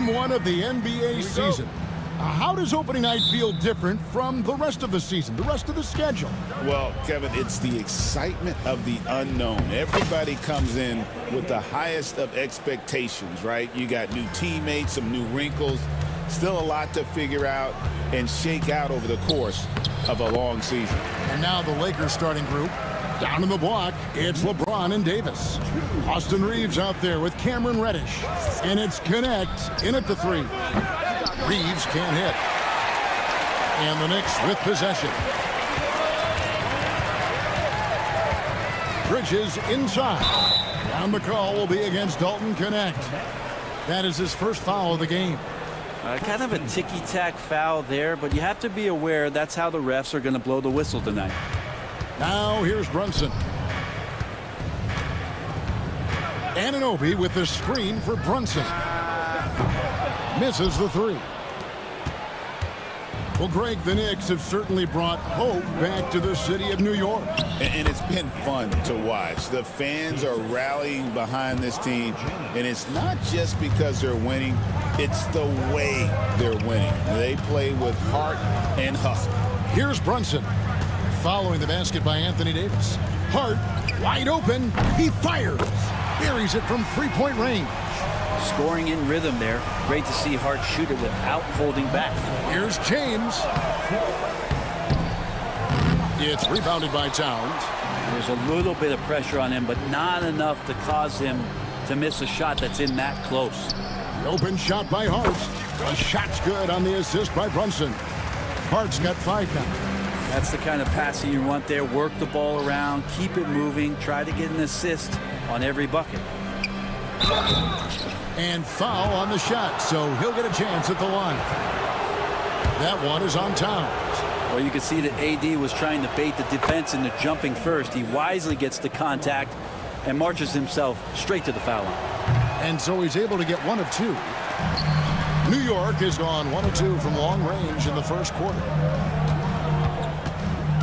Game 1 of the NBA season. How does opening night feel different from the rest of the season, the rest of the schedule? Well, Kevin, it's the excitement of the unknown. Everybody comes in with the highest of expectations, right? You got new teammates, some new wrinkles, still a lot to figure out and shake out over the course of a long season. And now the Lakers starting group. Down in the block, it's LeBron and Davis. Austin Reeves out there with Cameron Reddish. And it's Connect in at the three. Reeves can't hit. And the Knicks with possession. Bridges inside. And the call will be against Dalton Connect. That is his first foul of the game. Kind of a ticky-tack foul there, but you have to be aware that's how the refs are going to blow the whistle tonight. Now here's Brunson. Anunoby with the screen for Brunson. Misses the three. Well, Greg, the Knicks have certainly brought hope back to the city of New York. And it's been fun to watch. The fans are rallying behind this team, and it's not just because they're winning, it's the way they're winning. They play with heart and hustle. Here's Brunson. Following the basket by Anthony Davis. Hart, wide open. He fires. Buries it from three-point range. Scoring in rhythm there. Great to see Hart shoot it without holding back. Here's James. It's rebounded by Towns. There's a little bit of pressure on him, but not enough to cause him to miss a shot that's in that close. The open shot by Hart. The shot's good on the assist by Brunson. Hart's got 5 now. That's the kind of passing you want there. Work the ball around, keep it moving, try to get an assist on every bucket. And foul on the shot, so he'll get a chance at the line. That one is on Towns. Well, you can see that AD was trying to bait the defense into jumping first. He wisely gets the contact and marches himself straight to the foul line. And so he's able to get 1 of 2. New York has gone 1 of 2 from long range in the first quarter.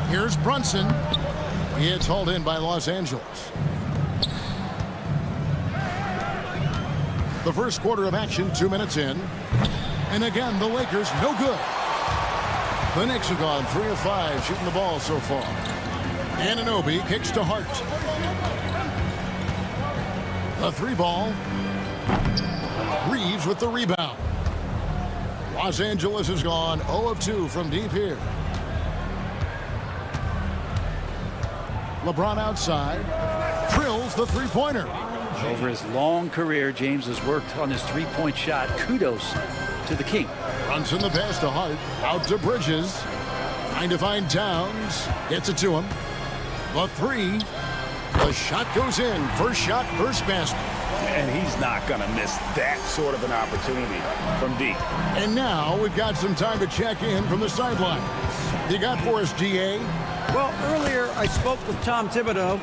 Here's Brunson. It's hauled in by Los Angeles. The first quarter of action, 2 minutes in. And again, the Lakers no good. The Knicks have gone 3 of 5 shooting the ball so far. Anunoby kicks to Hart. The 3 ball. Reeves with the rebound. Los Angeles has gone 0 of 2 from deep here. LeBron outside. Drills the three-pointer. Over his long career, James has worked on his three-point shot. Kudos to the King. Brunson the pass to Hart. Out to Bridges. Trying to find Towns. Gets it to him. The 3. The shot goes in. First shot, first basket. And he's not going to miss that sort of an opportunity from deep. And now we've got some time to check in from the sideline. You got for us, GA? Well, earlier I spoke with Tom Thibodeau.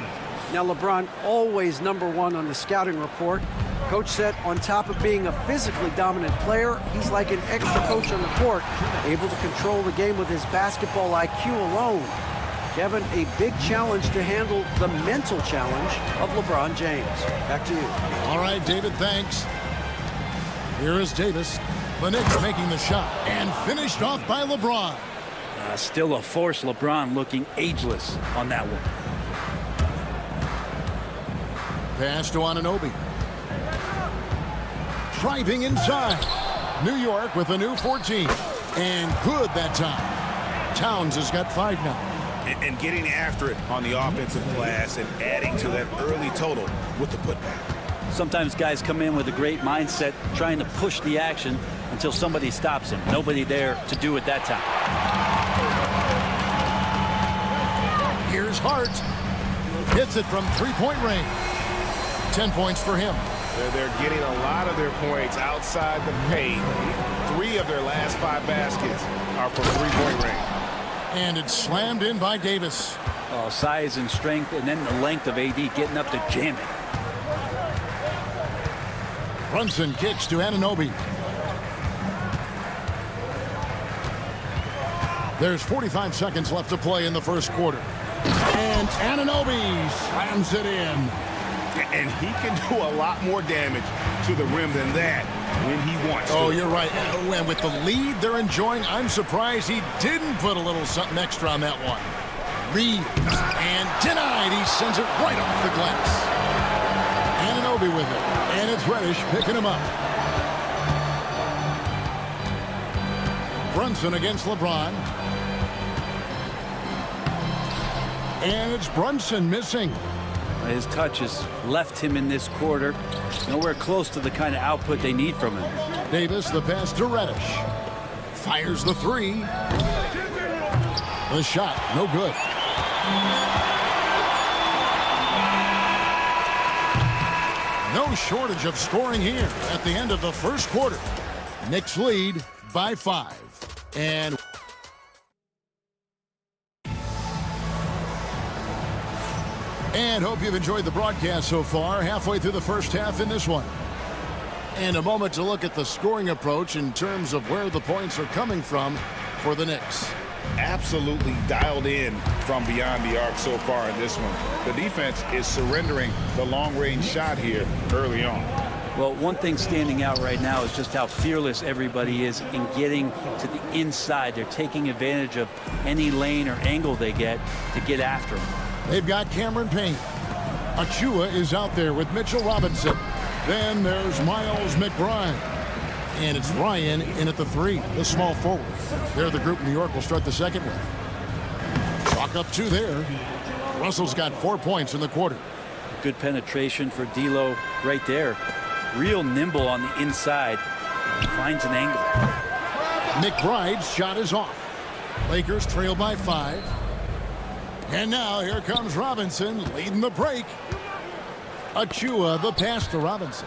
Now LeBron always #1 on the scouting report. Coach said on top of being a physically dominant player, he's like an extra coach on the court, able to control the game with his basketball IQ alone. Kevin, a big challenge to handle the mental challenge of LeBron James. Back to you. All right, David, thanks. Here is Davis. The Knicks making the shot and finished off by LeBron. Still a force. LeBron looking ageless on that one. Pass to Anunoby. Driving inside. New York with a new 14. And good that time. Towns has got 5 now. And getting after it on the offensive glass and adding to that early total with the putback. Sometimes guys come in with a great mindset, trying to push the action until somebody stops him. Nobody there to do it that time. Here's Hart. Hits it from three-point range. 10 points for him. They're getting a lot of their points outside the paint. 3 of their last 5 baskets are from three-point range. And it's slammed in by Davis. Size and strength, and then the length of AD getting up to jam it. Brunson kicks to Anunoby. There's 45 seconds left to play in the first quarter. And Anunoby slams it in. And he can do a lot more damage to the rim than that when he wants to. Oh, you're right. And with the lead they're enjoying, I'm surprised he didn't put a little something extra on that one. Reeves, and denied. He sends it right off the glass. Anunoby with it, and it's Reddish picking him up. Brunson against LeBron. And it's Brunson missing. His touch has left him in this quarter. Nowhere close to the kind of output they need from him. Davis, the pass to Reddish. Fires the three. The shot, no good. No shortage of scoring here at the end of the first quarter. Knicks lead by 5. And hope you've enjoyed the broadcast so far. Halfway through the first half in this one. And a moment to look at the scoring approach in terms of where the points are coming from for the Knicks. Absolutely dialed in from beyond the arc so far in this one. The defense is surrendering the long-range shot here early on. Well, one thing standing out right now is just how fearless everybody is in getting to the inside. They're taking advantage of any lane or angle they get to get after them. They've got Cameron Payne. Achua is out there with Mitchell Robinson. Then there's Miles McBride. And it's Ryan in at the 3, the small forward. They're the group New York will start the second with. Chalk up 2 there. Russell's got 4 points in the quarter. Good penetration for D'Lo right there. Real nimble on the inside. Finds an angle. McBride's shot is off. Lakers trail by 5. And now here comes Robinson leading the break. Achua, the pass to Robinson.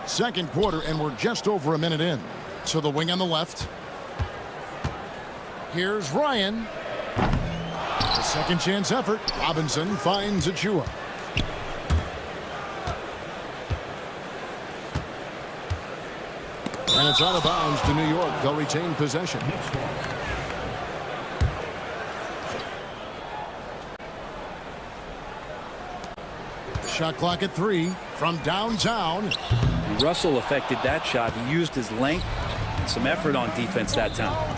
Second quarter, and we're just over a minute in. To the wing on the left. Here's Ryan. A second chance effort. Robinson finds Achua. And it's out of bounds to New York. They'll retain possession. Shot clock at 3 from downtown. Russell affected that shot. He used his length and some effort on defense that time.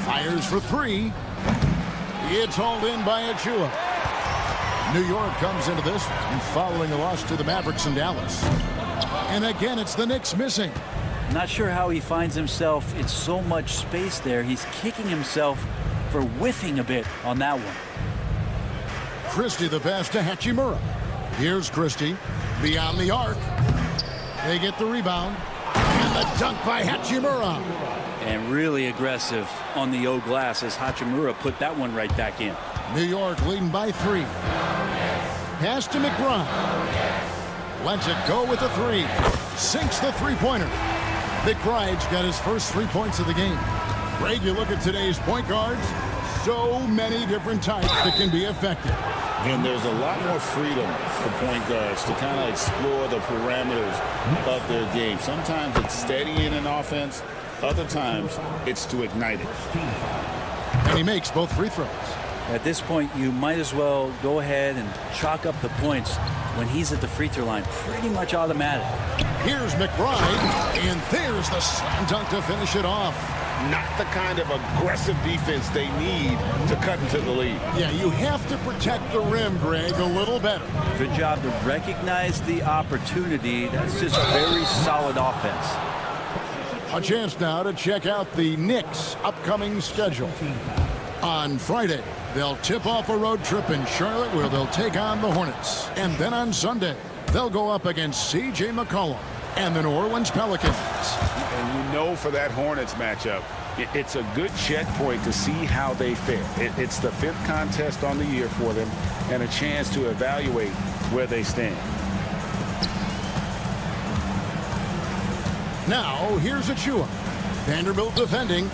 Fires for 3. It's hauled in by Achua. New York comes into this following a loss to the Mavericks in Dallas. And again, it's the Knicks missing. Not sure how he finds himself in so much space there. He's kicking himself for whiffing a bit on that one. Christie the pass to Hachimura. Here's Christie beyond the arc. They get the rebound. And the dunk by Hachimura. And really aggressive on the O glass as Hachimura put that one right back in. New York leading by 3. Pass to McBride. Lets it go with the 3. Sinks the three-pointer. McBride's got his first 3 points of the game. Greg, you look at today's point guards, so many different types that can be effective. And there's a lot more freedom for point guards to kind of explore the parameters of their game. Sometimes it's steadying an offense. Other times it's to ignite it. And he makes both free throws. At this point, you might as well go ahead and chalk up the points when he's at the free throw line. Pretty much automatic. Here's McBride, and there's the slam dunk to finish it off. Not the kind of aggressive defense they need to cut into the lead. Yeah, you have to protect the rim, Greg, a little better. Good job to recognize the opportunity. That's just very solid offense. A chance now to check out the Knicks' upcoming schedule. On Friday, they'll tip off a road trip in Charlotte where they'll take on the Hornets. And then on Sunday, they'll go up against C.J. McCollum and the New Orleans Pelicans. And you know for that Hornets matchup, it's a good checkpoint to see how they fare. It's the 5th contest on the year for them and a chance to evaluate where they stand. Now, here's Achua. Vanderbilt defending.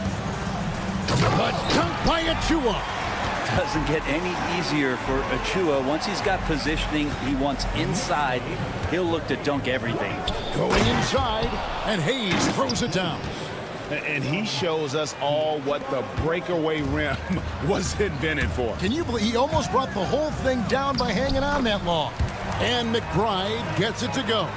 The dunk by Achua. Doesn't get any easier for Achua. Once he's got positioning he wants inside, he'll look to dunk everything. Going inside, and Hayes throws it down. And he shows us all what the breakaway rim was invented for. Can you believe he almost brought the whole thing down by hanging on that long? And McBride gets it to go.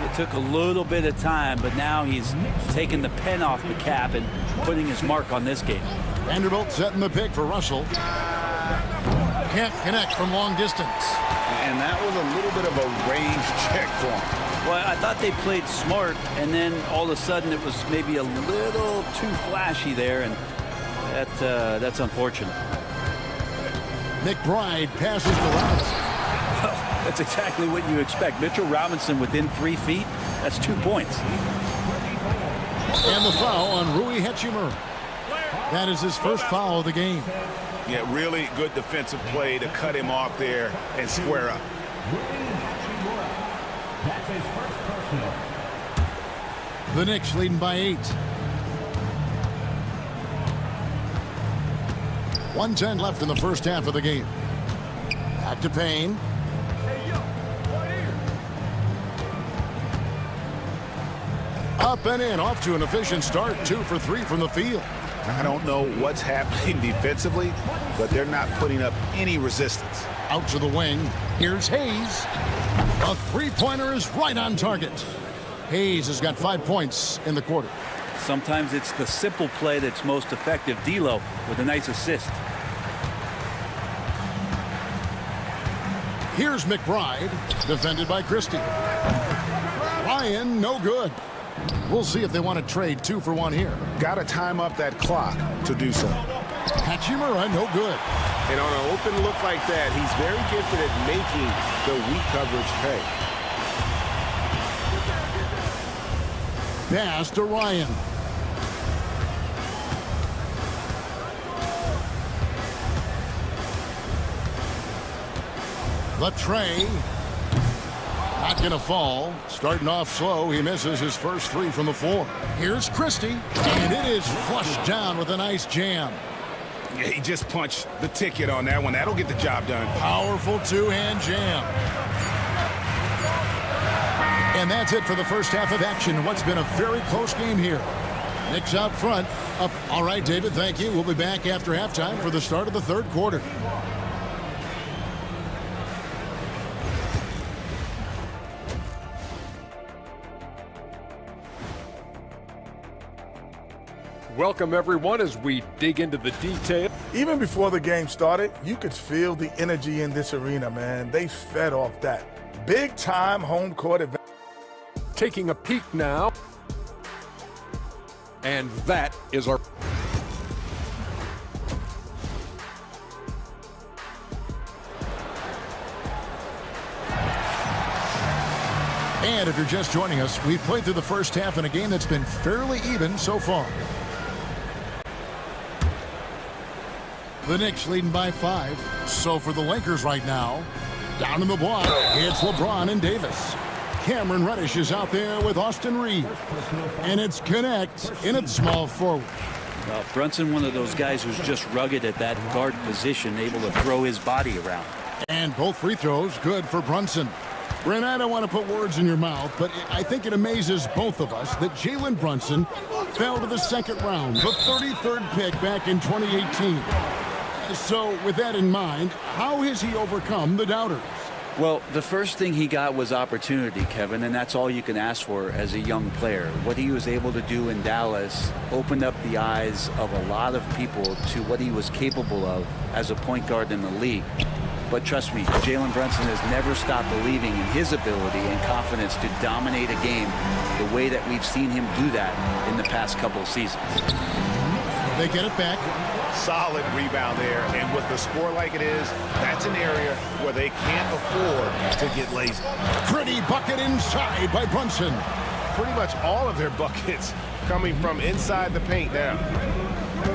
It took a little bit of time, but now he's taking the pen off the cap and putting his mark on this game. Vanderbilt setting the pick for Russell. Can't connect from long distance. And that was a little bit of a range check for him. Well, I thought they played smart, and then all of a sudden it was maybe a little too flashy there, and that's unfortunate. McBride passes to Robinson. That's exactly what you expect. Mitchell Robinson within 3 feet, that's 2 points. And the foul on Rui Hachimura. That is his first foul of the game. Yeah, really good defensive play to cut him off there and square up. The Knicks leading by 8. 1:10 left in the first half of the game. Back to Payne. Up and in, off to an efficient start. 2 for 3 from the field. I don't know what's happening defensively, but they're not putting up any resistance. Out to the wing. Here's Hayes. A three-pointer is right on target. Hayes has got 5 points in the quarter. Sometimes it's the simple play that's most effective. D'Lo with a nice assist. Here's McBride, defended by Christie. Ryan, no good. We'll see if they want to trade 2 for 1 here. Got to time up that clock to do so. Hachimura, no good. And on an open look like that, he's very gifted at making the weak coverage pay. Pass to Ryan. The tray. Not going to fall. Starting off slow, he misses his first 3 from the floor. Here's Christie, and it is flushed down with a nice jam. Yeah, he just punched the ticket on that one. That'll get the job done. Powerful two-hand jam. And that's it for the first half of action. What's been a very close game here. Knicks out front. Up. All right, David, thank you. We'll be back after halftime for the start of the third quarter. Welcome, everyone, as we dig into the detail. Even before the game started, you could feel the energy in this arena, man. They fed off that. Big-time home court event. Taking a peek now. And that is our... And if you're just joining us, we've played through the first half in a game that's been fairly even so far. The Knicks leading by 5. So for the Lakers right now, down in the block, it's LeBron and Davis. Cameron Reddish is out there with Austin Reeves. And it's Connect in its small forward. Brunson, one of those guys who's just rugged at that guard position, able to throw his body around. And both free throws good for Brunson. Brent, I don't want to put words in your mouth, but I think it amazes both of us that Jalen Brunson fell to the second round, the 33rd pick back in 2018. So with that in mind, how has he overcome the doubters? Well, the first thing he got was opportunity, Kevin, and that's all you can ask for as a young player. What he was able to do in Dallas opened up the eyes of a lot of people to what he was capable of as a point guard in the league. But trust me, Jalen Brunson has never stopped believing in his ability and confidence to dominate a game the way that we've seen him do that in the past couple of seasons. They get it back. Solid rebound there, and with the score like it is, that's an area where they can't afford to get lazy. Pretty bucket inside by Brunson. Pretty much all of their buckets coming from inside the paint now.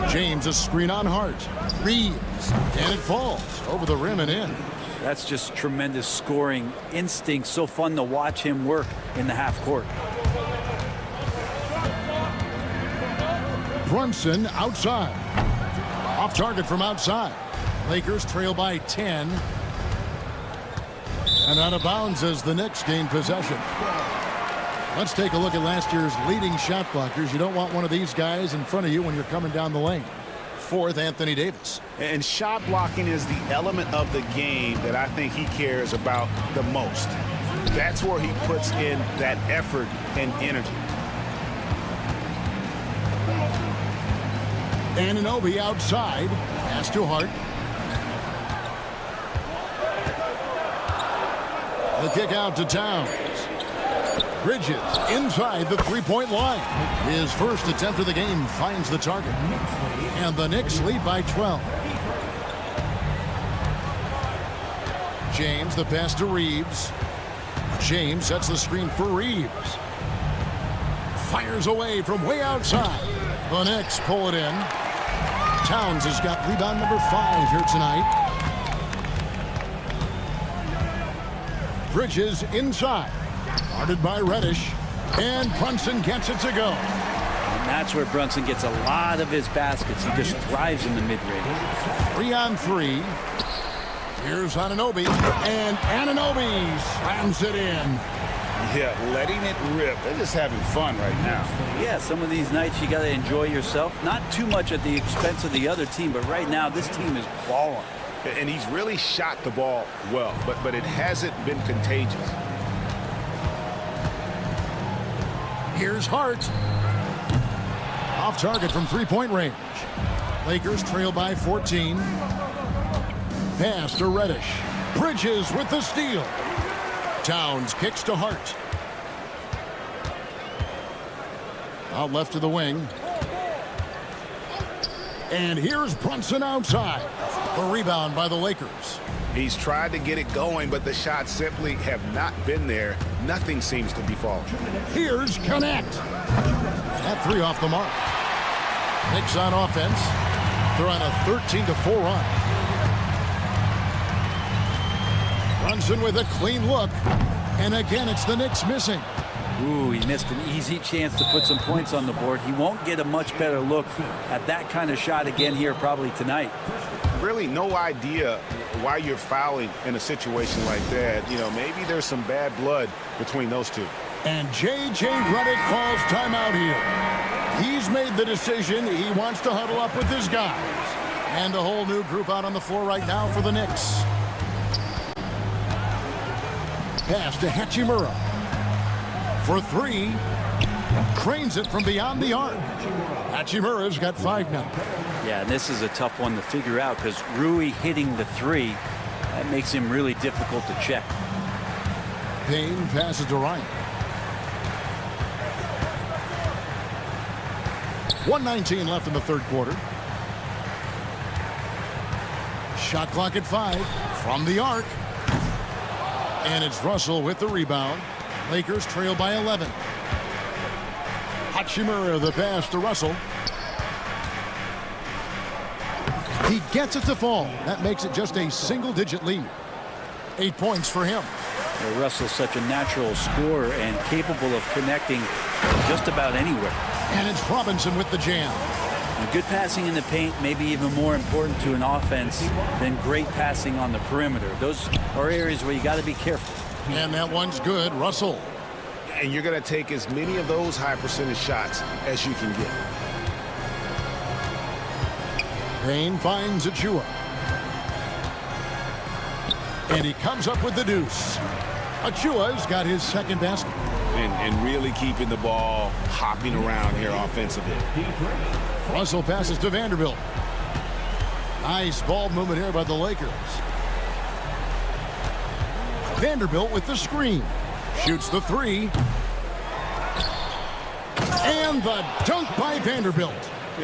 James, a screen on Hart. Reeves, and it falls over the rim and in. That's just tremendous scoring instinct. So fun to watch him work in the half court. Brunson outside. Off target from outside. Lakers trail by 10. And out of bounds as the Knicks gain possession. Let's take a look at last year's leading shot blockers. You don't want one of these guys in front of you when you're coming down the lane. Fourth, Anthony Davis. And shot blocking is the element of the game that I think he cares about the most. That's where he puts in that effort and energy. Anunoby outside. Pass to Hart. The kick out to Towns. Bridges inside the three-point line. His first attempt of the game finds the target. And the Knicks lead by 12. James, the pass to Reeves. James sets the screen for Reeves. Fires away from way outside. The Knicks pull it in. Towns has got rebound number 5 here tonight. Bridges inside. Guarded by Reddish. And Brunson gets it to go. And that's where Brunson gets a lot of his baskets. He just thrives in the mid-range. 3-on-3. Here's Anunoby. And Anunoby slams it in. Yeah, letting it rip. They're just having fun right now. Yeah, some of these nights you got to enjoy yourself. Not too much at the expense of the other team, but right now this team is balling. And he's really shot the ball well, but it hasn't been contagious. Here's Hart. Off target from three-point range. Lakers trail by 14. Pass to Reddish. Bridges with the steal. Towns kicks to Hart. Out left to the wing. And here's Brunson outside. A rebound by the Lakers. He's tried to get it going, but the shots simply have not been there. Nothing seems to be falling. Here's Connect. That 3 off the mark. Knicks on offense. They're on a 13-4 run. Brunson with a clean look. And again, it's the Knicks missing. Ooh, he missed an easy chance to put some points on the board. He won't get a much better look at that kind of shot again here probably tonight. Really no idea why you're fouling in a situation like that. You know, maybe there's some bad blood between those two. And J.J. Redick calls timeout here. He's made the decision. He wants to huddle up with his guys. And a whole new group out on the floor right now for the Knicks. Pass to Hachimura. For 3. Cranes it from beyond the arc. Hachimura's got 5 now. Yeah, and this is a tough one to figure out because Rui hitting the 3, that makes him really difficult to check. Payne passes to Ryan. 1:19 left in the third quarter. Shot clock at 5 from the arc. And it's Russell with the rebound. Lakers trail by 11. Hachimura the pass to Russell. He gets it to fall. That makes it just a single-digit lead. 8 points for him. Well, Russell's such a natural scorer and capable of connecting just about anywhere. And it's Robinson with the jam. And good passing in the paint may be even more important to an offense than great passing on the perimeter. Those are areas where you got to be careful. And that one's good. Russell. And you're going to take as many of those high percentage shots as you can get. Payne finds Achua. And he comes up with the deuce. Achua's got his second basket. And really keeping the ball hopping around here offensively. Russell passes to Vanderbilt. Nice ball movement here by the Lakers. Vanderbilt with the screen. Shoots the 3. And the dunk by Vanderbilt.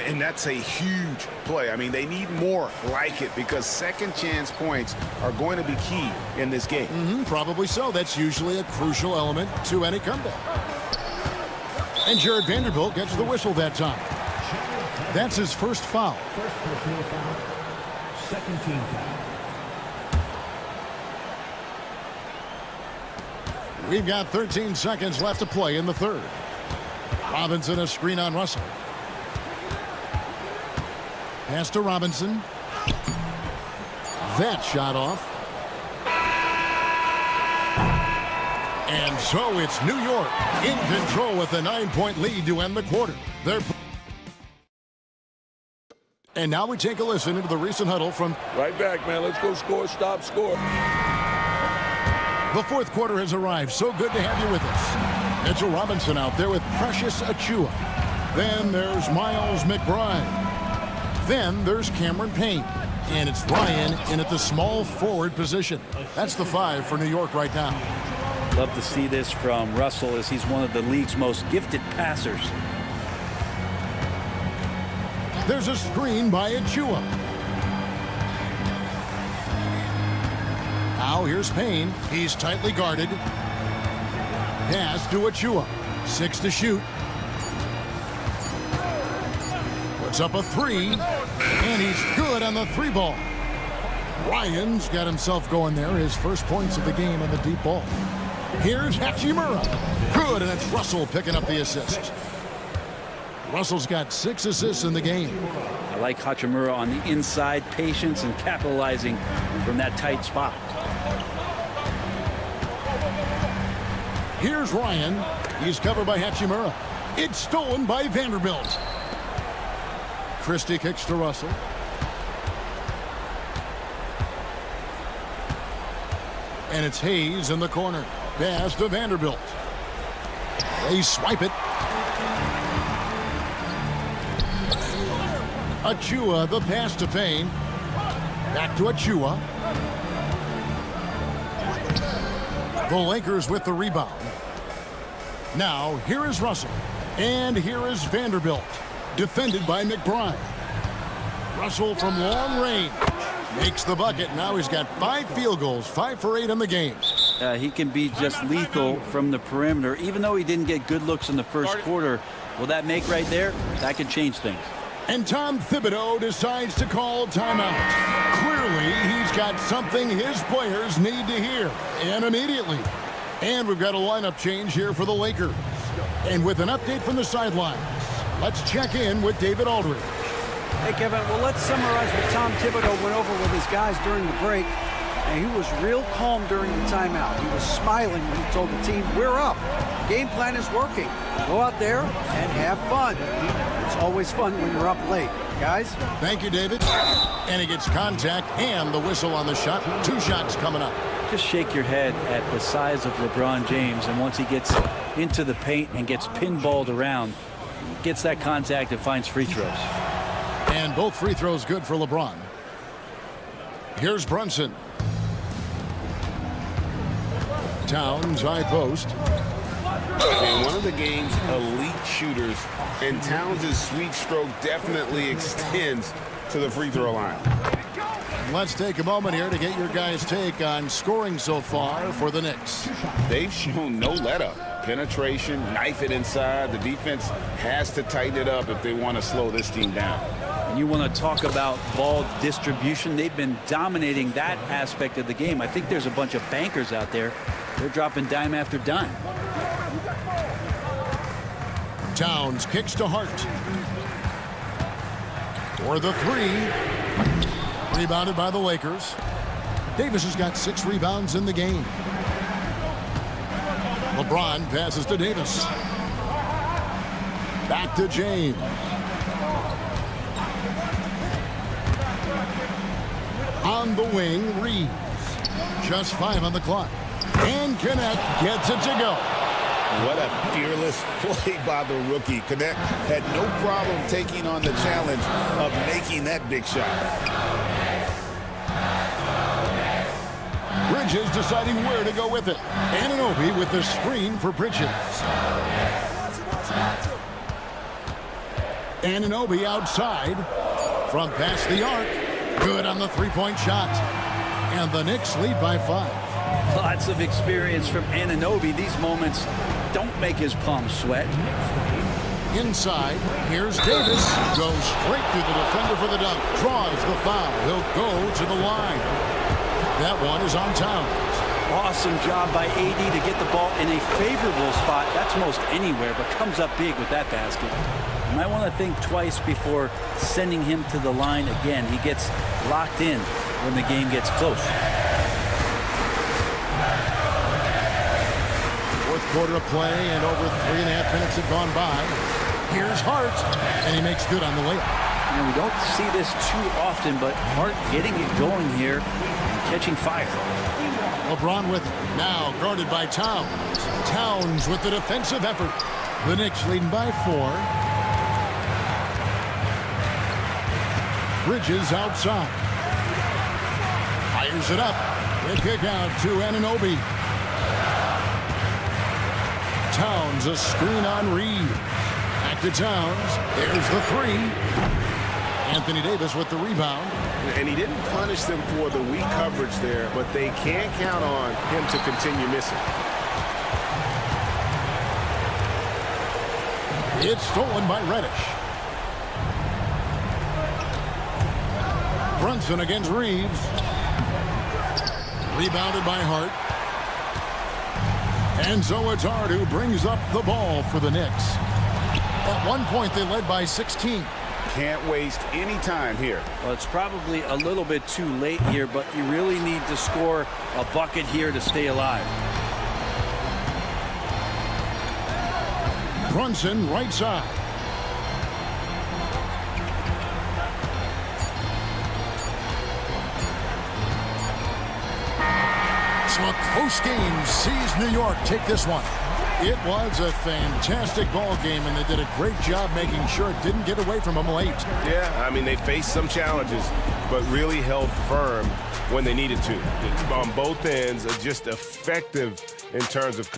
And that's a huge play. I mean, they need more like it because second chance points are going to be key in this game. Probably so. That's usually a crucial element to any comeback. And Jared Vanderbilt gets the whistle that time. That's his first foul. Second team foul. We've got 13 seconds left to play in the third. Robinson a screen on Russell. Pass to Robinson. That shot off. And so it's New York in control with a 9-point lead to end the quarter. And now we take a listen into the recent huddle from... Right back, man. Let's go score, stop, score. The fourth quarter has arrived. So good to have you with us. Mitchell Robinson out there with Precious Achua. Then there's Miles McBride. Then there's Cameron Payne. And it's Ryan in at the small forward position. That's the 5 for New York right now. Love to see this from Russell as he's one of the league's most gifted passers. There's a screen by Achua. Now here's Payne. He's tightly guarded. Pass to Achua. 6 to shoot. Puts up a 3. And he's good on the 3 ball. Ryan's got himself going there. His first points of the game on the deep ball. Here's Hachimura. Good, and it's Russell picking up the assist. Russell's got 6 assists in the game. I like Hachimura on the inside, patience and capitalizing from that tight spot. Here's Ryan. He's covered by Hachimura. It's stolen by Vanderbilt. Christie kicks to Russell. And it's Hayes in the corner. Pass to Vanderbilt. They swipe it. Achua, the pass to Payne. Back to Achua. The Lakers with the rebound. Now, here is Russell. And here is Vanderbilt. Defended by McBride. Russell from long range. Makes the bucket. Now he's got 5 field goals. 5 for 8 in the game. He can be just lethal from the perimeter. Even though he didn't get good looks in the first quarter, will that make right there? That could change things. And Tom Thibodeau decides to call timeout. Clearly, he's got something his players need to hear, and immediately. And we've got a lineup change here for the Lakers. And with an update from the sidelines, let's check in with David Aldridge. Hey, Kevin, well, let's summarize what Tom Thibodeau went over with his guys during the break. And he was real calm during the timeout. He was smiling when he told the team, we're up. Game plan is working. Go out there and have fun. It's always fun when you're up late. Guys? Thank you, David. And he gets contact and the whistle on the shot. 2 shots coming up. Just shake your head at the size of LeBron James, and once he gets into the paint and gets pinballed around, gets that contact and finds free throws. And both free throws good for LeBron. Here's Brunson. Towns, high post. And one of the game's elite shooters, and Towns' sweet stroke definitely extends to the free throw line. Let's take a moment here to get your guys' take on scoring so far for the Knicks. They've shown no let-up. Penetration, knife it inside. The defense has to tighten it up if they want to slow this team down. And you want to talk about ball distribution. They've been dominating that aspect of the game. I think there's a bunch of bankers out there. They're dropping dime after dime. Towns kicks to Hart. For the 3. Rebounded by the Lakers. Davis has got 6 rebounds in the game. LeBron passes to Davis. Back to James. On the wing, Reeves. Just 5 on the clock. And Connect gets it to go. What a fearless play by the rookie. Connect had no problem taking on the challenge of making that big shot. Bridges deciding where to go with it. Anunoby with the screen for Bridges. Anunoby outside from past the arc. Good on the 3-point shot. And the Knicks lead by 5. Lots of experience from Anunoby. These moments don't make his palms sweat. Inside, here's Davis. Goes straight through the defender for the dunk. Draws the foul. He'll go to the line. That one is on Towns. Awesome job by AD to get the ball in a favorable spot. That's most anywhere, but comes up big with that basket. You might want to think twice before sending him to the line again. He gets locked in when the game gets close. Fourth quarter of play, and over 3.5 minutes have gone by. Here's Hart, and he makes good on the layup. And we don't see this too often, but Hart getting it going here and catching fire. LeBron with it. Now guarded by Towns. Towns with the defensive effort. The Knicks leading by 4. Bridges outside. Fires it up. The kick out to Anunoby. Towns, a screen on Reeves. Back to Towns. There's the 3. Anthony Davis with the rebound. And he didn't punish them for the weak coverage there, but they can't count on him to continue missing. It's stolen by Reddish. Brunson against Reeves. Rebounded by Hart. And so it's Hart who brings up the ball for the Knicks. At one point, they led by 16. Can't waste any time here. Well, it's probably a little bit too late here, but you really need to score a bucket here to stay alive. Brunson, right side. So a close game sees New York take this one. It was a fantastic ball game, and they did a great job making sure it didn't get away from them late. Yeah, I mean, they faced some challenges, but really held firm when they needed to. On both ends, just effective in terms of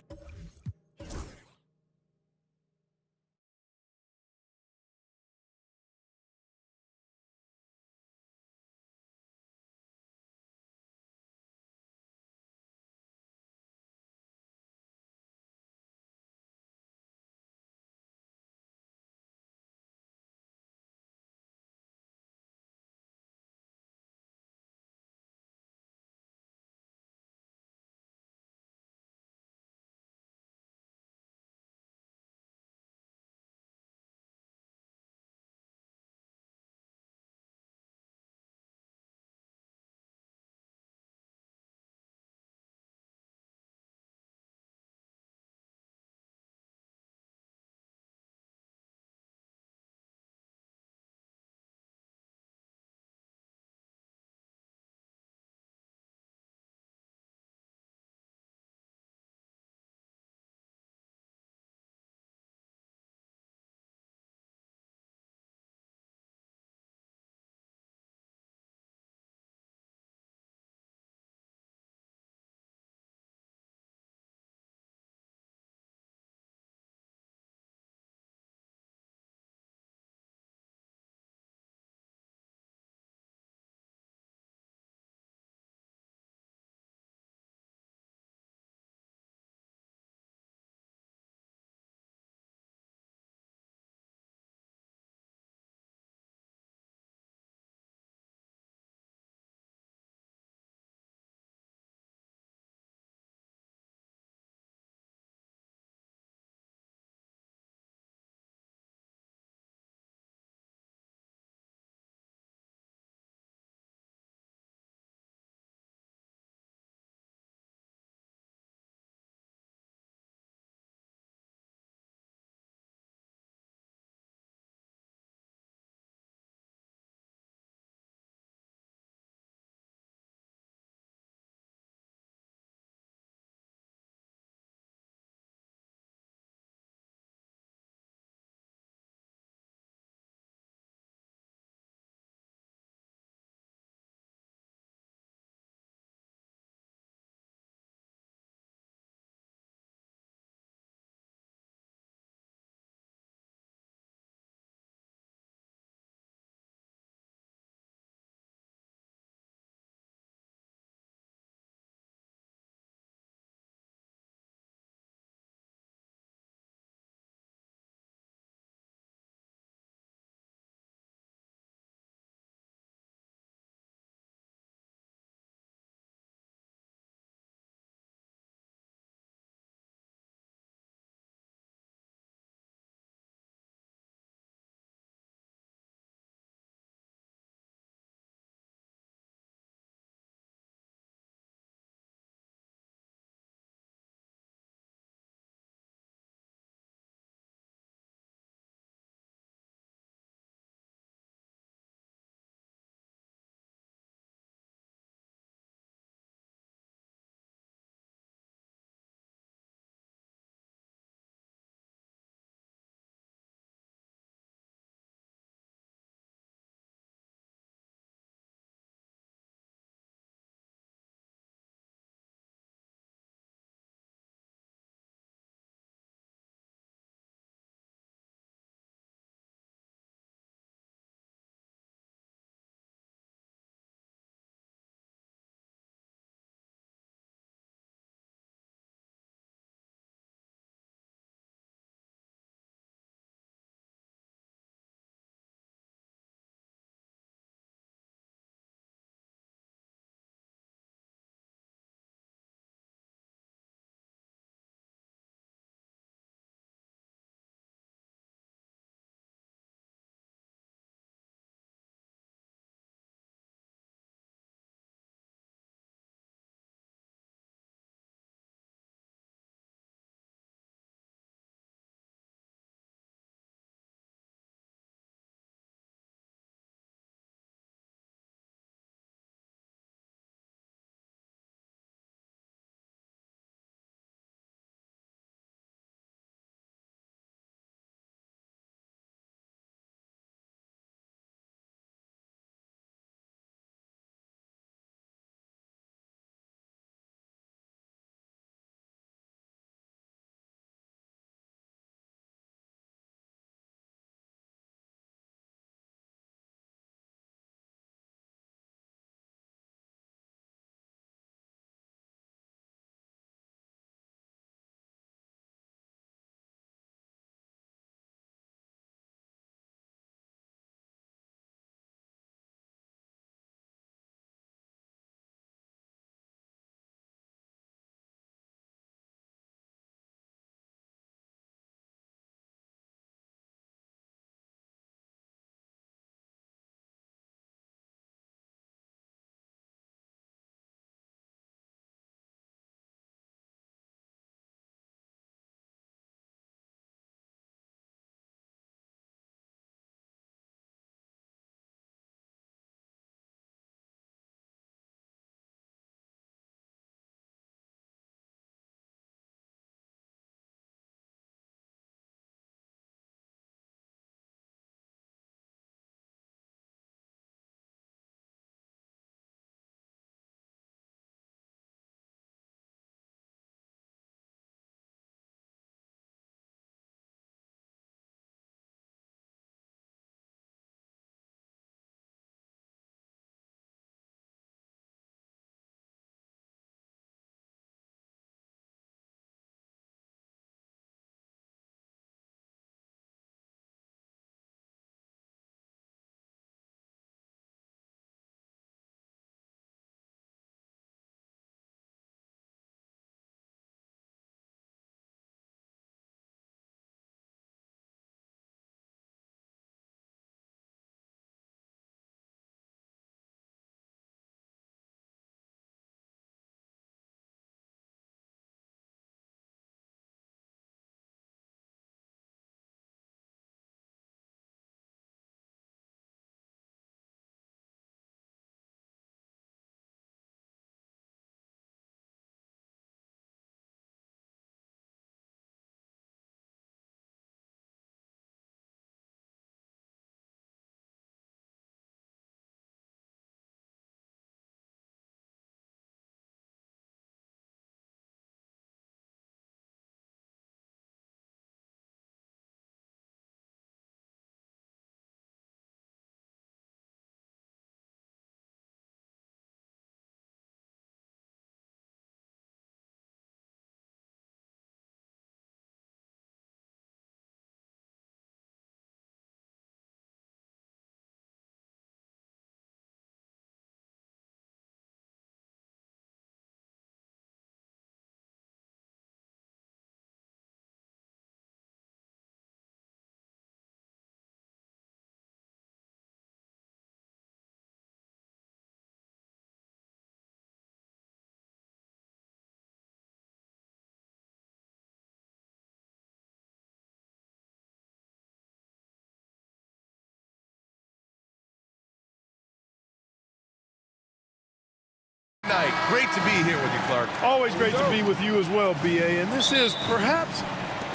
Night. Great to be here with you, Clark. Always great to be with you as well, BA. And this is perhaps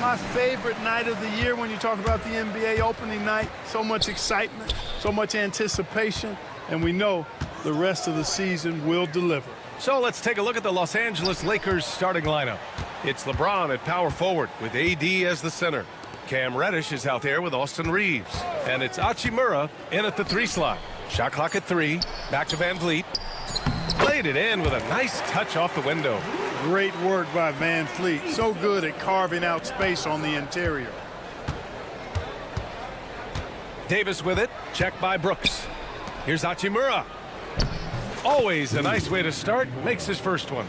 my favorite night of the year when you talk about the NBA opening night. So much excitement, so much anticipation, and we know the rest of the season will deliver. So let's take a look at the Los Angeles Lakers starting lineup. It's LeBron at power forward with AD as the center. Cam Reddish is out there with Austin Reeves. And it's Hachimura in at the 3 slot. Shot clock at 3. Back to Van Vliet. Played it in with a nice touch off the window. Great work by Van Vliet. So good at carving out space on the interior. Davis with it. Checked by Brooks. Here's Hachimura. Always a nice way to start. Makes his first one.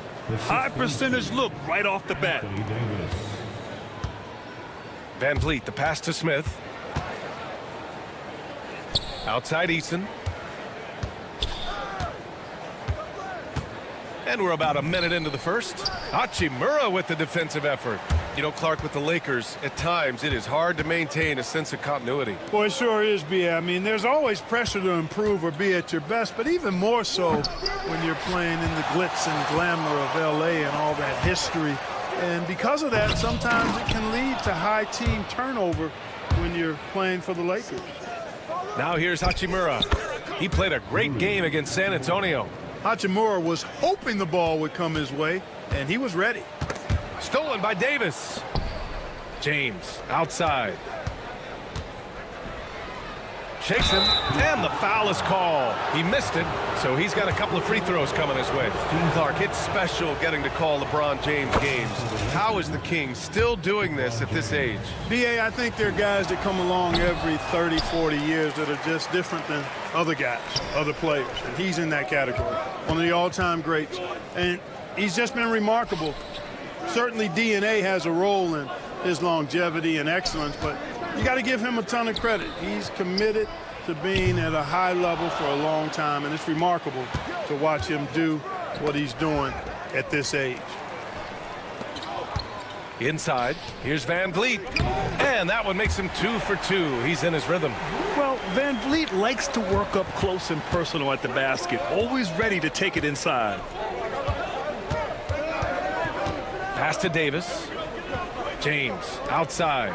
High percentage look right off the bat. Van Vliet, the pass to Smith. Outside Eason. And we're about a minute into the first. Hachimura with the defensive effort. You know, Clark, with the Lakers, at times it is hard to maintain a sense of continuity. Boy, it sure is, B.A. I mean, there's always pressure to improve or be at your best, but even more so when you're playing in the glitz and glamour of L.A. and all that history. And because of that, sometimes it can lead to high team turnover when you're playing for the Lakers. Now here's Hachimura. He played a great game against San Antonio. Hachimura was hoping the ball would come his way, and he was ready. Stolen by Davis. James outside. Shakes him, and the foul is called. He missed it, so he's got a couple of free throws coming his way. Clark, it's special getting to call LeBron James games. How is the King still doing this at this age? B.A., I think there are guys that come along every 30, 40 years that are just different than other guys, other players, and he's in that category. One of the all-time greats, and he's just been remarkable. Certainly DNA has a role in his longevity and excellence, but you got to give him a ton of credit. He's committed to being at a high level for a long time, and it's remarkable to watch him do what he's doing at this age. Inside, here's Van Vliet, and that one makes him 2 for 2. He's in his rhythm. Well, Van Vliet likes to work up close and personal at the basket, always ready to take it inside. Pass to Davis. James outside.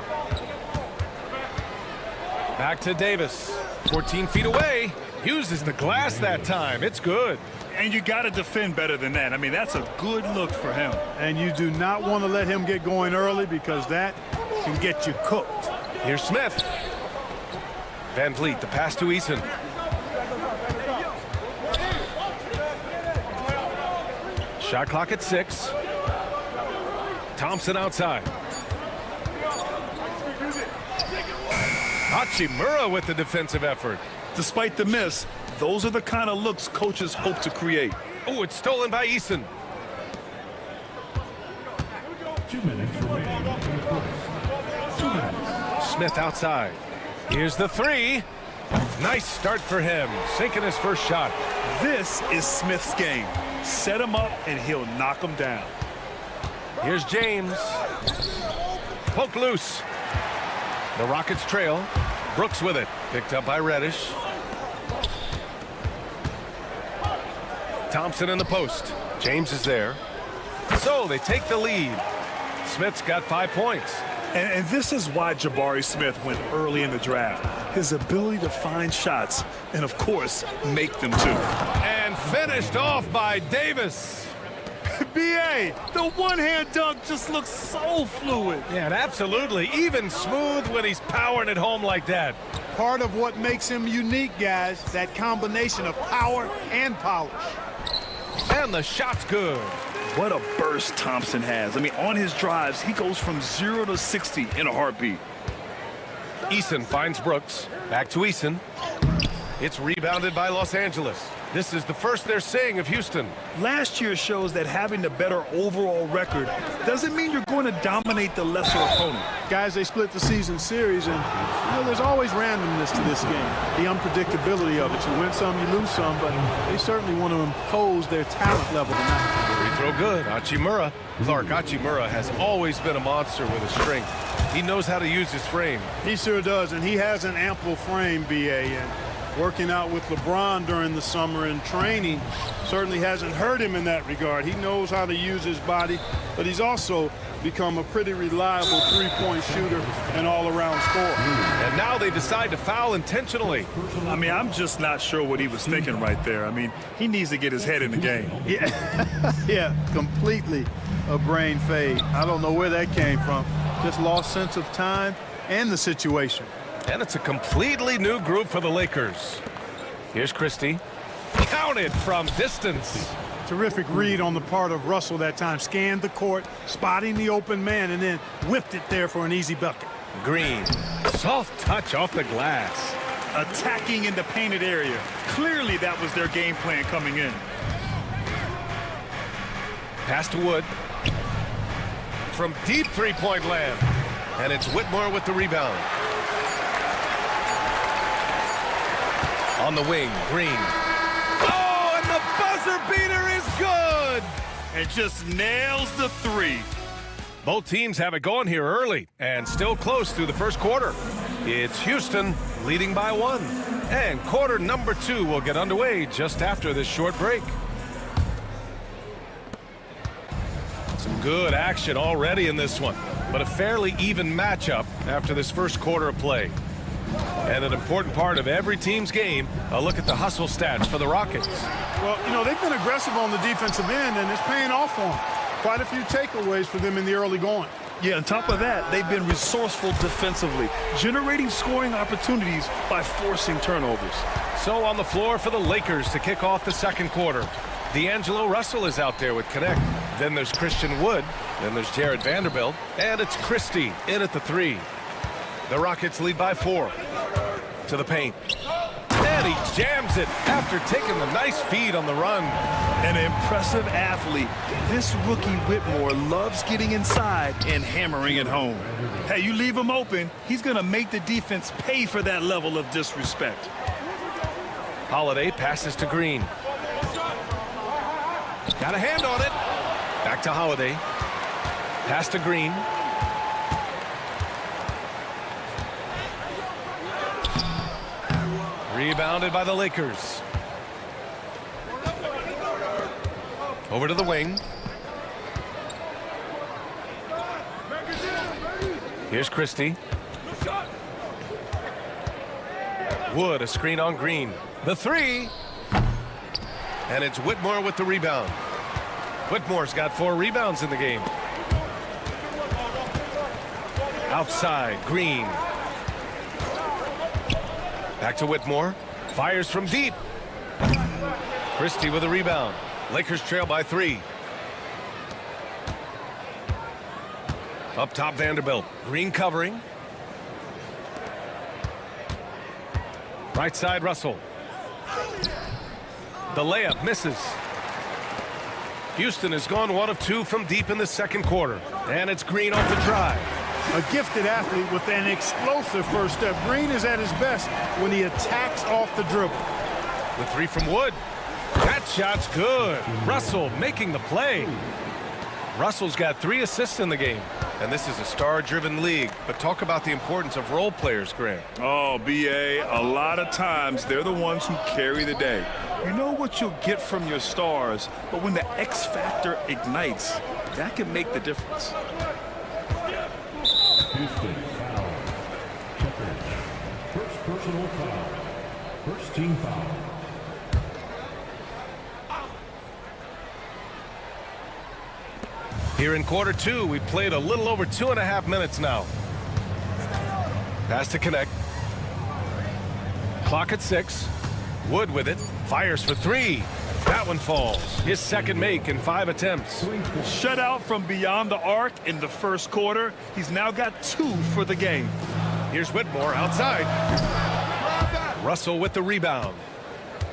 Back to Davis. 14 feet away. Uses the glass that time. It's good. And you got to defend better than that. I mean, that's a good look for him. And you do not want to let him get going early because that can get you cooked. Here's Smith. Van Vliet, the pass to Eason. Shot clock at 6. Thompson outside. Hachimura with the defensive effort. Despite the miss, those are the kind of looks coaches hope to create. Oh, it's stolen by Eason. 2 minutes remaining. 2 minutes. Smith outside. Here's the 3. Nice start for him, sinking his first shot. This is Smith's game. Set him up and he'll knock him down. Here's James. Poke loose. The Rockets trail. Brooks with it. Picked up by Reddish. Thompson in the post. James is there. So they take the lead. Smith's got 5 points. And this is why Jabari Smith went early in the draft. His ability to find shots and, of course, make them too. And finished off by Davis. B.A., the one-hand dunk just looks so fluid. Yeah, and absolutely. Even smooth when he's powering it home like that. Part of what makes him unique, guys, that combination of power and polish. And the shot's good. What a burst Thompson has. I mean, on his drives, he goes from 0 to 60 in a heartbeat. Eason finds Brooks. Back to Eason. It's rebounded by Los Angeles. This is the first they're seeing of Houston. Last year shows that having the better overall record doesn't mean you're going to dominate the lesser opponent. Guys, they split the season series, and you know, there's always randomness to this game. The unpredictability of it. You win some, you lose some, but they certainly want to impose their talent level tonight. Free throw good. Hachimura. Clark, Hachimura has always been a monster with his strength. He knows how to use his frame. He sure does, and he has an ample frame, B.A., and Working out with LeBron during the summer and training certainly hasn't hurt him in that regard. He knows how to use his body, but he's also become a pretty reliable three-point shooter and all-around scorer. And now they decide to foul intentionally. I mean, I'm just not sure what he was thinking right there. I mean, he needs to get his head in the game. Yeah, completely a brain fade. I don't know where that came from. Just lost sense of time and the situation. And it's a completely new group for the Lakers. Here's Christie. Counted from distance. Terrific read on the part of Russell that time. Scanned the court, spotting the open man, and then whipped it there for an easy bucket. Green. Soft touch off the glass. Attacking in the painted area. Clearly that was their game plan coming in. Pass to Wood. From deep three-point land. And it's Whitmore with the rebound. On the wing, Green. Oh, and the buzzer beater is good! And just nails the three. Both teams have it going here early and still close through the first quarter. It's Houston leading by 1. And quarter number 2 will get underway just after this short break. Some good action already in this one, but a fairly even matchup after this first quarter of play. And an important part of every team's game, a look at the hustle stats for the Rockets. Well, you know, they've been aggressive on the defensive end, and it's paying off for them. Quite a few takeaways for them in the early going. Yeah, on top of that, they've been resourceful defensively, generating scoring opportunities by forcing turnovers. So on the floor for the Lakers to kick off the second quarter. D'Angelo Russell is out there with Connect. Then there's Christian Wood. Then there's Jared Vanderbilt. And it's Christie in at the 3. The Rockets lead by 4. To the paint. And he jams it after taking the nice feed on the run. An impressive athlete. This rookie Whitmore loves getting inside and hammering it home. Hey, you leave him open, he's going to make the defense pay for that level of disrespect. Holiday passes to Green. Got a hand on it. Back to Holiday. Pass to Green. Rebounded by the Lakers. Over to the wing. Here's Christie. Wood, a screen on Green. The 3. And it's Whitmore with the rebound. Whitmore's got 4 rebounds in the game. Outside, Green. Back to Whitmore. Fires from deep. Christie with a rebound. Lakers trail by 3. Up top, Vanderbilt. Green covering. Right side, Russell. The layup misses. Houston has gone 1 of 2 from deep in the second quarter. And it's Green off the drive. A gifted athlete with an explosive first step. Green is at his best when he attacks off the dribble. The 3 from Wood. That shot's good. Russell making the play. Russell's got 3 assists in the game. And this is a star-driven league. But talk about the importance of role players, Grant. Oh, B.A., a lot of times they're the ones who carry the day. You know what you'll get from your stars, but when the X factor ignites, that can make the difference. Houston foul. Checkers. First personal foul. First team foul. Here in quarter 2, we've played a little over 2.5 minutes now. Pass to Connect. Clock at 6. Wood with it. Fires for 3. That one falls. His second make in 5 attempts. Shut out from beyond the arc in the first quarter. He's now got 2 for the game. Here's Whitmore outside. Russell with the rebound.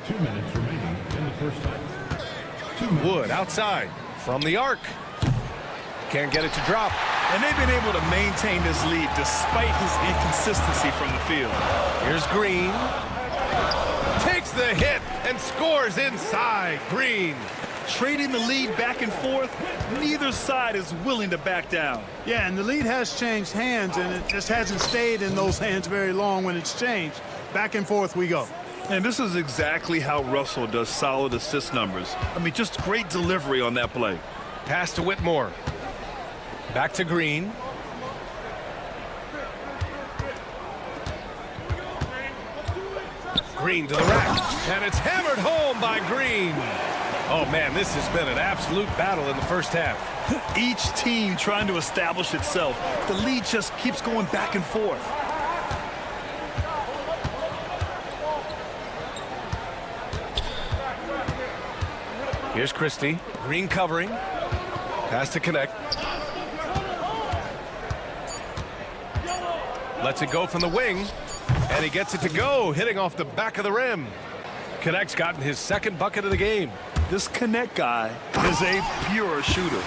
2 minutes remaining in the first half. Wood outside from the arc. Can't get it to drop. And they've been able to maintain this lead despite his inconsistency from the field. Here's Green. Takes the hit and scores inside. Green. Trading the lead back and forth, neither side is willing to back down. Yeah, and the lead has changed hands, and it just hasn't stayed in those hands very long when it's changed. Back and forth we go. And this is exactly how Russell does solid assist numbers. I mean, just great delivery on that play. Pass to Whitmore. Back to Green. Green to the rack. And it's hammered home by Green. Oh, man, this has been an absolute battle in the first half. Each team trying to establish itself. The lead just keeps going back and forth. Here's Christie. Green covering. Pass to Connect. Lets it go from the wing. And he gets it to go, hitting off the back of the rim. Connect's gotten his second bucket of the game. This Connect guy is a pure shooter.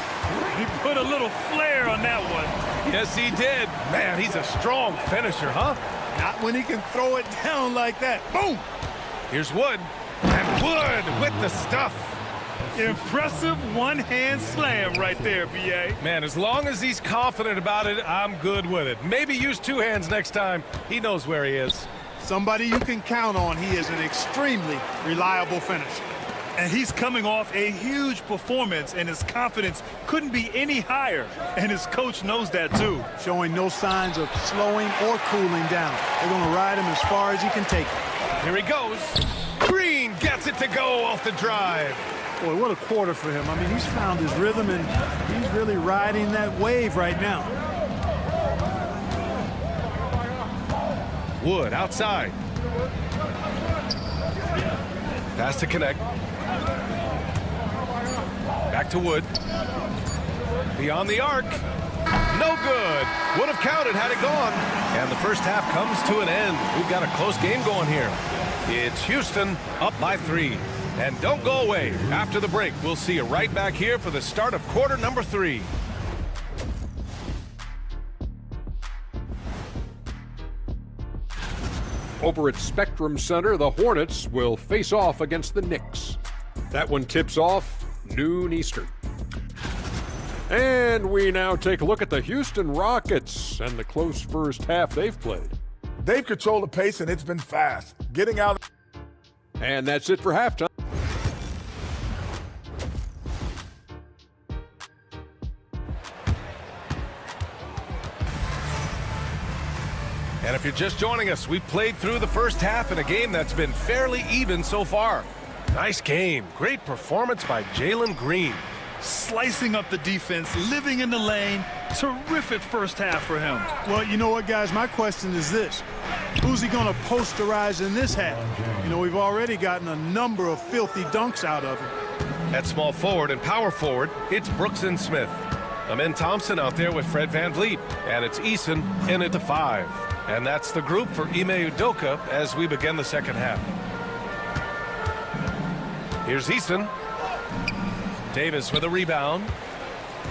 He put a little flair on that one. Yes, he did. Man, he's a strong finisher, huh? Not when he can throw it down like that. Boom! Here's Wood. And Wood with the stuff. Impressive one-hand slam right there, B.A. Man, as long as he's confident about it, I'm good with it. Maybe use two hands next time. He knows where he is. Somebody you can count on. He is an extremely reliable finisher. And he's coming off a huge performance, and his confidence couldn't be any higher. And his coach knows that, too. Showing no signs of slowing or cooling down. They're going to ride him as far as he can take it. Here he goes. Green gets it to go off the drive. Boy, what a quarter for him. I mean, he's found his rhythm, and he's really riding that wave right now. Wood outside. Pass to Connect. Back to Wood. Beyond the arc. No good. Would have counted had it gone. And the first half comes to an end. We've got a close game going here. It's Houston up by 3. And don't go away. After the break, we'll see you right back here for the start of quarter number 3. Over at Spectrum Center, the Hornets will face off against the Knicks. That one tips off noon Eastern. And we now take a look at the Houston Rockets and the close first half they've played. They've controlled the pace, and it's been fast. Getting out. And that's it for halftime. And if you're just joining us, we've played through the first half in a game that's been fairly even so far. Nice game. Great performance by Jalen Green. Slicing up the defense, living in the lane. Terrific first half for him. Well, you know what, guys? My question is this. Who's he going to posterize in this half? You know, we've already gotten a number of filthy dunks out of him. At small forward and power forward, it's Brooks and Smith. Amen Thompson out there with Fred VanVleet. And it's Eason in at the 5. And that's the group for Ime Udoka as we begin the second half. Here's Eason. Davis with a rebound.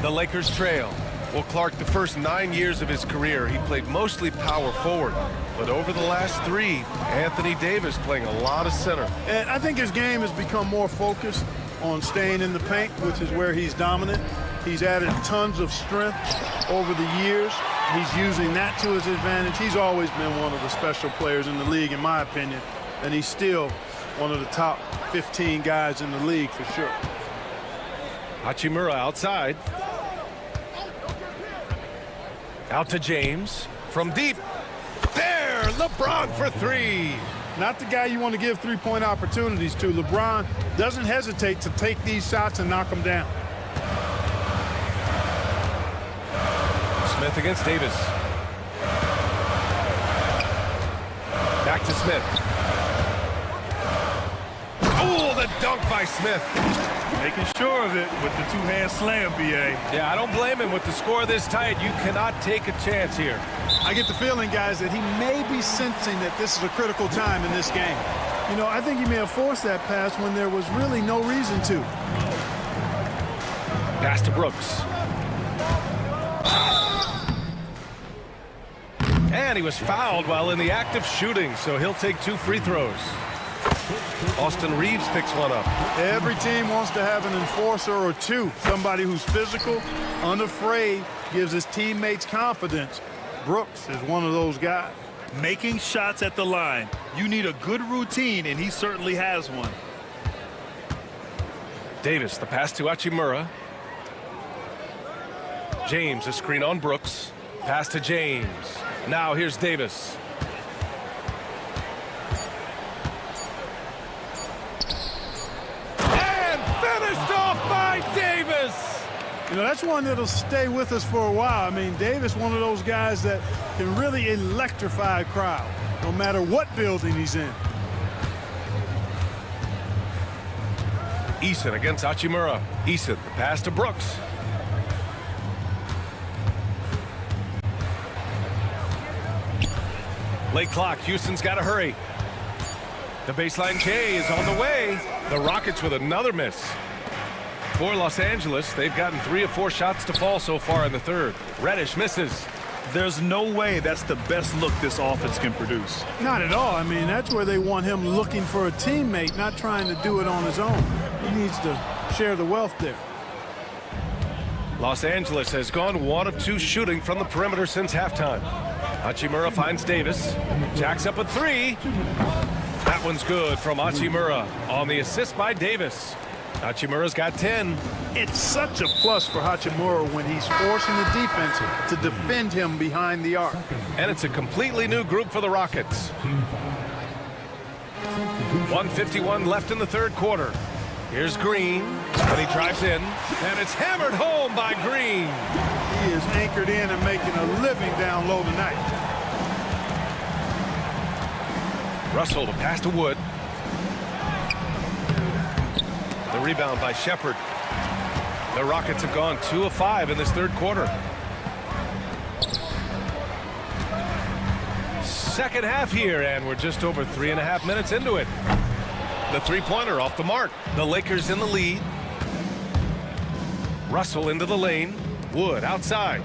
The Lakers trail. Well, Clark, the first 9 years of his career, he played mostly power forward. But over the last 3, Anthony Davis playing a lot of center. And I think his game has become more focused on staying in the paint, which is where he's dominant. He's added tons of strength over the years. He's using that to his advantage. He's always been one of the special players in the league, in my opinion. And he's still one of the top 15 guys in the league for sure. Hachimura outside. Out to James. From deep. There! LeBron for 3. Not the guy you want to give three-point opportunities to. LeBron doesn't hesitate to take these shots and knock them down. Smith against Davis. Back to Smith. Oh, the dunk by Smith. Making sure of it with the two-hand slam, B.A. Yeah, I don't blame him. With the score this tight, you cannot take a chance here. I get the feeling, guys, that he may be sensing that this is a critical time in this game. You know, I think he may have forced that pass when there was really no reason to. Pass to Brooks. And he was fouled while in the act of shooting, so he'll take 2 free throws. Austin Reeves picks one up. Every team wants to have an enforcer or two, somebody who's physical, unafraid, gives his teammates confidence. Brooks is one of those guys. making shots at the line. You need a good routine, and he certainly has one. Davis, the pass to Hachimura. James, a screen on Brooks. Pass to James. Now here's Davis. And finished off by Davis! You know, that's one that'll stay with us for a while. I mean, Davis, one of those guys that can really electrify a crowd, no matter what building he's in. Eason against Hachimura. Eason, the pass to Brooks. Late clock, Houston's got to hurry. The baseline K is on the way. The Rockets with another miss. For Los Angeles, they've gotten 3 of 4 shots to fall so far in the third. Reddish misses. There's no way that's the best look this offense can produce. Not at all. I mean, that's where they want him looking for a teammate, not trying to do it on his own. He needs to share the wealth there. Los Angeles has gone 1 of 2 shooting from the perimeter since halftime. Hachimura finds Davis. Jacks up a 3. That one's good from Hachimura on the assist by Davis. Hachimura's got 10. It's such a plus for Hachimura when he's forcing the defense to defend him behind the arc. And it's a completely new group for the Rockets. 1:51 left in the third quarter. Here's Green, and he drives in, and it's hammered home by Green. He is anchored in and making a living down low tonight. Russell, the pass to Wood. The rebound by Shepard. The Rockets have gone 2 of 5 in this third quarter. Second half here, and we're just over 3.5 minutes into it. The three-pointer off the mark. The Lakers in the lead. Russell into the lane. Wood outside.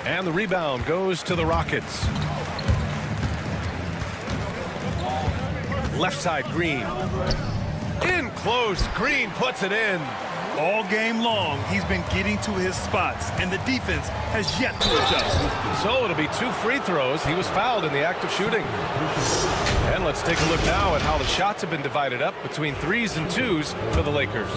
And the rebound goes to the Rockets. Left side, Green. In close, Green puts it in. All game long, he's been getting to his spots, and the defense has yet to adjust. So it'll be 2 free throws. He was fouled in the act of shooting. And let's take a look now at how the shots have been divided up between 3s and 2s for the Lakers.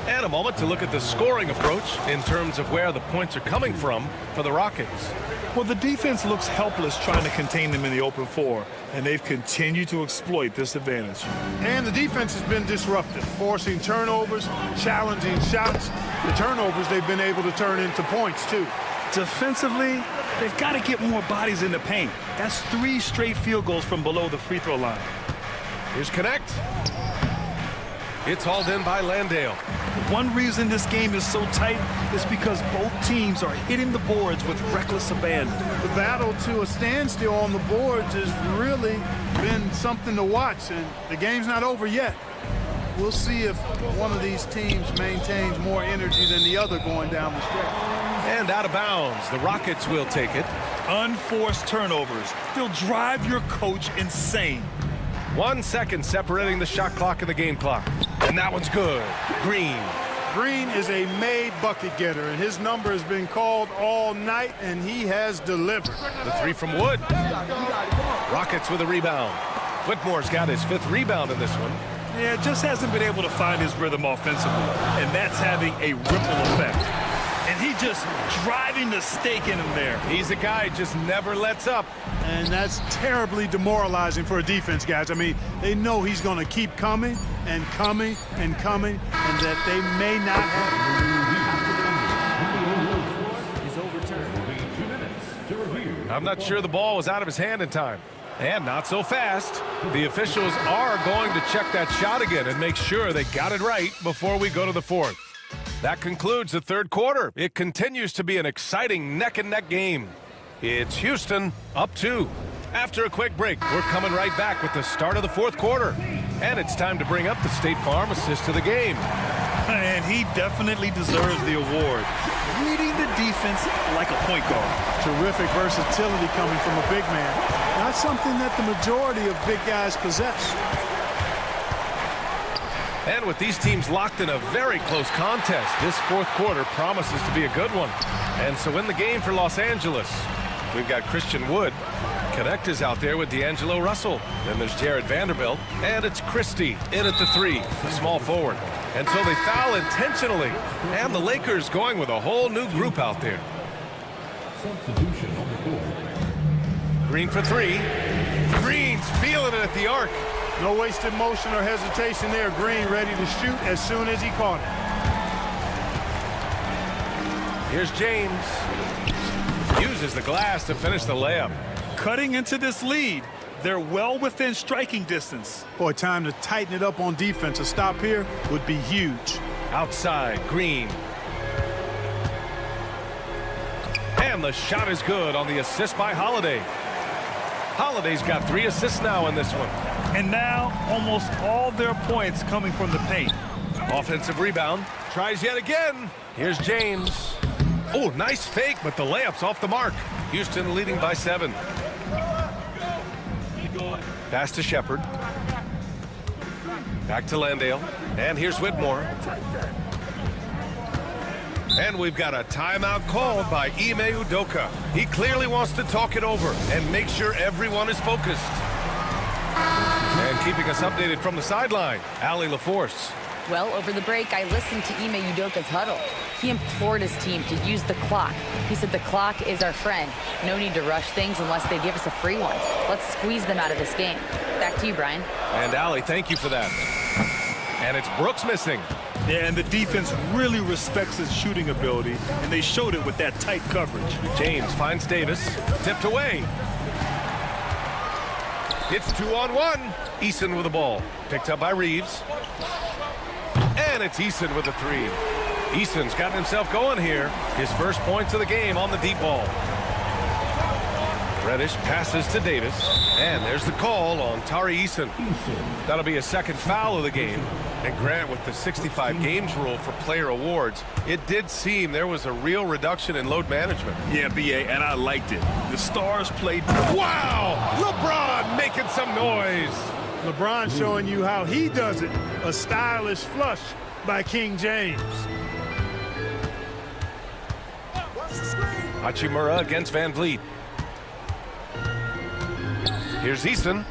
And a moment to look at the scoring approach in terms of where the points are coming from for the Rockets. Well, the defense looks helpless trying to contain them in the open floor, and they've continued to exploit this advantage. And the defense has been disruptive, forcing turnovers, challenging shots. The turnovers they've been able to turn into points, too. Defensively, they've got to get more bodies in the paint. That's 3 straight field goals from below the free throw line. Here's Connect. It's hauled in by Landale. One reason this game is so tight is because both teams are hitting the boards with reckless abandon. The battle to a standstill on the boards has really been something to watch, and the game's not over yet. We'll see if one of these teams maintains more energy than the other going down the stretch. And out of bounds, the Rockets will take it. Unforced turnovers. They'll drive your coach insane. 1 second separating the shot clock and the game clock. And that one's good. Green. Green is a made bucket getter, and his number has been called all night, and he has delivered. The 3 from Wood. Rockets with a rebound. Whitmore's got his 5th rebound in this one. Yeah, just hasn't been able to find his rhythm offensively, and that's having a ripple effect. And he just driving the stake in him there. He's a guy who just never lets up. And that's terribly demoralizing for a defense, guys. I mean, they know he's going to keep coming and coming and coming, and that they may not have. I'm not sure the ball was out of his hand in time. And not so fast. The officials are going to check that shot again and make sure they got it right before we go to the 4th. That concludes the third quarter. It continues to be an exciting neck-and-neck game. It's Houston up 2. After a quick break, we're coming right back with the start of the 4th quarter. And it's time to bring up the State Farm assist of the game. And he definitely deserves the award. Reading the defense like a point guard. Terrific versatility coming from a big man. Not something that the majority of big guys possess. And with these teams locked in a very close contest, this 4th quarter promises to be a good one. And so in the game for Los Angeles, We've got Christian Wood. Connect is out there with D'Angelo Russell. Then there's Jared Vanderbilt. And it's Christie in at the 3, the small forward. And so they foul intentionally. And the Lakers going with a whole new group out there. Substitution on the board. Green for 3. Green's feeling it at the arc. No wasted motion or hesitation there. Green ready to shoot as soon as he caught it. Here's James. Uses the glass to finish the layup. Cutting into this lead. They're well within striking distance. Boy, time to tighten it up on defense. A stop here would be huge. Outside, Green. And the shot is good on the assist by Holiday. Holiday's got 3 assists now in this one. And now, almost all their points coming from the paint. Offensive rebound. Tries yet again. Here's James. Oh, nice fake, but the layup's off the mark. Houston leading by 7. Pass to Shepard. Back to Landale. And here's Whitmore. And we've got a timeout called by Ime Udoka. He clearly wants to talk it over and make sure everyone is focused. And keeping us updated from the sideline, Allie LaForce. Well, over the break, I listened to Ime Udoka's huddle. He implored his team to use the clock. He said the clock is our friend. No need to rush things unless they give us a free one. Let's squeeze them out of this game. Back to you, Brian. And Allie, thank you for that. And it's Brooks missing. Yeah, and the defense really respects his shooting ability, and they showed it with that tight coverage. James finds Davis. Tipped away. It's 2-on-1. Eason with the ball. Picked up by Reeves. And it's Eason with a 3. Eason's gotten himself going here. His first points of the game on the deep ball. Reddish passes to Davis. And there's the call on Tari Eason. That'll be a second foul of the game. And Grant, with the 65 games rule for player awards, it did seem there was a real reduction in load management. Yeah, BA, and I liked it. The Stars played... Wow! LeBron making some noise. LeBron showing you how he does it. A stylish flush by King James. Hachimura against Van Vliet. Here's Eason.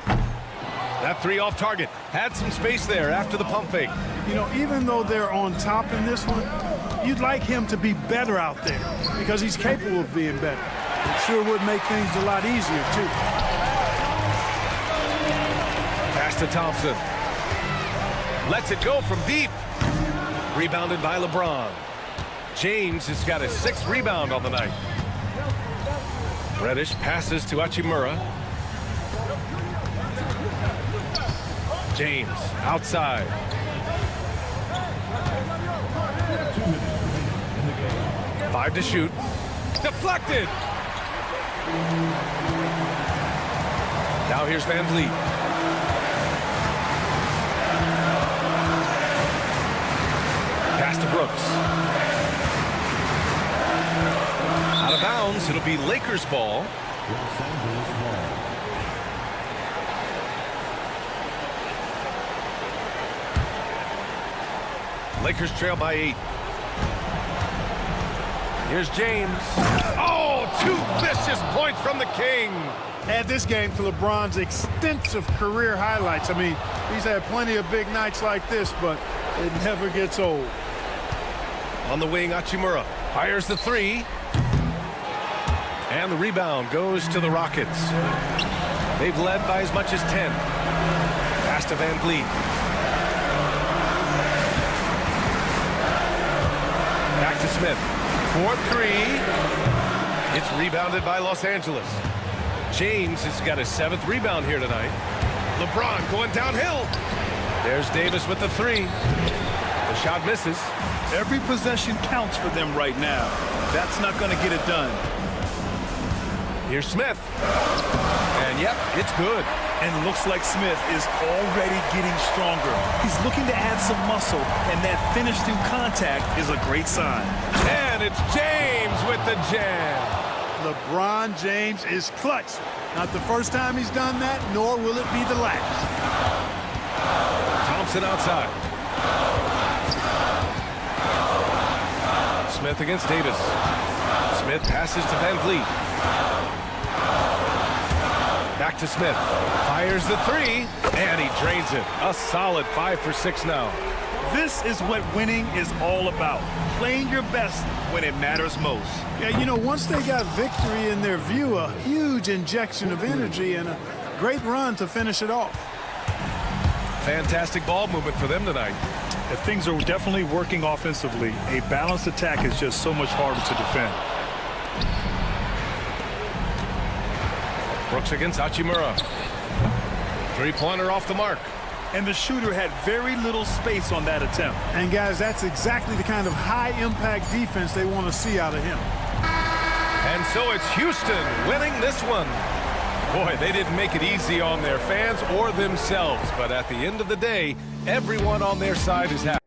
That 3 off target. Had some space there after the pump fake. You know, even though they're on top in this one, you'd like him to be better out there because he's capable of being better. It sure would make things a lot easier, too. Pass to Thompson. Lets it go from deep. Rebounded by LeBron. James has got a 6th rebound on the night. Reddish passes to Hachimura. James outside. 5 to shoot. Deflected. Now here's Van Vliet. Pass to Brooks. Out of bounds, it'll be Lakers ball. Lakers trail by 8. Here's James. Oh, 2 vicious points from the King. Add this game to LeBron's extensive career highlights. I mean, he's had plenty of big nights like this, but it never gets old. On the wing, Hachimura fires the 3. And the rebound goes to the Rockets. They've led by as much as 10. Pass to Van Vliet. Back to Smith. 4-3. It's rebounded by Los Angeles. James has got his 7th rebound here tonight. LeBron going downhill. There's Davis with the 3. The shot misses. Every possession counts for them right now. That's not going to get it done. Here's Smith. And yep, it's good. And looks like Smith is already getting stronger. He's looking to add some muscle, and that finish through contact is a great sign. And it's James with the jam. LeBron James is clutch. Not the first time he's done that, nor will it be the last. Thompson outside. Smith against Davis. Smith passes to Van Vliet. Back to Smith. Fires the three, and he drains it. A solid 5 for 6 now. This is what winning is all about. Playing your best when it matters most. Yeah, you know, once they got victory in their view, a huge injection of energy and a great run to finish it off. Fantastic ball movement for them tonight. If things are definitely working offensively, a balanced attack is just so much harder to defend. Brooks against Hachimura. Three-pointer off the mark. And the shooter had very little space on that attempt. And guys, that's exactly the kind of high-impact defense they want to see out of him. And so it's Houston winning this one. Boy, they didn't make it easy on their fans or themselves, but at the end of the day, everyone on their side is happy.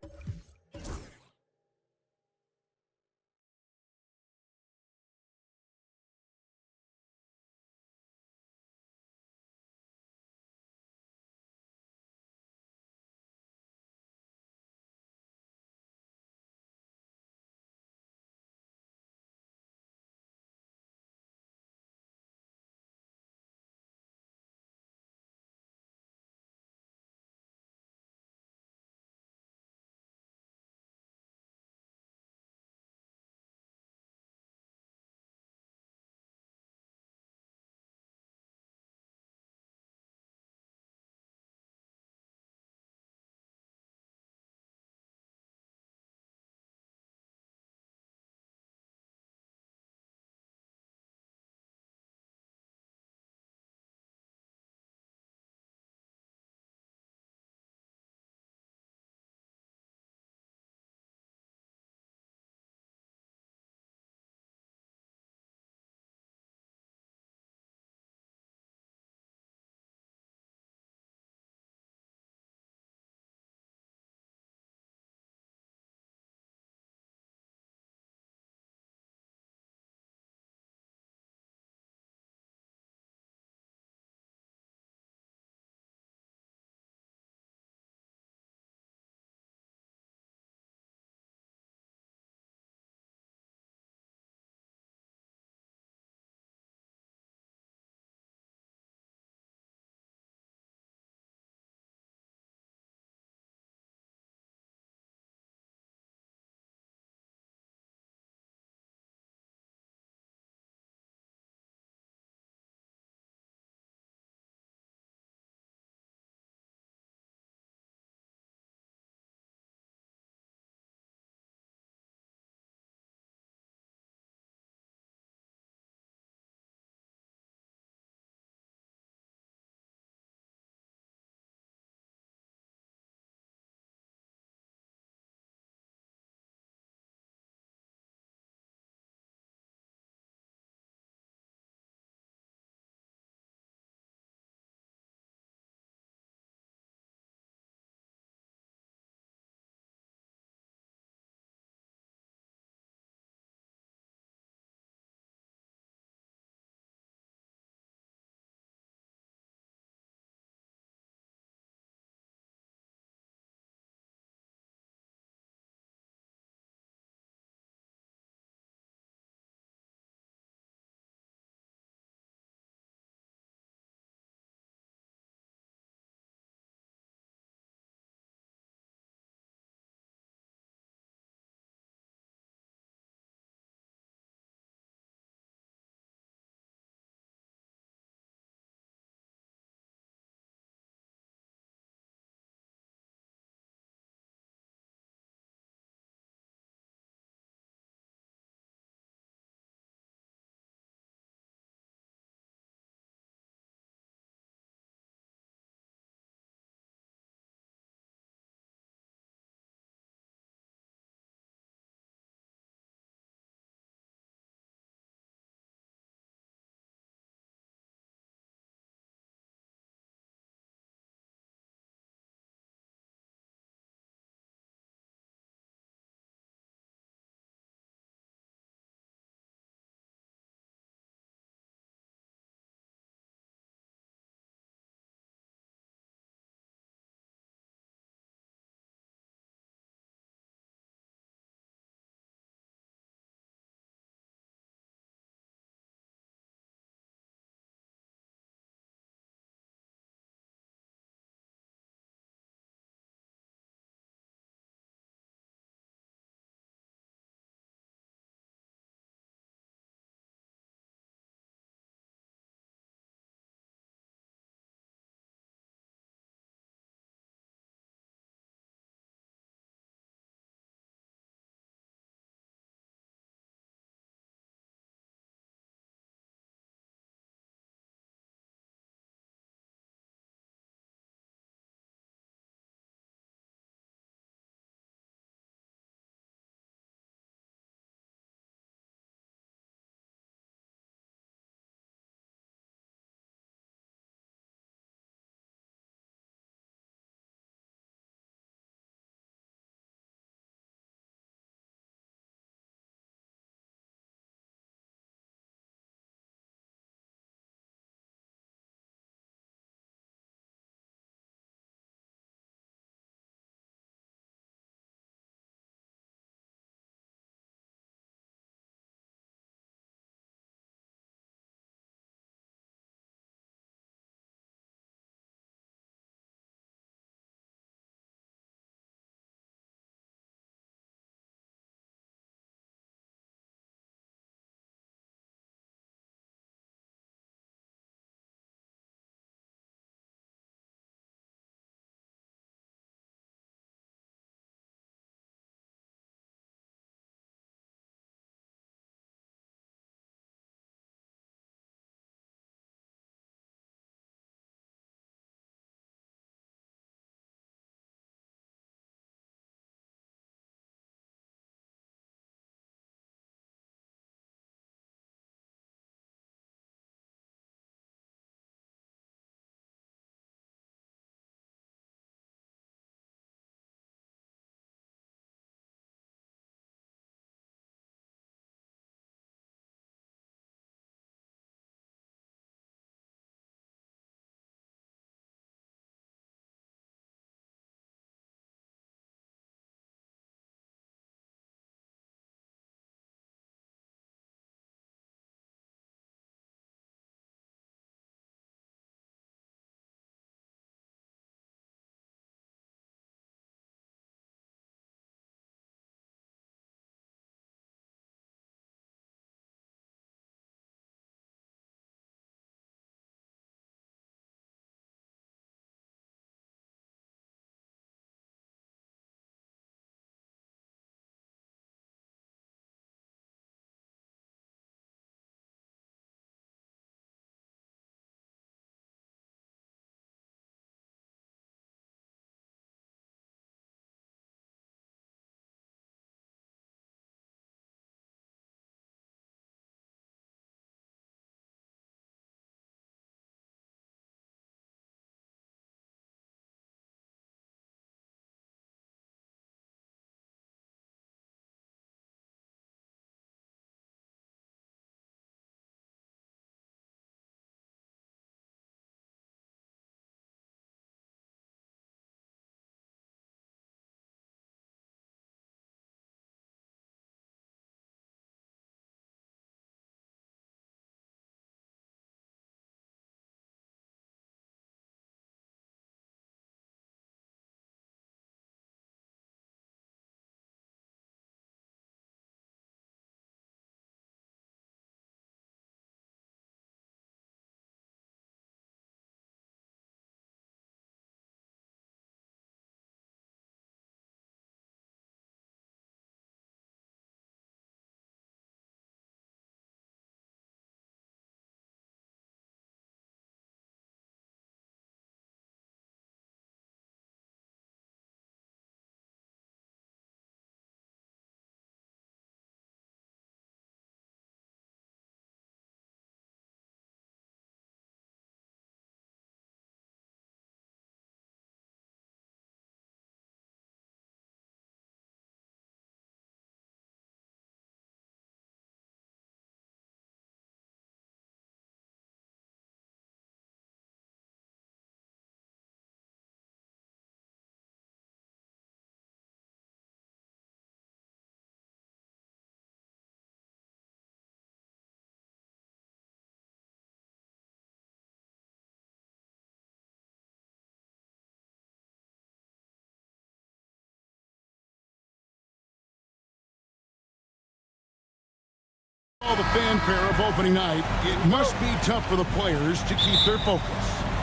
All the fanfare of opening night, it must be tough for the players to keep their focus.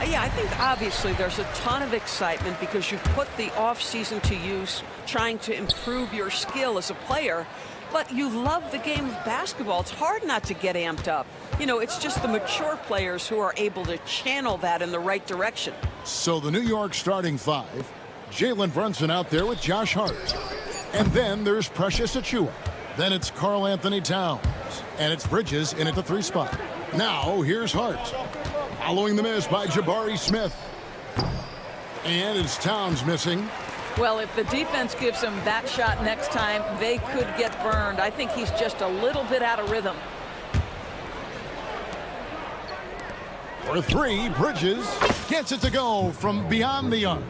Yeah, I think obviously there's a ton of excitement because you've put the off-season to use trying to improve your skill as a player, but you love the game of basketball. It's hard not to get amped up. You know, it's just the mature players who are able to channel that in the right direction. So the New York starting five, Jalen Brunson out there with Josh Hart. And then there's Precious Achiuwa. Then it's Karl Anthony Towns. And it's Bridges in at the 3 spot. Now here's Hart. Following the miss by Jabari Smith. And it's Towns missing. Well, if the defense gives him that shot next time, they could get burned. I think he's just a little bit out of rhythm. For 3, Bridges gets it to go from beyond the arc.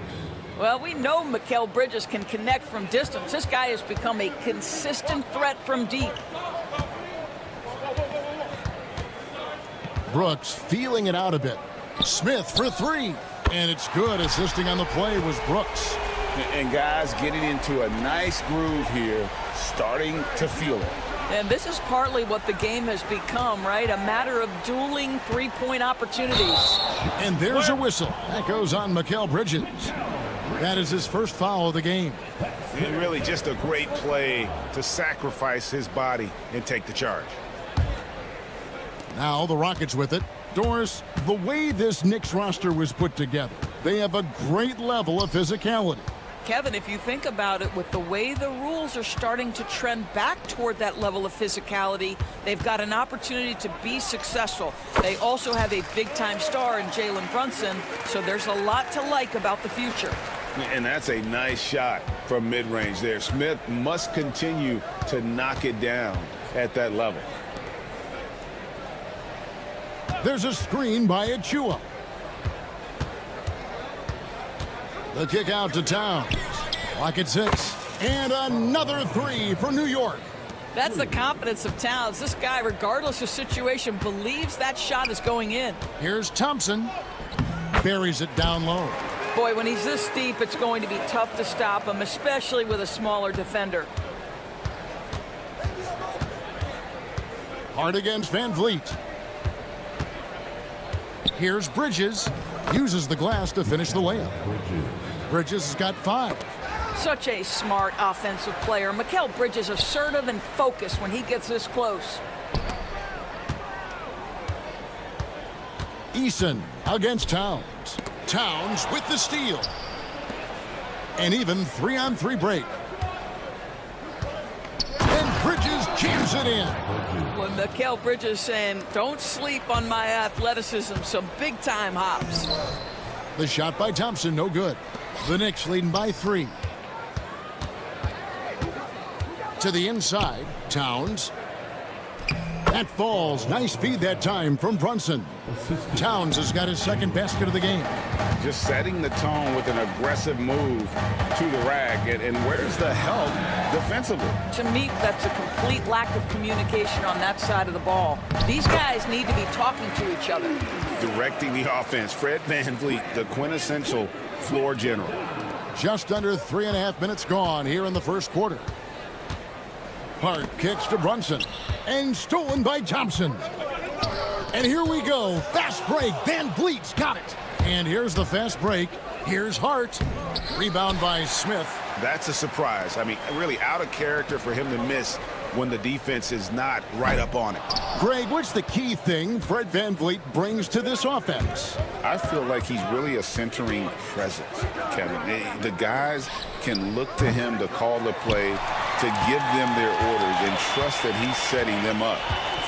Well, we know Mikal Bridges can connect from distance. This guy has become a consistent threat from deep. Brooks feeling it out a bit. Smith for 3. And it's good. Assisting on the play was Brooks. And guys getting into a nice groove here, starting to feel it. And this is partly what the game has become, right? A matter of dueling three-point opportunities. And there's a whistle. That goes on Mikal Bridges. That is his first foul of the game. And really just a great play to sacrifice his body and take the charge. Now the Rockets with it. Doris, the way this Knicks roster was put together, they have a great level of physicality. Kevin, if you think about it, with the way the rules are starting to trend back toward that level of physicality, they've got an opportunity to be successful. They also have a big-time star in Jalen Brunson, so there's a lot to like about the future. And that's a nice shot from mid-range there. Smith must continue to knock it down at that level. There's a screen by Achiuwa. The kick out to Towns. Clock at 6. And another 3 for New York. That's the confidence of Towns. This guy, regardless of situation, believes that shot is going in. Here's Thompson. Buries it down low. Boy, when he's this deep, it's going to be tough to stop him, especially with a smaller defender. Hard against Van Vliet. Here's Bridges. Uses the glass to finish the layup. Bridges has got 5. Such a smart offensive player. Mikal Bridges assertive and focused when he gets this close. Eason against Towns. Towns with the steal. And even 3-on-3 break. And Bridges jams it in. When Mikal Bridges saying, don't sleep on my athleticism, some big-time hops. The shot by Thompson, no good. The Knicks leading by 3. To the inside, Towns. That falls. Nice feed that time from Brunson. Towns has got his second basket of the game. Just setting the tone with an aggressive move to the rack. And where's the help defensively? To me, that's a complete lack of communication on that side of the ball. These guys need to be talking to each other. Directing the offense, Fred VanVleet, the quintessential floor general. Just under 3.5 minutes gone here in the first quarter. Hart kicks to Brunson. And stolen by Thompson. And here we go. Fast break. Van Vliet's got it. And here's the fast break. Here's Hart. Rebound by Smith. That's a surprise. I mean, really out of character for him to miss when the defense is not right up on it. Greg, what's the key thing Fred VanVleet brings to this offense? I feel like he's really a centering presence, Kevin. The guys can look to him to call the play, to give them their orders, and trust that he's setting them up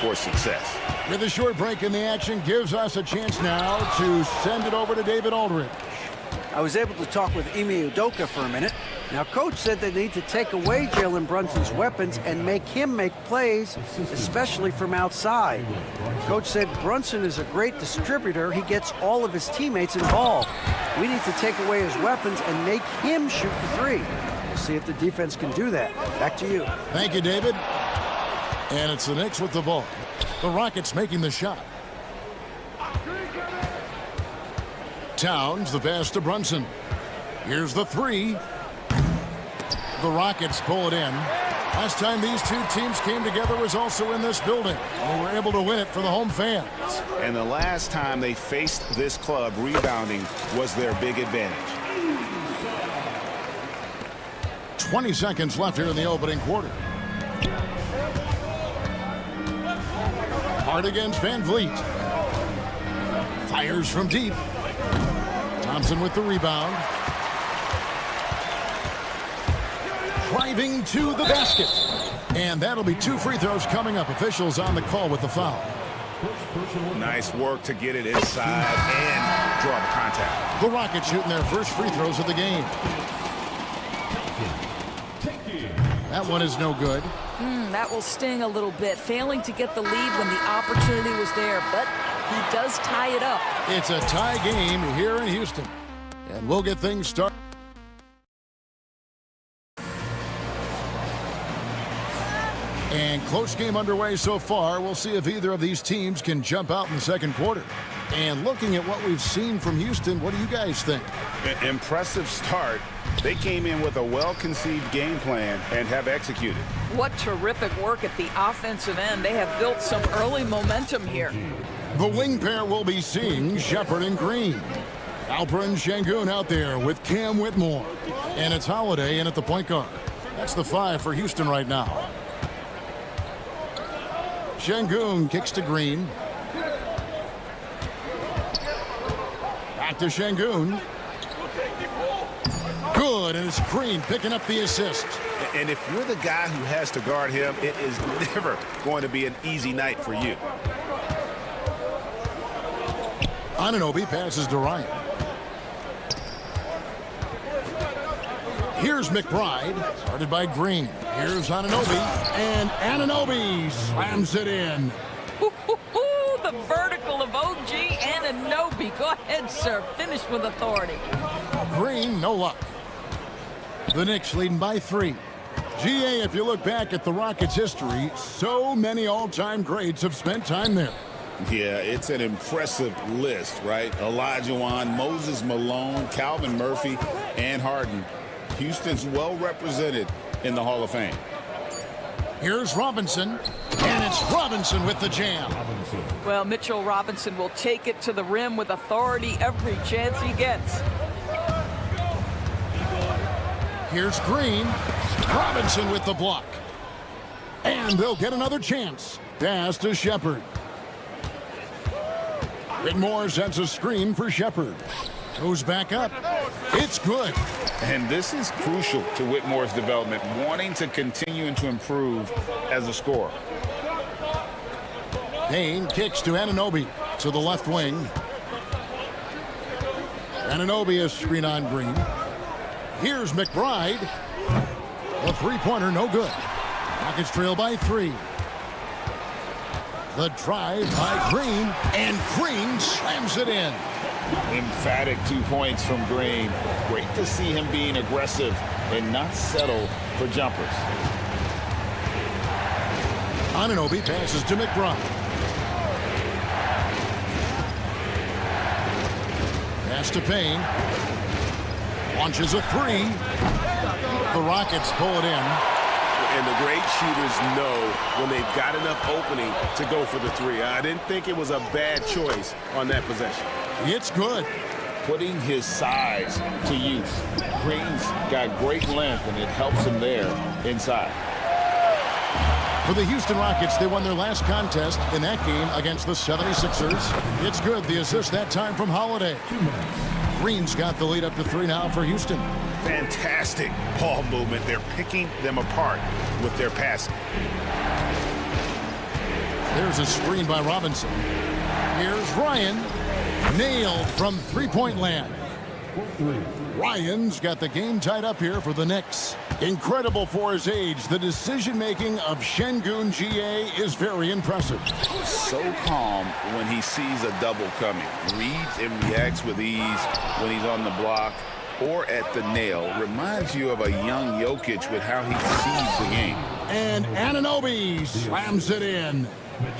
for success. With a short break in the action, gives us a chance now to send it over to David Aldridge. I was able to talk with Ime Udoka for a minute. Now, Coach said they need to take away Jalen Brunson's weapons and make him make plays, especially from outside. Coach said Brunson is a great distributor. He gets all of his teammates involved. We need to take away his weapons and make him shoot the 3. We'll see if the defense can do that. Back to you. Thank you, David. And it's the Knicks with the ball. The Rockets making the shot. Towns, the pass to Brunson. Here's the 3. The Rockets pull it in. Last time these two teams came together was also in this building. They were able to win it for the home fans. And the last time they faced this club, rebounding was their big advantage. 20 seconds left here in the opening quarter. Hard against Van Vliet. Fires from deep. Thompson with the rebound. Driving to the basket. And that'll be 2 free throws coming up. Officials on the call with the foul. Nice work to get it inside and draw the contact. The Rockets shooting their first free throws of the game. That one is no good. That will sting a little bit. Failing to get the lead when the opportunity was there, but he does tie it up. It's a tie game here in Houston. And we'll get things started. And close game underway so far. We'll see if either of these teams can jump out in the second quarter. And looking at what we've seen from Houston, what do you guys think? Impressive start. They came in with a well-conceived game plan and have executed. What terrific work at the offensive end. They have built some early momentum here. The wing pair will be seeing Shepard and Green. Alperen Şengün out there with Cam Whitmore. And it's Holiday in at the point guard. That's the 5 for Houston right now. Şengün kicks to Green. Back to Şengün. Good, and it's Green picking up the assist. And if you're the guy who has to guard him, it is never going to be an easy night for you. Anunoby passes to Ryan. Here's McBride, started by Green. Here's Anunoby, and Anunoby slams it in. The vertical of OG Anunoby. Go ahead, sir. Finish with authority. Green, no luck. The Knicks leading by 3. GA, if you look back at the Rockets' history, so many all-time greats have spent time there. Yeah, it's an impressive list, right? Olajuwon, Moses Malone, Calvin Murphy, and Harden. Houston's well represented in the Hall of Fame. Here's Robinson, and it's Robinson with the jam. Well, Mitchell Robinson will take it to the rim with authority every chance he gets. Here's Green. Robinson with the block. And they'll get another chance. Pass to Shepard. Whitmore sends a screen for Shepard. Goes back up. It's good. And this is crucial to Whitmore's development, wanting to continue and to improve as a scorer. Payne kicks to Anunoby to the left wing. Anunoby is screen on Green. Here's McBride. The three-pointer, no good. Rockets trail by 3. The drive by Green, and Green slams it in. Emphatic 2 points from Green. Great to see him being aggressive and not settle for jumpers. Anunoby passes to McBride. Pass to Payne. Launches a 3. The Rockets pull it in. And the great shooters know when they've got enough opening to go for the 3. I didn't think it was a bad choice on that possession. It's good. Putting his size to use. Green's got great length, and it helps him there inside. For the Houston Rockets, they won their last contest in that game against the 76ers. It's good. The assist that time from Holiday. Green's got the lead up to 3 now for Houston. Fantastic ball movement. They're picking them apart with their passing. There's a screen by Robinson. Here's Ryan. Nailed from three-point land. Ryan's got the game tied up here for the Knicks. Incredible for his age. The decision-making of Şengün GA is very impressive. So calm when he sees a double coming. Reads and reacts with ease when he's on the block or at the nail. Reminds you of a young Jokic with how he sees the game. And Anunoby slams it in.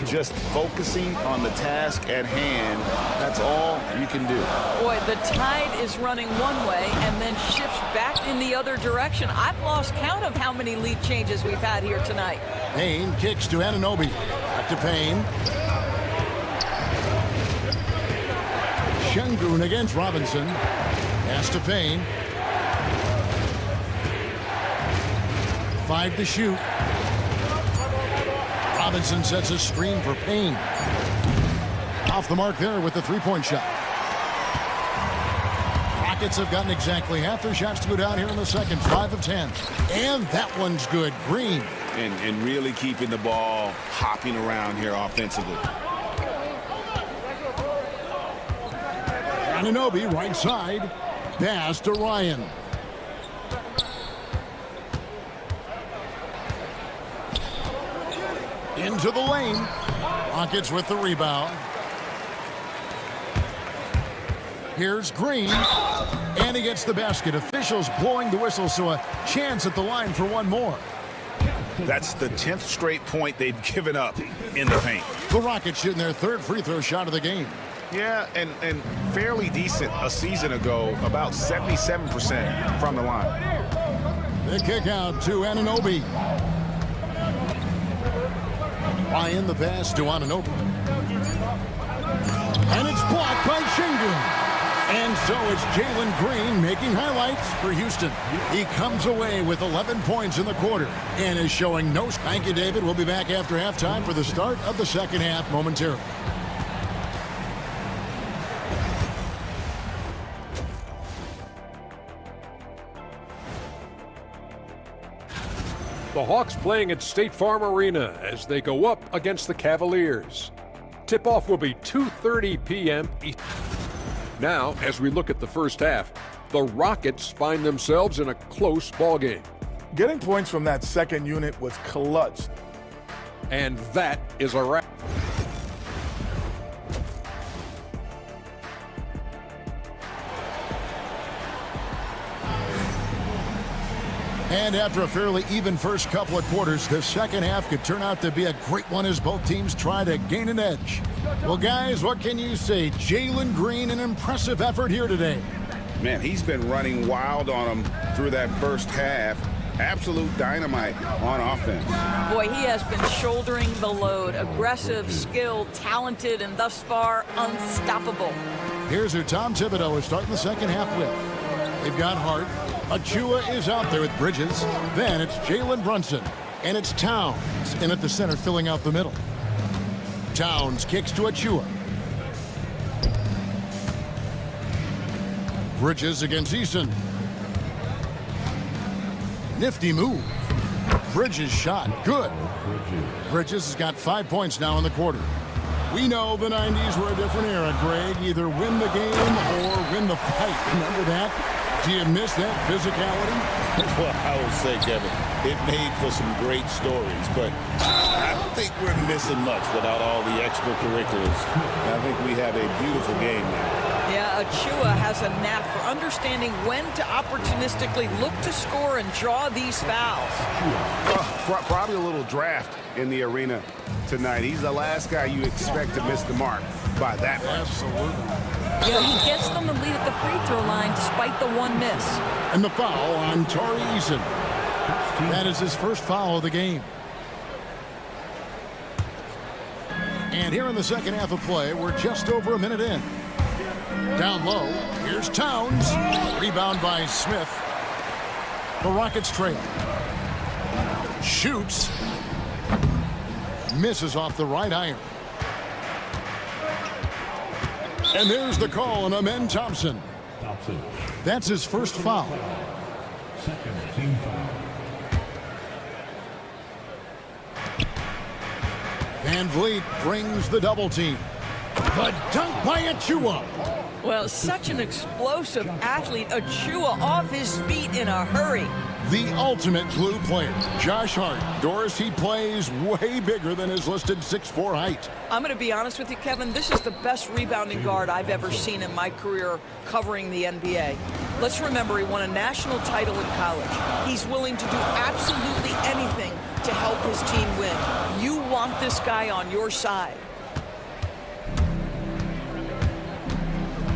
just focusing on the task at hand. That's all you can do. Boy, the tide is running one way and then shifts back in the other direction. I've lost count of how many lead changes we've had here tonight. Payne kicks to Anunoby. Back to Payne. Şengün against Robinson. Pass to Payne. 5 to shoot. Robinson sets a screen for Payne. Off the mark there with the three-point shot. Rockets have gotten exactly half their shots to go down here in the second. 5 of 10. And that one's good. Green. And really keeping the ball hopping around here offensively. Anunoby right side. Pass to Ryan. Into the lane. Rockets with the rebound. Here's Green. And he gets the basket. Officials blowing the whistle, so a chance at the line for one more. That's the 10th straight point they've given up in the paint. The Rockets shooting their third free throw shot of the game. Yeah, and fairly decent a season ago, about 77% from the line. The kick out to Anunoby. Ryan the pass to Anunoby. And it's blocked by Şengün. And so it's Jalen Green making highlights for Houston. He comes away with 11 points in the quarter and is showing no... Thank you, David. We'll be back after halftime for the start of the second half momentarily. The Hawks playing at State Farm Arena as they go up against the Cavaliers. Tip-off will be 2:30 p.m. Now, as we look at the first half, the Rockets find themselves in a close ballgame. Getting points from that second unit was clutch. And that is a wrap. And after a fairly even first couple of quarters, the second half could turn out to be a great one as both teams try to gain an edge. Well, guys, what can you say? Jalen Green, an impressive effort here today. Man, he's been running wild on them through that first half. Absolute dynamite on offense. Boy, he has been shouldering the load. Aggressive, skilled, talented, and thus far, unstoppable. Here's who Tom Thibodeau is starting the second half with. They've got Hart. Achua is out there with Bridges. Then it's Jalen Brunson. And it's Towns in at the center filling out the middle. Towns kicks to Achua. Bridges against Eason. Nifty move. Bridges shot. Good. Bridges has got 5 points now in the quarter. We know the 90s were a different era, Greg. Either win the game or win the fight. Remember that? Do you miss that physicality? Well, I will say, Kevin, it made for some great stories, but I don't think we're missing much without all the extracurriculars. I think we have a beautiful game now. Yeah, Achua has a knack for understanding when to opportunistically look to score and draw these fouls. Probably a little draft in the arena tonight. He's the last guy you expect to miss the mark by that much. Absolutely. Yeah, he gets them the lead at the free throw line despite the one miss. And the foul on Tari Eason. That is his first foul of the game. And here in the second half of play, we're just over a minute in. Down low, here's Towns. Rebound by Smith. The Rockets trail. Shoots. Misses off the right iron. And there's the call on Amen Thompson. That's his first foul. Second team foul. Van Vliet brings the double team. The dunk by Achua. Well, such an explosive athlete. Achua off his feet in a hurry. The ultimate glue player, Josh Hart. Doris, he plays way bigger than his listed 6'4" height. I'm going to be honest with you, Kevin. This is the best rebounding guard I've ever seen in my career covering the NBA. Let's remember, he won a national title in college. He's willing to do absolutely anything to help his team win. You want want this guy on your side.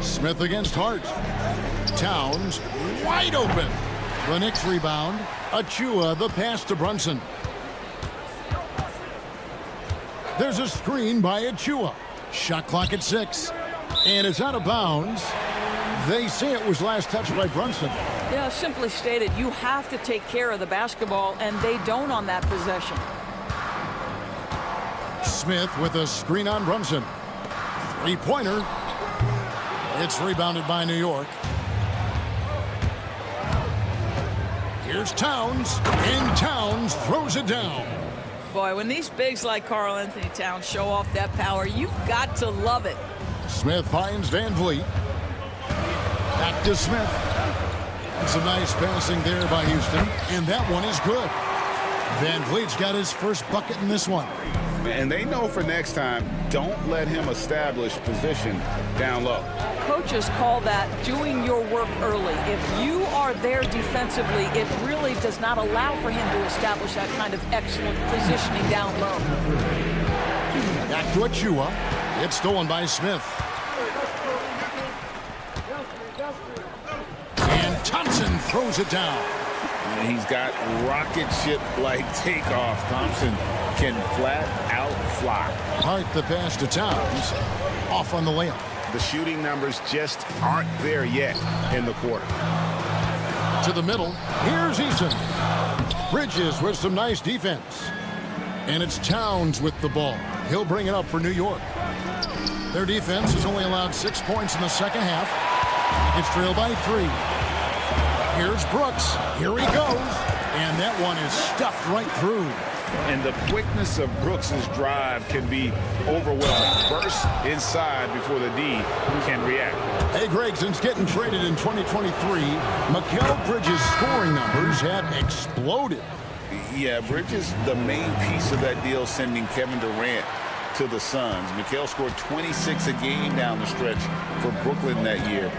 Smith against Hart. Towns wide open. The Knicks rebound. Achua the pass to Brunson. There's a screen by Achua. Shot clock at 6. And it's out of bounds. They say it was last touched by Brunson. Yeah, simply stated, you have to take care of the basketball, and they don't on that possession. Smith with a screen on Brunson. Three-pointer. It's rebounded by New York. Here's Towns, and Towns throws it down. Boy, when these bigs like Karl Anthony Towns show off that power, you've got to love it. Smith finds Van Vliet. Back to Smith. And some nice passing there by Houston, and that one is good. Van Vliet's got his first bucket in this one. And they know for next time, don't let him establish position down low. Coaches call that doing your work early. If you are there defensively, it really does not allow for him to establish that kind of excellent positioning down low. Back to Achua. It's stolen by Smith. And Thompson throws it down. And he's got rocket ship-like takeoff. Thompson can flat out fly. Hart the pass to Towns. Off on the layup. The shooting numbers just aren't there yet in the quarter. To the middle. Here's Eason. Bridges with some nice defense. And it's Towns with the ball. He'll bring it up for New York. Their defense has only allowed 6 points in the second half. It gets trailed by 3. Here's Brooks. Here he goes. And that one is stuffed right through. And the quickness of Brooks's drive can be overwhelming. Burst inside before the D can react. Hey, Greg, since getting traded in 2023, Mikal Bridges' scoring numbers have exploded. Yeah, Bridges, the main piece of that deal, sending Kevin Durant to the Suns. Mikal scored 26 a game down the stretch for Brooklyn that year,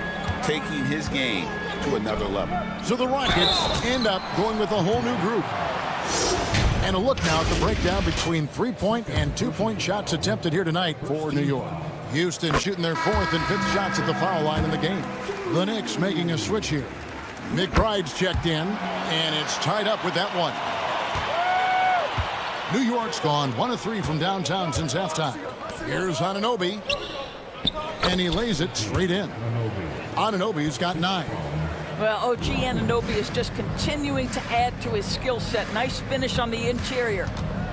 taking his game to another level. So the Rockets end up going with a whole new group. And a look now at the breakdown between 3-point and 2-point shots attempted here tonight for New York. Houston shooting their 4th and 5th shots at the foul line in the game. The Knicks making a switch here. McBride's checked in, and it's tied up with that one. New York's gone 1 of 3 from downtown since halftime. Here's Anunoby, and he lays it straight in. Anunoby's got 9. Well, OG Anunoby is just continuing to add to his skill set. Nice finish on the interior.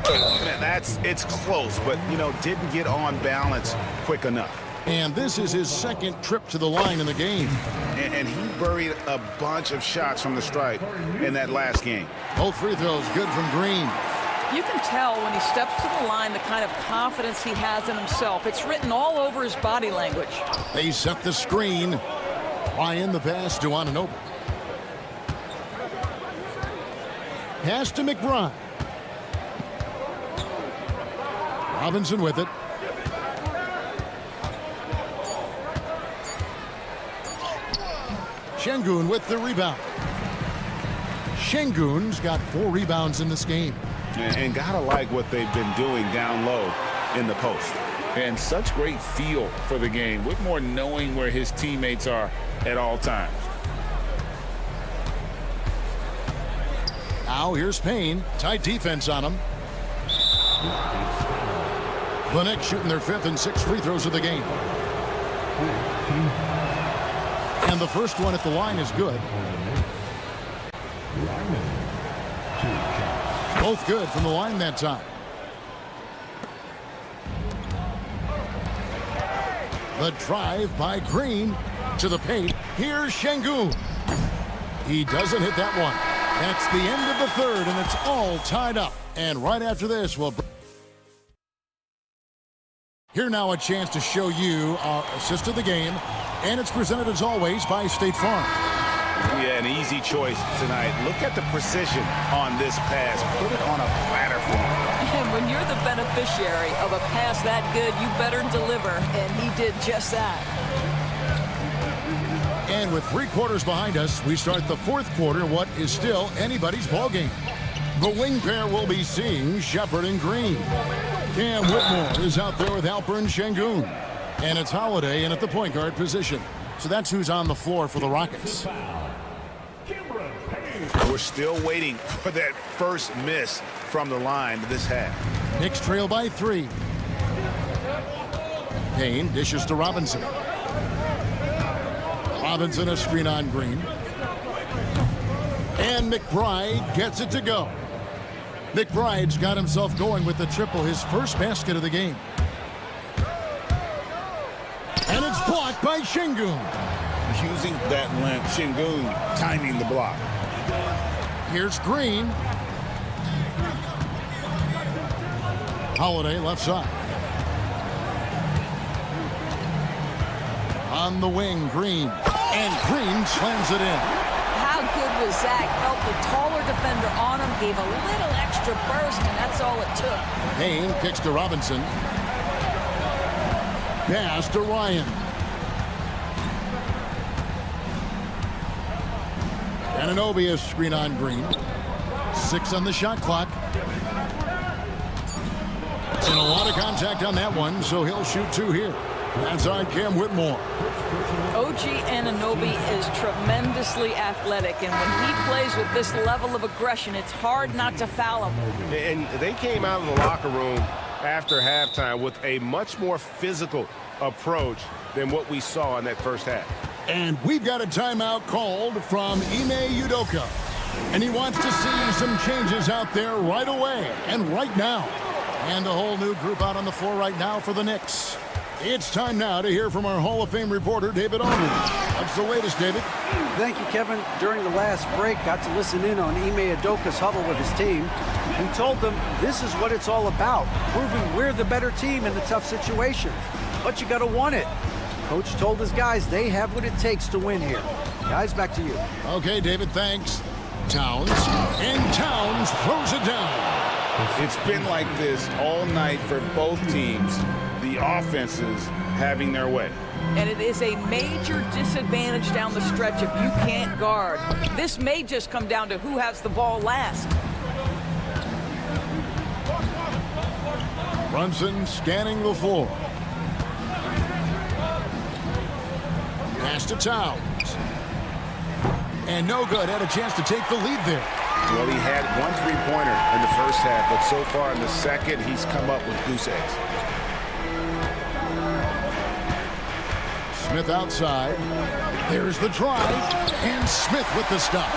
Man, it's close, but, didn't get on balance quick enough. And this is his 2nd trip to the line in the game. And he buried a bunch of shots from the stripe in that last game. Both free throws good from Green. You can tell when he steps to the line the kind of confidence he has in himself. It's written all over his body language. They set the screen. Ryan the pass to Anunoby. Pass to McBride. Robinson with it. Şengün with the rebound. Şengün's got 4 rebounds in this game. And gotta like what they've been doing down low in the post. And such great feel for the game. Whitmore knowing where his teammates are at all times. Now here's Payne. Tight defense on him. The Knicks shooting their 5th and 6th free throws of the game. And the first one at the line is good. Both good from the line that time. The drive by Green to the paint. Here's Şengün. He doesn't hit that one. That's the end of the 3rd, and it's all tied up. And right after this, we'll... Here now a chance to show you our assist of the game. And it's presented, as always, by State Farm. Yeah, an easy choice tonight. Look at the precision on this pass. Put it on a platter for him. And when you're the beneficiary of a pass that good, you better deliver, and he did just that. And with 3 quarters behind us, we start the 4th quarter, what is still anybody's ball game. The wing pair will be seeing Shepard and Green. Cam Whitmore is out there with Alper and Şengün. And it's Holiday in at the point guard position. So that's who's on the floor for the Rockets. We're still waiting for that first miss from the line this half. Knicks trail by 3. Payne dishes to Robinson. Robinson a screen on Green. And McBride gets it to go. McBride's got himself going with the triple, his first basket of the game. And it's blocked by Şengün. Using that length, Şengün timing the block. Here's Green. Holiday left side. On the wing, Green. And Green slams it in. How good was Zach? Felt the taller defender on him, gave a little extra burst, and that's all it took. Payne kicks to Robinson. Pass to Ryan. Anunoby a screen on Green. 6 on the shot clock. And a lot of contact on that one, so he'll shoot 2 here. Outside Cam Whitmore. OG Anunoby is tremendously athletic, and when he plays with this level of aggression, it's hard not to foul him. And they came out of the locker room after halftime with a much more physical approach than what we saw in that first half. And we've got a timeout called from Ime Udoka. And he wants to see some changes out there right away and right now. And a whole new group out on the floor right now for the Knicks. It's time now to hear from our Hall of Fame reporter, David Aldridge. What's the latest, David? Thank you, Kevin. During the last break, got to listen in on Ime Udoka's huddle with his team. He told them this is what it's all about, proving we're the better team in the tough situations. But you got to want it. Coach told his guys they have what it takes to win here. Guys, back to you. Okay, David, thanks. Towns. And Towns throws it down. It's been like this all night for both teams. The offenses having their way. And it is a major disadvantage down the stretch if you can't guard. This may just come down to who has the ball last. Brunson scanning the floor. Pass to Towns. And no good. Had a chance to take the lead there. Well, he had 1 3-pointer in the first half, but so far in the second, he's come up with goose eggs. Smith outside. There's the drive. And Smith with the stop.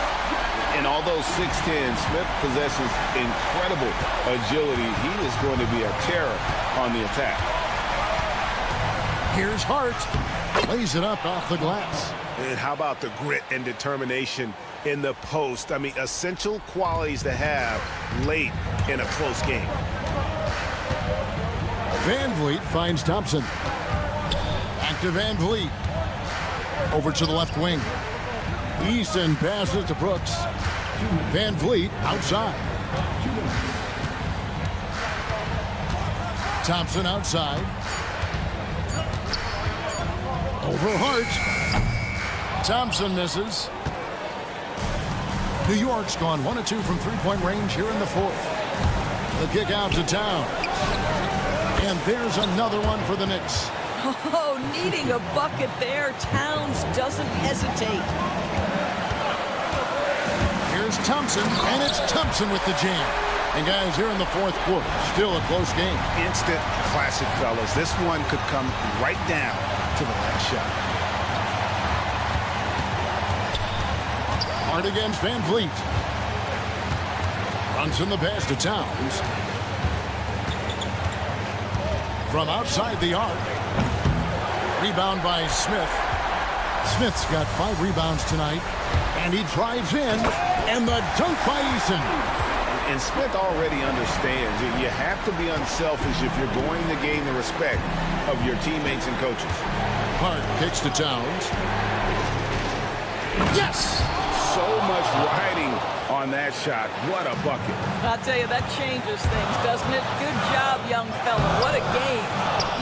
And although 6'10", Smith possesses incredible agility, he is going to be a terror on the attack. Here's Hart. Lays it up off the glass. And how about the grit and determination in the post? I mean, essential qualities to have late in a close game. Van Vliet finds Thompson. Back to Van Vliet. Over to the left wing. Easton passes to Brooks. Van Vliet outside. Thompson outside. Over Hart. Thompson misses. New York's gone 1 of 2 from three-point range here in the fourth. The kick out to Towns. And there's another one for the Knicks. Oh, needing a bucket there. Towns doesn't hesitate. Here's Thompson, and it's Thompson with the jam. And guys, here in the fourth quarter, still a close game. Instant classic, fellas. This one could come right down to the last shot. Hard against Van Vliet. Runs in the pass to Towns. From outside the arc. Rebound by Smith. Smith's got 5 rebounds tonight. And he drives in. And the dunk by Eason. And Smith already understands that you have to be unselfish if you're going to gain the respect of your teammates and coaches. Hart kicks to Towns. Yes! So much riding on that shot. What a bucket. I'll tell you, that changes things, doesn't it? Good job, young fella. What a game.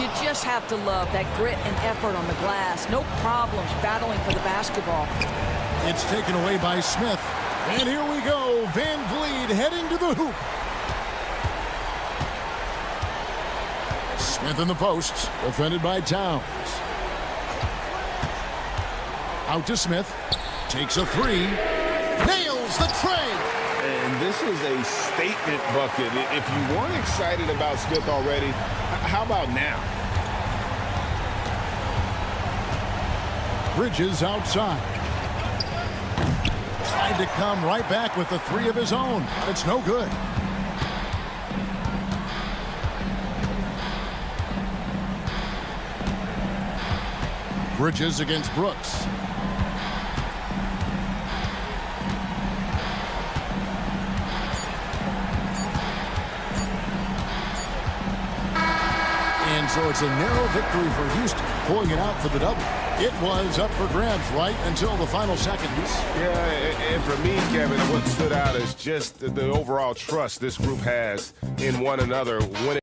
You just have to love that grit and effort on the glass. No problems battling for the basketball. It's taken away by Smith. And here we go. Van Vliet heading to the hoop. Smith in the posts, defended by Towns. Out to Smith. Takes a three. Nails the tray. And this is a statement bucket. If you weren't excited about Smith already, how about now? Bridges outside. Tried to come right back with the three of his own. It's no good. Bridges against Brooks. And so it's a narrow victory for Houston, pulling it out for the double. It was up for grabs right until the final seconds. Yeah, and for me, Kevin, what stood out is just the overall trust this group has in one another when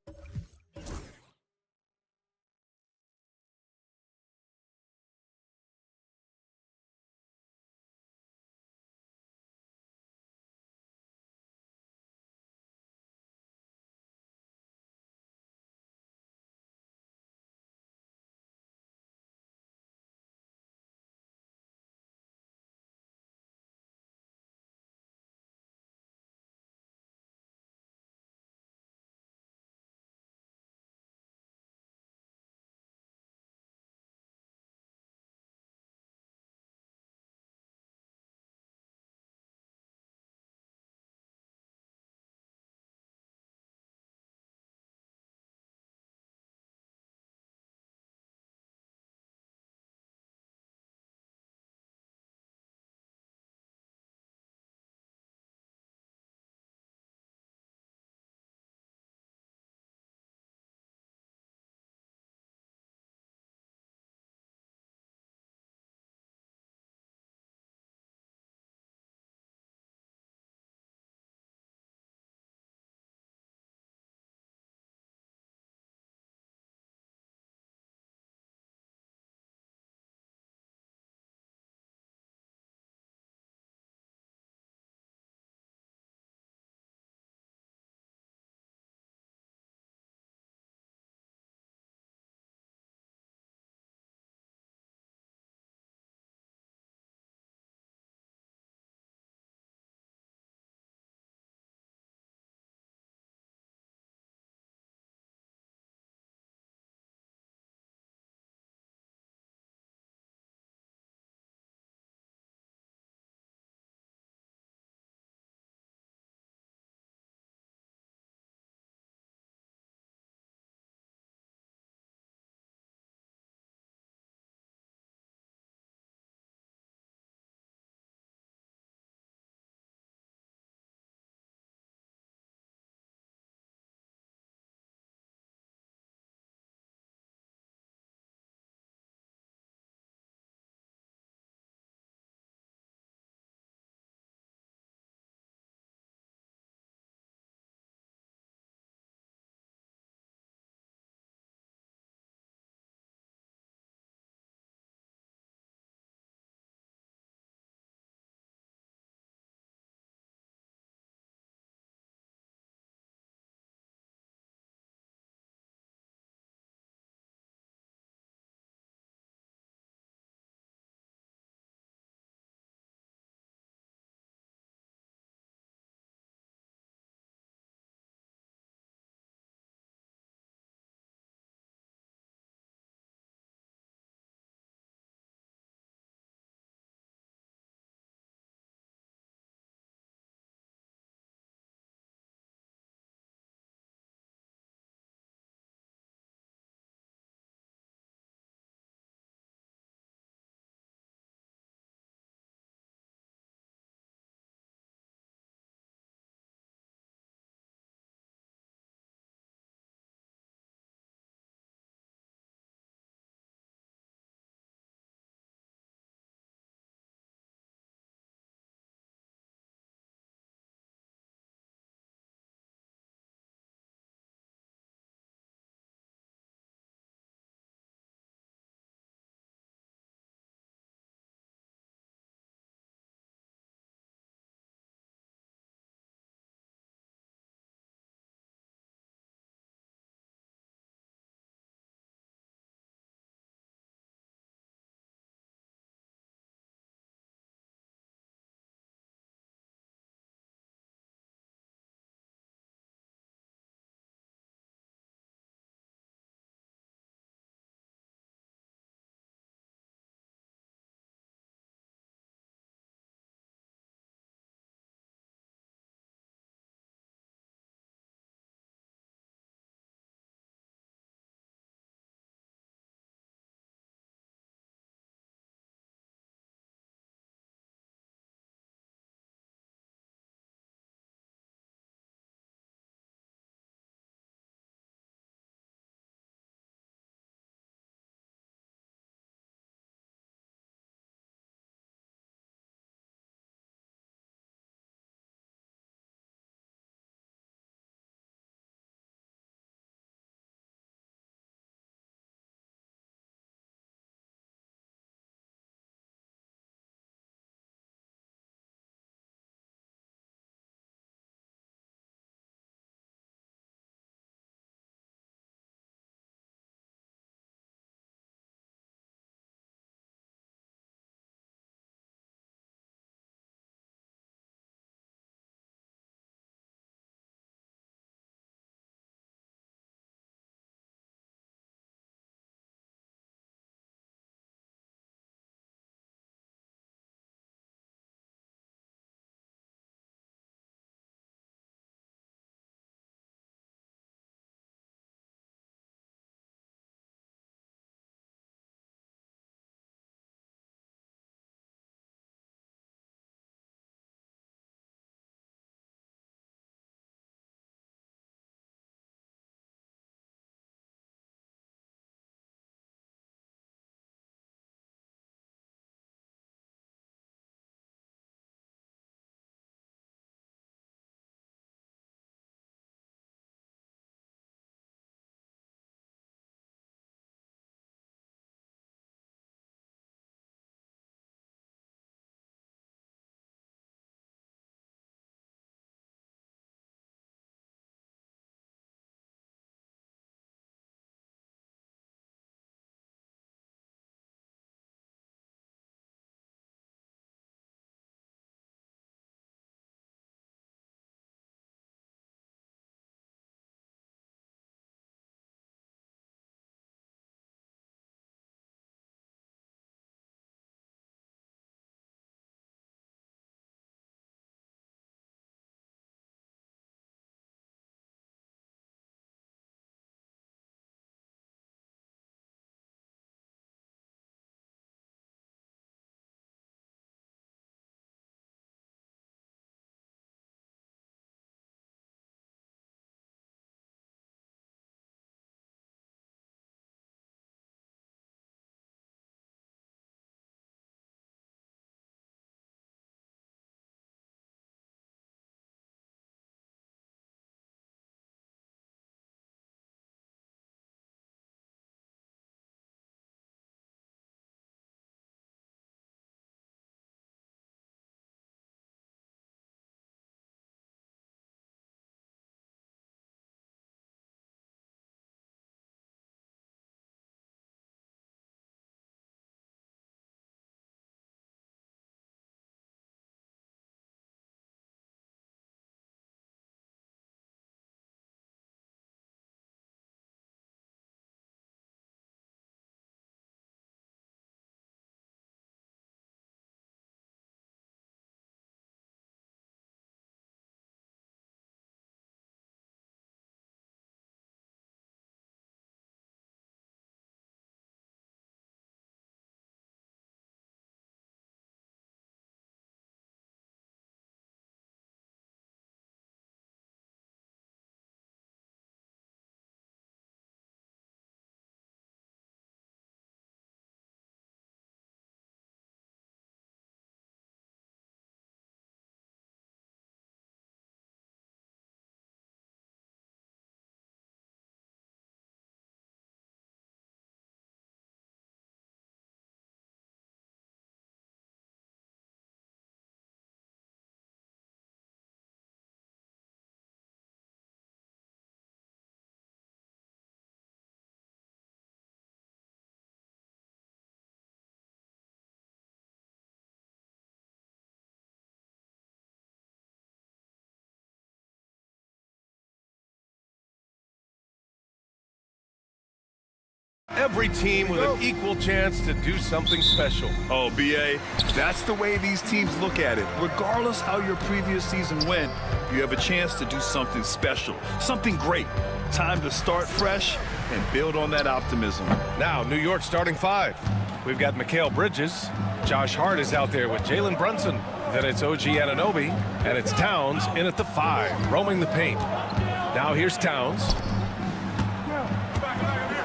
Every team with an equal chance to do something special. Oh, B.A., that's the way these teams look at it. Regardless how your previous season went, you have a chance to do something special, something great. Time to start fresh and build on that optimism. Now, New York starting 5. We've got Mikal Bridges. Josh Hart is out there with Jalen Brunson. Then it's OG Anunoby, and it's Towns in at the 5, roaming the paint. Now here's Towns.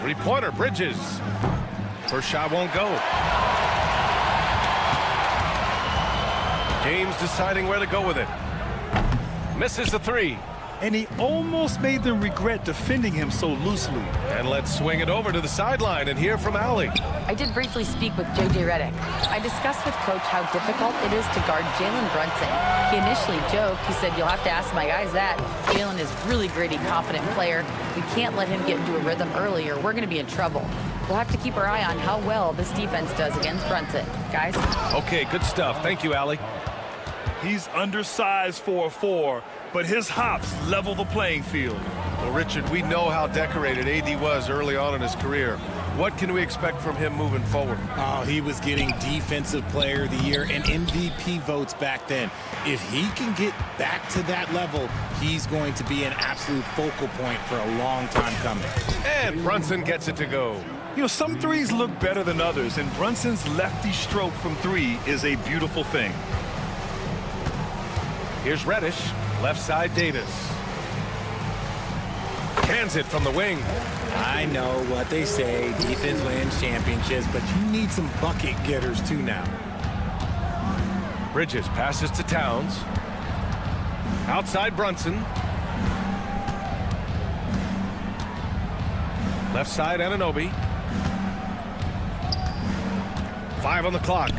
Three-pointer, Bridges. First shot won't go. James deciding where to go with it. Misses the 3. And he almost made them regret defending him so loosely. And let's swing it over to the sideline and hear from Allie. I did briefly speak with J.J. Redick. I discussed with Coach how difficult it is to guard Jalen Brunson. He initially joked. He said, you'll have to ask my guys that. Jalen is really gritty, confident player. We can't let him get into a rhythm early or we're going to be in trouble. We'll have to keep our eye on how well this defense does against Brunson. Guys? Okay, good stuff. Thank you, Allie. He's undersized for a 4, but his hops level the playing field. Well, Richard, we know how decorated AD was early on in his career. What can we expect from him moving forward? Oh, he was getting Defensive Player of the Year and MVP votes back then. If he can get back to that level, he's going to be an absolute focal point for a long time coming. And Brunson gets it to go. You know, some threes look better than others, and Brunson's lefty stroke from 3 is a beautiful thing. Here's Reddish, left side Davis. Hands it from the wing. I know what they say, defense wins championships, but you need some bucket getters too now. Bridges passes to Towns. Outside Brunson. Left side Anunoby. 5 on the clock.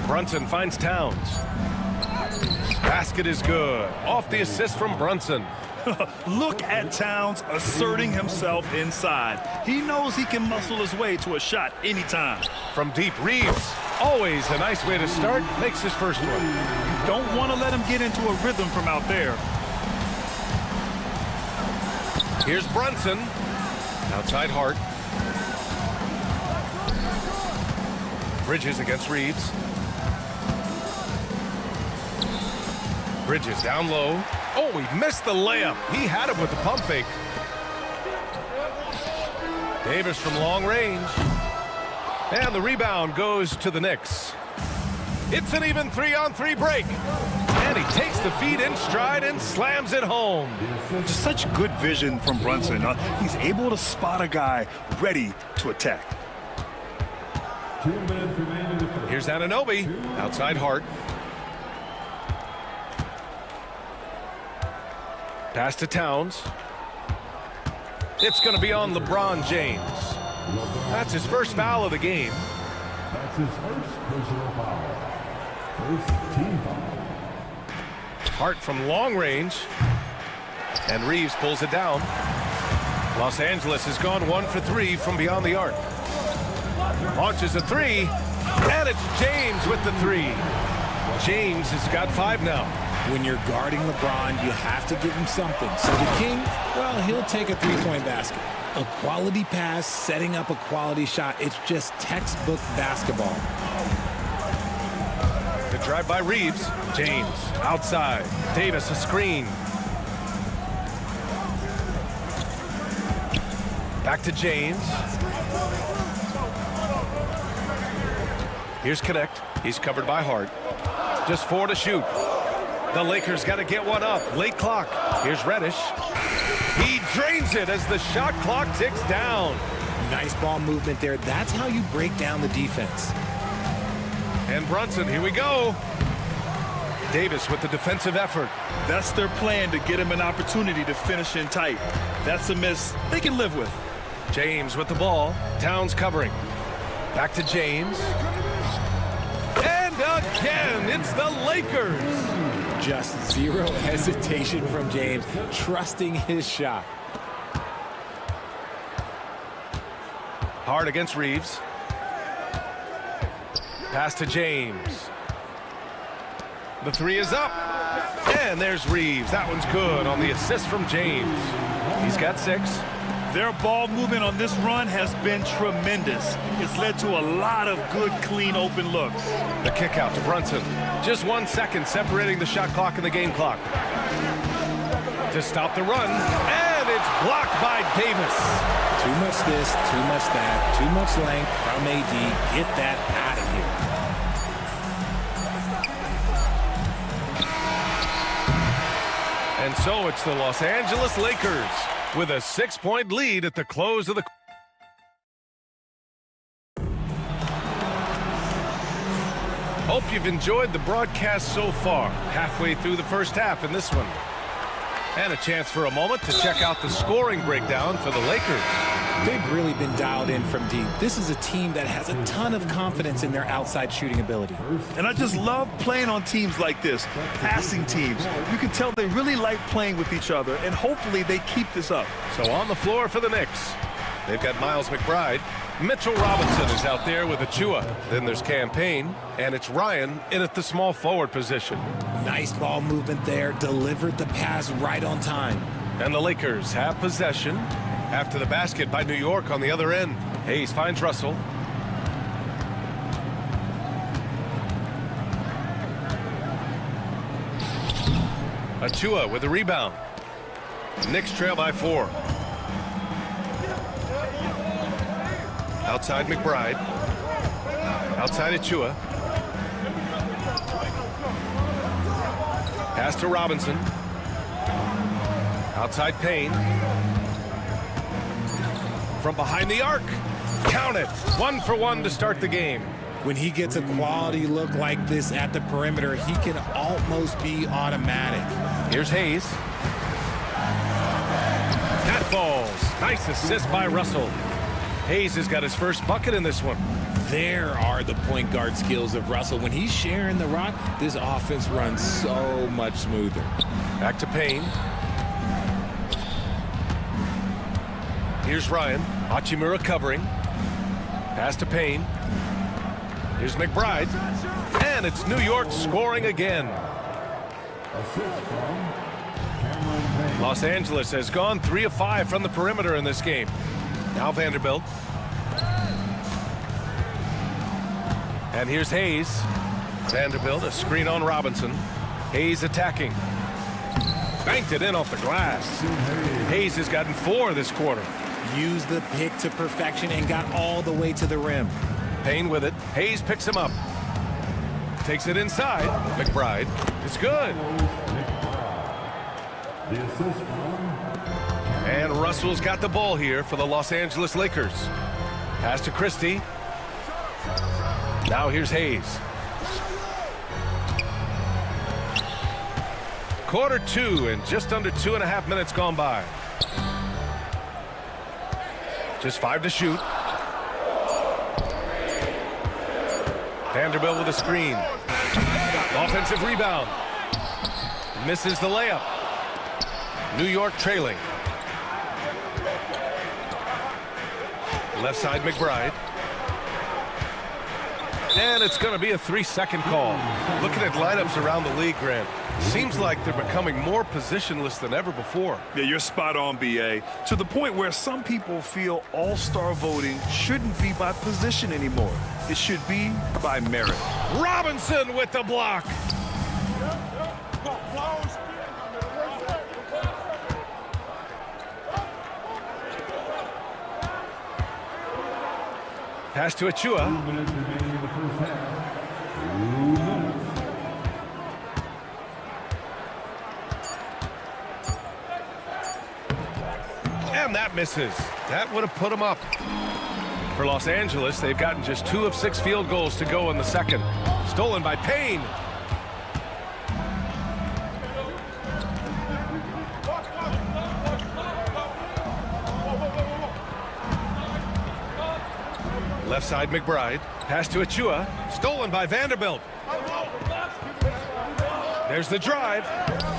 Brunson finds Towns. Basket is good. Off the assist from Brunson. Look at Towns asserting himself inside. He knows he can muscle his way to a shot anytime. From deep, Reeves. Always a nice way to start. Makes his first one. You don't want to let him get into a rhythm from out there. Here's Brunson. Outside Hart. Bridges against Reeves. Bridges down low. Oh, he missed the layup. He had it with the pump fake. Davis from long range. And the rebound goes to the Knicks. It's an even 3-on-3 break. And he takes the feed in stride and slams it home. Just such good vision from Brunson. He's able to spot a guy ready to attack. Here's Anunoby. Outside Hart. Pass to Towns. It's going to be on LeBron James. That's his first foul of the game. That's his first personal foul. First team foul. Hart from long range. And Reeves pulls it down. Los Angeles has gone 1 for 3 from beyond the arc. Launches a 3. And it's James with the 3. James has got 5 now. When you're guarding LeBron, you have to give him something. So the King, well, he'll take a three-point basket. A quality pass, setting up a quality shot. It's just textbook basketball. The drive by Reeves. James outside. Davis a screen. Back to James. Here's Connect. He's covered by Hart. Just 4 to shoot. The Lakers got to get one up. Late clock. Here's Reddish. He drains it as the shot clock ticks down. Nice ball movement there. That's how you break down the defense. And Brunson, here we go. Davis with the defensive effort. That's their plan, to get him an opportunity to finish in tight. That's a miss they can live with. James with the ball. Towns covering. Back to James. And again, it's the Lakers. Just zero hesitation from James, trusting his shot. Hard against Reeves. Pass to James. The 3 is up. And there's Reeves. That one's good on the assist from James. He's got 6. Their ball movement on this run has been tremendous. It's led to a lot of good, clean, open looks. The kick out to Brunson. Just 1 second separating the shot clock and the game clock. To stop the run, and it's blocked by Davis. Too much this, too much that, too much length from AD. Get that out of here. And so it's the Los Angeles Lakers with a 6-point lead at the close of the... Hope you've enjoyed the broadcast so far. Halfway through the first half in this one. And a chance for a moment to check out the scoring breakdown for the Lakers. They've really been dialed in from deep. This is a team that has a ton of confidence in their outside shooting ability. And I just love playing on teams like this, passing teams. You can tell they really like playing with each other, and hopefully they keep this up. So on the floor for the Knicks, they've got Miles McBride. Mitchell Robinson is out there with Achua. Then there's Campaign, and it's Ryan in at the small forward position. Nice ball movement there, delivered the pass right on time. And the Lakers have possession after the basket by New York on the other end. Hayes finds Russell. Achua with the rebound. Knicks trail by 4. Outside McBride. Outside Achua. Pass to Robinson. Outside Payne. From behind the arc. Count it. 1 for 1 to start the game. When he gets a quality look like this at the perimeter, he can almost be automatic. Here's Hayes. That falls. Nice assist by Russell. Hayes has got his first bucket in this one. There are the point guard skills of Russell. When he's sharing the rock, this offense runs so much smoother. Back to Payne. Here's Ryan. Hachimura covering. Pass to Payne. Here's McBride. And it's New York scoring again. Los Angeles has gone 3 of 5 from the perimeter in this game. Now Vanderbilt. And here's Hayes. Vanderbilt, a screen on Robinson. Hayes attacking. Banked it in off the glass. Hayes has gotten 4 this quarter. Used the pick to perfection and got all the way to the rim. Payne with it. Hayes picks him up. Takes it inside. McBride. It's good. And Russell's got the ball here for the Los Angeles Lakers. Pass to Christie. Now here's Hayes. Quarter 2 and just under 2.5 minutes gone by. Just 5 to shoot. Vanderbilt with a screen. Offensive rebound. Misses the layup. New York trailing. Left side McBride. And it's going to be a 3-second call. Looking at lineups around the league, Grant, seems like they're becoming more positionless than ever before. Yeah, you're spot on, B.A. To the point where some people feel all-star voting shouldn't be by position anymore. It should be by merit. Robinson with the block. Pass to Achua. And that misses. That would have put them up. For Los Angeles, they've gotten just 2 of 6 field goals to go in the second. Stolen by Payne. Left side McBride. Pass to Achua. Stolen by Vanderbilt. There's the drive.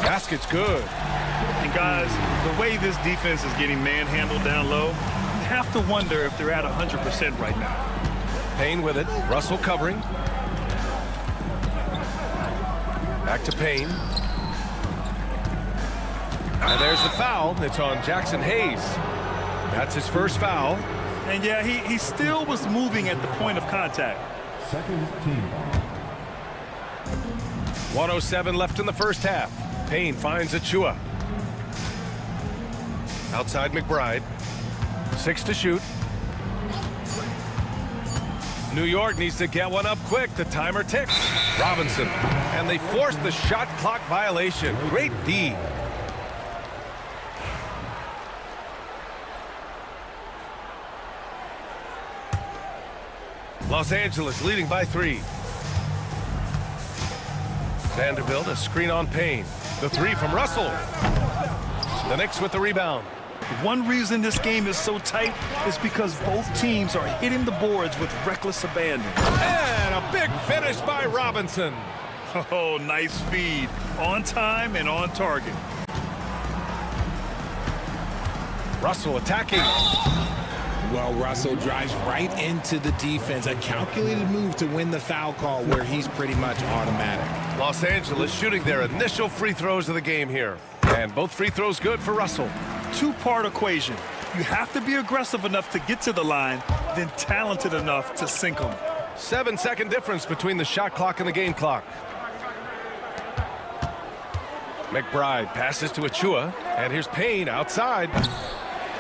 Basket's good. And guys, the way this defense is getting manhandled down low, you have to wonder if they're at 100% right now. Payne with it. Russell covering. Back to Payne. And there's the foul. It's on Jackson Hayes. That's his first foul. And yeah, he still was moving at the point of contact. Second team. 1:07 left in the first half. Payne finds Achua. Outside McBride. 6 to shoot. New York needs to get one up quick. The timer ticks. Robinson. And they force the shot clock violation. Great D. Los Angeles leading by 3. Vanderbilt, a screen on Payne. The 3 from Russell. The Knicks with the rebound. One reason this game is so tight is because both teams are hitting the boards with reckless abandon. And a big finish by Robinson. Oh, nice feed. On time and on target. Russell attacking. Well, Russell drives right into the defense. A calculated move to win the foul call where he's pretty much automatic. Los Angeles shooting their initial free throws of the game here. And both free throws good for Russell. Two-part equation. You have to be aggressive enough to get to the line, then talented enough to sink them. 7-second difference between the shot clock and the game clock. McBride passes to Achua, and here's Payne outside.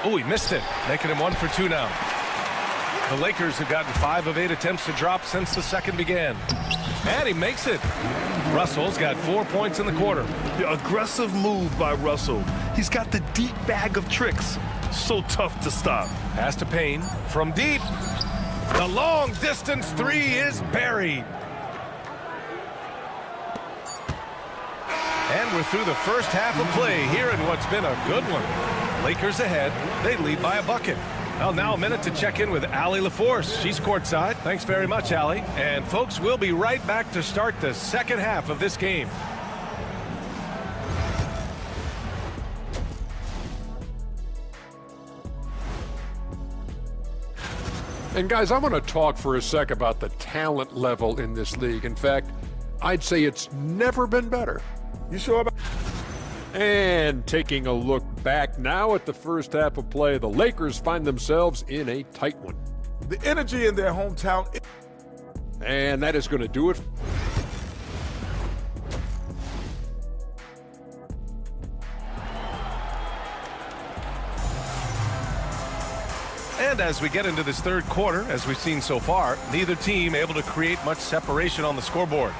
Oh, he missed it, making him 1 for 2 now. The Lakers have gotten 5 of 8 attempts to drop since the second began. And he makes it. Russell's got 4 points in the quarter. The aggressive move by Russell. He's got the deep bag of tricks. So tough to stop. Pass to Payne from deep. The long distance 3 is buried. And we're through the first half of play here in what's been a good one. Lakers ahead. They lead by a bucket. Well, now a minute to check in with Allie LaForce. She's courtside. Thanks very much, Allie. And folks, we'll be right back to start the second half of this game. And guys, I want to talk for a sec about the talent level in this league. In fact, I'd say it's never been better. You sure about? And taking a look back now at the first half of play, the Lakers find themselves in a tight one. The energy in their hometown. And that is going to do it. And as we get into this third quarter, as we've seen so far, neither team able to create much separation on the scoreboard.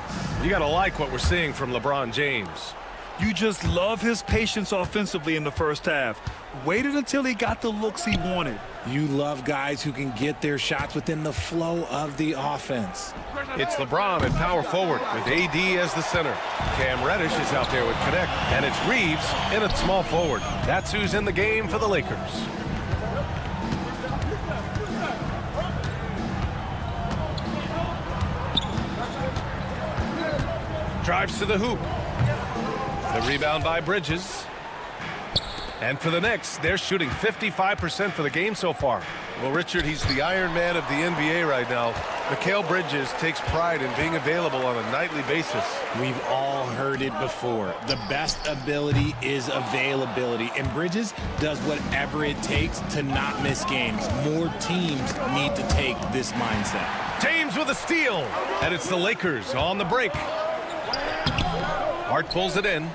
You got to like what we're seeing from LeBron James. You just love his patience offensively in the first half. Waited until he got the looks he wanted. You love guys who can get their shots within the flow of the offense. It's LeBron at power forward with AD as the center. Cam Reddish is out there with Connect, and it's Reeves in at small forward. That's who's in the game for the Lakers. Drives to the hoop. The rebound by Bridges. And for the Knicks, they're shooting 55% for the game so far. Well, Richard, he's the Iron Man of the NBA right now. Mikal Bridges takes pride in being available on a nightly basis. We've all heard it before. The best ability is availability. And Bridges does whatever it takes to not miss games. More teams need to take this mindset. James with a steal. And it's the Lakers on the break. Hart pulls it in.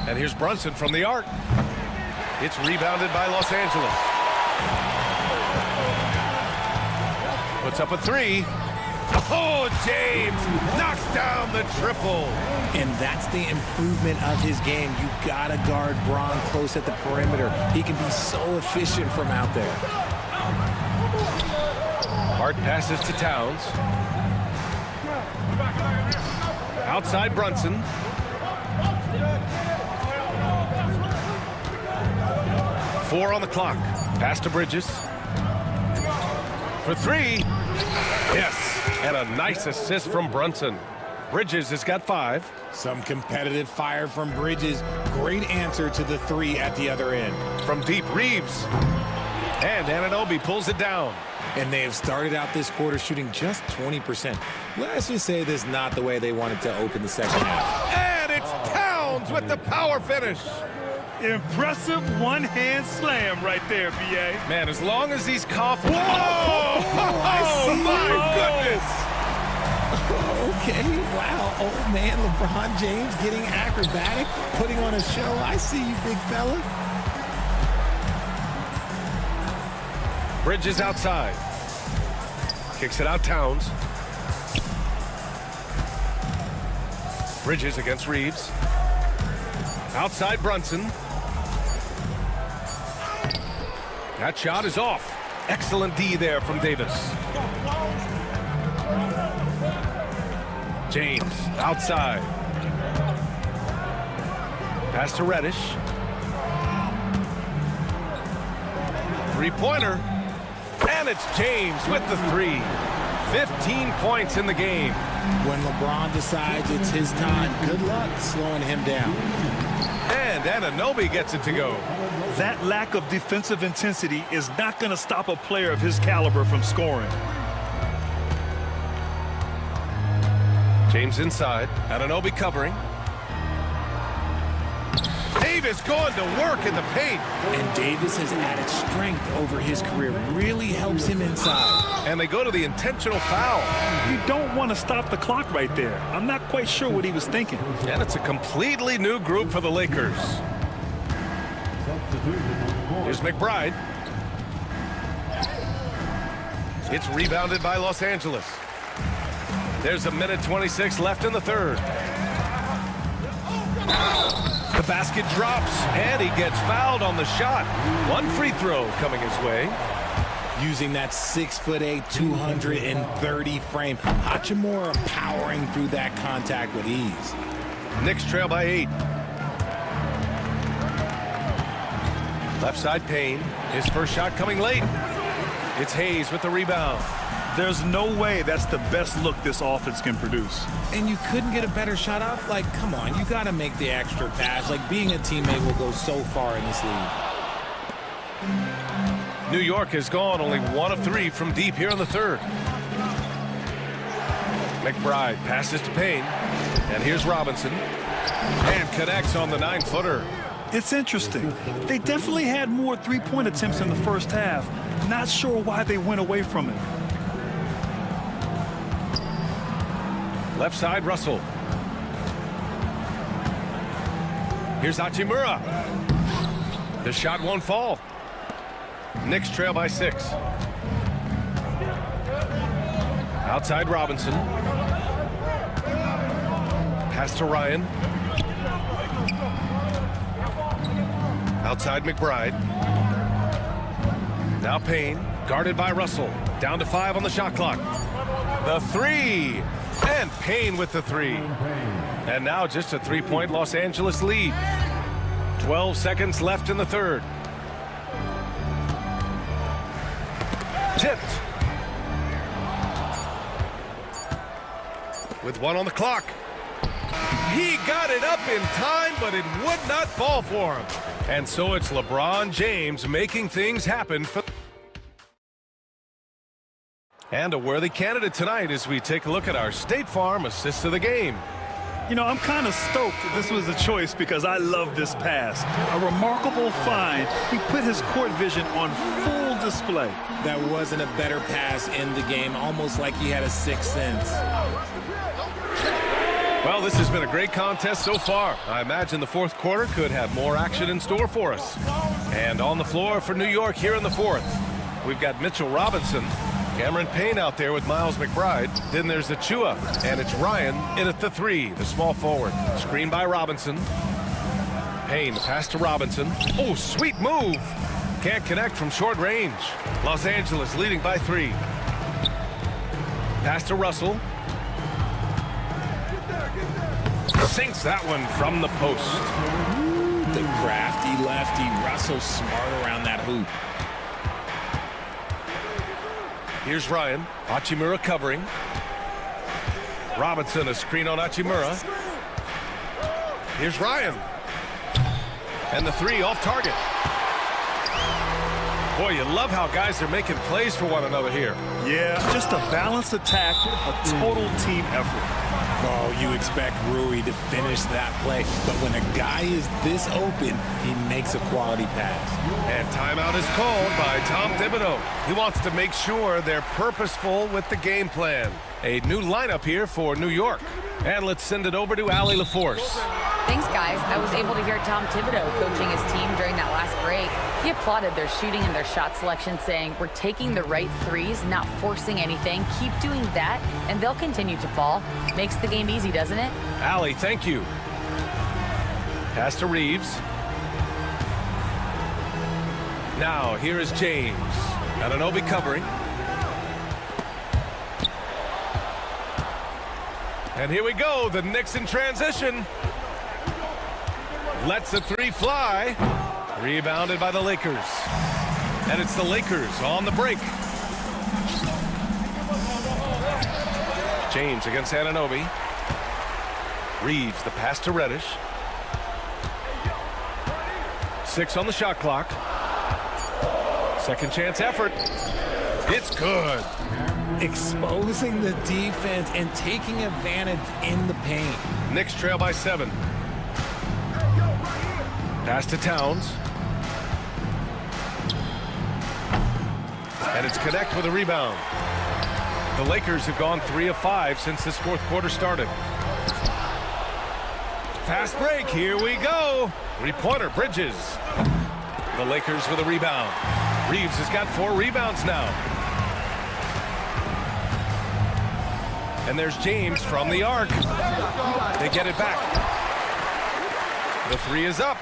And here's Brunson from the arc. It's rebounded by Los Angeles. Puts up a 3. Oh, James knocks down the triple. And that's the improvement of his game. You gotta guard Bron close at the perimeter. He can be so efficient from out there. Hart passes to Towns. Outside Brunson. Four on the clock. Pass to Bridges. For 3. Yes. And a nice assist from Brunson. Bridges has got 5. Some competitive fire from Bridges. Great answer to the 3 at the other end. From deep, Reeves. And Anunoby pulls it down. And they have started out this quarter shooting just 20%. Let's just say this is not the way they wanted to open the second half. And it's Towns with the power finish. Impressive one-hand slam right there, B.A. Man, as long as he's confident. Whoa! Oh, my goodness! Okay, wow. Old man LeBron James getting acrobatic, putting on a show. I see you, big fella. Bridges outside. Kicks it out, Towns. Bridges against Reeves. Outside Brunson. That shot is off. Excellent D there from Davis. James outside. Pass to Reddish. Three-pointer. And it's James with the three. 15 points in the game. When LeBron decides it's his time, good luck slowing him down. And Anunoby gets it to go. That lack of defensive intensity is not going to stop a player of his caliber from scoring. James inside. Anunoby covering. Davis going to work in the paint. And Davis has added strength over his career. Really helps him inside. And they go to the intentional foul. You don't want to stop the clock right there. I'm not quite sure what he was thinking. And it's a completely new group for the Lakers. Here's McBride. It's rebounded by Los Angeles. There's a minute 26 left in the third. The basket drops, and he gets fouled on the shot. One free throw coming his way. Using that 6'8", 230 frame. Hachimura powering through that contact with ease. Knicks trail by 8. Left side Payne. His first shot coming late. It's Hayes with the rebound. There's no way that's the best look this offense can produce. And you couldn't get a better shot off? Like, come on, you got to make the extra pass. Like, being a teammate will go so far in this league. New York has gone only 1 of 3 from deep here in the third. McBride passes to Payne. And here's Robinson. And connects on the 9-footer. It's interesting. They definitely had more three-point attempts in the first half. Not sure why they went away from it. Left side, Russell. Here's Hachimura. The shot won't fall. Knicks trail by 6. Outside Robinson. Pass to Ryan. Outside McBride. Now Payne, guarded by Russell. Down to 5 on the shot clock. The three. And Payne with the three. And now just a 3-point Los Angeles lead. 12 seconds left in the third. Tipped. With 1 on the clock. He got it up in time, but it would not fall for him. And so it's LeBron James making things happen for... And a worthy candidate tonight as we take a look at our State Farm assist of the game. You know, I'm kind of stoked that this was a choice because I love this pass. A remarkable find. He put his court vision on full display. That wasn't a better pass in the game, almost like he had a sixth sense. Well, this has been a great contest so far. I imagine the fourth quarter could have more action in store for us. And on the floor for New York here in the fourth, we've got Mitchell Robinson, Cameron Payne out there with Miles McBride. Then there's Achua, and it's Ryan in at the 3, the small forward. Screen by Robinson. Payne, pass to Robinson. Oh, sweet move. Can't connect from short range. Los Angeles leading by 3. Pass to Russell. Sinks that one from the post. The crafty lefty. Russell smart around that hoop. Here's Ryan. Hachimura covering. Robinson, a screen on Hachimura. Here's Ryan. And the 3 off target. Boy, you love how guys are making plays for one another here. Yeah, just a balanced attack, a total team effort. Oh, you expect Rui to finish that play, but when a guy is this open, he makes a quality pass. And timeout is called by Tom Thibodeau. He wants to make sure they're purposeful with the game plan. A new lineup here for New York. And let's send it over to Allie LaForce. Thanks, guys. I was able to hear Tom Thibodeau coaching his team during that last break. He applauded their shooting and their shot selection, saying, "We're taking the right threes, not forcing anything. Keep doing that, and they'll continue to fall." Makes the game easy, doesn't it? Allie, thank you. Pass to Reeves. Now, here is James. Anunoby covering. And here we go, the Knicks in transition. Lets the three fly. Rebounded by the Lakers. And it's the Lakers on the break. James against Anunoby. Reeves, the pass to Reddish. 6 on the shot clock. Second chance effort. It's good. Exposing the defense and taking advantage in the paint. Knicks trail by 7. Pass to Towns. And it's Connect with a rebound. The Lakers have gone 3 of 5 since this fourth quarter started. Fast break, here we go. Three-pointer, Bridges. The Lakers with a rebound. Reeves has got 4 rebounds now. And there's James from the arc. They get it back. The 3 is up.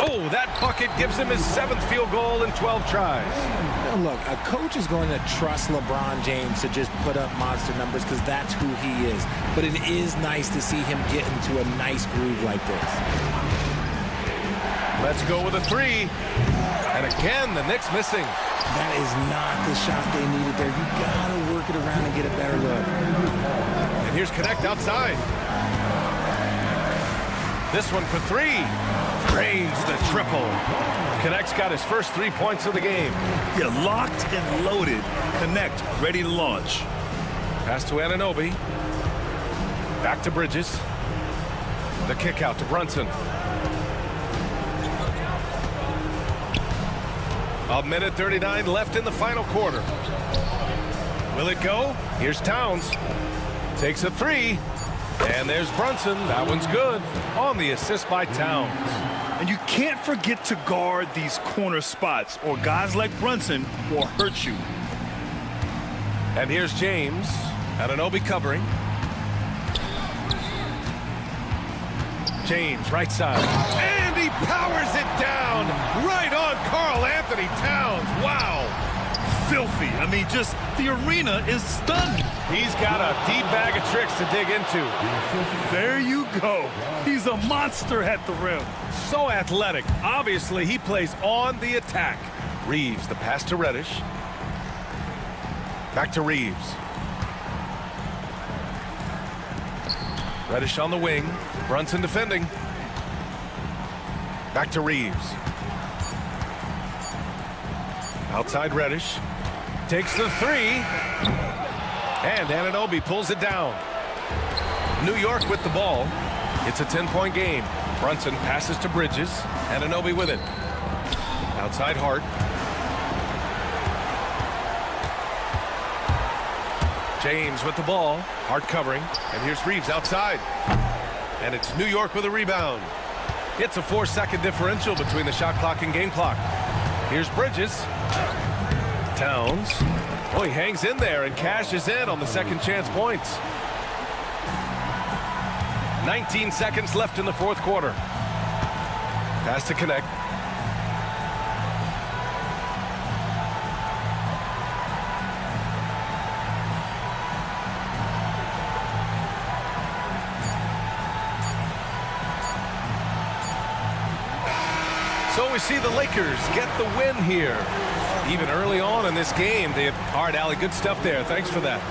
Oh, that bucket gives him his 7th field goal in 12 tries. Now look, a coach is going to trust LeBron James to just put up monster numbers because that's who he is. But it is nice to see him get into a nice groove like this. Let's go with a 3. And again, the Knicks missing. That is not the shot they needed there. You gotta work it around and get a better look. And here's Connect outside. This one for 3. Drains the triple. Connect's got his first 3 points of the game. You're locked and loaded. Connect, ready to launch. Pass to Anunoby. Back to Bridges. The kick out to Brunson. A minute 39 left in the final quarter. Will it go? Here's Towns. Takes a 3. And there's Brunson. That one's good. On the assist by Towns. And you can't forget to guard these corner spots, or guys like Brunson will hurt you. And here's James. Anunoby covering. James, right side. And he powers it down. Right on Karl Anthony Towns. Wow. Filthy. I mean, just the arena is stunned. He's got a deep bag of tricks to dig into. There you go. He's a monster at the rim. So athletic. Obviously, he plays on the attack. Reeves, the pass to Reddish. Back to Reeves. Reddish on the wing. Brunson defending. Back to Reeves. Outside Reddish. Takes the 3. And Anunoby pulls it down. New York with the ball. It's a 10-point game. Brunson passes to Bridges. Anunoby with it. Outside Hart. James with the ball. Hart covering. And here's Reeves outside. And it's New York with a rebound. It's a 4-second differential between the shot clock and game clock. Here's Bridges. Towns. Oh, he hangs in there and cashes in on the second chance points. 19 seconds left in the fourth quarter. Pass to Connect. So we see the Lakers get the win here. Even early on in this game, they have... All right, Allie, good stuff there. Thanks for that.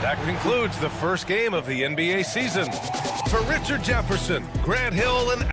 That concludes the first game of the NBA season. For Richard Jefferson, Grant Hill, and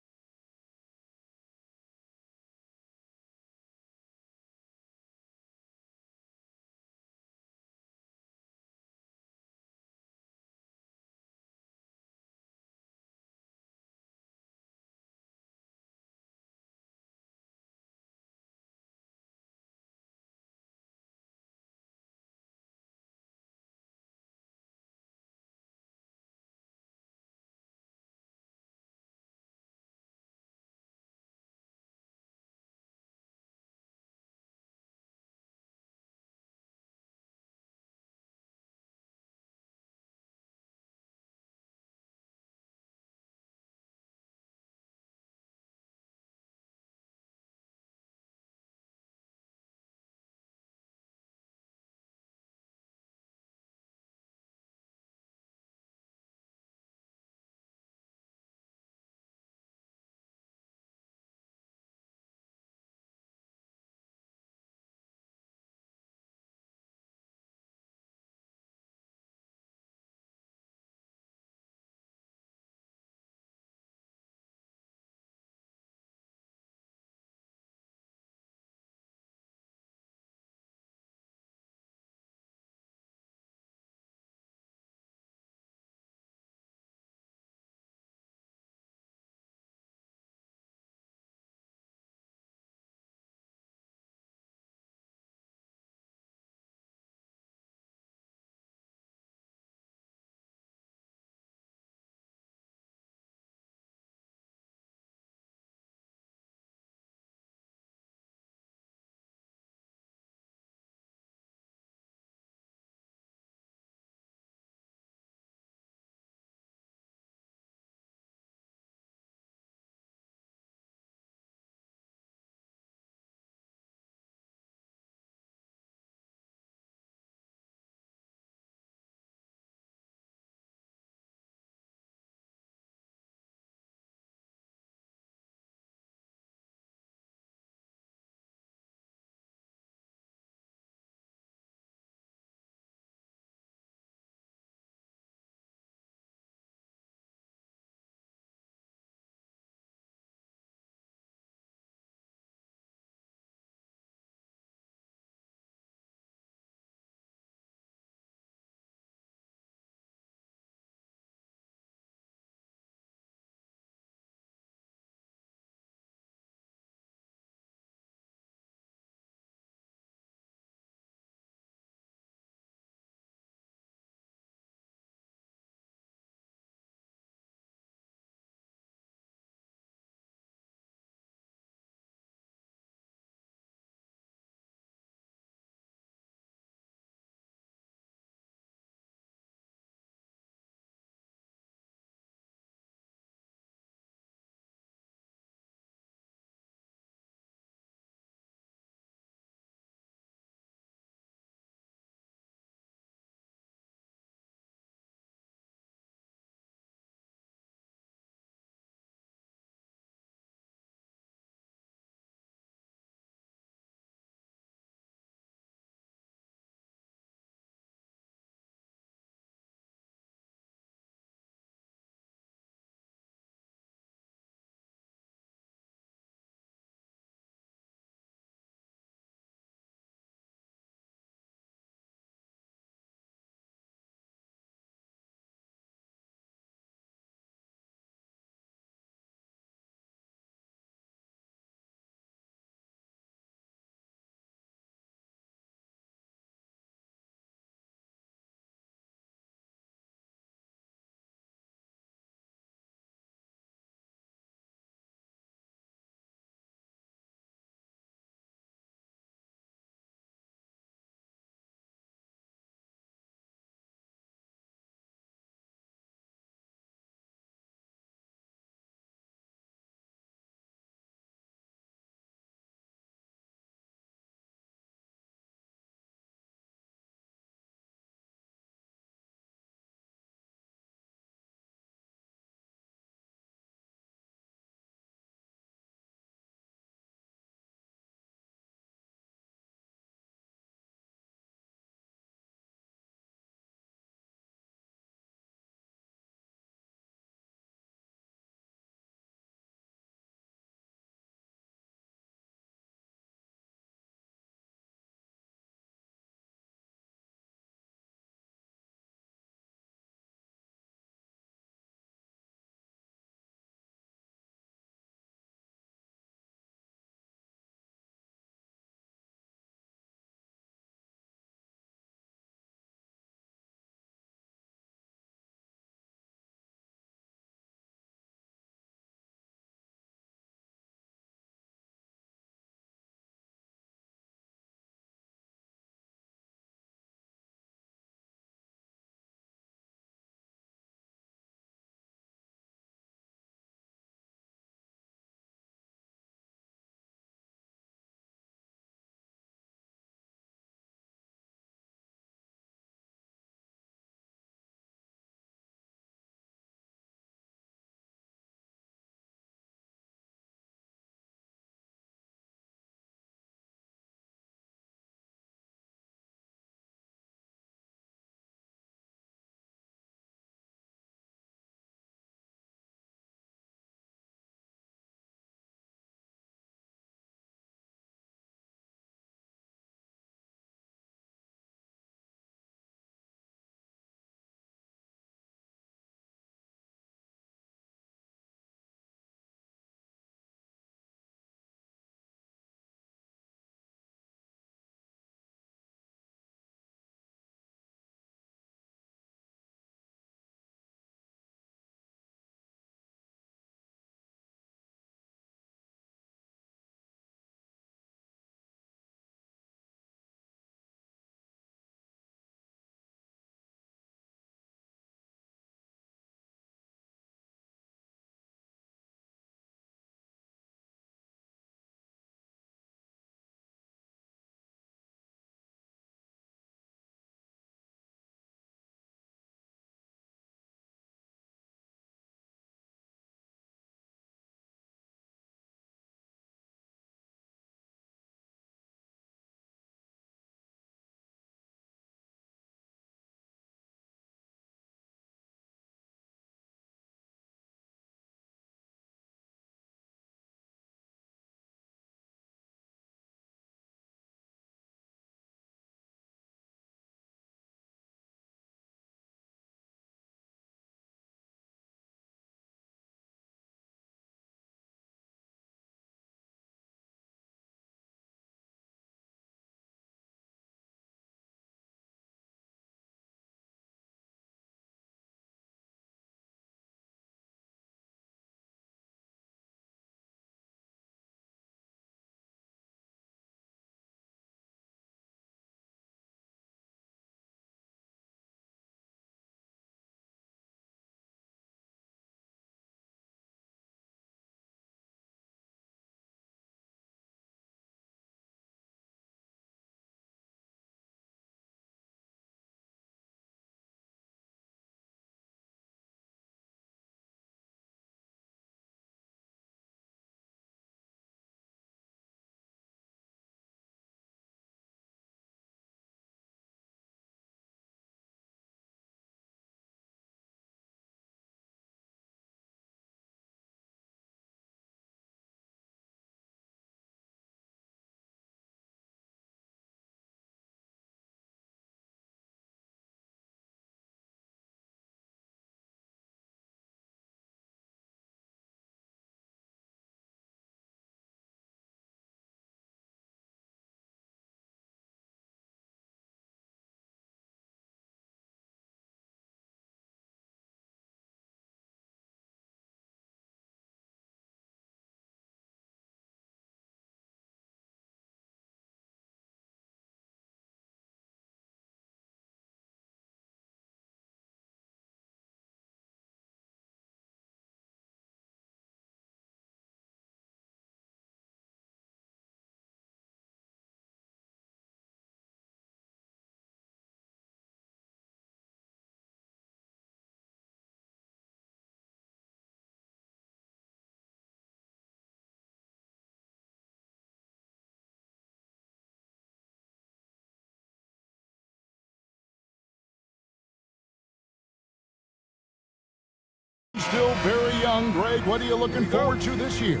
Still very young. Greg, what are you looking forward to this year?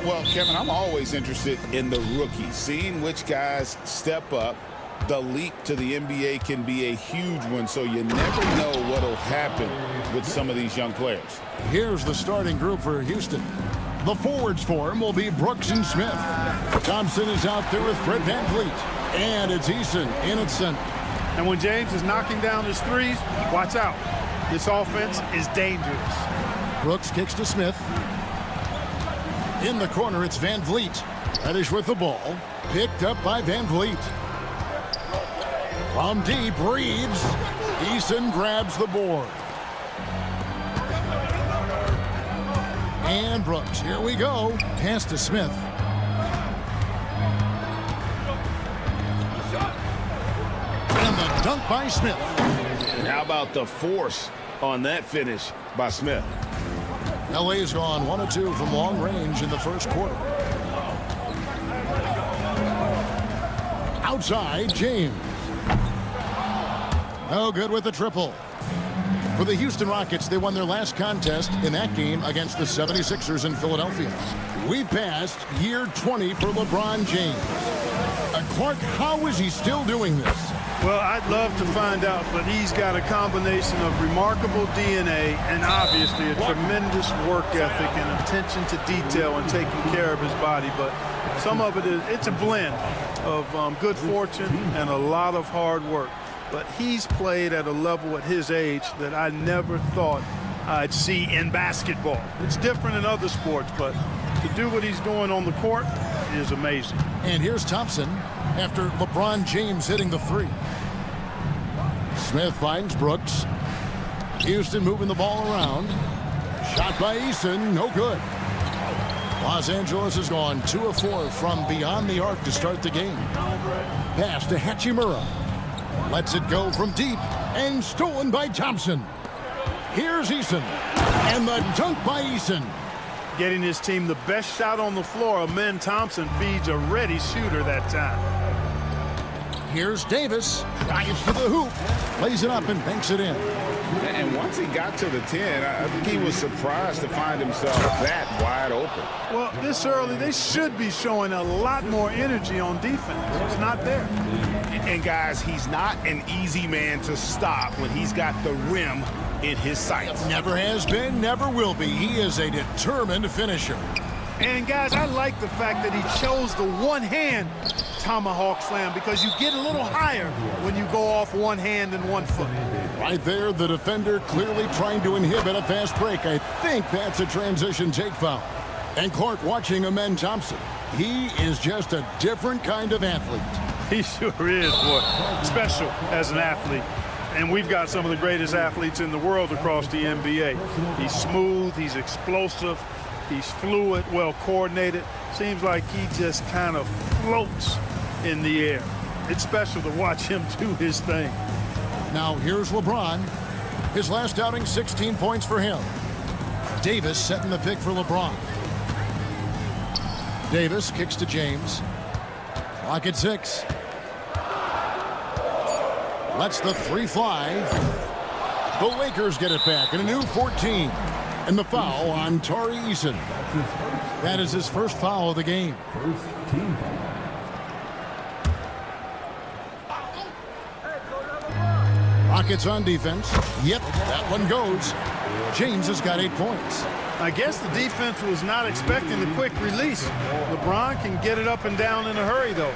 Well, Kevin, I'm always interested in the rookies, seeing which guys step up. The leap to the NBA can be a huge one, so you never know what will happen with some of these young players. Here's the starting group for Houston. The forwards for him will be Brooks and Smith. Thompson is out there with Fred VanVleet. And it's Eason in at center. And when James is knocking down his threes, watch out. This offense is dangerous. Brooks kicks to Smith. In the corner, it's VanVleet. Reddish with the ball. Picked up by VanVleet. From deep, Reeves. Eason grabs the board. And Brooks, here we go. Pass to Smith. And the dunk by Smith. And how about the force on that finish by Smith? LA's gone 1 of 2 from long range in the first quarter. Outside, James. No good with the triple. For the Houston Rockets, they won their last contest in that game against the 76ers in Philadelphia. We've passed year 20 for LeBron James. Clark, how is he still doing this? Well, I'd love to find out, but he's got a combination of remarkable DNA and obviously a tremendous work ethic and attention to detail and taking care of his body. But some of it's a blend of good fortune and a lot of hard work. But he's played at a level at his age that I never thought I'd see in basketball. It's different in other sports, but to do what he's doing on the court is amazing. And here's Thompson after LeBron James hitting the three. Smith finds Brooks. Houston moving the ball around. Shot by Eason, no good. Los Angeles has gone 2 of 4 from beyond the arc to start the game. Pass to Hachimura. Lets it go from deep and stolen by Thompson. Here's Eason. And the dunk by Eason. Getting his team the best shot on the floor. Amen Thompson feeds a ready shooter that time. Here's Davis. Drives to the hoop. Lays it up and banks it in. And once he got to the 10, I think he was surprised to find himself that wide open. Well, this early, they should be showing a lot more energy on defense. It's not there. And guys, he's not an easy man to stop when he's got the rim in his sights. Never has been, never will be. He is a determined finisher. And guys, I like the fact that he chose the one-hand tomahawk slam because you get a little higher when you go off one hand and 1 foot. Right there, the defender clearly trying to inhibit a fast break. I think that's a transition take foul. And Clark watching Amen Thompson. He is just a different kind of athlete. He sure is, boy. Special as an athlete. And we've got some of the greatest athletes in the world across the NBA. He's smooth, he's explosive, he's fluid, well coordinated. Seems like he just kind of floats in the air. It's special to watch him do his thing. Now here's LeBron. His last outing, 16 points for him. Davis setting the pick for LeBron. Davis kicks to James. Clock at 6. Lets the three fly. The Lakers get it back and a new 14. And the foul on Tari Eason. That is his first foul of the game. First team foul. Rockets on defense. Yep, that one goes. James has got 8 points. I guess the defense was not expecting the quick release. LeBron can get it up and down in a hurry, though.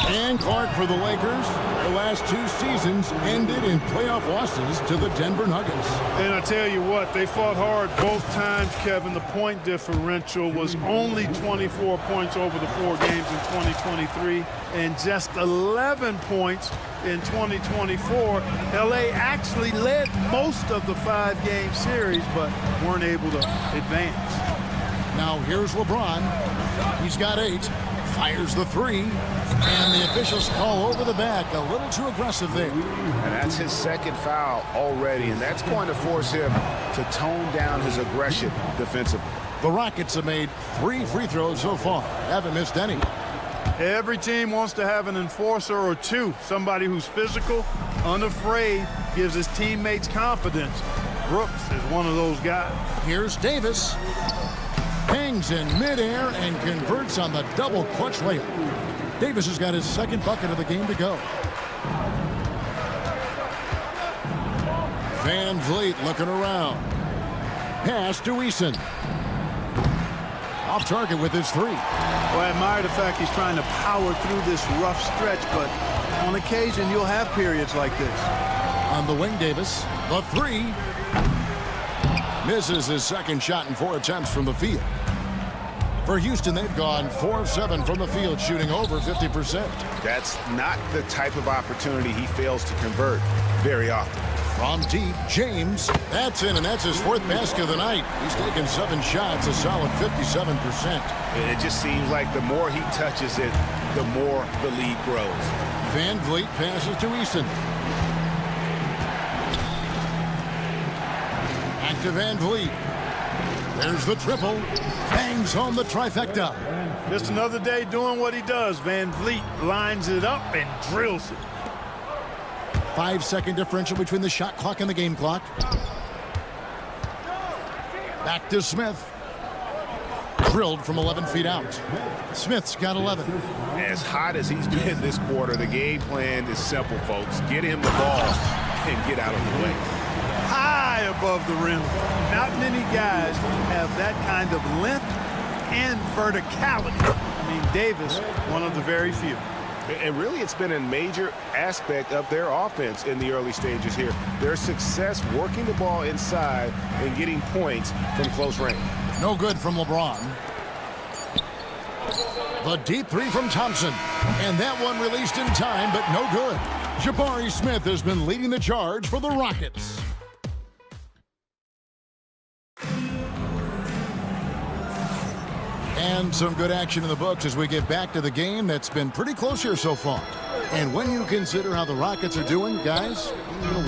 And Clark for the Lakers. Their last 2 seasons ended in playoff losses to the Denver Nuggets. And I tell you what, they fought hard both times, Kevin. The point differential was only 24 points over the 4 games in 2023 and just 11 points in 2024. LA actually led most of the 5-game series, but weren't able to advance. Now here's LeBron. He's got 8. Fires the 3. And the officials call over the back. A little too aggressive there. And that's his second foul already, and that's going to force him to tone down his aggression defensively. The Rockets have made 3 free throws so far. Haven't missed any. Every team wants to have an enforcer or 2. Somebody who's physical, unafraid, gives his teammates confidence. Brooks is one of those guys. Here's Davis. Hangs in midair and converts on the double clutch layup. Davis has got his second bucket of the game to go. Van Vliet looking around. Pass to Eason. Off target with his three. Well, I admire the fact he's trying to power through this rough stretch, but on occasion you'll have periods like this. On the wing, Davis. The three. Misses his second shot in 4 attempts from the field. For Houston, they've gone 4 of 7 from the field, shooting over 50%. That's not the type of opportunity he fails to convert very often. From deep, James. That's in, and that's his 4th basket of the night. He's taken 7 shots, a solid 57%. It just seems like the more he touches it, the more the lead grows. Van Vliet passes to Eason. Back to Van Vliet. There's the triple. Bangs home the trifecta. Just another day doing what he does. Van Vliet lines it up and drills it. 5-second differential between the shot clock and the game clock. Back to Smith. Drilled from 11 feet out. Smith's got 11. As hot as he's been this quarter, the game plan is simple, folks. Get him the ball and get out of the way. High above the rim. Not many guys have that kind of length and verticality. I mean, Davis, one of the very few. And really, it's been a major aspect of their offense in the early stages here. Their success working the ball inside and getting points from close range. No good from LeBron. The deep three from Thompson. And that one released in time, but no good. Jabari Smith has been leading the charge for the Rockets. And some good action in the books as we get back to the game that's been pretty close here so far. And when you consider how the Rockets are doing, guys,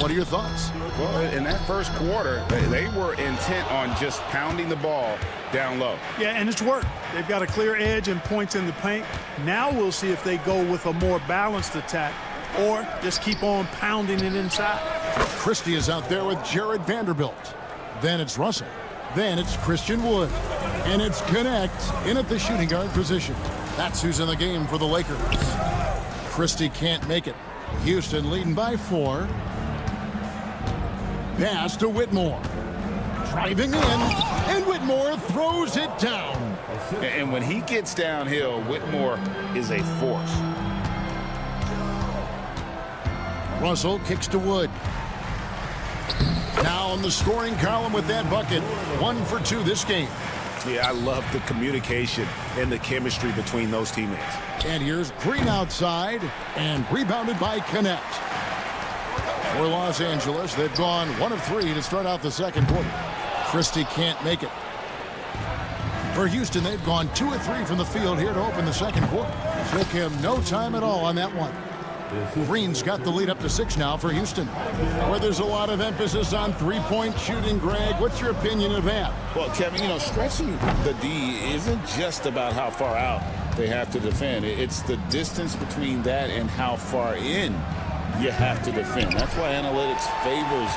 what are your thoughts? Well, in that first quarter, they were intent on just pounding the ball down low. Yeah, and it's worked. They've got a clear edge and points in the paint. Now we'll see if they go with a more balanced attack or just keep on pounding it inside. Christie is out there with Jared Vanderbilt. Then it's Russell. Then it's Christian Wood. And it's Connect in at the shooting guard position. That's who's in the game for the Lakers. Christie can't make it. Houston leading by 4. Pass to Whitmore. Driving in, and Whitmore throws it down. And when he gets downhill, Whitmore is a force. Russell kicks to Wood. Now on the scoring column with that bucket. 1 for 2 this game. Yeah, I love the communication and the chemistry between those teammates. And here's Green outside, and rebounded by Connect. For Los Angeles, they've gone 1 of 3 to start out the second quarter. Christie can't make it. For Houston, they've gone 2 of 3 from the field here to open the second quarter. Took him no time at all on that one. Green's got the lead up to 6 now for Houston, where there's a lot of emphasis on three-point shooting. Greg, what's your opinion of that? Well, Kevin, stretching the D isn't just about how far out they have to defend. It's the distance between that and how far in you have to defend. That's why analytics favors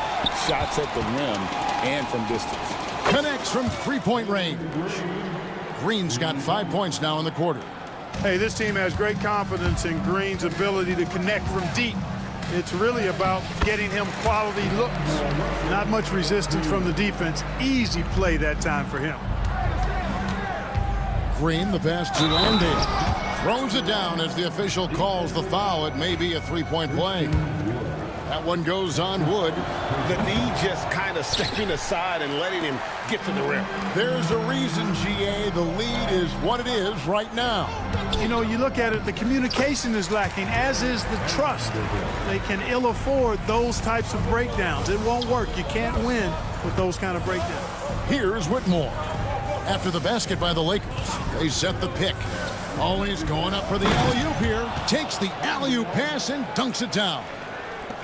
shots at the rim and from distance. Connects from three-point range. Green's got 5 points now in the quarter. Hey, this team has great confidence in Green's ability to connect from deep. It's really about getting him quality looks. Not much resistance from the defense. Easy play that time for him. Green, the pass to Landale. Throws it down as the official calls the foul. It may be a three-point play. That one goes on Wood. The D just kind of stepping aside and letting him get to the rim. There's a reason, GA, the lead is what it is right now. You look at it, the communication is lacking, as is the trust. They can ill afford those types of breakdowns. It won't work. You can't win with those kind of breakdowns. Here's Whitmore. After the basket by the Lakers, they set the pick. Always going up for the alley-oop here. Takes the alley-oop pass and dunks it down.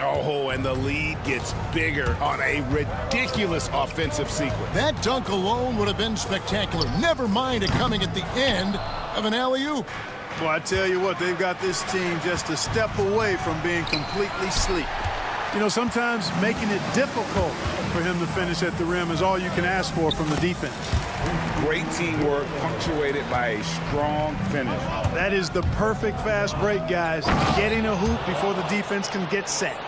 Oh, and the lead gets bigger on a ridiculous offensive sequence. That dunk alone would have been spectacular. Never mind it coming at the end of an alley-oop. Well, I tell you what, they've got this team just a step away from being completely asleep. You know, sometimes making it difficult for him to finish at the rim is all you can ask for from the defense. Great teamwork punctuated by a strong finish. That is the perfect fast break, guys. Getting a hoop before the defense can get set.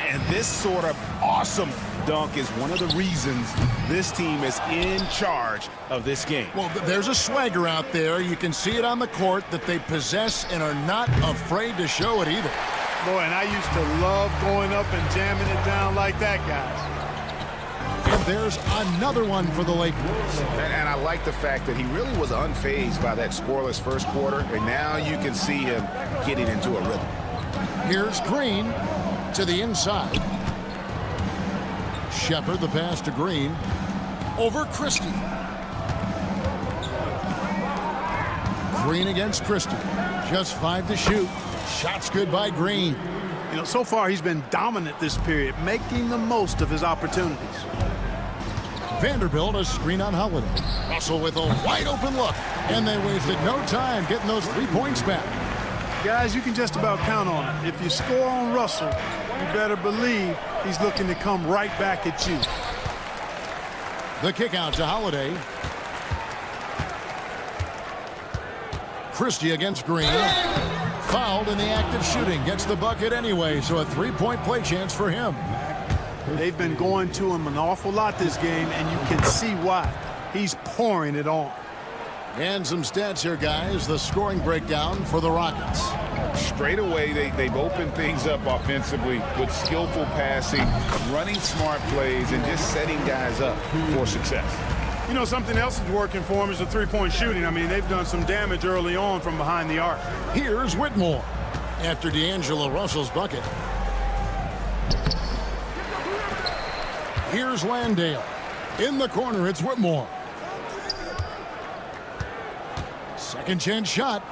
And this sort of awesome dunk is one of the reasons this team is in charge of this game. Well, there's a swagger out there. You can see it on the court that they possess and are not afraid to show it either. Boy, and I used to love going up and jamming it down like that, guys. And there's another one for the Lakers. And I like the fact that he really was unfazed by that scoreless first quarter, and now you can see him getting into a rhythm. Here's Green to the inside. Shepard, the pass to Green. Over Christie. Green against Christie. Just 5 to shoot. Shots good by Green. You know, so far he's been dominant this period, making the most of his opportunities. Vanderbilt a screen on Holiday. Russell with a wide open look. And they wasted no time getting those 3 points back. Guys, you can just about count on it. If you score on Russell, you better believe he's looking to come right back at you. The kick out to Holiday. Christie against Green. Fouled in the act of shooting. Gets the bucket anyway, so a 3-point play chance for him. They've been going to him an awful lot this game, and you can see why. He's pouring it on. And some stats here, guys. The scoring breakdown for the Rockets. Straight away, they've opened things up offensively with skillful passing, running smart plays, and just setting guys up for success. You know, something else that's working for him is the three-point shooting. I mean, they've done some damage early on from behind the arc. Here's Whitmore after D'Angelo Russell's bucket. Here's Landale. In the corner, it's Whitmore. Second chance shot.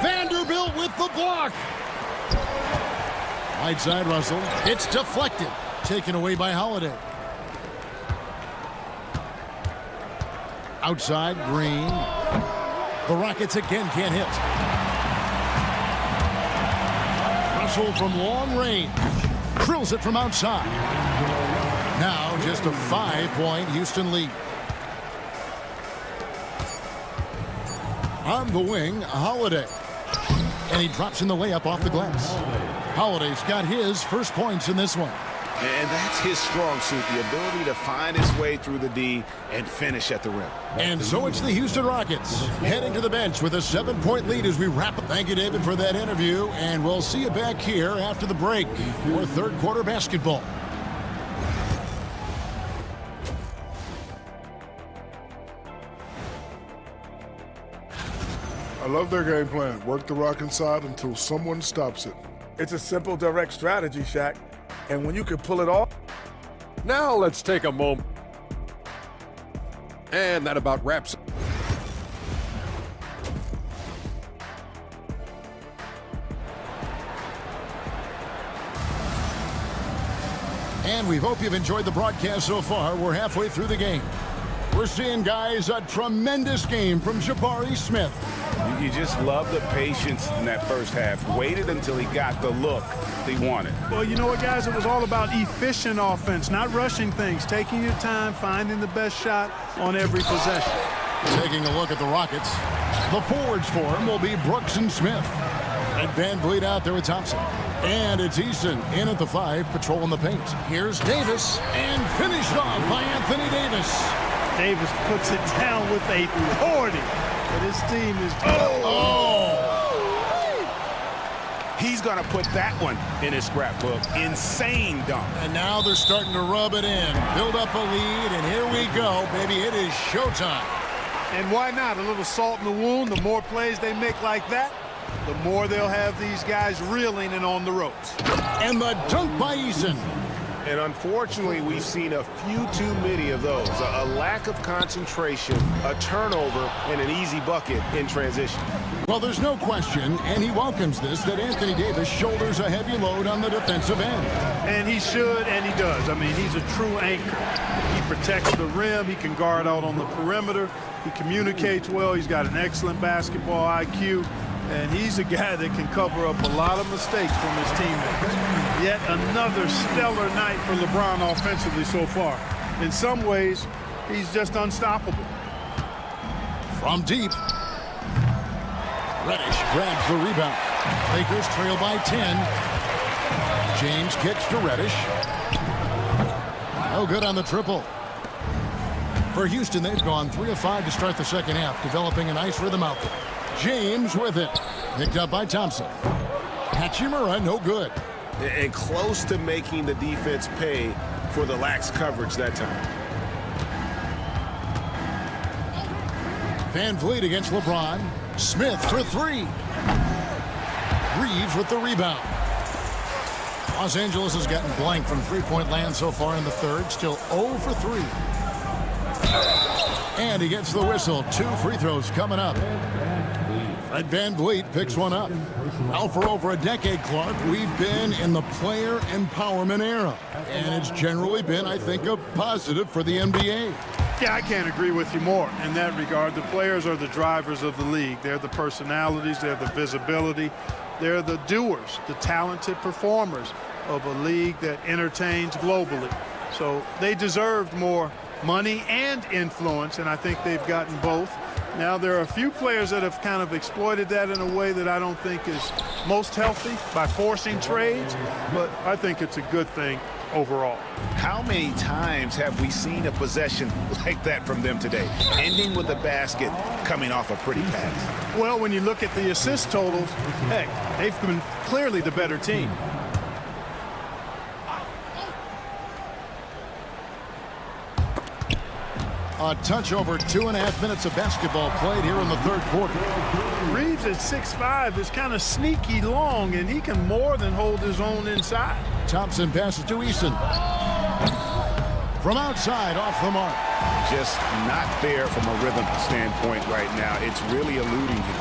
Vanderbilt with the block. Right side Russell. It's deflected. Taken away by Holiday. Outside Green. The Rockets again can't hit. Russell from long range. Drills it from outside. Now just a 5-point Houston lead. On the wing, Holiday. And he drops in the layup off the glass. Holiday's got his first points in this one. And that's his strong suit, the ability to find his way through the D and finish at the rim. And so it's the Houston Rockets heading to the bench with a 7-point lead as we wrap up. Thank you, David, for that interview. And we'll see you back here after the break for third quarter basketball. I love their game plan. Work the rock inside until someone stops it. It's a simple, direct strategy, Shaq. And when you can pull it off. Now let's take a moment. And that about wraps it. And we hope you've enjoyed the broadcast so far. We're halfway through the game. We're seeing, guys, a tremendous game from Jabari Smith. You just love the patience in that first half. Waited until he got the look he wanted. Well, you know what, guys? It was all about efficient offense, not rushing things, taking your time, finding the best shot on every possession. Taking a look at the Rockets. The forwards for him will be Brooks and Smith. And Van Vliet out there with Thompson. And it's Easton in at the 5, patrolling the paint. Here's Davis, and finished off by Anthony Davis. Davis puts it down with a 40. But his team is... He's going to put that one in his scrapbook. Insane dunk. And now they're starting to rub it in. Build up a lead, and here we go, baby. It is showtime. And why not? A little salt in the wound. The more plays they make like that, the more they'll have these guys reeling and on the ropes. And the dunk by Eason. And unfortunately, we've seen a few too many of those. A lack of concentration, a turnover, and an easy bucket in transition. Well, there's no question, and he welcomes this, that Anthony Davis shoulders a heavy load on the defensive end. And he should, and he does. I mean, he's a true anchor. He protects the rim. He can guard out on the perimeter. He communicates well. He's got an excellent basketball IQ. And he's a guy that can cover up a lot of mistakes from his teammates. Yet another stellar night for LeBron offensively so far. In some ways, he's just unstoppable. From deep, Reddish grabs the rebound. Lakers trail by 10. James kicks to Reddish. No good on the triple. For Houston, they've gone 3 of 5 to start the second half, developing a nice rhythm out there. James with it. Picked up by Thompson. Hachimura, no good. And close to making the defense pay for the lax coverage that time. Van Vliet against LeBron. Smith for 3. Reeves with the rebound. Los Angeles has gotten blank from three-point land so far in the third. Still 0 for 3. And he gets the whistle. 2 free throws coming up. Fred Van Vliet picks one up. Well, for over a decade, Clark, we've been in the player empowerment era. And it's generally been, I think, a positive for the NBA. Yeah, I can't agree with you more in that regard. The players are the drivers of the league. They're the personalities, they're the visibility, they're the doers, the talented performers of a league that entertains globally. So they deserved more money and influence, and I think they've gotten both. Now, there are a few players that have kind of exploited that in a way that I don't think is most healthy by forcing trades, but I think it's a good thing overall. How many times have we seen a possession like that from them today, ending with a basket coming off a pretty pass? Well, when you look at the assist totals, heck, they've been clearly the better team. A touch over 2.5 minutes of basketball played here in the third quarter. Reeves at 6'5" is kind of sneaky long, and he can more than hold his own inside. Thompson passes to Easton. From outside, off the mark. Just not there from a rhythm standpoint right now. It's really eluding him.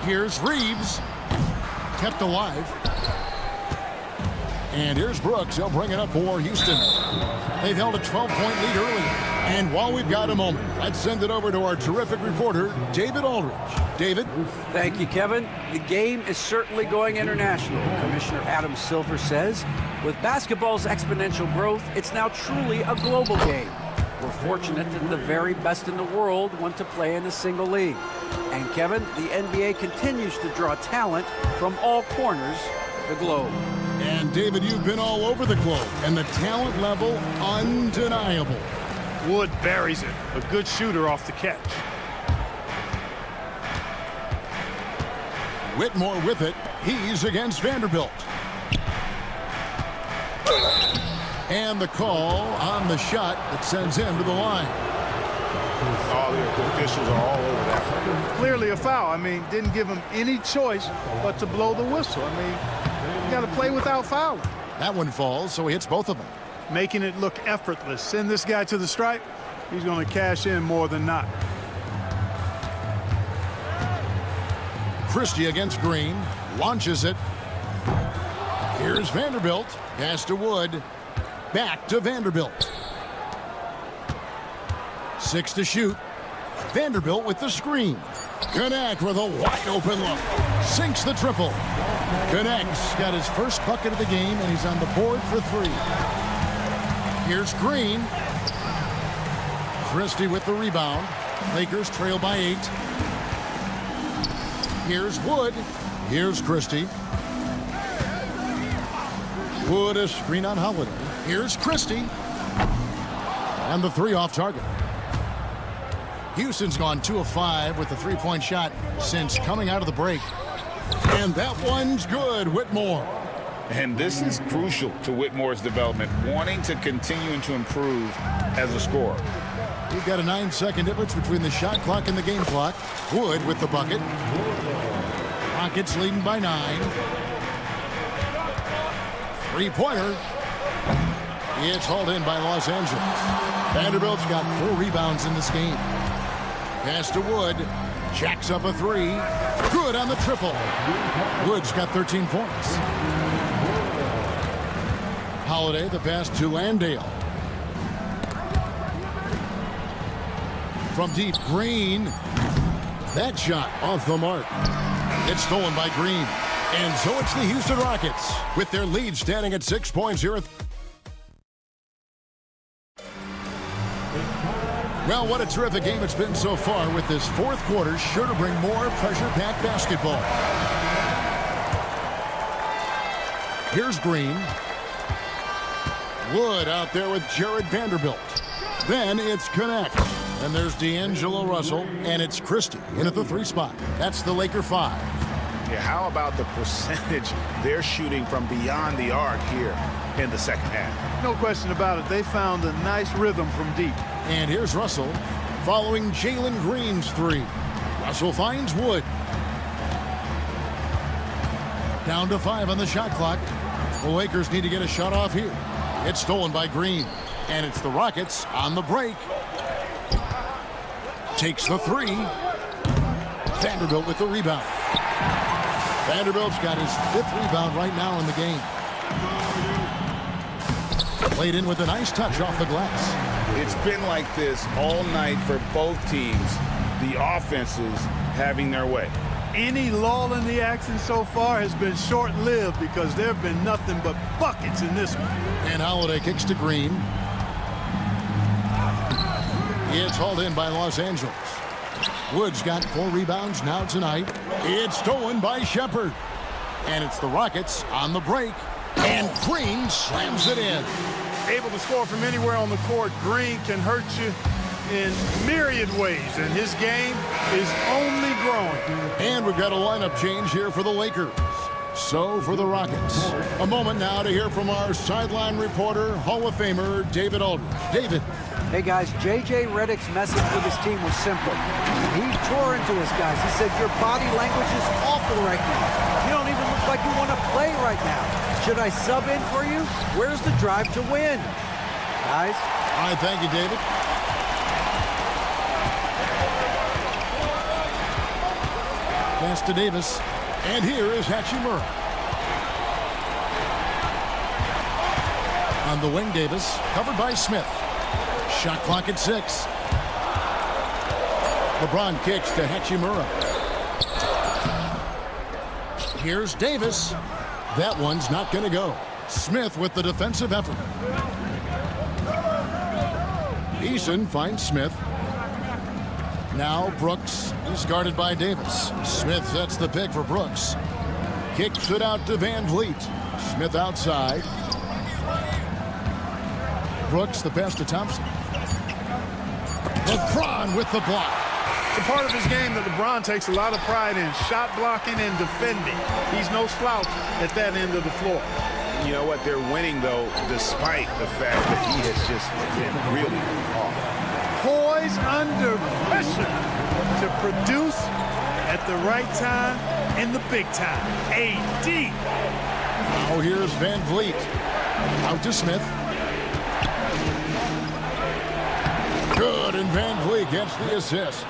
Here's Reeves. Kept alive. And here's Brooks. He'll bring it up for Houston. They've held a 12-point lead early. And while we've got a moment, let's send it over to our terrific reporter, David Aldridge. David? Thank you, Kevin. The game is certainly going international. Commissioner Adam Silver says, with basketball's exponential growth, it's now truly a global game. We're fortunate that the very best in the world want to play in a single league. And Kevin, the NBA continues to draw talent from all corners of the globe. And David, you've been all over the globe, and the talent level undeniable. Wood buries it. A good shooter off the catch. Whitmore with it. He's against Vanderbilt. And the call on the shot that sends him to the line. All the officials are all over that. Clearly a foul. I mean, didn't give him any choice but to blow the whistle. I mean, you got to play without fouling. That one falls, so he hits both of them. Making it look effortless. Send this guy to the stripe. He's going to cash in more than not. Christie against Green. Launches it. Here's Vanderbilt. Pass to Wood. Back to Vanderbilt. 6 to shoot. Vanderbilt with the screen. Connect with a wide open look. Sinks the triple. Connects. Got his first bucket of the game, and he's on the board for 3. Here's Green. Christie with the rebound. Lakers trail by 8. Here's Wood. Here's Christie. Wood a screen on Holiday. Here's Christie. And the 3 off target. Houston's gone 2 of 5 with the 3-point shot since coming out of the break. And that one's good, Whitmore. And this is crucial to Whitmore's development, wanting to continue to improve as a scorer. We've got a 9-second difference between the shot clock and the game clock. Wood with the bucket. Rockets leading by 9. 3-pointer. It's hauled in by Los Angeles. Vanderbilt's got 4 rebounds in this game. Pass to Wood. Jacks up a 3. Good on the triple. Wood's got 13 points. Holiday, the pass to Landale. From deep, Green. That shot off the mark. It's stolen by Green. And so it's the Houston Rockets with their lead standing at 6.0. Well, what a terrific game it's been so far, with this fourth quarter sure to bring more pressure-packed basketball. Here's Green. Wood out there with Jared Vanderbilt. Then it's Connect. And there's D'Angelo Russell, and it's Christie in at the 3 spot. That's the Laker 5. Yeah, how about the percentage they're shooting from beyond the arc here in the second half? No question about it. They found a nice rhythm from deep. And here's Russell following Jalen Green's 3. Russell finds Wood. Down to 5 on the shot clock. The Lakers need to get a shot off here. It's stolen by Green. And it's the Rockets on the break. Takes the 3. Vanderbilt with the rebound. Vanderbilt's got his 5th rebound right now in the game. Played in with a nice touch off the glass. It's been like this all night for both teams. The offenses having their way. Any lull in the action so far has been short-lived because there have been nothing but buckets in this one. And Holiday kicks to Green. It's hauled in by Los Angeles. Wood's got 4 rebounds now tonight. It's stolen by Shepard. And it's the Rockets on the break. And Green slams it in. Able to score from anywhere on the court, Green can hurt you in myriad ways, and his game is only growing. And we've got a lineup change here for the Lakers. So for the Rockets. A moment now to hear from our sideline reporter, Hall of Famer David Aldridge. David. Hey guys, J.J. Redick's message with his team was simple. He tore into his guys. He said, your body language is awful right now. You don't even look like you want to play right now. Should I sub in for you? Where's the drive to win? Guys? All right, thank you, David. Pass to Davis. And here is Hachimura. On the wing, Davis, covered by Smith. Shot clock at 6. LeBron kicks to Hachimura. Here's Davis. That one's not going to go. Smith with the defensive effort. Eason finds Smith. Now Brooks is guarded by Davis. Smith sets the pick for Brooks. Kicks it out to Van Vliet. Smith outside. Brooks the pass to Thompson. LeBron with the block. It's a part of his game that LeBron takes a lot of pride in, shot blocking and defending. He's no slouch at that end of the floor. You know what? They're winning, though, despite the fact that he has just been really off. Poised under pressure to produce at the right time in the big time. AD. Oh, here's Van Vliet. Out to Smith. Good, and Van Vliet gets the assist.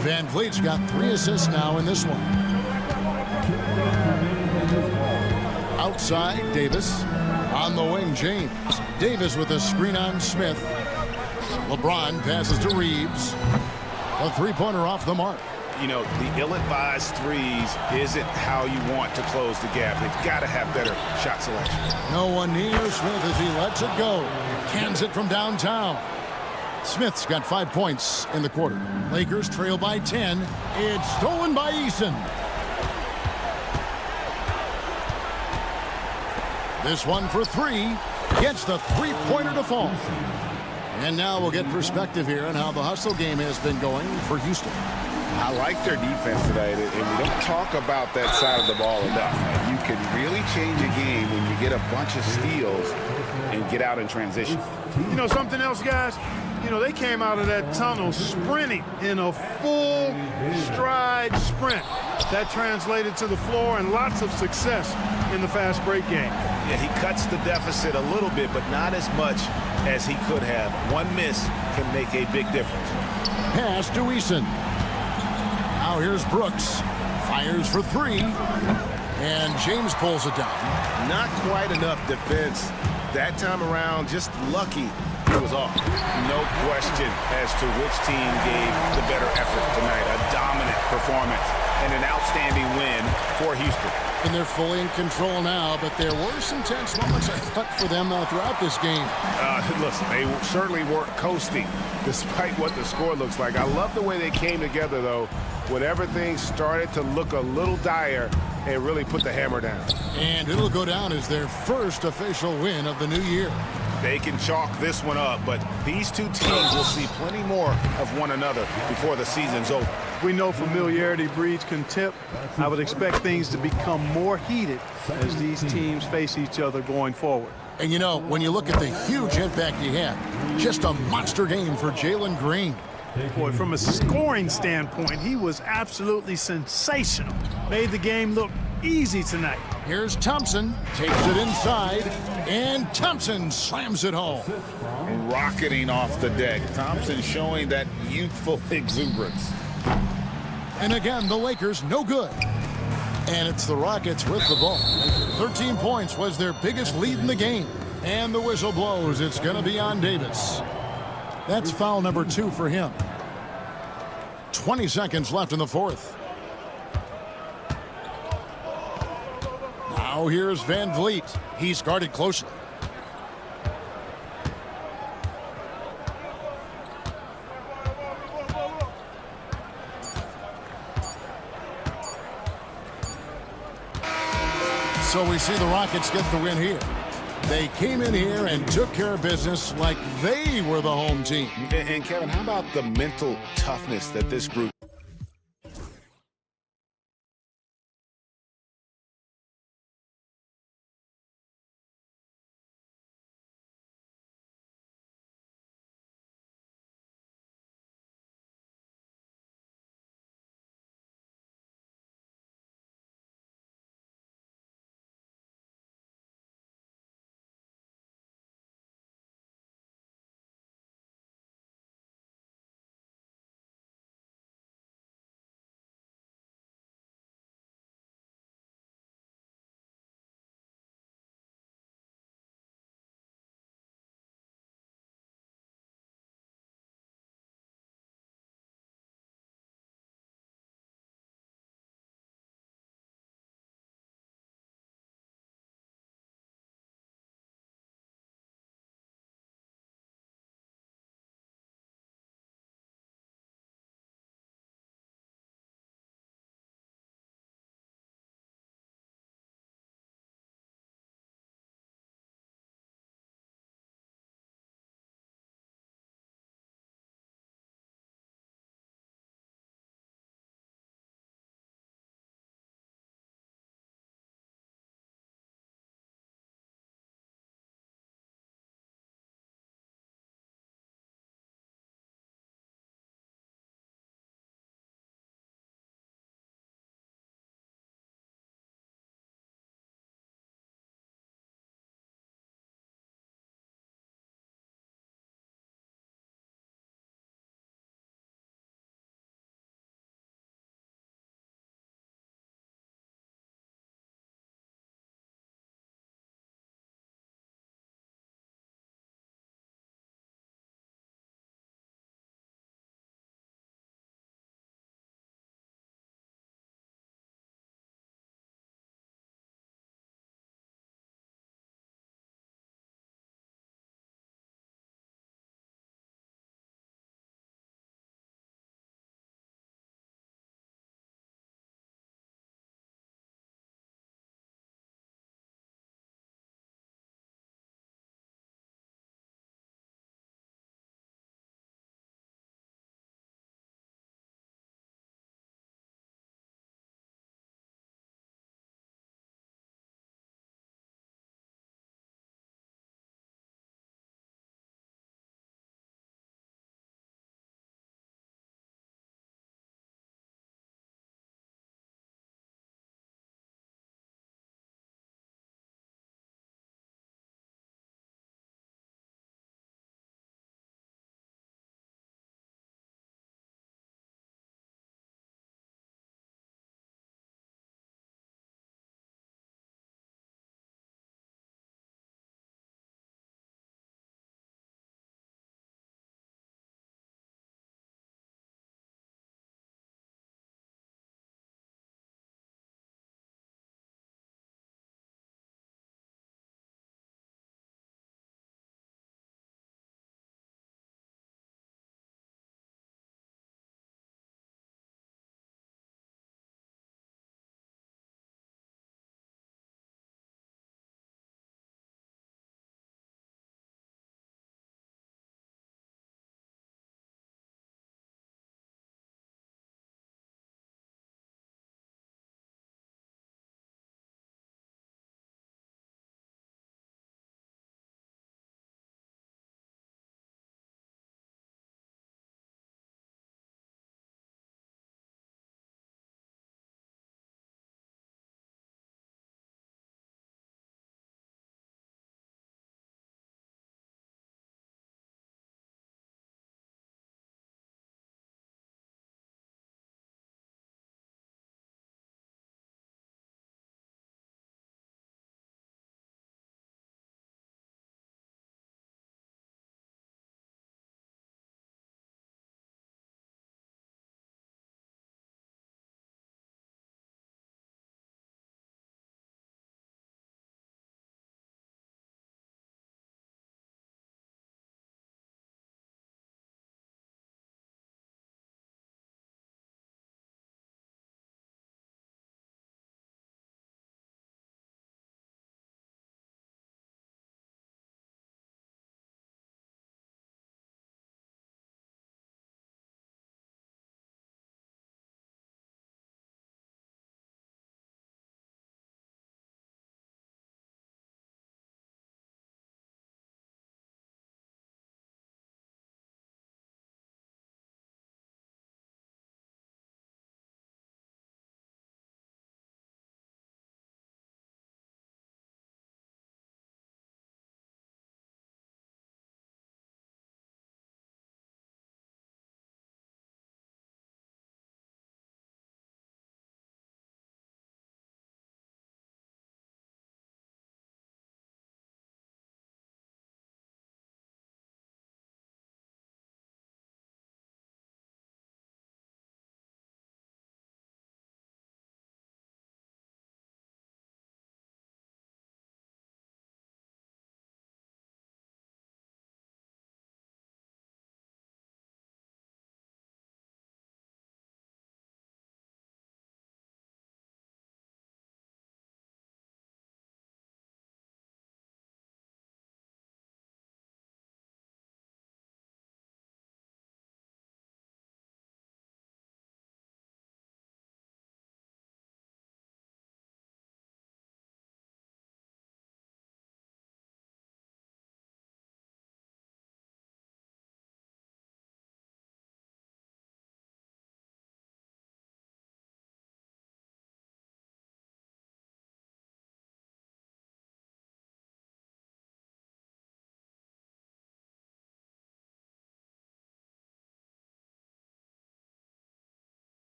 Van Vliet's got 3 assists now in this one. Outside, Davis. On the wing, James. Davis with a screen on Smith. LeBron passes to Reeves. A 3-pointer off the mark. You know, the ill-advised threes isn't how you want to close the gap. They've got to have better shot selection. No one near Smith as he lets it go. Cans it from downtown. Smith's got 5 points in the quarter. Lakers trail by 10. It's stolen by Eason. This one for 3. Gets the 3-pointer to fall. And now we'll get perspective here on how the hustle game has been going for Houston. I like their defense tonight, and we don't talk about that side of the ball enough. You can really change a game when you get a bunch of steals and get out in transition. You know something else, guys? You know, they came out of that tunnel sprinting in a full stride sprint. That translated to the floor and lots of success in the fast break game. Yeah, he cuts the deficit a little bit, but not as much as he could have. One miss can make a big difference. Pass to Eason. Now here's Brooks. Fires for 3. And James pulls it down. Not quite enough defense that time around. Just lucky he was off. No question as to which team gave the better effort tonight. A dominant performance and an outstanding win for Houston. And they're fully in control now, but there were some tense moments, I thought, for them throughout this game. Listen, they certainly weren't coasting, despite what the score looks like. I love the way they came together, though, when everything started to look a little dire and really put the hammer down. And it'll go down as their first official win of the new year. They can chalk this one up, but these two teams will see plenty more of one another before the season's over. We know familiarity breeds contempt. I would expect things to become more heated as these teams face each other going forward. And you know, when you look at the huge impact he had, just a monster game for Jalen Green. Boy, from a scoring standpoint, he was absolutely sensational. Made the game look easy tonight. Here's Thompson, takes it inside, and Thompson slams it home. Rocketing off the deck. Thompson showing that youthful exuberance. And again, the Lakers no good. And it's the Rockets with the ball. 13 points was their biggest lead in the game. And the whistle blows. It's going to be on Davis. That's foul number 2 for him. 20 seconds left in the fourth. Now here's Van Vliet. He's guarded closely. So we see the Rockets get the win here. They came in here and took care of business like they were the home team. And Kevin, how about the mental toughness that this group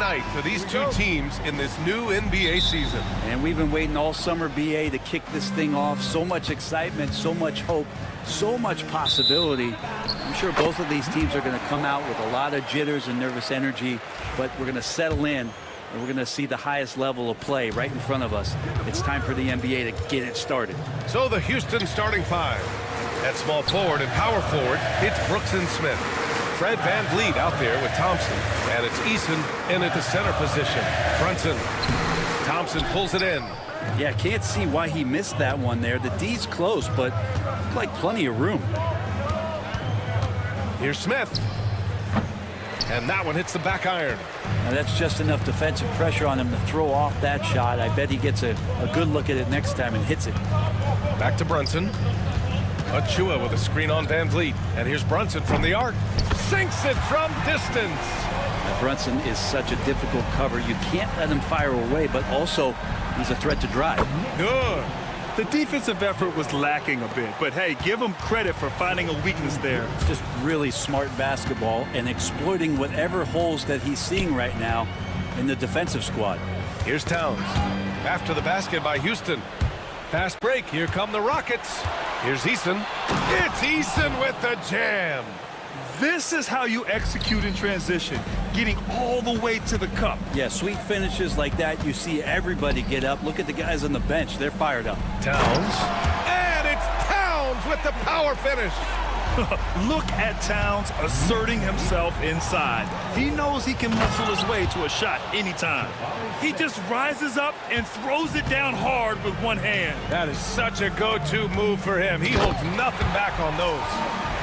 night for these two teams in this new NBA season. And we've been waiting all summer, BA, to kick this thing off. So much excitement, so much hope, so much possibility. I'm sure both of these teams are going to come out with a lot of jitters and nervous energy, but we're going to settle in, and we're going to see the highest level of play right in front of us. It's time for the NBA to get it started. So the Houston starting five. At small forward and power forward, it's Brooks and Smith. Fred VanVleet out there with Thompson. And it's Eason in at the center position. Brunson. Thompson pulls it in. Yeah, can't see why he missed that one there. The D's close, but looked like plenty of room. Here's Smith. And that one hits the back iron. Now that's just enough defensive pressure on him to throw off that shot. I bet he gets a good look at it next time and hits it. Back to Brunson. Achua with a screen on VanVleet. And here's Brunson from the arc. Sinks it from distance. Now Brunson is such a difficult cover. You can't let him fire away, but also he's a threat to drive. Good. The defensive effort was lacking a bit, but hey, give him credit for finding a weakness there. Just really smart basketball and exploiting whatever holes that he's seeing right now in the defensive squad. Here's Towns. After the basket by Houston. Fast break. Here come the Rockets. Here's Eason. It's Eason with the jam. This is how you execute in transition, getting all the way to the cup. Yeah, sweet finishes like that. You see everybody get up. Look at the guys on the bench. They're fired up. Towns. And it's Towns with the power finish. Look at Towns asserting himself inside. He knows he can muscle his way to a shot anytime. He just rises up and throws it down hard with one hand. That is such a go-to move for him. He holds nothing back on those.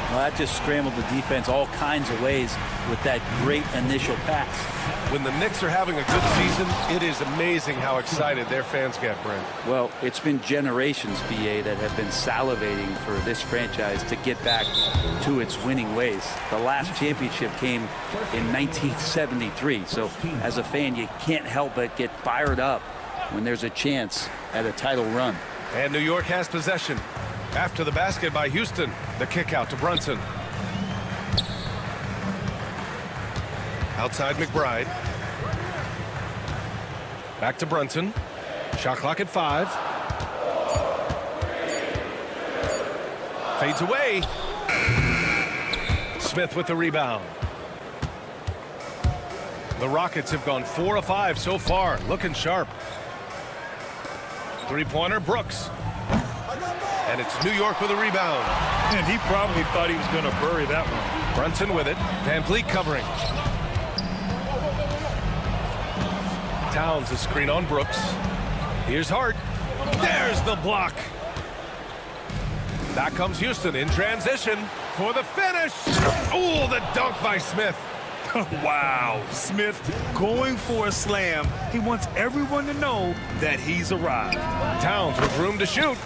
Well, that just scrambled the defense all kinds of ways with that great initial pass. When the Knicks are having a good season, it is amazing how excited their fans get, Brent. Well, it's been generations, BA, that have been salivating for this franchise to get back to its winning ways. The last championship came in 1973, so as a fan, you can't help but get fired up when there's a chance at a title run. And New York has possession. After the basket by Houston, the kick out to Brunson. Outside McBride. Back to Brunson. Shot clock at 5. Fades away. Smith with the rebound. The Rockets have gone 4 of 5 so far, looking sharp. Three-pointer, Brooks. And it's New York with a rebound. And he probably thought he was going to bury that one. Brunson with it. VanVleet covering. Towns a screen on Brooks. Here's Hart. There's the block. Back comes Houston in transition for the finish. Oh, the dunk by Smith. Wow. Smith going for a slam. He wants everyone to know that he's arrived. Towns with room to shoot.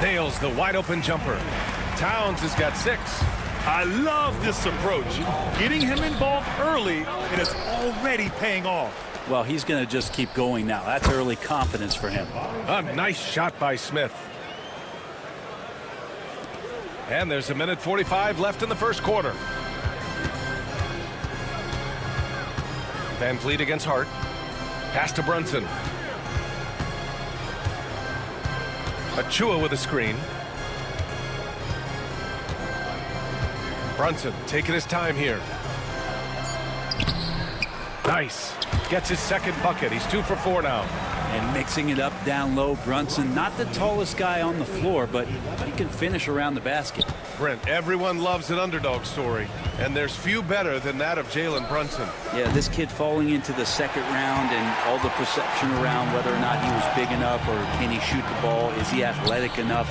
Nails the wide open jumper. Towns has got 6. I love this approach. Getting him involved early, and it's already paying off. Well, he's going to just keep going now. That's early confidence for him. A nice shot by Smith. And there's a minute 45 left in the first quarter. VanVleet against Hart. Pass to Brunson. Achua with a screen. Brunson taking his time here. Nice. Gets his second bucket. He's 2 for 4 now. And mixing it up down low, Brunson, not the tallest guy on the floor, but he can finish around the basket. Brent, everyone loves an underdog story, and there's few better than that of Jalen Brunson. Yeah, this kid falling into the second round and all the perception around whether or not he was big enough or can he shoot the ball, is he athletic enough?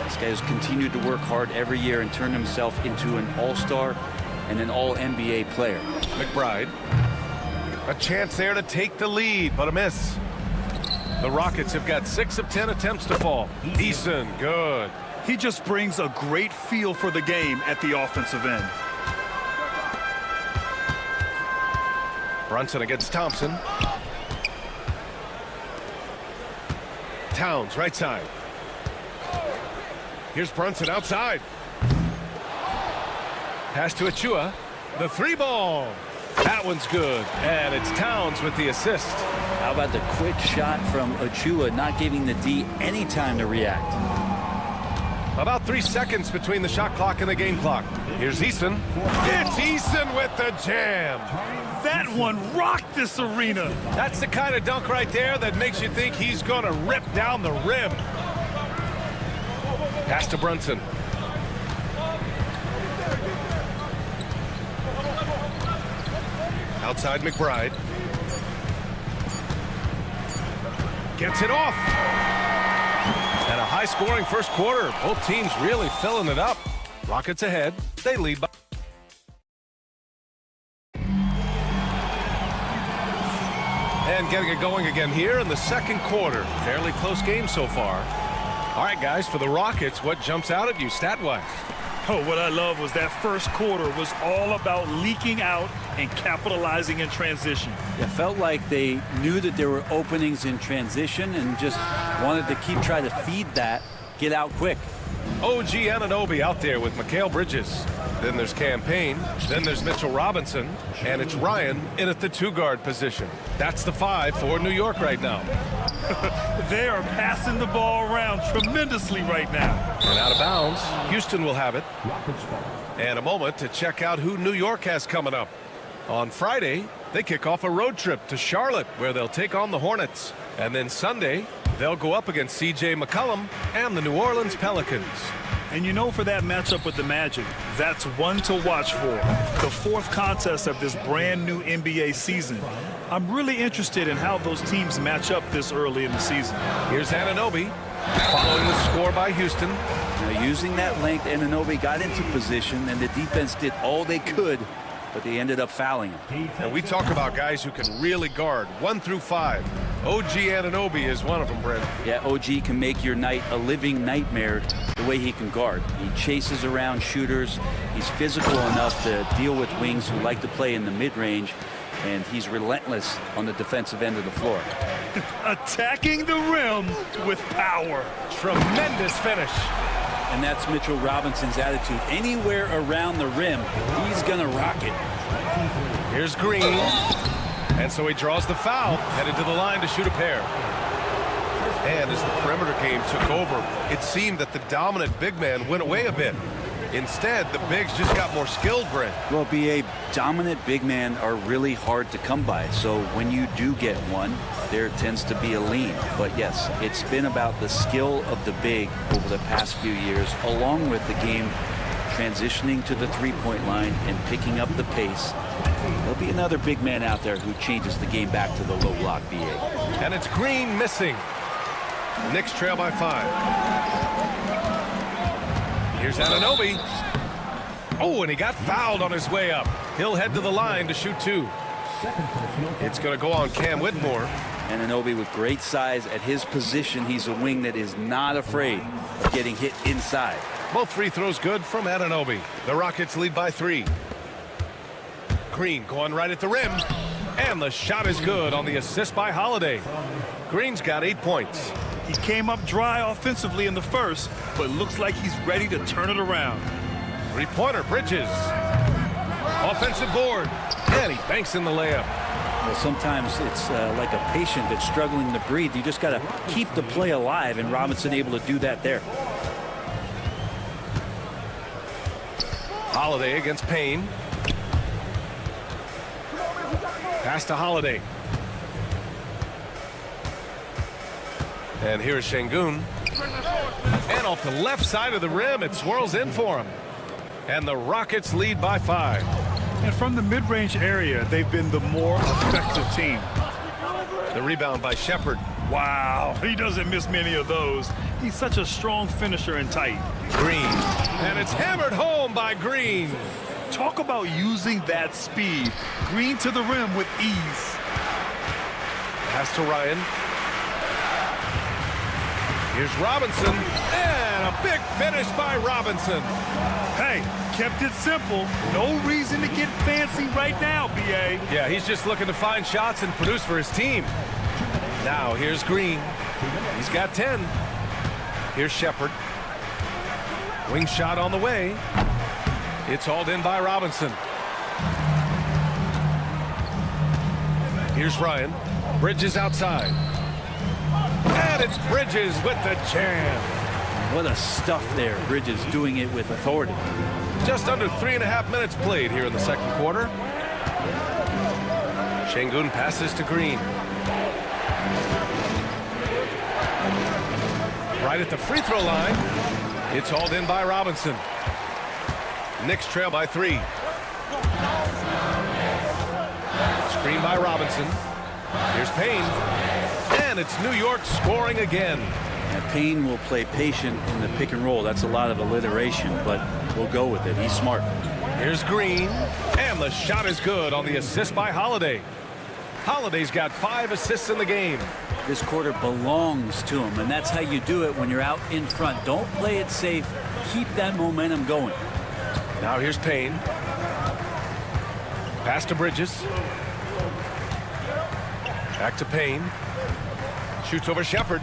This guy has continued to work hard every year and turn himself into an all-star and an all-NBA player. McBride. A chance there to take the lead, but a miss. The Rockets have got 6 of 10 attempts to fall. Eason, good. He just brings a great feel for the game at the offensive end. Brunson against Thompson. Towns, right side. Here's Brunson outside. Pass to Achua. The 3 ball. That one's good, and it's Towns with the assist. How about the quick shot from Achua, not giving the D any time to react? About 3 seconds between the shot clock and the game clock. Here's Easton. It's Easton with the jam. That one rocked this arena. That's the kind of dunk right there that makes you think he's going to rip down the rim. Pass to Brunson. Outside McBride. Gets it off. And a high-scoring first quarter. Both teams really filling it up. Rockets ahead. They lead by... And getting it going again here in the second quarter. Fairly close game so far. All right, guys, for the Rockets, what jumps out at you stat-wise? Oh, what I love was that first quarter was all about leaking out and capitalizing in transition. It felt like they knew that there were openings in transition and just wanted to keep trying to feed that, get out quick. OG Anunoby out there with Mikal Bridges. Then there's Cam Payne. Then there's Mitchell Robinson. And it's Ryan in at the two-guard position. That's the 5 for New York right now. They are passing the ball around tremendously right now. And out of bounds, Houston will have it. And a moment to check out who New York has coming up. On Friday, they kick off a road trip to Charlotte, where they'll take on the Hornets. And then Sunday, they'll go up against C.J. McCollum and the New Orleans Pelicans. And you know, for that matchup with the Magic, that's one to watch for. The fourth contest of this brand new NBA season. I'm really interested in how those teams match up this early in the season. Here's Anunoby following the score by Houston. Now, using that length, Anunoby got into position, and the defense did all they could, but they ended up fouling him. And we talk about guys who can really guard 1 through 5. OG Anunoby is one of them, Brent. Yeah, OG can make your night a living nightmare the way he can guard. He chases around shooters. He's physical enough to deal with wings who like to play in the mid-range, and he's relentless on the defensive end of the floor. Attacking the rim with power. Tremendous finish. And that's Mitchell Robinson's attitude. Anywhere around the rim, he's going to rock it. Here's Green. And so he draws the foul, headed to the line to shoot a pair. And as the perimeter game took over, it seemed that the dominant big man went away a bit. Instead, the bigs just got more skilled, Brent. Well, BA, dominant big men are really hard to come by. So when you do get one, there tends to be a lean. But yes, it's been about the skill of the big over the past few years, along with the game transitioning to the three-point line and picking up the pace. There'll be another big man out there who changes the game back to the low block, BA. And it's Green missing. Knicks trail by 5. Here's Anunoby. Oh, and he got fouled on his way up. He'll head to the line to shoot 2. It's going to go on Cam Whitmore. Anunoby with great size at his position. He's a wing that is not afraid of getting hit inside. Both free throws good from Anunoby. The Rockets lead by 3. Green going right at the rim. And the shot is good on the assist by Holiday. Green's got 8 points. He came up dry offensively in the first, but looks like he's ready to turn it around. Three-pointer, Bridges. Offensive board. And he banks in the layup. Well, sometimes it's like a patient that's struggling to breathe. You just got to keep the play alive, and Robinson able to do that there. Holiday against Payne. Pass to Holiday. And here's Şengün. And off the left side of the rim, it swirls in for him. And the Rockets lead by 5. And from the mid-range area, they've been the more effective team. The rebound by Shepard. Wow, he doesn't miss many of those. He's such a strong finisher and tight. Green. And it's hammered home by Green. Talk about using that speed. Green to the rim with ease. Pass to Ryan. Here's Robinson. And a big finish by Robinson. Hey, kept it simple. No reason to get fancy right now, BA. Yeah, he's just looking to find shots and produce for his team. Now here's Green. He's got 10. Here's Shepard. Wing shot on the way. It's hauled in by Robinson. Here's Ryan. Bridges outside. And it's Bridges with the jam. What a stuff there. Bridges doing it with authority. Just under 3.5 minutes played here in the second quarter. Şengün passes to Green. Right at the free throw line. It's hauled in by Robinson. Knicks trail by 3. Screen by Robinson. Here's Payne. And it's New York scoring again. And Payne will play patient in the pick and roll. That's a lot of alliteration, but we'll go with it. He's smart. Here's Green. And the shot is good on the assist by Holiday. Holiday's got 5 assists in the game. This quarter belongs to him, and that's how you do it when you're out in front. Don't play it safe. Keep that momentum going. Now here's Payne. Pass to Bridges. Back to Payne. Shoots over Shepherd.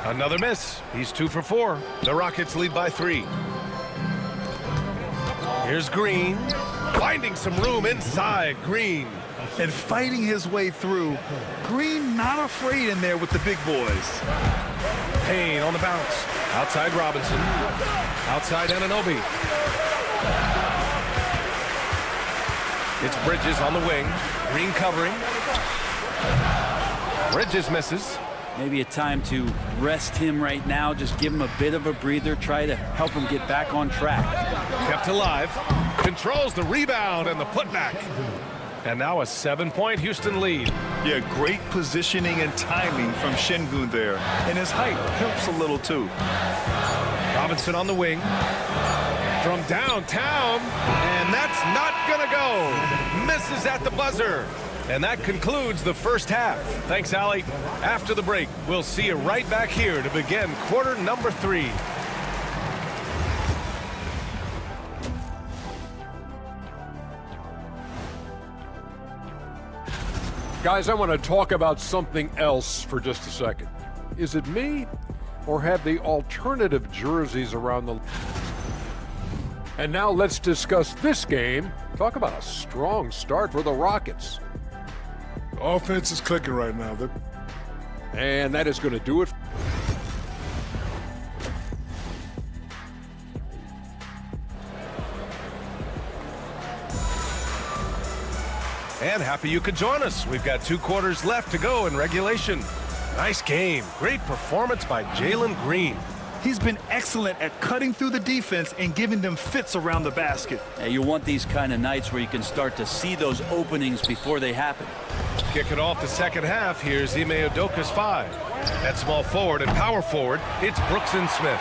Another miss. He's 2 for 4. The Rockets lead by 3. Here's Green. Finding some room inside. Green. And fighting his way through. Green not afraid in there with the big boys. Payne on the bounce. Outside Robinson. Outside Anunoby. It's Bridges on the wing. Green covering. Bridges misses. Maybe a time to rest him right now. Just give him a bit of a breather. Try to help him get back on track. Kept alive. Controls the rebound and the putback. And now a 7-point Houston lead. Yeah, great positioning and timing from Şengün there. And his height helps a little too. Robinson on the wing. From downtown. And that's not gonna go. Misses at the buzzer. And that concludes the first half. Thanks, Allie. After the break, we'll see you right back here to begin quarter number 3. Guys, I want to talk about something else for just a second. Is it me, or have the alternative jerseys around the... And now let's discuss this game. Talk about a strong start for the Rockets. Offense is clicking right now. And that is going to do it. And happy you could join us. We've got 2 quarters left to go in regulation. Nice game. Great performance by Jalen Green. He's been excellent at cutting through the defense and giving them fits around the basket. Yeah, you want these kind of nights where you can start to see those openings before they happen. Kicking off the second half, here's Ime Udoka's 5. At small forward and power forward, it's Brooks and Smith.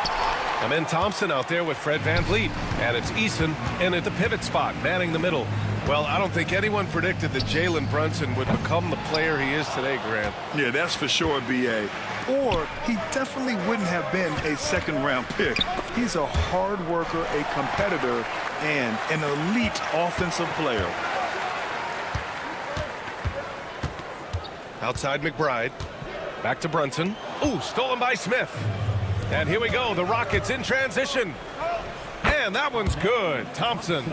Amen Thompson out there with Fred VanVleet. And it's Eason in at the pivot spot, manning the middle. Well, I don't think anyone predicted that Jalen Brunson would become the player he is today, Grant. Yeah, that's for sure, B.A. Or he definitely wouldn't have been a second-round pick. He's a hard worker, a competitor, and an elite offensive player. Outside McBride. Back to Brunson. Ooh, stolen by Smith. And here we go, the Rockets in transition. And that one's good. Thompson.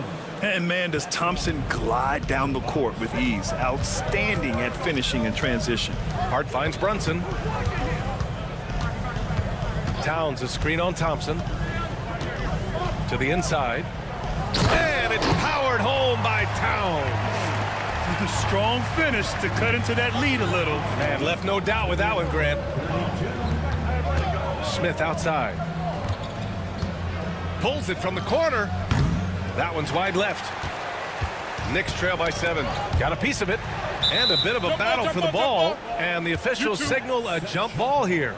And man, does Thompson glide down the court with ease. Outstanding at finishing in transition. Hart finds Brunson. Towns a screen on Thompson. To the inside. And it's powered home by Towns. Strong finish to cut into that lead a little. And left no doubt with that one, Grant. Smith outside. Pulls it from the corner. That one's wide left. Knicks trail by 7. Got a piece of it. And a bit of a battle for the ball. And the officials signal a jump ball here.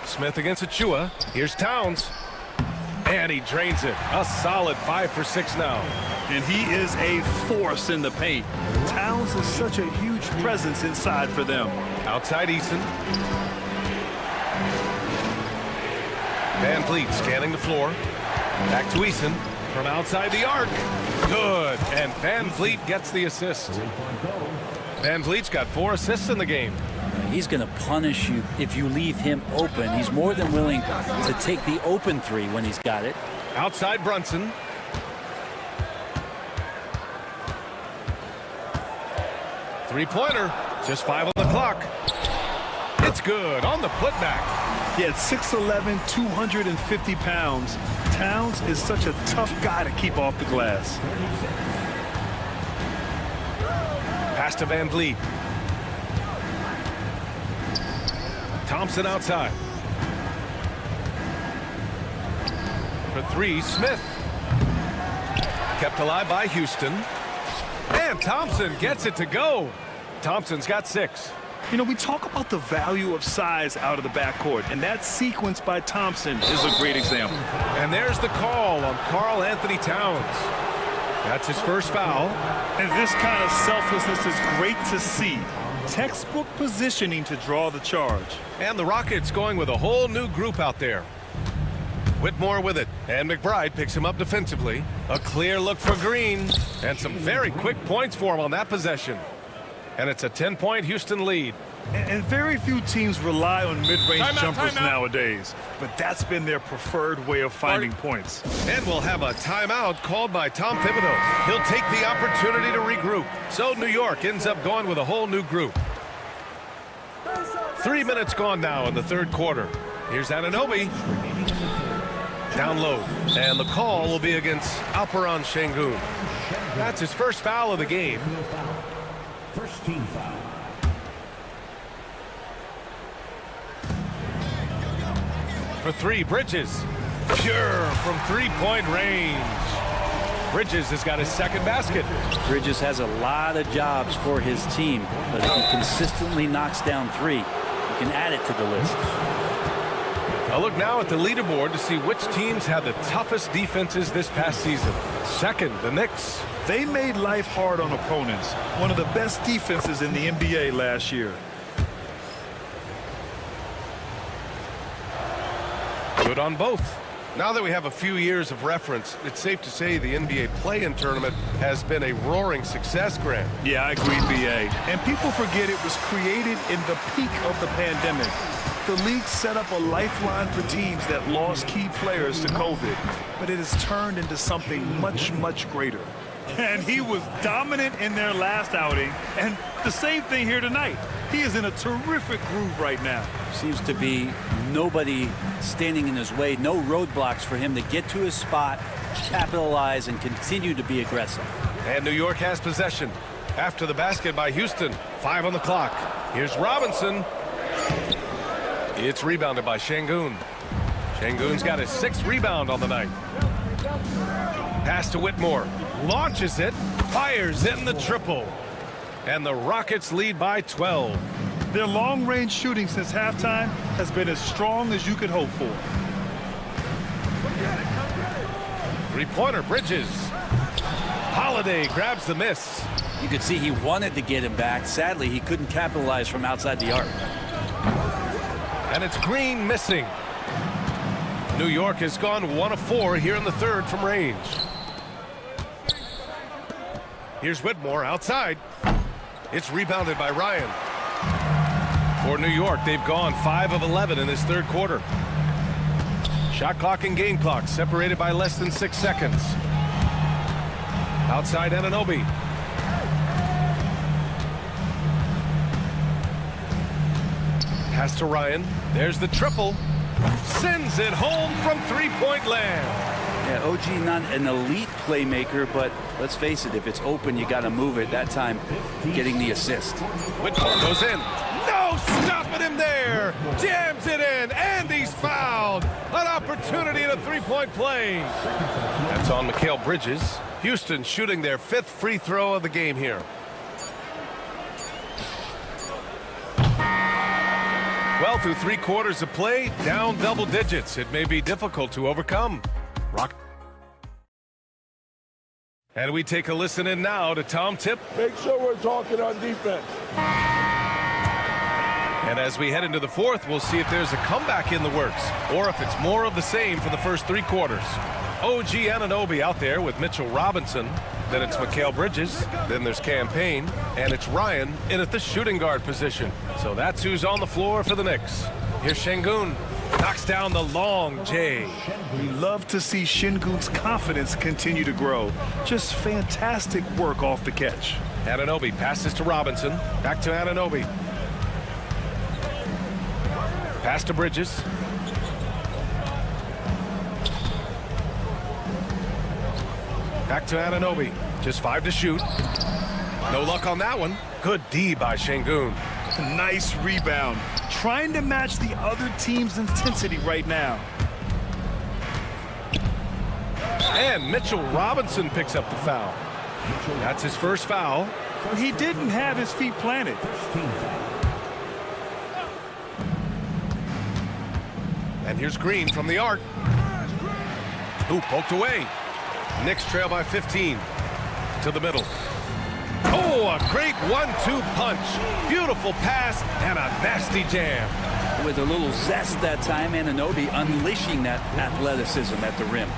Smith against Achua. Here's Towns. And he drains it. A solid 5 for 6 now. And he is a force in the paint. Towns is such a huge presence inside for them. Outside Eason. VanVleet scanning the floor. Back to Eason. From outside the arc. Good. And VanVleet gets the assist. VanVleet's got 4 assists in the game. He's going to punish you if you leave him open. He's more than willing to take the open three when he's got it. Outside Brunson. Three-pointer. Just 5 on the clock. It's good on the putback. Yeah, at 6'11", 250 pounds, Towns is such a tough guy to keep off the glass. Pass to Van Vliet. Thompson outside. For three, Smith. Kept alive by Houston. And Thompson gets it to go. Thompson's got 6. You know, we talk about the value of size out of the backcourt, and that sequence by Thompson is a great example. And there's the call on Karl Anthony Towns. That's his first foul. And this kind of selflessness is great to see. Textbook positioning to draw the charge. And the Rockets going with a whole new group out there. Whitmore with it, and McBride picks him up defensively. A clear look for Green, and some very quick points for him on that possession. And it's a 10-point Houston lead. And very few teams rely on mid-range jumpers nowadays, but that's been their preferred way of finding points. And we'll have a timeout called by Tom Thibodeau. He'll take the opportunity to regroup. So New York ends up going with a whole new group. 3 minutes gone now in the third quarter. Here's Anunoby. Down low. And the call will be against Alperen Şengün. That's his first foul of the game. First team foul. For three, Bridges. Pure from three-point range. Bridges has got his second basket. Bridges has a lot of jobs for his team, but if he consistently knocks down three, you can add it to the list. A look now at the leaderboard to see which teams had the toughest defenses this past season. Second, the Knicks. They made life hard on opponents. One of the best defenses in the NBA last year. Good on both. Now that we have a few years of reference, it's safe to say the NBA play-in tournament has been a roaring success, Grant. Yeah, I agree, B.A. And people forget it was created in the peak of the pandemic. The league set up a lifeline for teams that lost key players to COVID, but it has turned into something much, much greater. And he was dominant in their last outing, and the same thing here tonight. He is in a terrific groove right now. Seems to be nobody standing in his way, no roadblocks for him to get to his spot, capitalize, and continue to be aggressive. And New York has possession. After the basket by Houston, 5 on the clock. Here's Robinson. It's rebounded by Şengün. Şengün's got his 6th rebound on the night. Pass to Whitmore. Launches it. Fires in the triple. And the Rockets lead by 12. Their long-range shooting since halftime has been as strong as you could hope for. Three-pointer, Bridges. Holiday grabs the miss. You could see he wanted to get him back. Sadly, he couldn't capitalize from outside the arc. And it's Green missing. New York has gone 1 of 4 here in the third from range. Here's Whitmore outside. It's rebounded by Ryan. For New York, they've gone 5 of 11 in this third quarter. Shot clock and game clock separated by less than 6 seconds. Outside Anunoby. Pass to Ryan. There's the triple. Sends it home from three-point land. Yeah, OG not an elite playmaker, but let's face it, if it's open, you got to move it. That time, getting the assist. Whitmore goes in. No stopping him there. Jams it in, and he's fouled. An opportunity in a three-point play. That's on Mikal Bridges. Houston shooting their 5th free throw of the game here. Well, through 3 quarters of play, down double digits. It may be difficult to overcome. And we take a listen in now to Tom Tip. Make sure we're talking on defense. And as we head into the fourth, we'll see if there's a comeback in the works or if it's more of the same for the first 3 quarters. OG Anunoby out there with Mitchell Robinson. Then it's Mikal Bridges. Then there's Campaign. And it's Ryan in at the shooting guard position. So that's who's on the floor for the Knicks. Here's Şengün. Knocks down the long J. We love to see Şengün's confidence continue to grow. Just fantastic work off the catch. Anunoby passes to Robinson. Back to Anunoby. Pass to Bridges. Back to Anunoby. Just 5 to shoot. No luck on that one. Good D by Şengün. Nice rebound. Trying to match the other team's intensity right now. And Mitchell Robinson picks up the foul. That's his first foul. He didn't have his feet planted. And here's Green from the arc. Ooh, poked away. Knicks trail by 15. To the middle. Oh, a great 1-2 punch. Beautiful pass and a nasty jam. With a little zest that time, Anunoby unleashing that athleticism at the rim.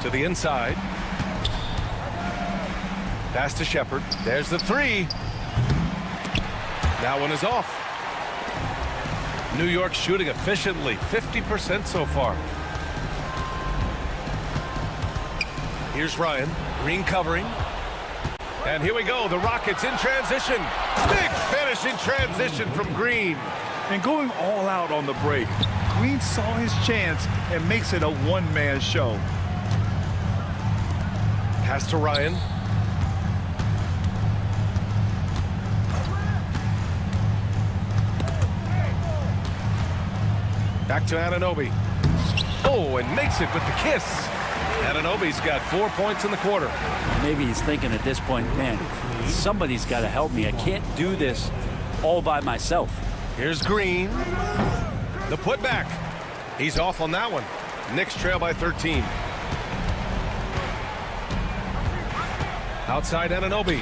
To the inside. Pass to Shepard. There's the three. That one is off. New York shooting efficiently, 50% so far. Here's Ryan. Green covering. And here we go. The Rockets in transition. Big finish in transition from Green. And going all out on the break. Green saw his chance and makes it a one-man show. Pass to Ryan. Back to Anunoby. Oh, and makes it with the kiss. Anunoby's got 4 points in the quarter. Maybe he's thinking at this point, man, somebody's got to help me. I can't do this all by myself. Here's Green. The putback. He's off on that one. Knicks trail by 13. Outside Anunoby.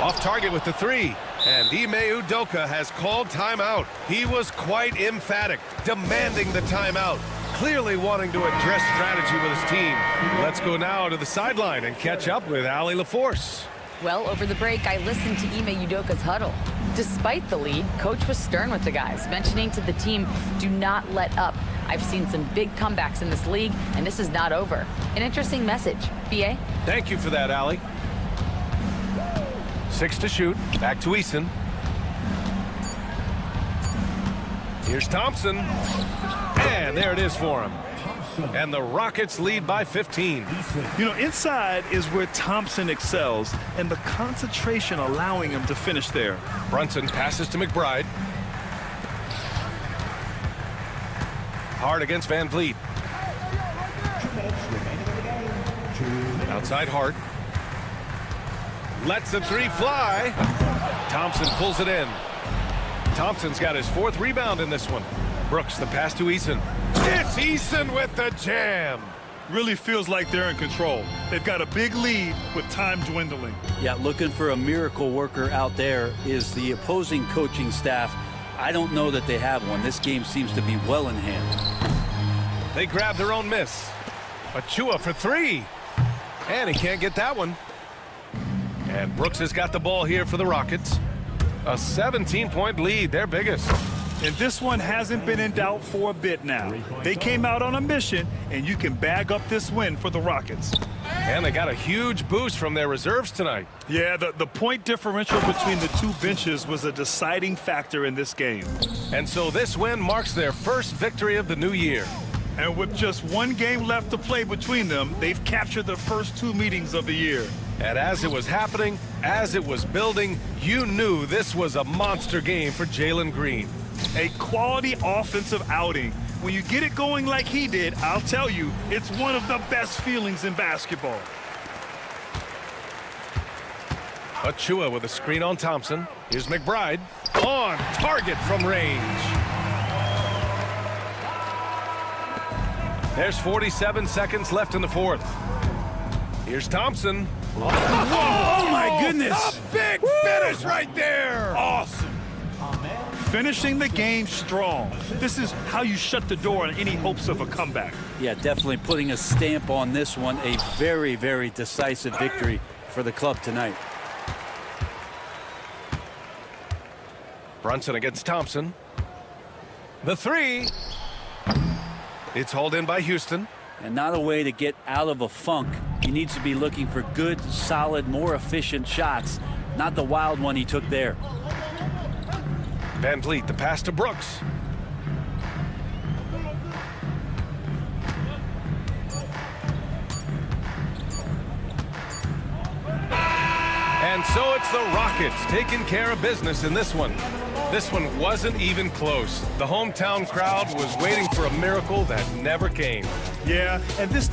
Off target with the three. And Ime Udoka has called timeout. He was quite emphatic, demanding the timeout. Clearly wanting to address strategy with his team. Let's go now to the sideline and catch up with Allie LaForce. Well, over the break, I listened to Ime Udoka's huddle. Despite the lead, Coach was stern with the guys, mentioning to the team, do not let up. I've seen some big comebacks in this league, and this is not over. An interesting message. B.A.? Thank you for that, Allie. 6 to shoot. Back to Eason. Here's Thompson. And there it is for him. And the Rockets lead by 15. You know, inside is where Thompson excels, and the concentration allowing him to finish there. Brunson passes to McBride. Hard against Van Vliet. Outside Hart. Lets the three fly. Thompson pulls it in. Thompson's got his 4th rebound in this one. Brooks, the pass to Eason. It's Eason with the jam. Really feels like they're in control. They've got a big lead with time dwindling. Yeah, looking for a miracle worker out there is the opposing coaching staff. I don't know that they have one. This game seems to be well in hand. They grab their own miss. Achua for 3. And he can't get that one. And Brooks has got the ball here for the Rockets. A 17-point lead, their biggest. And this one hasn't been in doubt for a bit now. They came out on a mission, and you can bag up this win for the Rockets. And they got a huge boost from their reserves tonight. Yeah, the point differential between the two benches was a deciding factor in this game. And so this win marks their first victory of the new year. And with just one game left to play between them, they've captured the first 2 meetings of the year. And as it was happening, as it was building, you knew this was a monster game for Jalen Green. A quality offensive outing. When you get it going like he did, I'll tell you, it's one of the best feelings in basketball. Achua with a screen on Thompson. Here's McBride. On target from range. There's 47 seconds left in the 4th. Here's Thompson. Oh my goodness. A big finish right there. Awesome. finishing the game strong. This is how you shut the door on any hopes of a comeback. Yeah, definitely putting a stamp on this one. A very, very decisive victory for the club tonight. Brunson against Thompson. The three. It's hauled in by Houston. And not a way to get out of a funk. He needs to be looking for good, solid, more efficient shots, not the wild one he took there. Van Vliet, the pass to Brooks. And so it's the Rockets taking care of business in this one. This one wasn't even close. The hometown crowd was waiting for a miracle that never came. Yeah, and this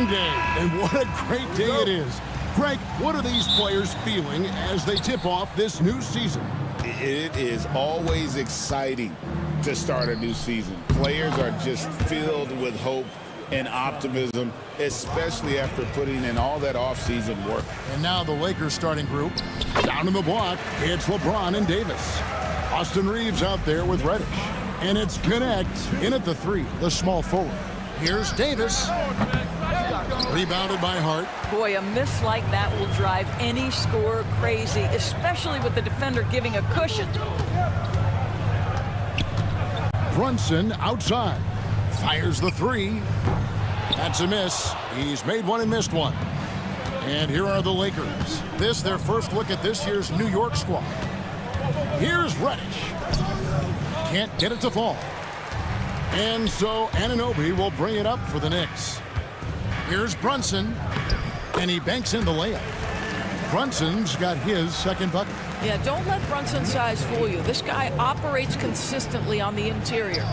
game day, and what a great day it is. Greg, what are these players feeling as they tip off this new season? It is always exciting to start a new season. Players are just filled with hope and optimism, especially after putting in all that offseason work. And now the Lakers starting group. Down in the block, it's LeBron and Davis. Austin Reeves out there with Reddish. And it's Connect in at the 3, the small forward. Here's Davis. Rebounded by Hart. Boy, a miss like that will drive any scorer crazy, especially with the defender giving a cushion. Brunson outside. Fires the 3. That's a miss. He's made one and missed one. And here are the Lakers. This their first look at this year's New York squad. Here's Reddish. Can't get it to fall. And so Anunoby will bring it up for the Knicks. Here's Brunson. And he banks in the layup. Brunson's got his second bucket. Yeah, don't let Brunson's size fool you. This guy operates consistently on the interior.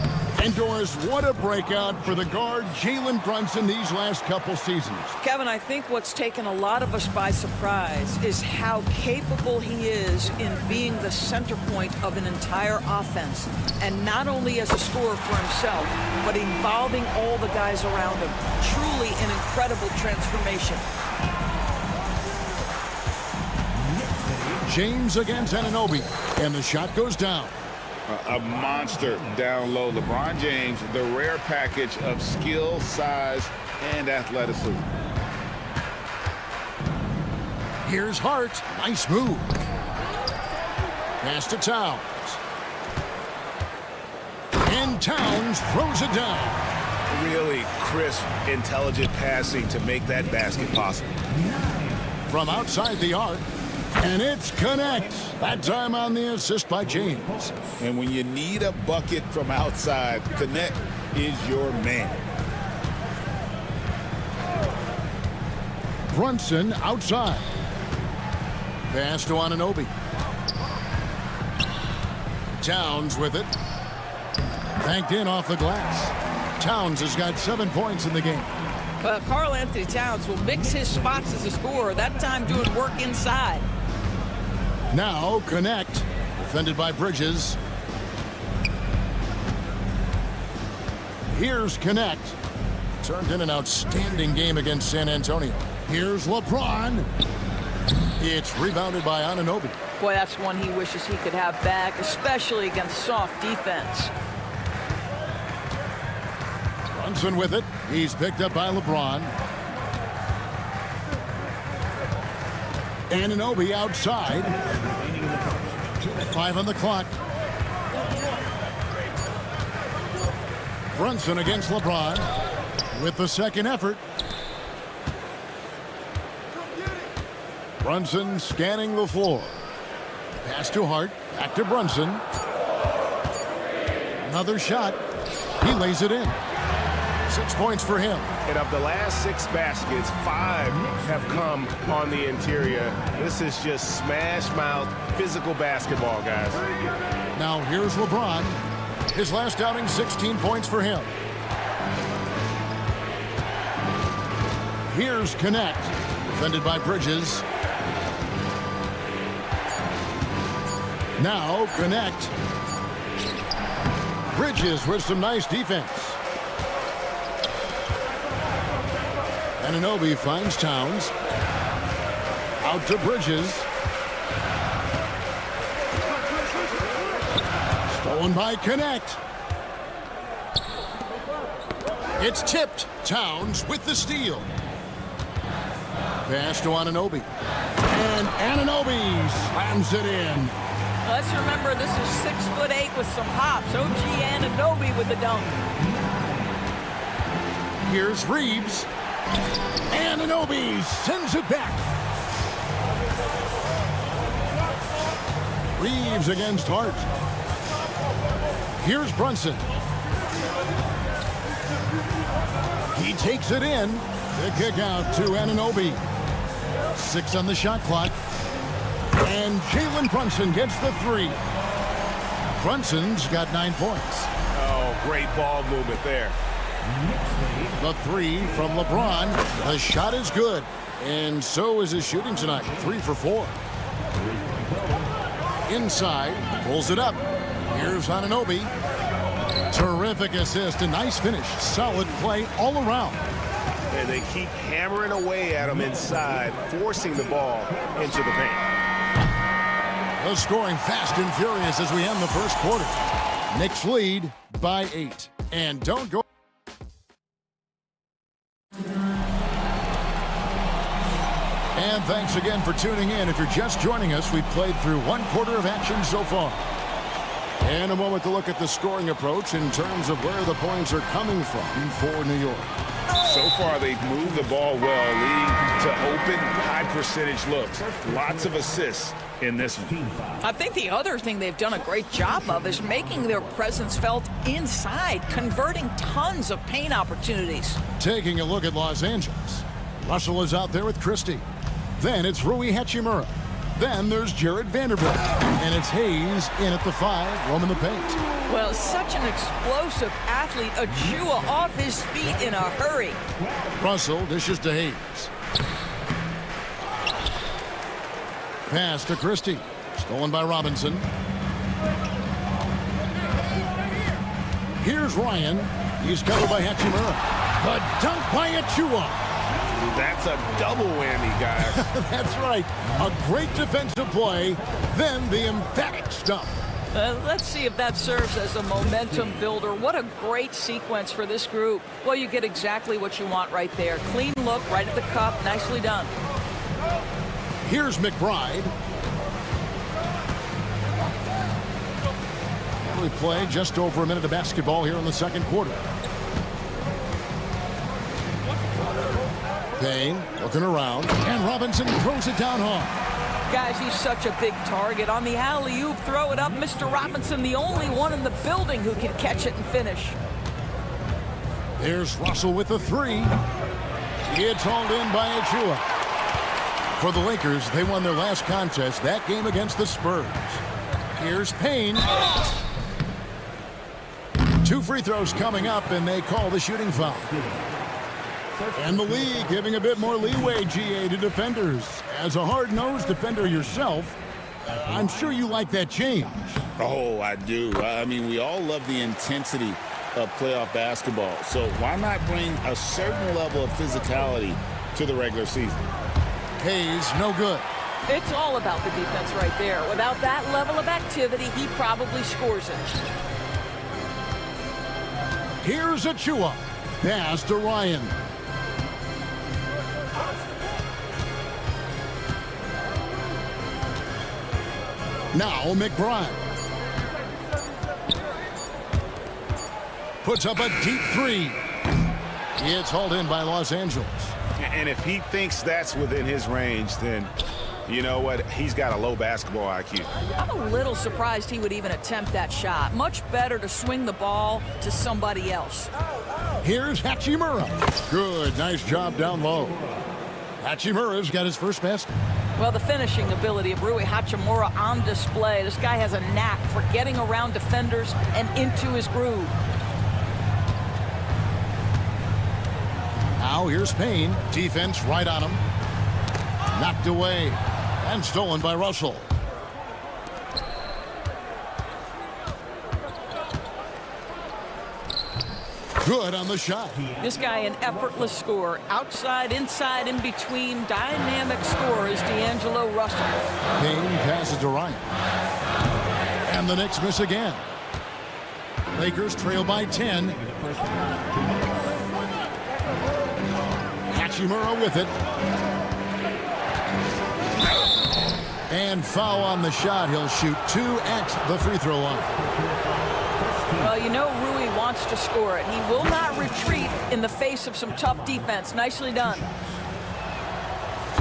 And Doris, what a breakout for the guard Jalen Brunson these last couple seasons. Kevin, I think what's taken a lot of us by surprise is how capable he is in being the center point of an entire offense. And not only as a scorer for himself, but involving all the guys around him. Truly an incredible transformation. James against Anunoby, and the shot goes down. A monster down low. LeBron James, the rare package of skill, size, and athleticism. Here's Hart. Nice move. Pass to Towns. And Towns throws it down. Really crisp, intelligent passing to make that basket possible. From outside the arc. And it's Connect. That time on the assist by James. And when you need a bucket from outside, Connect is your man. Brunson outside. Pass to Anunoby. Towns with it. Banked in off the glass. Towns has got 7 points in the game. Karl Anthony Towns will mix his spots as a scorer, that time doing work inside. Now Connect, defended by Bridges. Here's Connect. Turned in an outstanding game against San Antonio. Here's LeBron. It's rebounded by Anunoby. Boy, that's one he wishes he could have back, especially against soft defense. Brunson with it. He's picked up by LeBron. Anunoby outside. 5 on the clock. Brunson against LeBron with the second effort. Brunson scanning the floor. Pass to Hart. Back to Brunson. Another shot. He lays it in. 6 points for him. And of the last 6 baskets, 5 have come on the interior. This is just smash mouth physical basketball, guys. Now here's LeBron. His last outing, 16 points for him. Here's Connect, defended by Bridges. Now Connect. Bridges with some nice defense. Anunoby finds Towns. Out to Bridges. Stolen by Connect. It's tipped. Towns with the steal. Pass to Anunoby. And Anunoby slams it in. Let's remember this is 6'8" with some hops. OG Anunoby with the dunk. Here's Reeves. Anunoby sends it back. Reeves against Hart. Here's Brunson. He takes it in. The kick out to Anunoby. 6 on the shot clock. And Jalen Brunson gets the 3. Brunson's got 9 points. Oh, great ball movement there. The three from LeBron. The shot is good. And so is his shooting tonight. 3 for 4. Inside. Pulls it up. Here's Anunoby. Terrific assist. A nice finish. Solid play all around. And they keep hammering away at him inside, forcing the ball into the paint. The scoring fast and furious as we end the first quarter. Knicks lead by 8. And don't go. And thanks again for tuning in. If you're just joining us, we've played through 1 quarter of action so far. And a moment to look at the scoring approach in terms of where the points are coming from for New York. So far, they've moved the ball well, leading to open, high-percentage looks. Lots of assists in this one. I think the other thing they've done a great job of is making their presence felt inside, converting tons of paint opportunities. Taking a look at Los Angeles. Russell is out there with Christie. Then it's Rui Hachimura. Then there's Jared Vanderbilt. And it's Hayes in at the 5, roaming the paint. Well, such an explosive athlete, Achua off his feet in a hurry. Russell dishes to Hayes. Pass to Christie. Stolen by Robinson. Here's Ryan. He's covered by Hachimura. The dunk by Achua. That's a double whammy, guys. That's right. A great defensive play, then the emphatic stuff. Let's see if that serves as a momentum builder. What a great sequence for this group. Well, you get exactly what you want right there. Clean look, right at the cup. Nicely done. Here's McBride. We play just over a minute of basketball here in the second quarter. Payne looking around, and Robinson throws it down hard. Guys, he's such a big target. On the alley-oop, throw it up. Mr. Robinson, the only one in the building who can catch it and finish. There's Russell with the 3. It's hauled in by Achua. For the Lakers, they won their last contest, that game against the Spurs. Here's Payne. 2 free throws coming up, and they call the shooting foul. And the league giving a bit more leeway, GA, to defenders. As a hard-nosed defender yourself, I'm sure you like that change. Oh, I do. I mean, we all love the intensity of playoff basketball. So why not bring a certain level of physicality to the regular season? Hayes, no good. It's all about the defense right there. Without that level of activity, he probably scores it. Here's Achua. Pass to Ryan. Now McBride. Puts up a deep 3. It's hauled in by Los Angeles. And if he thinks that's within his range, then you know what? He's got a low basketball IQ. I'm a little surprised he would even attempt that shot. Much better to swing the ball to somebody else. Here's Hachimura. Good, nice job down low. Hachimura's got his first basket. Well, the finishing ability of Rui Hachimura on display. This guy has a knack for getting around defenders and into his groove. Now here's Payne. Defense right on him. Knocked away and stolen by Russell. Good on the shot. This guy an effortless scorer. Outside, inside, in between. Dynamic scorer is D'Angelo Russell. Payne passes to Ryan. And the Knicks miss again. Lakers trail by 10. Hachimura with it. And foul on the shot. He'll shoot 2 at the free throw line. Well, you know Rui wants to score it. He will not retreat in the face of some tough defense. Nicely done.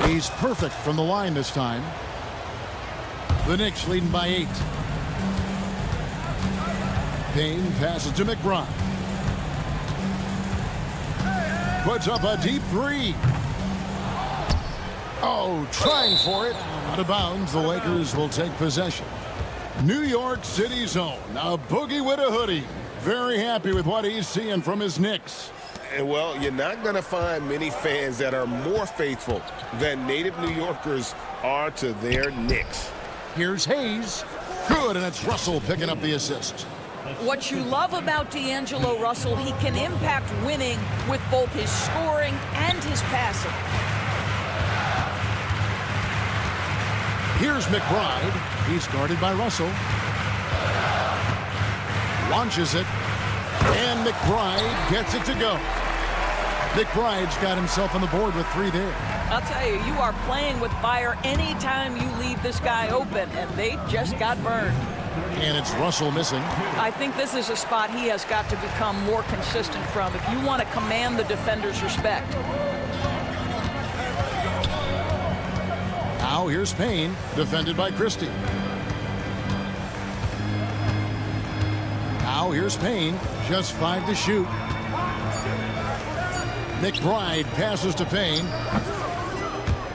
He's perfect from the line this time. The Knicks leading by 8. Payne passes to McBride. Puts up a deep 3. Oh, trying for it. Out of bounds, the Lakers will take possession. New York City zone. A boogie with a hoodie. very happy with what he's seeing from his Knicks. And well, you're not going to find many fans that are more faithful than native New Yorkers are to their Knicks. Here's Hayes. Good, and it's Russell picking up the assist. What you love about D'Angelo Russell, he can impact winning with both his scoring and his passing. Here's McBride. He's guarded by Russell. Launches it, and McBride gets it to go. McBride's got himself on the board with 3 there. I'll tell you, you are playing with fire anytime you leave this guy open, and they just got burned. And it's Russell missing. I think this is a spot he has got to become more consistent from if you want to command the defender's respect. Now here's Payne, defended by Christie. Now here's Payne, just 5 to shoot. McBride passes to Payne.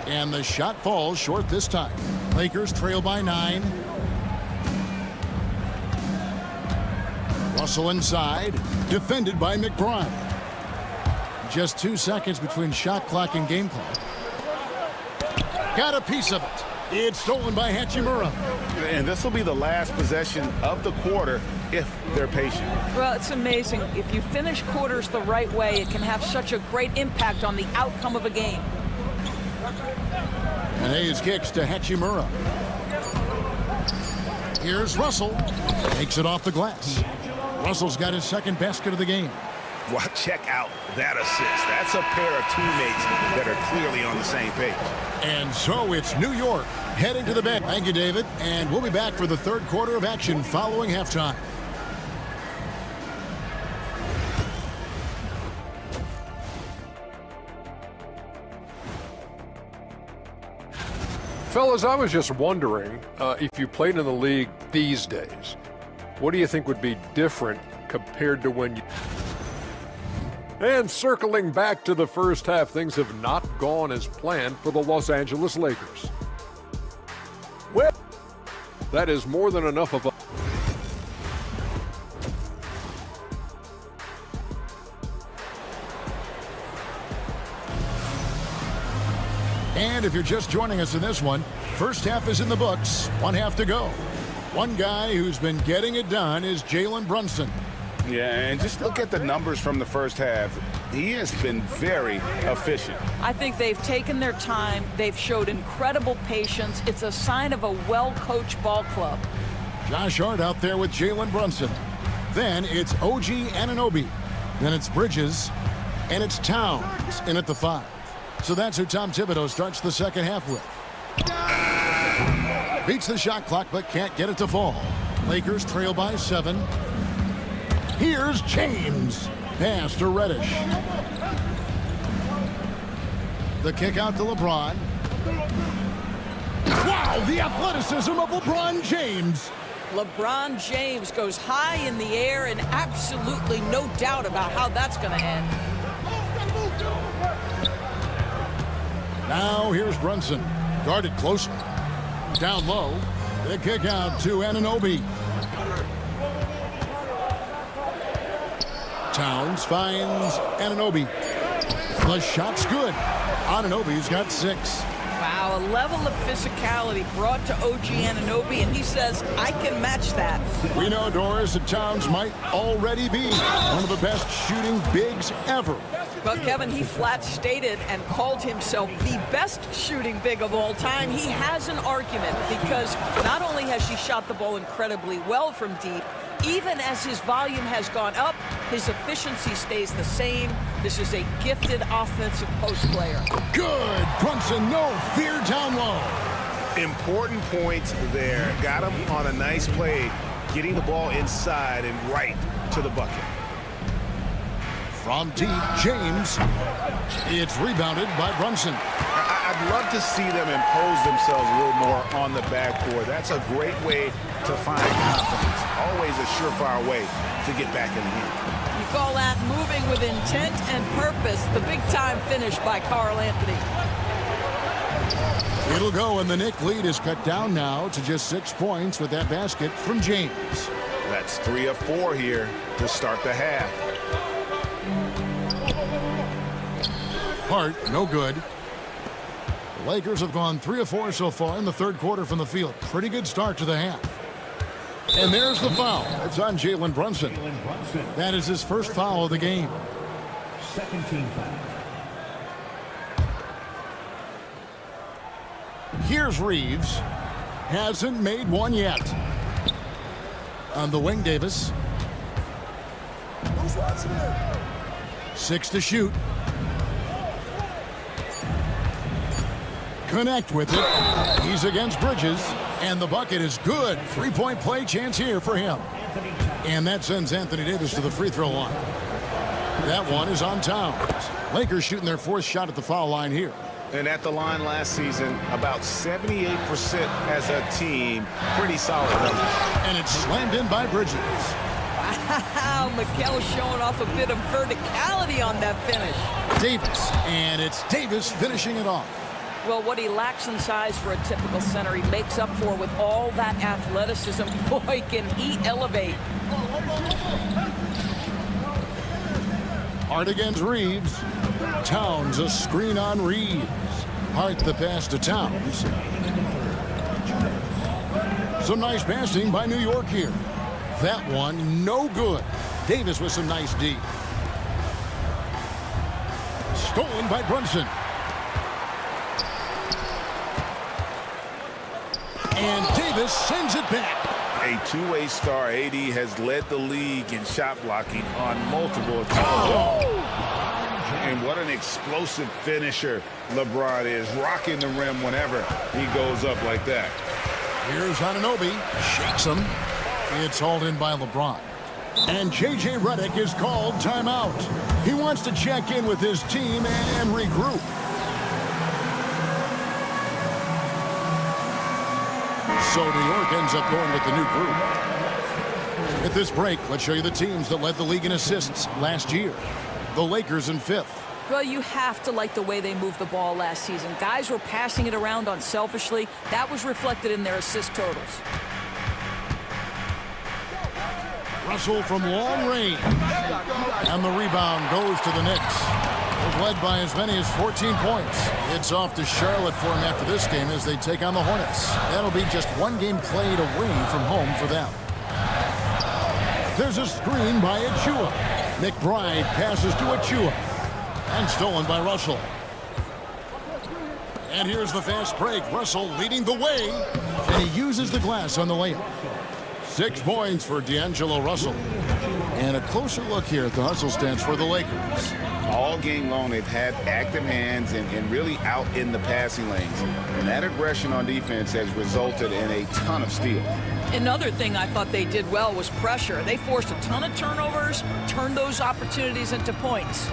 And the shot falls short this time. Lakers trail by 9. Russell inside, defended by McBride. Just 2 seconds between shot clock and game clock. Got a piece of it. It's stolen by Hachimura. And this will be the last possession of the quarter if they're patient. Well, it's amazing. If you finish quarters the right way, it can have such a great impact on the outcome of a game. And Hayes kicks to Hachimura. Here's Russell. Takes it off the glass. Russell's got his second basket of the game. Well, check out that assist. That's a pair of teammates that are clearly on the same page. And so it's New York heading to the bench. Thank you, David. And we'll be back for the third quarter of action following halftime. Fellas, I was just wondering if you played in the league these days, what do you think would be different compared to when you... And circling back to the first half, things have not gone as planned for the Los Angeles Lakers. Well, that is more than enough of a... And if you're just joining us in this one, first half is in the books, 1 half to go. One guy who's been getting it done is Jalen Brunson. Yeah, and just look at the numbers from the first half. He has been very efficient. I think they've taken their time. They've showed incredible patience. It's a sign of a well-coached ball club. Josh Hart out there with Jalen Brunson. Then it's OG Anunoby. Then it's Bridges. And it's Towns in at the 5. So that's who Tom Thibodeau starts the second half with. Beats the shot clock, but can't get it to fall. Lakers trail by 7. Here's James. Pass to Reddish. The kick out to LeBron. Wow, the athleticism of LeBron James. LeBron James goes high in the air, and absolutely no doubt about how that's going to end. Now here's Brunson. Guarded closely. Down low. The kick out to Anunoby. Towns finds Anunoby. The shot's good. Anunoby's got 6. Wow, a level of physicality brought to OG Anunoby, and he says, I can match that. We know, Doris, that Towns might already be one of the best shooting bigs ever. But Kevin, he flat stated and called himself the best shooting big of all time. He has an argument because not only has he shot the ball incredibly well from deep, even as his volume has gone up, his efficiency stays the same. This is a gifted offensive post player. Good. Brunson, no fear down low. Important points there. Got him on a nice play, getting the ball inside and right to the bucket. From deep, James. It's rebounded by Brunson. I'd love to see them impose themselves a little more on the backboard. That's a great way to find confidence. Always a surefire way to get back in the game. You call that moving with intent and purpose. The big-time finish by Karl Anthony. It'll go, and the Knick lead is cut down now to just 6 points with that basket from James. That's 3 of 4 here to start the half. Hart, no good. The Lakers have gone 3 of 4 so far in the third quarter from the field. Pretty good start to the half. And there's the foul. It's on Jalen Brunson. That is his first foul of the game. Second team foul. Here's Reeves. Hasn't made one yet. On the wing, Davis. 6 to shoot. Connect with it. He's against Bridges. And the bucket is good. 3-point play chance here for him. And that sends Anthony Davis to the free throw line. That one is on Towns. Lakers shooting their 4th shot at the foul line here. And at the line last season, about 78% as a team. Pretty solid numbers. And it's slammed in by Bridges. Wow, Mikal showing off a bit of verticality on that finish. Davis. And it's Davis finishing it off. Well, what he lacks in size for a typical center, he makes up for with all that athleticism. Boy, can he elevate. Hart against Reeves. Towns a screen on Reeves. Hart the pass to Towns. Some nice passing by New York here. That one no good. Davis with some nice D. Stolen by Brunson. And Davis sends it back. A two-way star, AD has led the league in shot blocking on multiple occasions. And what an explosive finisher LeBron is, rocking the rim whenever he goes up like that. Here's Anunoby, shakes him. It's hauled in by LeBron. And J.J. Redick is called timeout. He wants to check in with his team and regroup. So New York ends up going with the new group. At this break, let's show you the teams that led the league in assists last year. The Lakers in 5th. Well, you have to like the way they moved the ball last season. Guys were passing it around unselfishly. That was reflected in their assist totals. Russell from long range. And the rebound goes to the Knicks. They're led by as many as 14 points. It's off to Charlotte for them after this game as they take on the Hornets. That'll be just one game played away from home for them. There's a screen by Achua. McBride passes to Achua. And stolen by Russell. And here's the fast break. Russell leading the way. And he uses the glass on the layup. 6 points for D'Angelo Russell. And a closer look here at the hustle stance for the Lakers. All game long, they've had active hands and really out in the passing lanes. And that aggression on defense has resulted in a ton of steals. Another thing I thought they did well was pressure. They forced a ton of turnovers, turned those opportunities into points.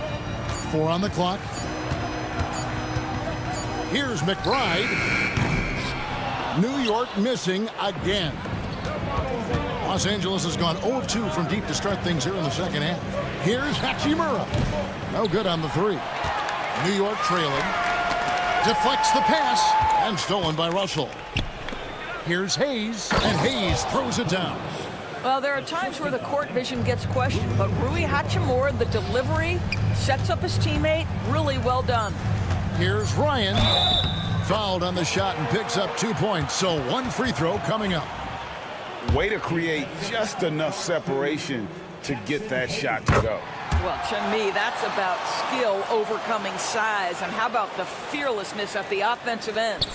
4 on the clock. Here's McBride. New York missing again. Los Angeles has gone 0 of 2 from deep to start things here in the second half. Here's Hachimura. No good on the 3. New York trailing. Deflects the pass and stolen by Russell. Here's Hayes, and Hayes throws it down. Well, there are times where the court vision gets questioned, but Rui Hachimura, the delivery, sets up his teammate. Really well done. Here's Ryan. Fouled on the shot and picks up 2 points, so 1 free throw coming up. Way to create just enough separation to get that shot to go. Well, to me, that's about skill overcoming size. And how about the fearlessness at the offensive end?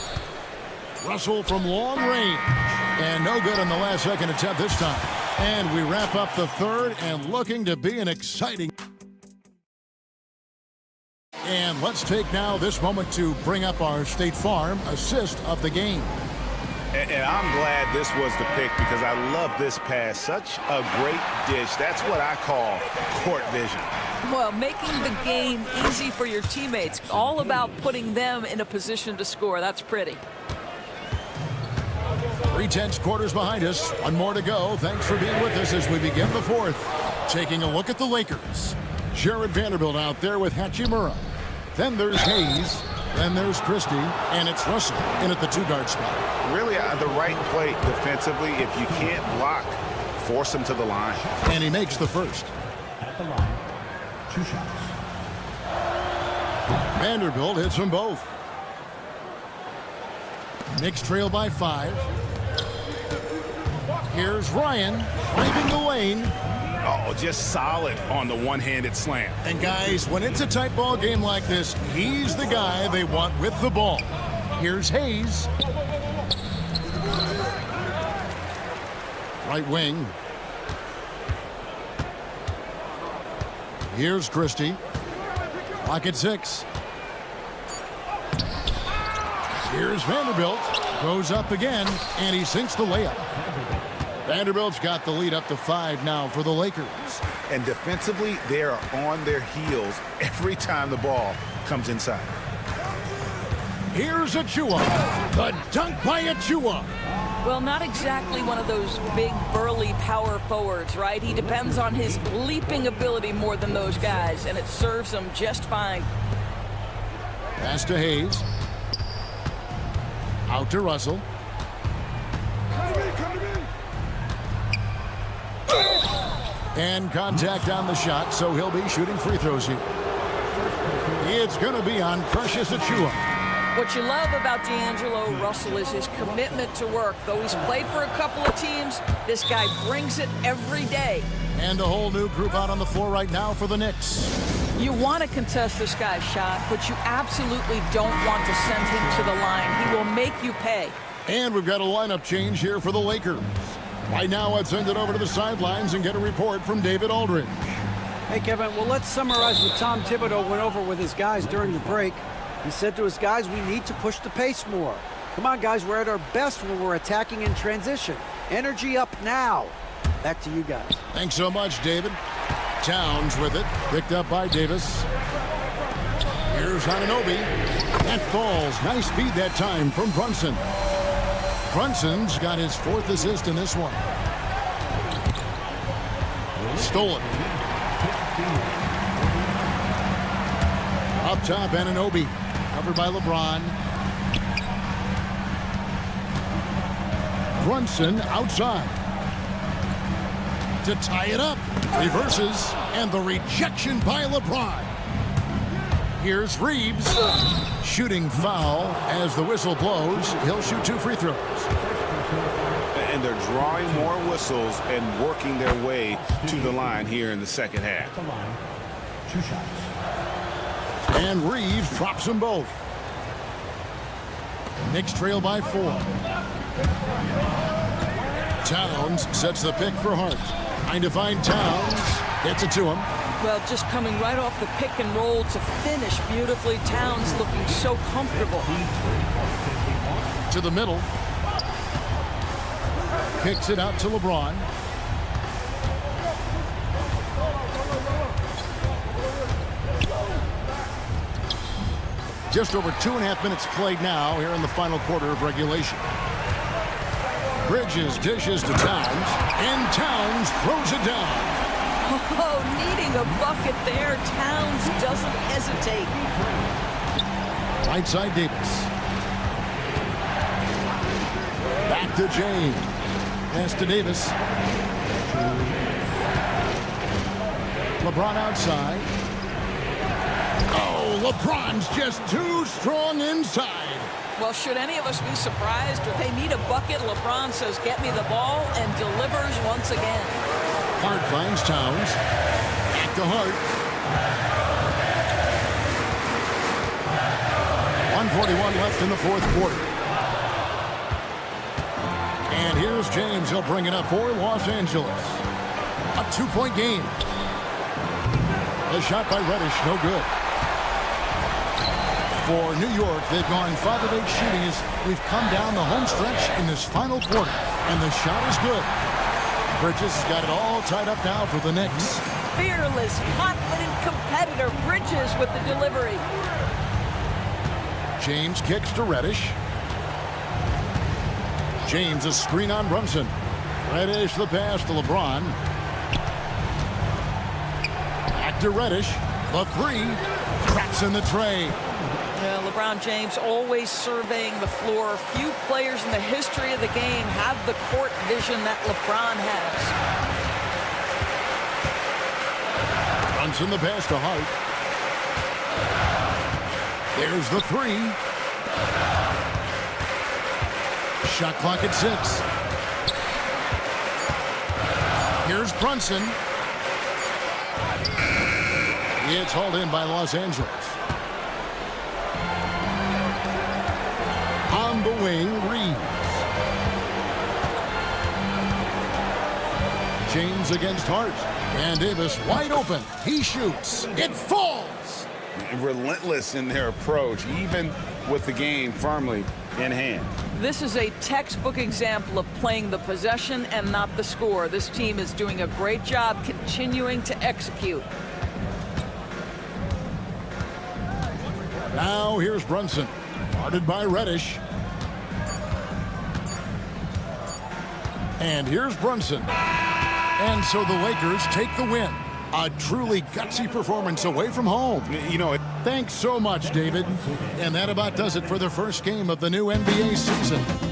Russell from long range. And no good on the last second attempt this time. And we wrap up the third and looking to be an exciting. And let's take now this moment to bring up our State Farm assist of the game. And I'm glad this was the pick because I love this pass. Such a great dish. That's what I call court vision. Well, making the game easy for your teammates. All about putting them in a position to score. That's pretty. 3 tenths quarters behind us. 1 more to go. Thanks for being with us as we begin the 4th. Taking a look at the Lakers. Jared Vanderbilt out there with Hachimura. Then there's Hayes. Then there's Christie. And it's Russell in at the 2-guard spot. Really the right play defensively. If you can't block force him to the line. And he makes the first. At the line, 2 shots. Vanderbilt hits them both. Knicks trail by 5. Here's Ryan driving the lane. Oh, just solid on the one-handed slam. And guys, when it's a tight ball game like this, he's the guy they want with the ball. Here's Hayes. Right wing. Here's Christie. Clock at 6. Here's Vanderbilt. Goes up again, and he sinks the layup. Vanderbilt's got the lead up to 5 now for the Lakers. And defensively, they are on their heels every time the ball comes inside. Here's Achua. The dunk by Achua. Well, not exactly one of those big, burly power forwards, right? He depends on his leaping ability more than those guys, and it serves him just fine. Pass to Hayes. Out to Russell. And contact on the shot, so he'll be shooting free throws here. It's going to be on Precious Achua. What you love about D'Angelo Russell is his commitment to work. Though he's played for a couple of teams, this guy brings it every day. And a whole new group out on the floor right now for the Knicks. You want to contest this guy's shot, but you absolutely don't want to send him to the line. He will make you pay. And we've got a lineup change here for the Lakers. Right now, let's send it over to the sidelines and get a report from David Aldridge. Hey, Kevin, well, let's summarize what Tom Thibodeau went over with his guys during the break. He said to his guys, we need to push the pace more. Come on, guys, we're at our best when we're attacking in transition. Energy up now. Back to you guys. Thanks so much, David. Towns with it, picked up by Davis. Here's Anunoby. That falls. Nice feed that time from Brunson. Brunson's got his 4th assist in this one. Stolen. Up top, Anunoby. Covered by LeBron. Brunson outside. To tie it up. Reverses. And the rejection by LeBron. Here's Reeves. Shooting foul as the whistle blows. He'll shoot 2 free throws. And they're drawing more whistles and working their way to the line here in the second half. At the line, 2 shots. And Reeves drops them both. Knicks trail by 4. Towns sets the pick for Hart. Trying to find Towns. Gets it to him. Well, just coming right off the pick and roll to finish beautifully. Towns looking so comfortable. To the middle. Kicks it out to LeBron. Just over 2.5 minutes played now here in the final quarter of regulation. Bridges dishes to Towns, and Towns throws it down. Oh, needing a bucket there. Towns doesn't hesitate. Right side Davis. Back to James. Pass to Davis. LeBron outside. Oh, LeBron's just too strong inside. Well, should any of us be surprised? If they need a bucket, LeBron says, get me the ball, and delivers once again. Hart finds Towns. Back to Hart. 1:41 left in the 4th quarter. And here's James. He'll bring it up for Los Angeles. A 2-point game. The shot by Reddish, no good. For New York, they've gone 5 of 8 shooting as we've come down the home stretch in this final quarter. And the shot is good. Bridges has got it all tied up now for the Knicks. Fearless, confident competitor. Bridges with the delivery. James kicks to Reddish. James a screen on Brunson. Reddish the pass to LeBron. Back to Reddish. The 3. Traps in the tray. LeBron James always surveying the floor. Few players in the history of the game have the court vision that LeBron has. Brunson the pass to Hart. There's the three. Shot clock at 6. Here's Brunson. It's hauled in by Los Angeles. On the wing, Reeves. James against Hart. And Davis wide open. He shoots. It falls. Relentless in their approach, even with the game firmly in hand. This is a textbook example of playing the possession and not the score. This team is doing a great job continuing to execute. Now here's Brunson, guarded by Reddish. And here's Brunson. And so the Lakers take the win. A truly gutsy performance away from home. You know it. Thanks so much, David. And that about does it for the first game of the new NBA season.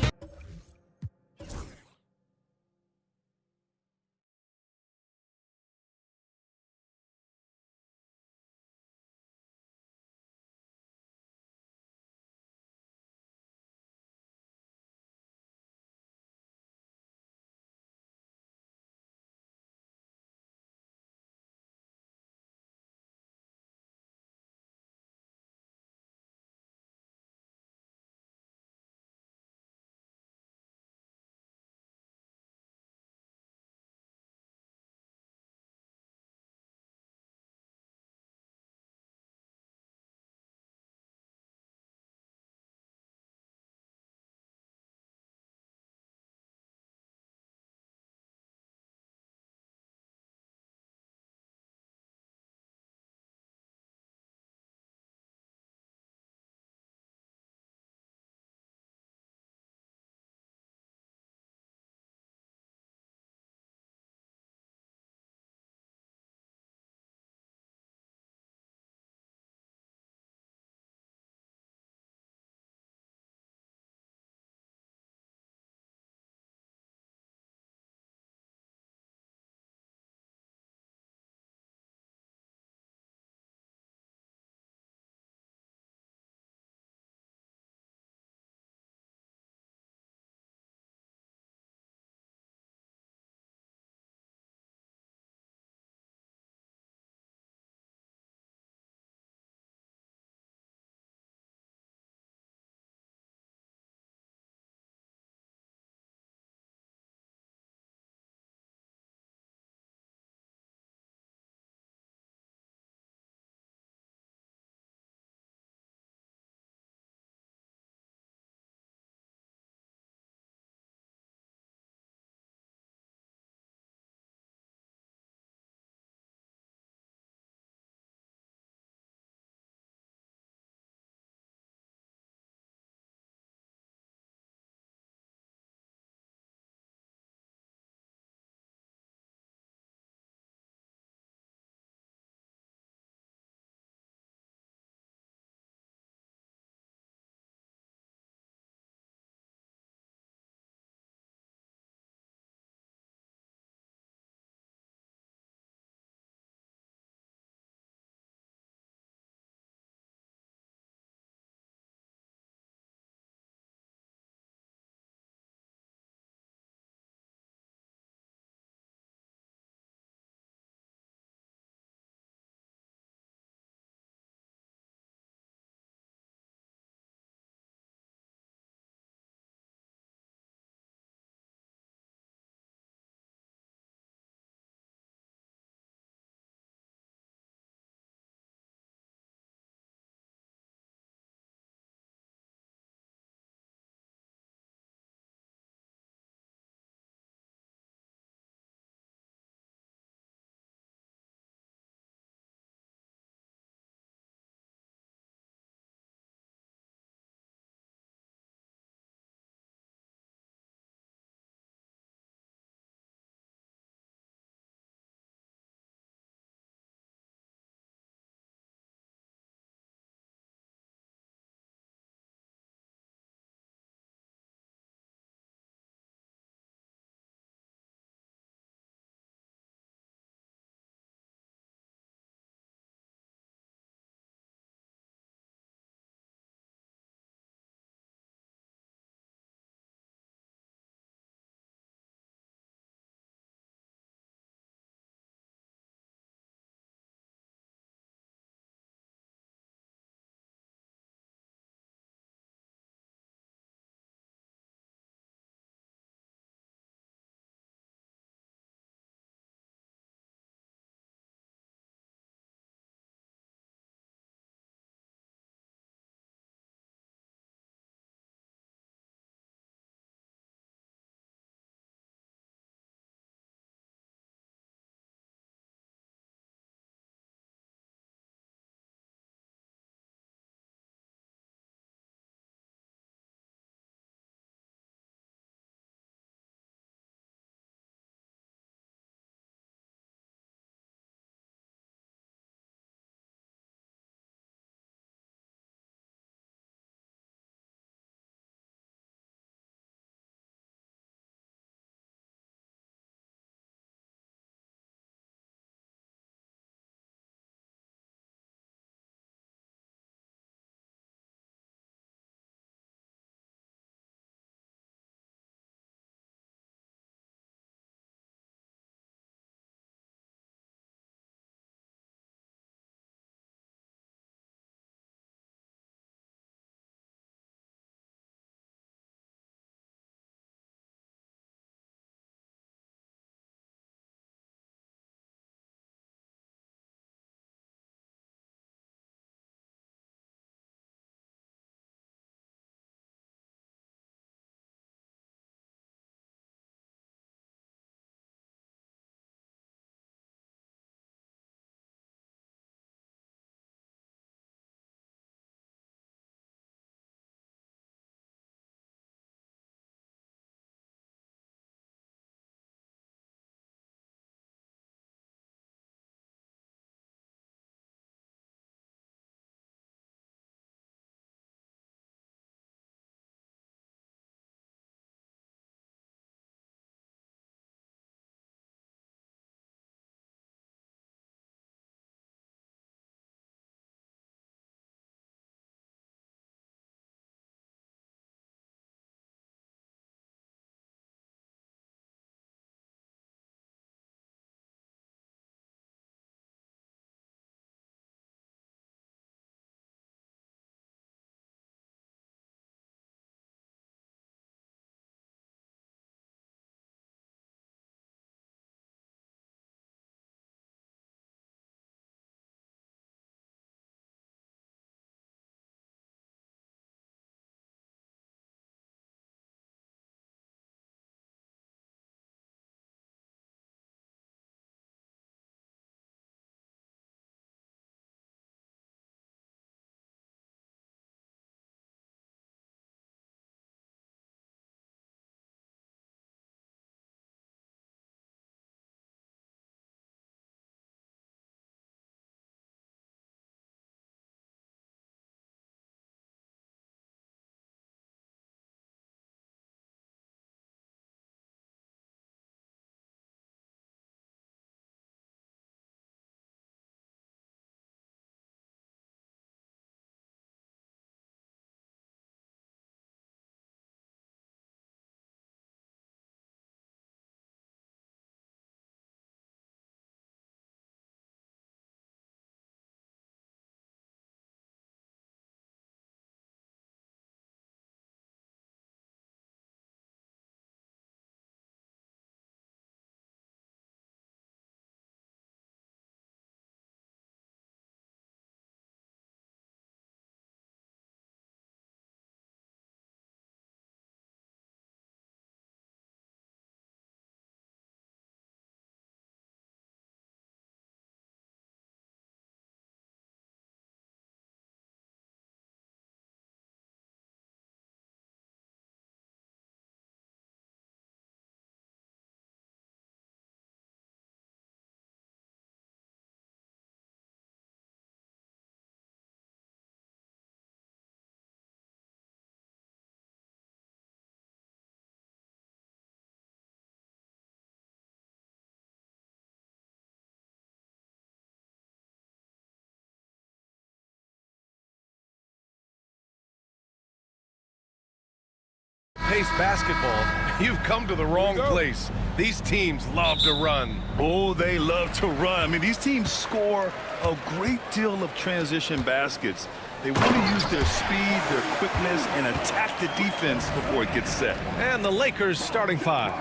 fast-paced basketball, you've come to the wrong place. These teams love to run. Oh, they love to run. I mean, these teams score a great deal of transition baskets. They want to use their speed, their quickness, and attack the defense before it gets set. And the Lakers starting five.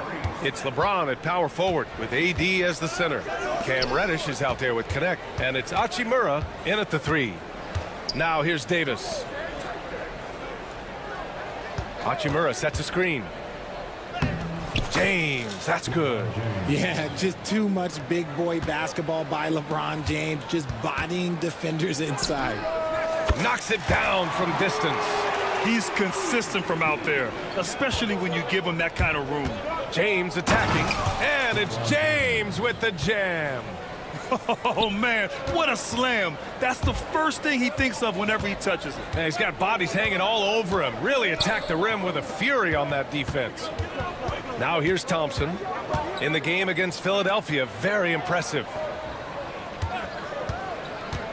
It's LeBron at power forward with AD as the center. Cam Reddish is out there with Connect. And it's Hachimura in at the three. Now here's Davis. Hachimura sets a screen. James, that's good. Yeah, just too much big boy basketball by LeBron James, just bodying defenders inside. Knocks it down from distance. He's consistent from out there, especially when you give him that kind of room. James attacking, and it's James with the jam. Oh, man, what a slam. That's the first thing he thinks of whenever he touches it. And he's got bodies hanging all over him. Really attacked the rim with a fury on that defense. Now here's Thompson in the game against Philadelphia. Very impressive.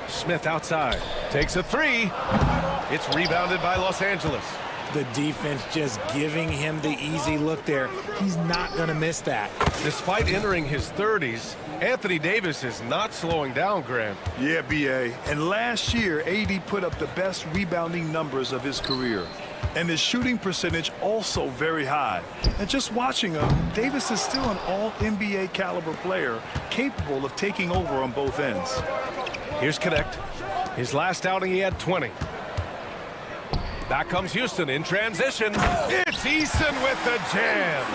Smith outside. Takes a three. It's rebounded by Los Angeles. The defense just giving him the easy look there. He's not going to miss that. Despite entering his 30s, Anthony Davis is not slowing down, Grant. Yeah, B.A. And last year, AD put up the best rebounding numbers of his career. And his shooting percentage also very high. And just watching him, Davis is still an all-NBA caliber player, capable of taking over on both ends. Here's Connect. His last outing, he had 20. Back comes Houston in transition. It's Eason with the jam.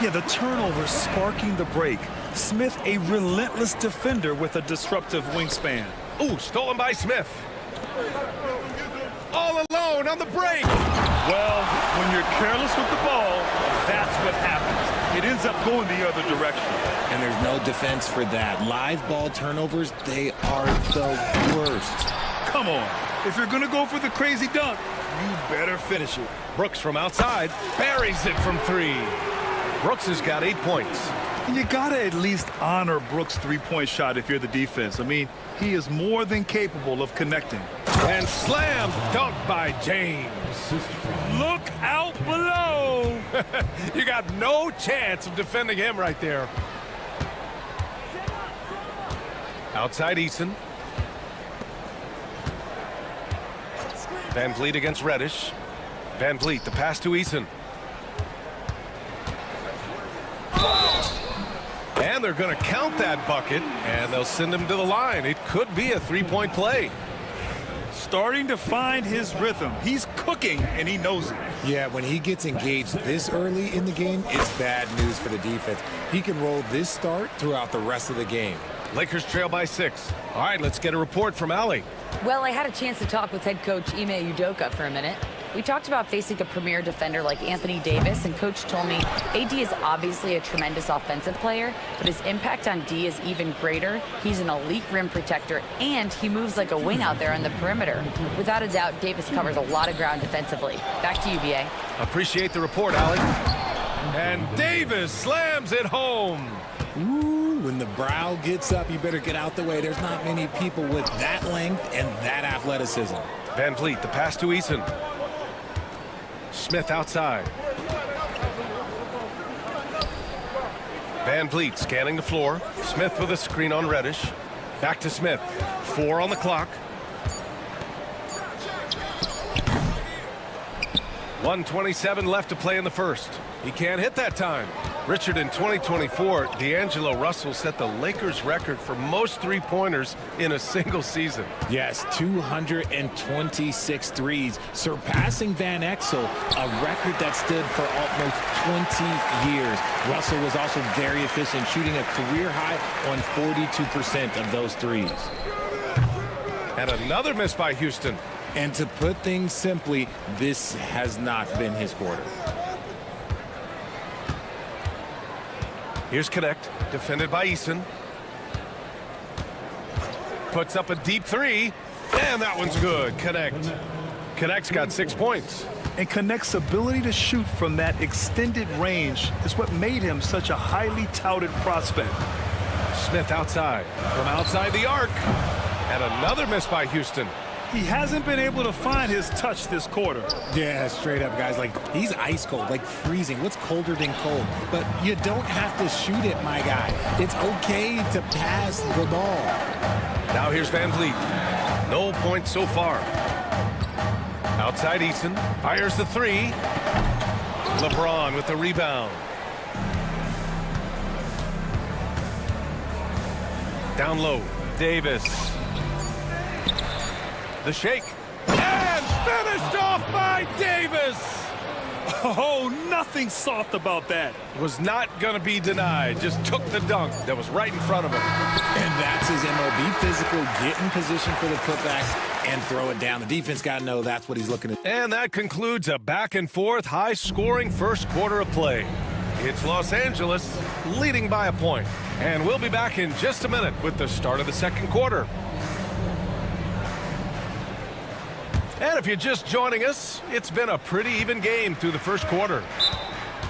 Yeah, the turnover sparking the break. Smith, a relentless defender with a disruptive wingspan. Ooh, stolen by Smith. All alone on the break. Well, when you're careless with the ball, that's what happens. It ends up going the other direction. And there's no defense for that. Live ball turnovers, they are the worst. Come on. If you're going to go for the crazy dunk, you better finish it. Brooks from outside buries it from three. Brooks has got 8 points. And you got to at least honor Brooks' three-point shot if you're the defense. I mean, he is more than capable of connecting. And slam dunk by James. Look out below. You got no chance of defending him right there. Outside Eason. Van Vliet against Reddish. Van Vliet, the pass to Eason. And they're going to count that bucket, and they'll send him to the line. It could be a three-point play. Starting to find his rhythm. He's cooking, and he knows it. Yeah, when he gets engaged this early in the game, it's bad news for the defense. He can roll this start throughout the rest of the game. Lakers trail by 6. All right, let's get a report from Allie. Well, I had a chance to talk with head coach Ime Udoka for a minute. We talked about facing a premier defender like Anthony Davis, and coach told me AD is obviously a tremendous offensive player, but his impact on D is even greater. He's an elite rim protector, and he moves like a wing out there on the perimeter. Without a doubt, Davis covers a lot of ground defensively. Back to you, BA. Appreciate the report, Allie. And Davis slams it home. Ooh, when the brow gets up, you better get out the way. There's not many people with that length and that athleticism. Van Vliet, the pass to Eason. Smith outside. Van Vliet scanning the floor. Smith with a screen on Reddish. Back to Smith. 4 on the clock. 1:27 left to play in the first. He can't hit that time. Richard, in 2024, D'Angelo Russell set the Lakers record for most three-pointers in a single season. Yes, 226 threes, surpassing Van Exel, a record that stood for almost 20 years. Russell was also very efficient, shooting a career high on 42% of those threes. And another miss by Houston. And to put things simply, this has not been his quarter. Here's Connect, defended by Eason. Puts up a deep three, and that one's good. Connect. Connect's got 6 points. And Connect's ability to shoot from that extended range is what made him such a highly touted prospect. Smith outside, from outside the arc. And another miss by Houston. He hasn't been able to find his touch this quarter. Yeah, straight up, guys. Like, he's ice cold, like freezing. What's colder than cold? But you don't have to shoot it, my guy. It's okay to pass the ball. Now here's Van Vliet. No points so far. Outside Eason. Fires the three. LeBron with the rebound. Down low. Davis. The shake. And finished off by Davis. Oh, nothing soft about that. Was not going to be denied. Just took the dunk that was right in front of him. And that's his MO. Be physical, get in position for the putback, and throw it down. The defense got to know that's what he's looking at. And that concludes a back-and-forth, high-scoring first quarter of play. It's Los Angeles leading by a point. And we'll be back in just a minute with the start of the second quarter. And if you're just joining us, it's been a pretty even game through the first quarter.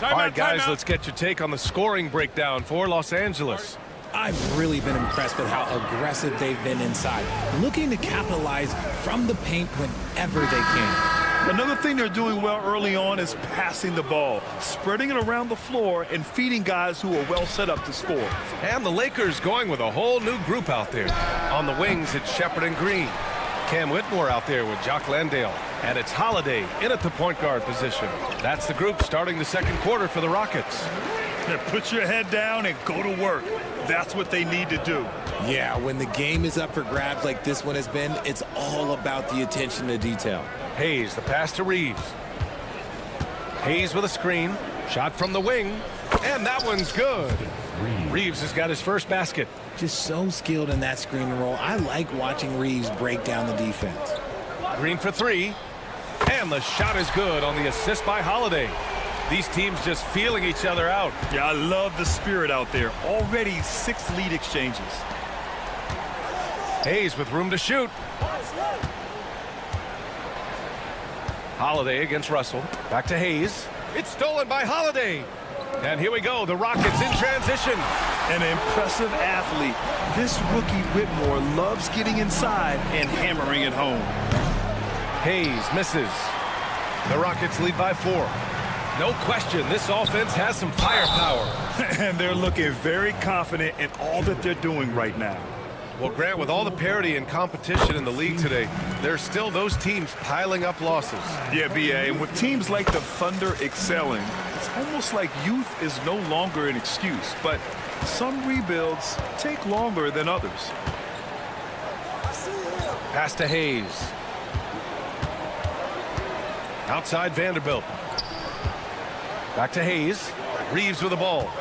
All right, guys, let's get your take on the scoring breakdown for Los Angeles. I've really been impressed with how aggressive they've been inside, looking to capitalize from the paint whenever they can. Another thing they're doing well early on is passing the ball, spreading it around the floor and feeding guys who are well set up to score. And the Lakers going with a whole new group out there. On the wings, it's Shepard and Green. Cam Whitmore out there with Jock Landale. And it's Holiday in at the point guard position. That's the group starting the second quarter for the Rockets. Put your head down and go to work. That's what they need to do. Yeah, when the game is up for grabs like this one has been, it's all about the attention to detail. Hayes, the pass to Reeves. Hayes with a screen. Shot from the wing. And that one's good. Reeves has got his first basket. Just so skilled in that screen and roll. I like watching Reeves break down the defense. Green for three. And the shot is good on the assist by Holiday. These teams just feeling each other out. Yeah, I love the spirit out there. Already 6 lead exchanges. Hayes with room to shoot. Holiday against Russell. Back to Hayes. It's stolen by Holiday. And here we go, the Rockets in transition. An impressive athlete. This rookie Whitmore loves getting inside and hammering it home. Hayes misses. The Rockets lead by 4. No question, this offense has some firepower. And they're looking very confident in all that they're doing right now. Well, Grant, with all the parity and competition in the league today, there's still those teams piling up losses. Yeah, B.A., and with teams like the Thunder excelling, it's almost like youth is no longer an excuse, but some rebuilds take longer than others. Pass to Hayes. Outside Vanderbilt. Back to Hayes. Reeves with the ball.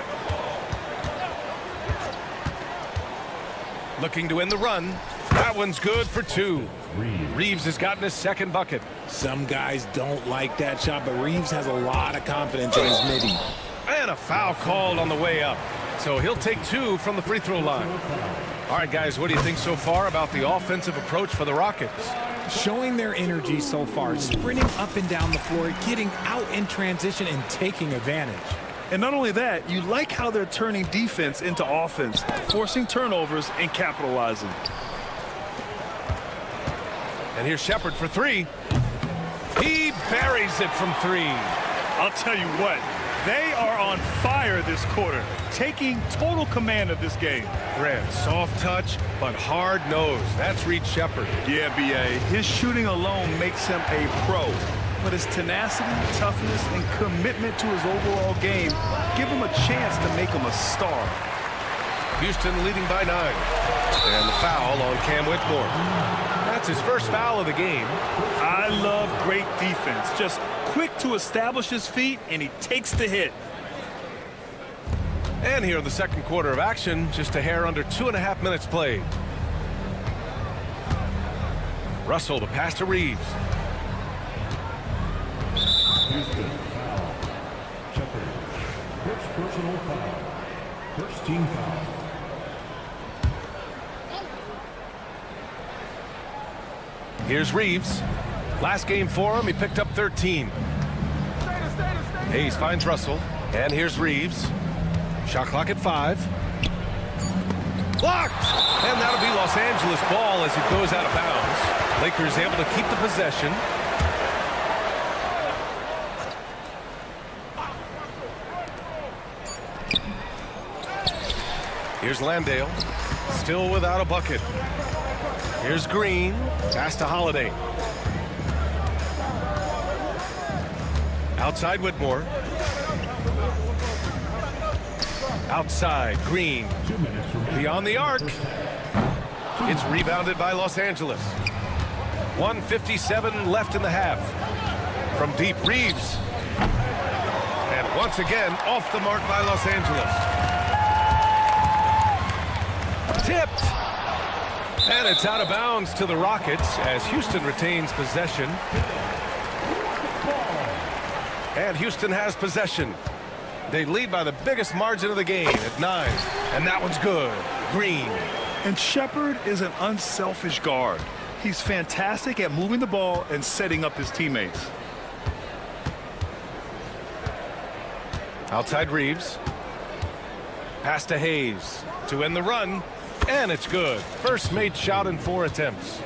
Looking to end the run. That one's good for 2. Reeves has gotten his second bucket. Some guys don't like that shot, but Reeves has a lot of confidence in his midi. And a foul called on the way up. So he'll take 2 from the free throw line. All right, guys, what do you think so far about the offensive approach for the Rockets? Showing their energy so far, sprinting up and down the floor, getting out in transition and taking advantage. And not only that, you like how they're turning defense into offense, forcing turnovers and capitalizing. And here's Shepard for 3. He buries it from 3. I'll tell you what, they are on fire this quarter, taking total command of this game. Grant, soft touch, but hard nose. That's Reed Shepard. Yeah, B.A., his shooting alone makes him a pro. But his tenacity, toughness, and commitment to his overall game give him a chance to make him a star. Houston leading by 9. And the foul on Cam Whitmore. That's his first foul of the game. I love great defense. Just quick to establish his feet, and he takes the hit. And here in the second quarter of action, just a hair under 2.5 minutes played. Russell, the pass to Reeves. Houston foul. Shepard. First personal foul. First team foul. Here's Reeves. Last game for him, he picked up 13. Hayes finds Russell. And here's Reeves. Shot clock at 5. Blocked! And that'll be Los Angeles ball as it goes out of bounds. Lakers able to keep the possession. Here's Landale, still without a bucket. Here's Green, pass to Holiday. Outside Whitmore. Outside, Green. Beyond the arc. It's rebounded by Los Angeles. 1:57 left in the half. From deep, Reeves. And once again, off the mark by Los Angeles. Tipped. And it's out of bounds to the Rockets as Houston retains possession. And Houston has possession. They lead by the biggest margin of the game at 9. And that one's good. Green. And Shepherd is an unselfish guard. He's fantastic at moving the ball and setting up his teammates. Outside Reeves. Pass to Hayes to end the run. And it's good. First made shot in 4 attempts.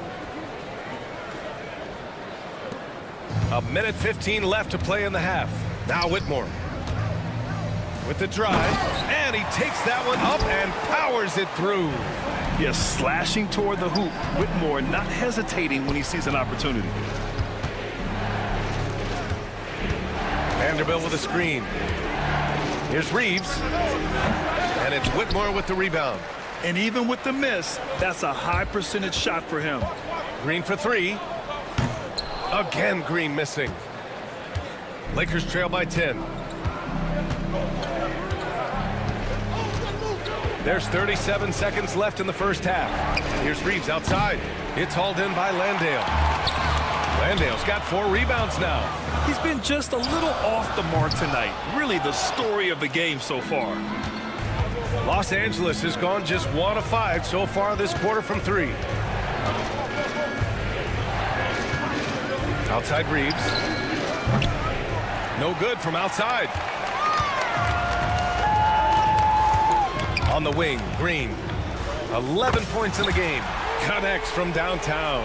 1:15 left to play in the half. Now Whitmore. With the drive. And he takes that one up and powers it through. Yes, slashing toward the hoop. Whitmore not hesitating when he sees an opportunity. Vanderbilt with a screen. Here's Reeves. And it's Whitmore with the rebound. And even with the miss, that's a high percentage shot for him. Green for 3. Again, Green missing. Lakers trail by 10. There's 37 seconds left in the first half. Here's Reeves outside. It's hauled in by Landale. Landale's got 4 rebounds now. He's been just a little off the mark tonight. Really the story of the game so far. Los Angeles has gone just 1 of 5 so far this quarter from 3. Outside Reeves. No good from outside. On the wing, Green. 11 points in the game. Connects from downtown.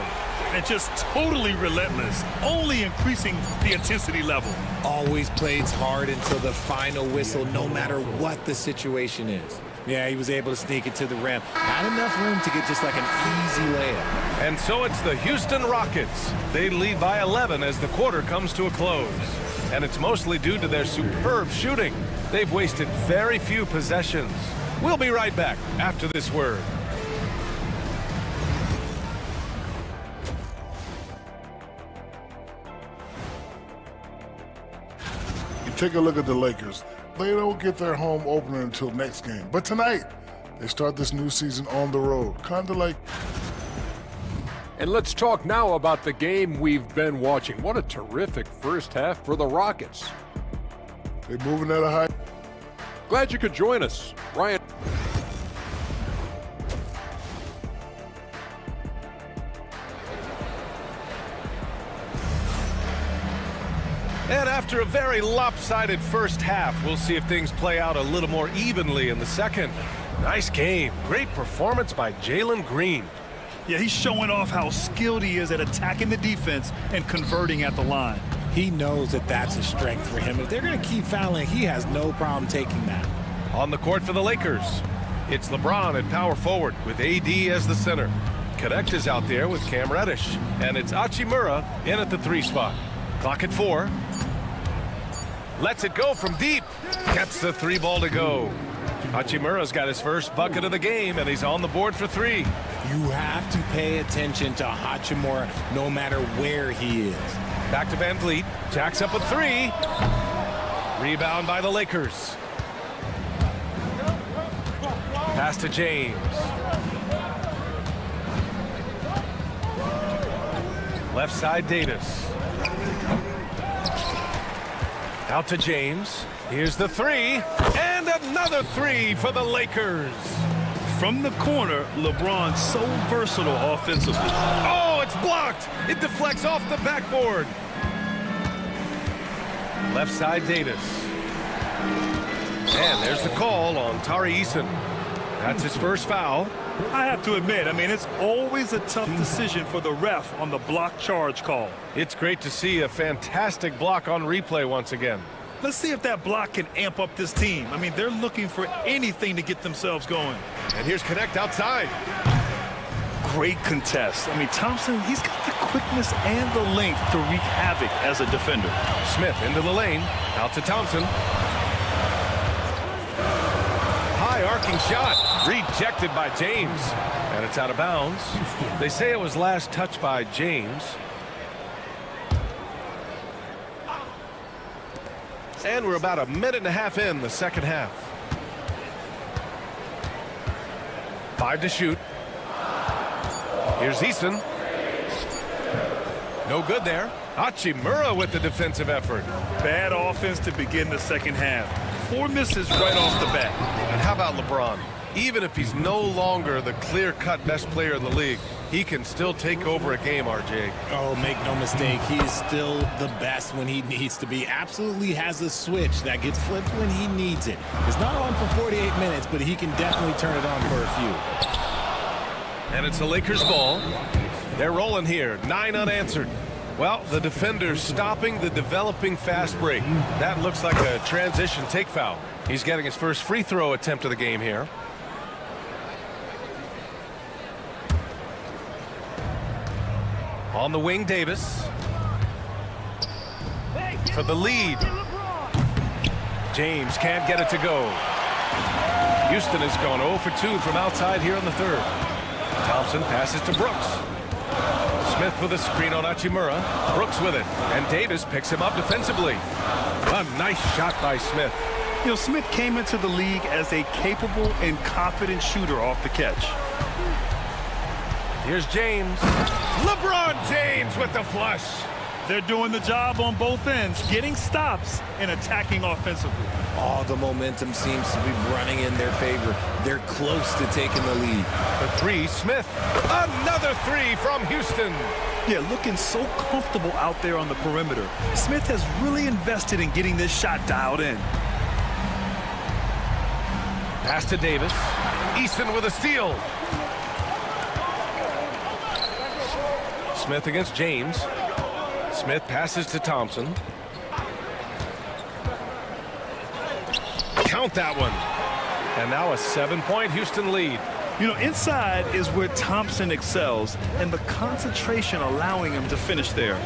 And just totally relentless, only increasing the intensity level. Always plays hard until the final whistle, no matter what the situation is. Yeah, he was able to sneak it to the rim. Not enough room to get just like an easy layup. And so it's the Houston Rockets. They lead by 11 as the quarter comes to a close. And it's mostly due to their superb shooting. They've wasted very few possessions. We'll be right back after this word. You take a look at the Lakers. They don't get their home opener until next game. But tonight, they start this new season on the road. Kind of like... And let's talk now about the game we've been watching. What a terrific first half for the Rockets. They're moving at a high... Glad you could join us. Ryan. And after a very lopsided first half, we'll see if things play out a little more evenly in the second. Nice game. Great performance by Jalen Green. Yeah, he's showing off how skilled he is at attacking the defense and converting at the line. He knows that that's a strength for him. If they're going to keep fouling, he has no problem taking that. On the court for the Lakers, it's LeBron at power forward with AD as the center. Connect is out there with Cam Reddish. And it's Hachimura in at the 3 spot. Clock at 4. Lets it go from deep. Gets the 3 ball to go. Hachimura's got his first bucket of the game, and he's on the board for 3. You have to pay attention to Hachimura no matter where he is. Back to Van Vliet. Jacks up with 3. Rebound by the Lakers. Pass to James. Left side Davis. Out to James. Here's the 3. And another 3 for the Lakers. From the corner, LeBron's so versatile offensively. Oh, it's blocked. It deflects off the backboard. Left side Davis. And there's the call on Tari Eason. That's his first foul. I have to admit, I mean, it's always a tough decision for the ref on the block charge call. It's great to see a fantastic block on replay once again. Let's see if that block can amp up this team. I mean, they're looking for anything to get themselves going. And here's Connect outside. Great contest. I mean, Thompson, he's got the quickness and the length to wreak havoc as a defender. Smith into the lane. Out to Thompson. High arcing shot. Rejected by James. And it's out of bounds. They say it was last touched by James. And we're about a minute and a half in the second half. 5 to shoot. Here's Easton. No good there. Hachimura with the defensive effort. Bad offense to begin the second half. 4 misses right off the bat. And how about LeBron? Even if he's no longer the clear-cut best player in the league, he can still take over a game, RJ. Oh, make no mistake, he is still the best when he needs to be. Absolutely has a switch that gets flipped when he needs it. It's not on for 48 minutes, but he can definitely turn it on for a few. And it's the Lakers' ball. They're rolling here, 9 unanswered. Well, the defender's stopping the developing fast break. That looks like a transition take foul. He's getting his first free throw attempt of the game here. On the wing, Davis. For the lead. James can't get it to go. Houston has gone 0 for 2 from outside here in the third. Thompson passes to Brooks. Smith with a screen on Hachimura. Brooks with it. And Davis picks him up defensively. A nice shot by Smith. You know, Smith came into the league as a capable and confident shooter off the catch. Here's James. LeBron James with the flush. They're doing the job on both ends, getting stops and attacking offensively. All the momentum seems to be running in their favor. They're close to taking the lead. The three, Smith. Another three from Houston. Yeah, looking so comfortable out there on the perimeter. Smith has really invested in getting this shot dialed in. Pass to Davis. Easton with a steal. Smith against James. Smith passes to Thompson. Count that one. And now a 7-point Houston lead. You know, inside is where Thompson excels, and the concentration allowing him to finish there.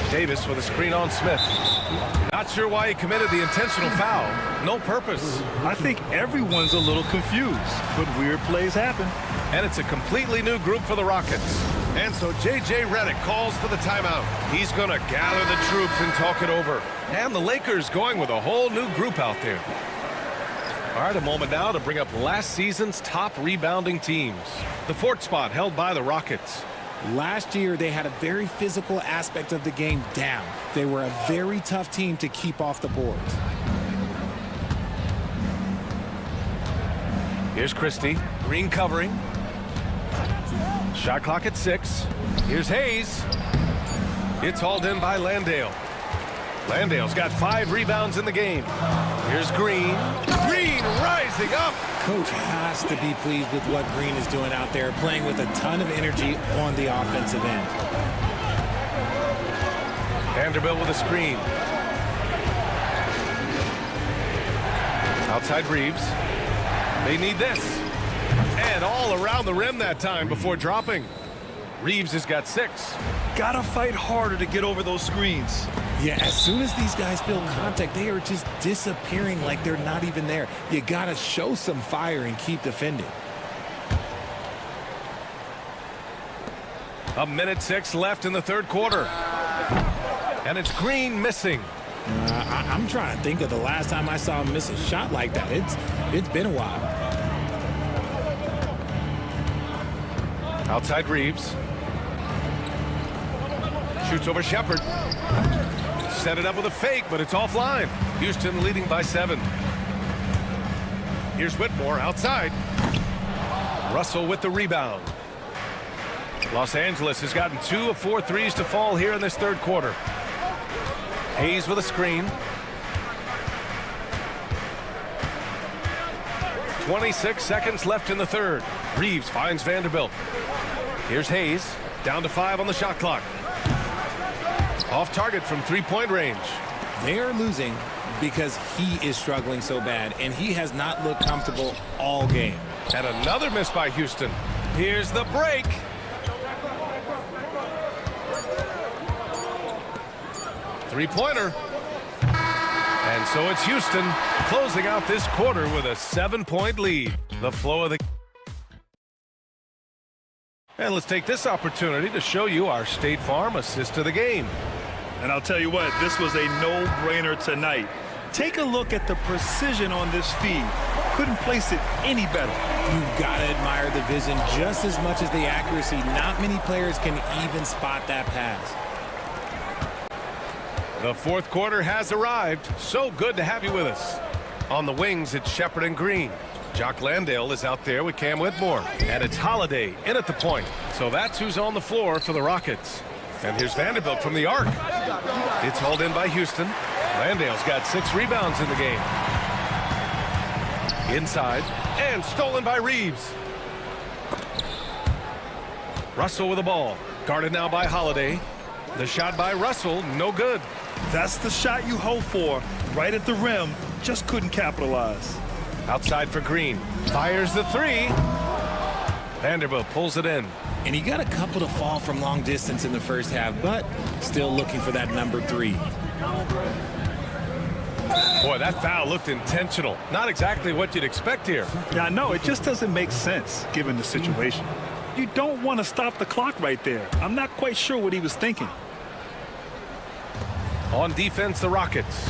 Davis with a screen on Smith. Not sure why he committed the intentional foul. No purpose. I think everyone's a little confused, but weird plays happen. And it's a completely new group for the Rockets. And so J.J. Redick calls for the timeout. He's going to gather the troops and talk it over. And the Lakers going with a whole new group out there. All right, a moment now to bring up last season's top rebounding teams. The 4th spot held by the Rockets. Last year, they had a very physical aspect of the game down. They were a very tough team to keep off the boards. Here's Christie. Green covering. Shot clock at 6. Here's Hayes. It's hauled in by Landale. Landale's got 5 rebounds in the game. Here's Green. Green rising up. Coach has to be pleased with what Green is doing out there, playing with a ton of energy on the offensive end. Vanderbilt with a screen. Outside Reeves. They need this. And all around the rim that time before dropping. Reeves has got 6. Gotta fight harder to get over those screens. Yeah, as soon as these guys feel contact, they are just disappearing like they're not even there. You gotta show some fire and keep defending. A minute 6 left in the third quarter. And it's Green missing. I'm trying to think of the last time I saw him miss a shot like that. It's been a while. Outside Reeves. Shoots over Shepard. Set it up with a fake, but it's offline. Houston leading by 7. Here's Whitmore outside. Russell with the rebound. Los Angeles has gotten 2 of 4 threes to fall here in this third quarter. Hayes with a screen. 26 seconds left in the third. Reeves finds Vanderbilt. Here's Hayes. Down to 5 on the shot clock. Off target from three-point range. They are losing because he is struggling so bad, and he has not looked comfortable all game. And another miss by Houston. Here's the break. Three-pointer. And so it's Houston closing out this quarter with a 7-point lead. The flow of the... And let's take this opportunity to show you our State Farm assist to the game. And I'll tell you what, this was a no-brainer tonight. Take a look at the precision on this feed. Couldn't place it any better. You've got to admire the vision just as much as the accuracy. Not many players can even spot that pass. The fourth quarter has arrived. So good to have you with us. On the wings, it's Shepard and Green. Jock Landale is out there with Cam Whitmore. And it's Holiday in at the point. So that's who's on the floor for the Rockets. And here's Vanderbilt from the arc. It's hauled in by Houston. Landale's got 6 rebounds in the game. Inside, and stolen by Reeves. Russell with the ball. Guarded now by Holiday. The shot by Russell, no good. That's the shot you hope for. Right at the rim, just couldn't capitalize. Outside for Green. Fires the three. Vanderbilt pulls it in. And he got a couple to fall from long distance in the first half, but still looking for that number 3. Boy, that foul looked intentional. Not exactly what you'd expect here. Yeah, I know. It just doesn't make sense given the situation. You don't want to stop the clock right there. I'm not quite sure what he was thinking. On defense, the Rockets.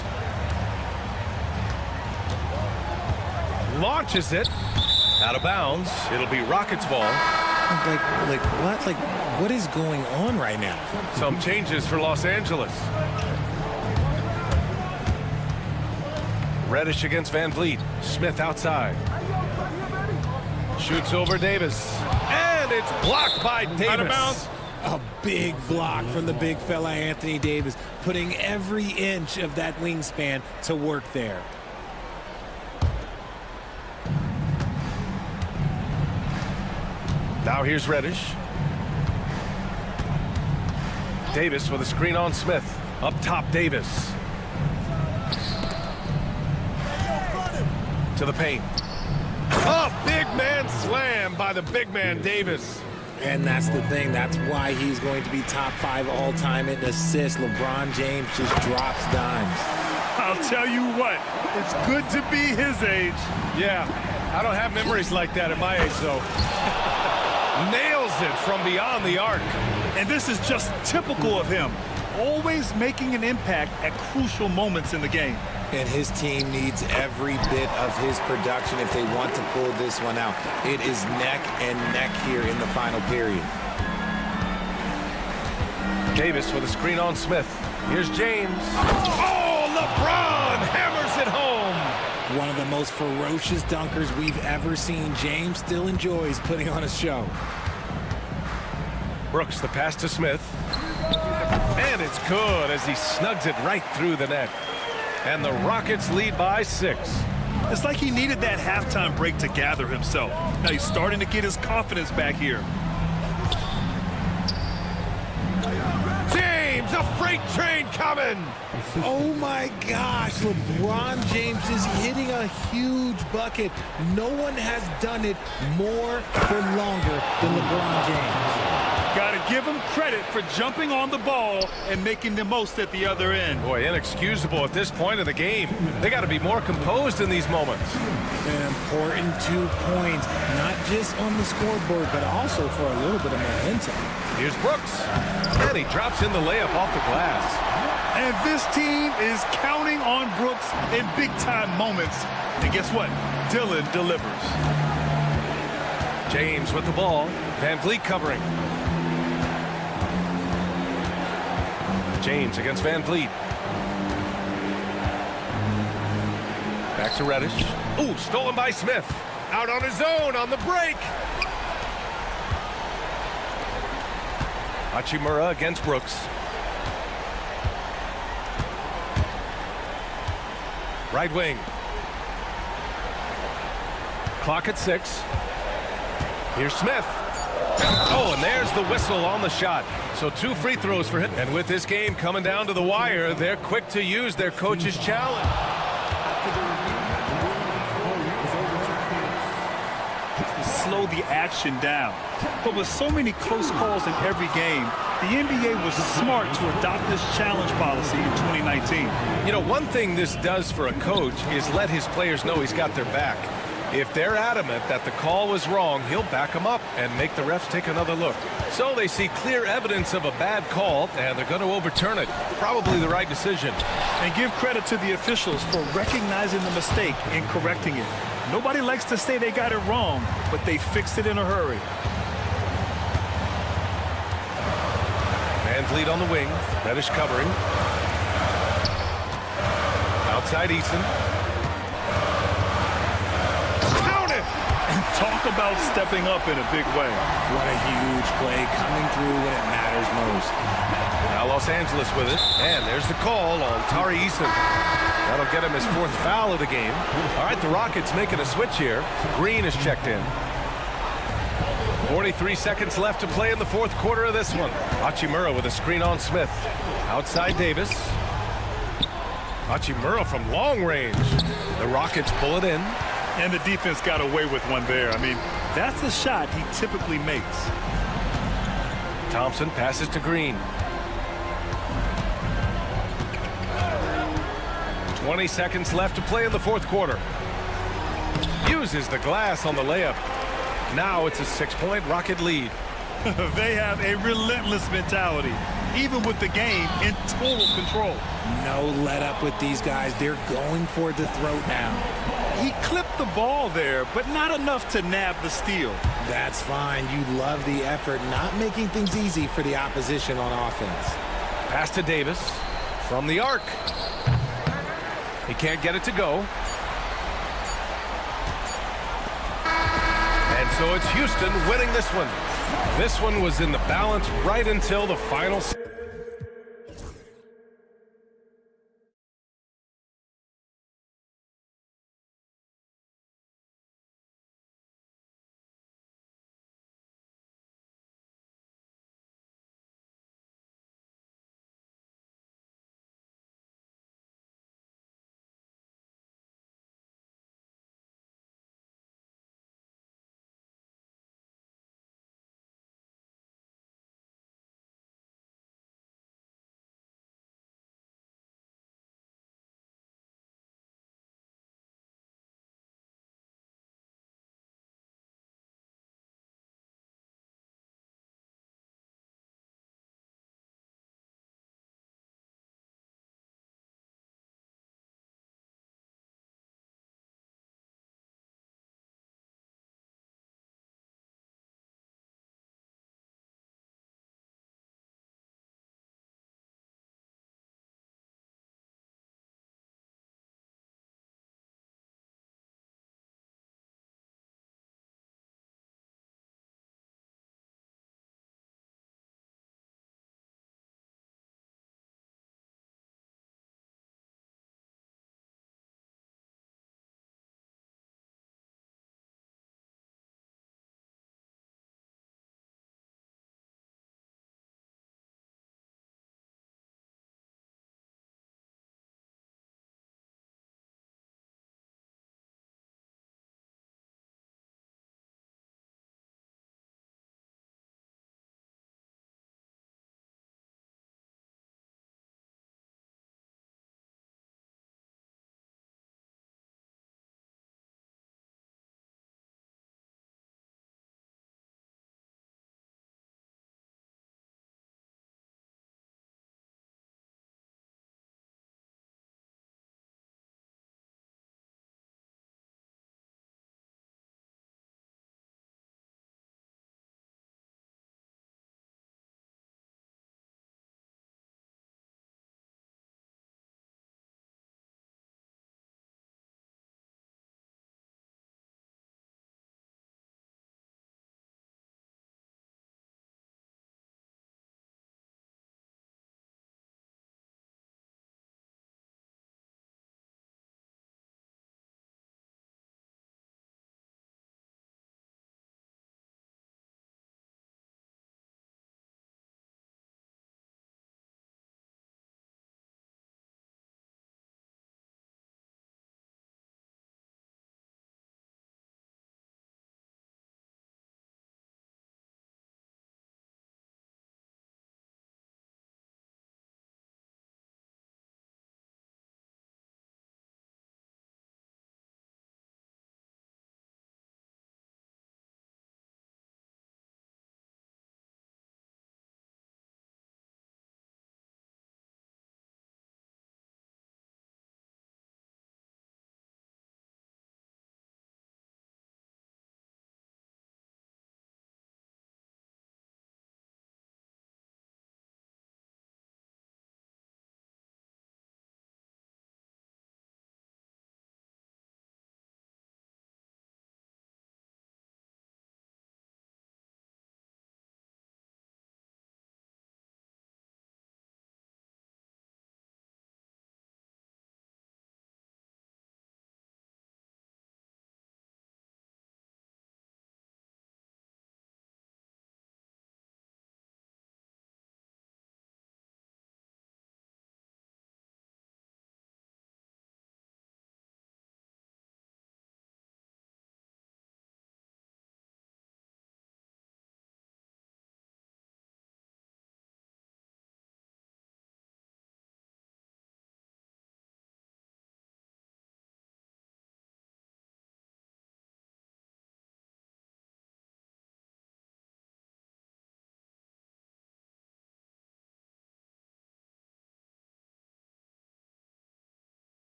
Launches it. Out of bounds. It'll be Rockets ball. What is going on right now? Some changes for Los Angeles. Reddish against Van Vliet. Smith outside. Shoots over Davis. And it's blocked by Davis. Out of bounds. A big block from the big fella Anthony Davis, putting every inch of that wingspan to work there. Now here's Reddish. Davis with a screen on Smith. Up top, Davis. To the paint. Oh, big man slam by the big man Davis. And that's the thing. That's why he's going to be top 5 all-time in assists. LeBron James just drops dimes. I'll tell you what, it's good to be his age. Yeah, I don't have memories like that at my age, though. Nails it from beyond the arc. And this is just typical of him. Always making an impact at crucial moments in the game. And his team needs every bit of his production if they want to pull this one out. It is neck and neck here in the final period. Davis with a screen on Smith. Here's James. Oh, LeBron hammers it home. One of the most ferocious dunkers we've ever seen. James still enjoys putting on a show. Brooks, the pass to Smith. And it's good as he snugs it right through the net. And the Rockets lead by 6. It's like he needed that halftime break to gather himself. Now he's starting to get his confidence back here. James, a freight train coming. Oh my gosh, LeBron James is hitting a huge bucket. No one has done it more for longer than LeBron James. Got to give him credit for jumping on the ball and making the most at the other end. Boy, inexcusable at this point of the game. They got to be more composed in these moments. An important 2 points, not just on the scoreboard, but also for a little bit of momentum. Here's Brooks. And he drops in the layup off the glass. And this team is counting on Brooks in big-time moments. And guess what? Dillon delivers. James with the ball. Van Vliet covering. James against Van Vliet. Back to Reddish. Ooh, stolen by Smith. Out on his own on the break. Hachimura against Brooks. Right wing. Clock at 6. Here's Smith. Oh, and there's the whistle on the shot. So 2 free throws for him. And with this game coming down to the wire, they're quick to use their coach's challenge. Slow the action down. But with so many close calls in every game, the NBA was smart to adopt this challenge policy in 2019. You know, one thing this does for a coach is let his players know he's got their back. If they're adamant that the call was wrong, he'll back them up and make the refs take another look. So they see clear evidence of a bad call, and they're going to overturn it. Probably the right decision. And give credit to the officials for recognizing the mistake and correcting it. Nobody likes to say they got it wrong, but they fixed it in a hurry. Man's lead on the wing. Reddish covering. Outside Eason. Talk about stepping up in a big way. What a huge play, coming through when it matters most. Now Los Angeles with it. And there's the call on Tari Eason. That'll get him his 4th foul of the game. All right, the Rockets making a switch here. Green is checked in. 43 seconds left to play in the 4th quarter of this one. Hachimura with a screen on Smith. Outside Davis. Hachimura from long range. The Rockets pull it in. And the defense got away with one there. I mean, that's the shot he typically makes. Thompson passes to Green. 20 seconds left to play in the 4th quarter. Uses the glass on the layup. Now it's a 6-point Rocket lead. They have a relentless mentality, even with the game in total control. No let up with these guys. They're going for the throat now. He clipped the ball there, but not enough to nab the steal. That's fine. You love the effort, not making things easy for the opposition on offense. Pass to Davis from the arc. He can't get it to go. And so it's Houston winning this one. This one was in the balance right until the final.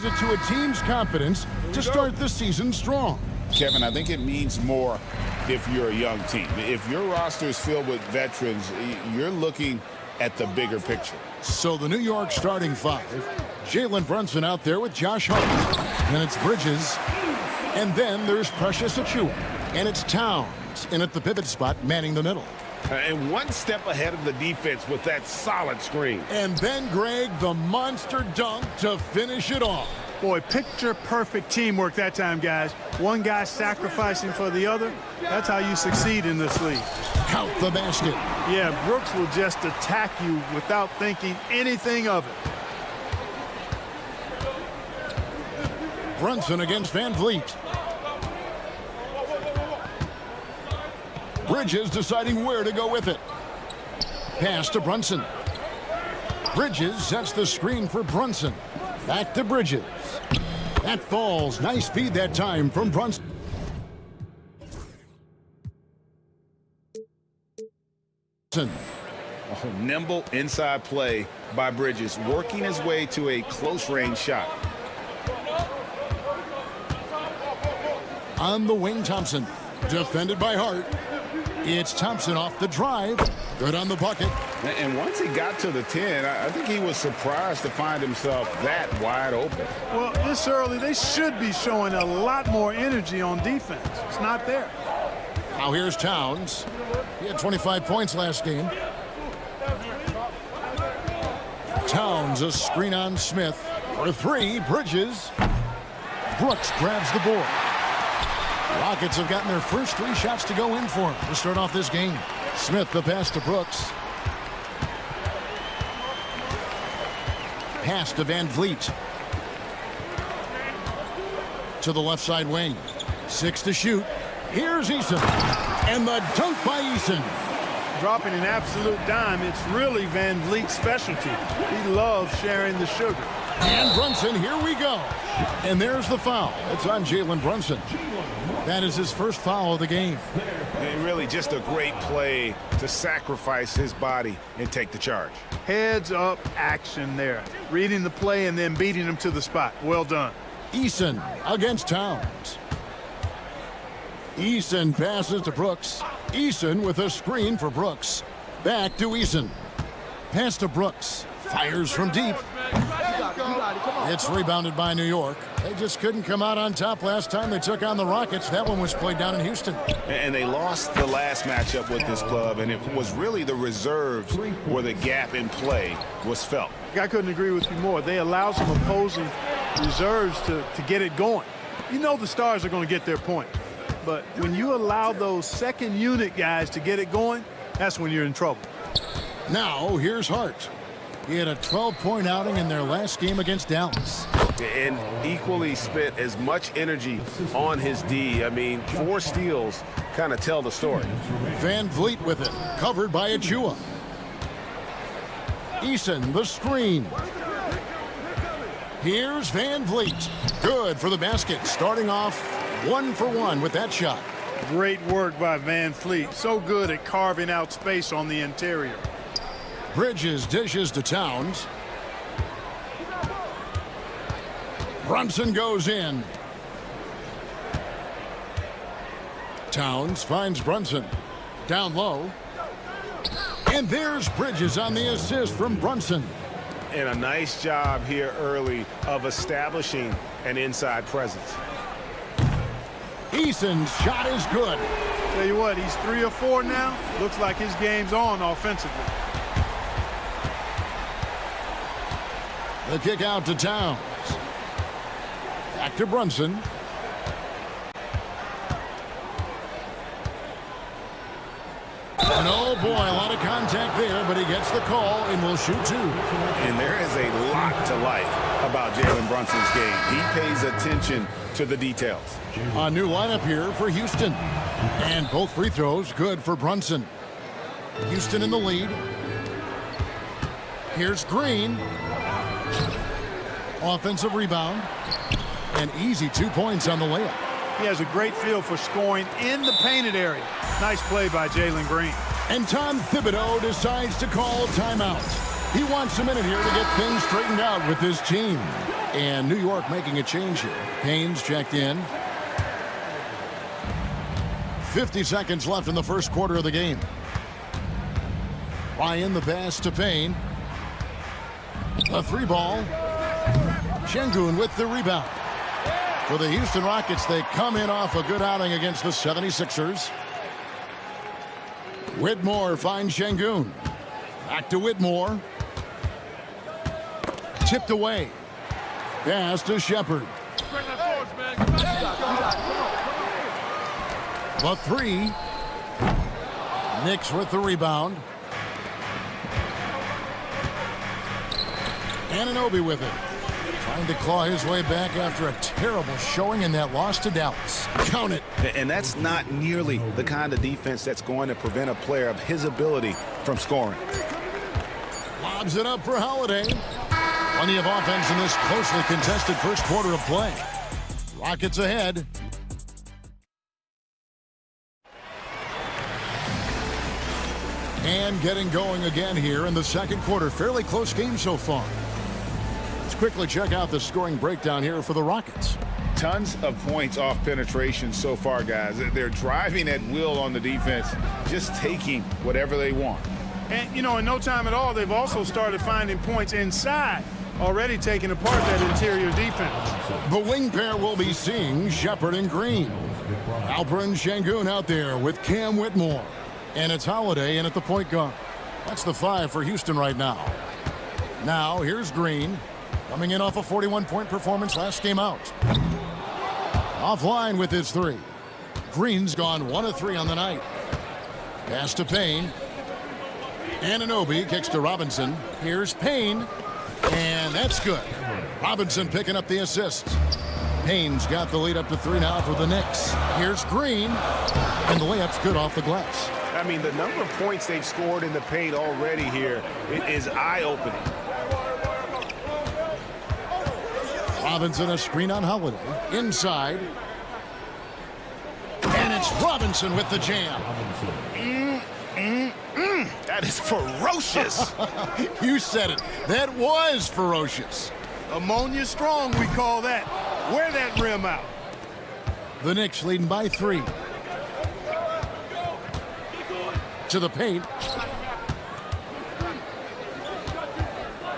it to a team's confidence to start the season strong? Kevin, I think it means more if you're a young team. If your roster is filled with veterans, you're looking at the bigger picture. So the New York starting five, Jalen Brunson out there with Josh Hart. Then it's Bridges. And then there's Precious Achiuwa. And it's Towns in at the pivot spot, manning the middle. And one step ahead of the defense with that solid screen. And then, Greg, the monster dunk to finish it off. Boy, picture-perfect teamwork that time, guys. One guy sacrificing for the other. That's how you succeed in this league. Count the basket. Yeah, Brooks will just attack you without thinking anything of it. Brunson against Van Vliet. Bridges deciding where to go with it. Pass to Brunson. Bridges sets the screen for Brunson. Back to Bridges. That falls. Nice feed that time from Brunson. Oh, nimble inside play by Bridges, working his way to a close-range shot. On the wing, Thompson. Defended by Hart. It's Thompson off the drive. Good on the bucket. And once he got to the 10, I think he was surprised to find himself that wide open. Well, this early, they should be showing a lot more energy on defense. It's not there. Now here's Towns. He had 25 points last game. Towns, a screen on Smith. For three, Bridges. Brooks grabs the board. Rockets have gotten their first three shots to go in for him to start off this game. Smith, the pass to Brooks. Pass to Van Vliet. To the left side wing. 6 to shoot. Here's Eason. And the dunk by Eason. Dropping an absolute dime. It's really Van Vliet's specialty. He loves sharing the sugar. And Brunson, here we go. And there's the foul. It's on Jalen Brunson. That is his first foul of the game. And really just a great play to sacrifice his body and take the charge. Heads up action there. Reading the play and then beating him to the spot. Well done. Eason against Towns. Eason passes to Brooks. Eason with a screen for Brooks. Back to Eason. Pass to Brooks. Fires from deep. It's rebounded by New York. They just couldn't come out on top last time they took on the Rockets. That one was played down in Houston. And they lost the last matchup with this club, and it was really the reserves where the gap in play was felt. I couldn't agree with you more. They allow some opposing reserves to get it going. You know the stars are going to get their point. But when you allow those second unit guys to get it going, that's when you're in trouble. Now, here's Hart. He had a 12-point outing in their last game against Dallas. And equally spent as much energy on his D. I mean, 4 steals kind of tell the story. Van Vliet with it, covered by Achiuwa. Eason, the screen. Here's Van Vliet. Good for the basket, starting off 1 for 1 with that shot. Great work by Van Vliet. So good at carving out space on the interior. Bridges dishes to Towns. Brunson goes in. Towns finds Brunson. Down low. And there's Bridges on the assist from Brunson. And a nice job here early of establishing an inside presence. Eason's shot is good. Tell you what, he's 3 or 4 now. Looks like his game's on offensively. The kick out to Towns. Back to Brunson. And oh boy, a lot of contact there, but he gets the call and will shoot 2. And there is a lot to like about Jalen Brunson's game. He pays attention to the details. A new lineup here for Houston. And both free throws good for Brunson. Houston in the lead. Here's Green. Offensive rebound. An easy 2 points on the layup. He has a great feel for scoring in the painted area. Nice play by Jalen Green. And Tom Thibodeau decides to call timeout. He wants a minute here to get things straightened out with his team. And New York making a change here. Payne's checked in. 50 seconds left in the first quarter of the game. Ryan the pass to Payne. A three ball. Şengün with the rebound. For the Houston Rockets, they come in off a good outing against the 76ers. Whitmore finds Şengün. Back to Whitmore. Tipped away. Pass to Shepard. The three. Knicks with the rebound. Anunoby with it. Trying to claw his way back after a terrible showing in that loss to Dallas. Count it. And that's not nearly the kind of defense that's going to prevent a player of his ability from scoring. Lobs it up for Holiday. Plenty of offense in this closely contested first quarter of play. Rockets ahead. And getting going again here in the second quarter. Fairly close game so far. Let's quickly check out the scoring breakdown here for the Rockets. Tons of points off penetration so far, guys. They're driving at will on the defense, just taking whatever they want. And, you know, in no time at all, they've also started finding points inside, already taking apart that interior defense. The wing pair will be seeing Shepard and Green. Alperen Şengün out there with Cam Whitmore. And it's Holiday in at the point guard. That's the 5 for Houston right now. Now, here's Green, coming in off a 41-point performance last game out. Offline with his 3. Green's gone 1 of 3 on the night. Pass to Payne. Anunoby kicks to Robinson. Here's Payne. And that's good. Robinson picking up the assist. Payne's got the lead up to 3 now for the Knicks. Here's Green. And the layup's good off the glass. I mean, the number of points they've scored in the paint already here is eye-opening. Robinson a screen on Holiday. Inside. And it's Robinson with the jam. That is ferocious. You said it. That was ferocious. Ammonia strong, we call that. Wear that rim out. The Knicks leading by 3. To the paint.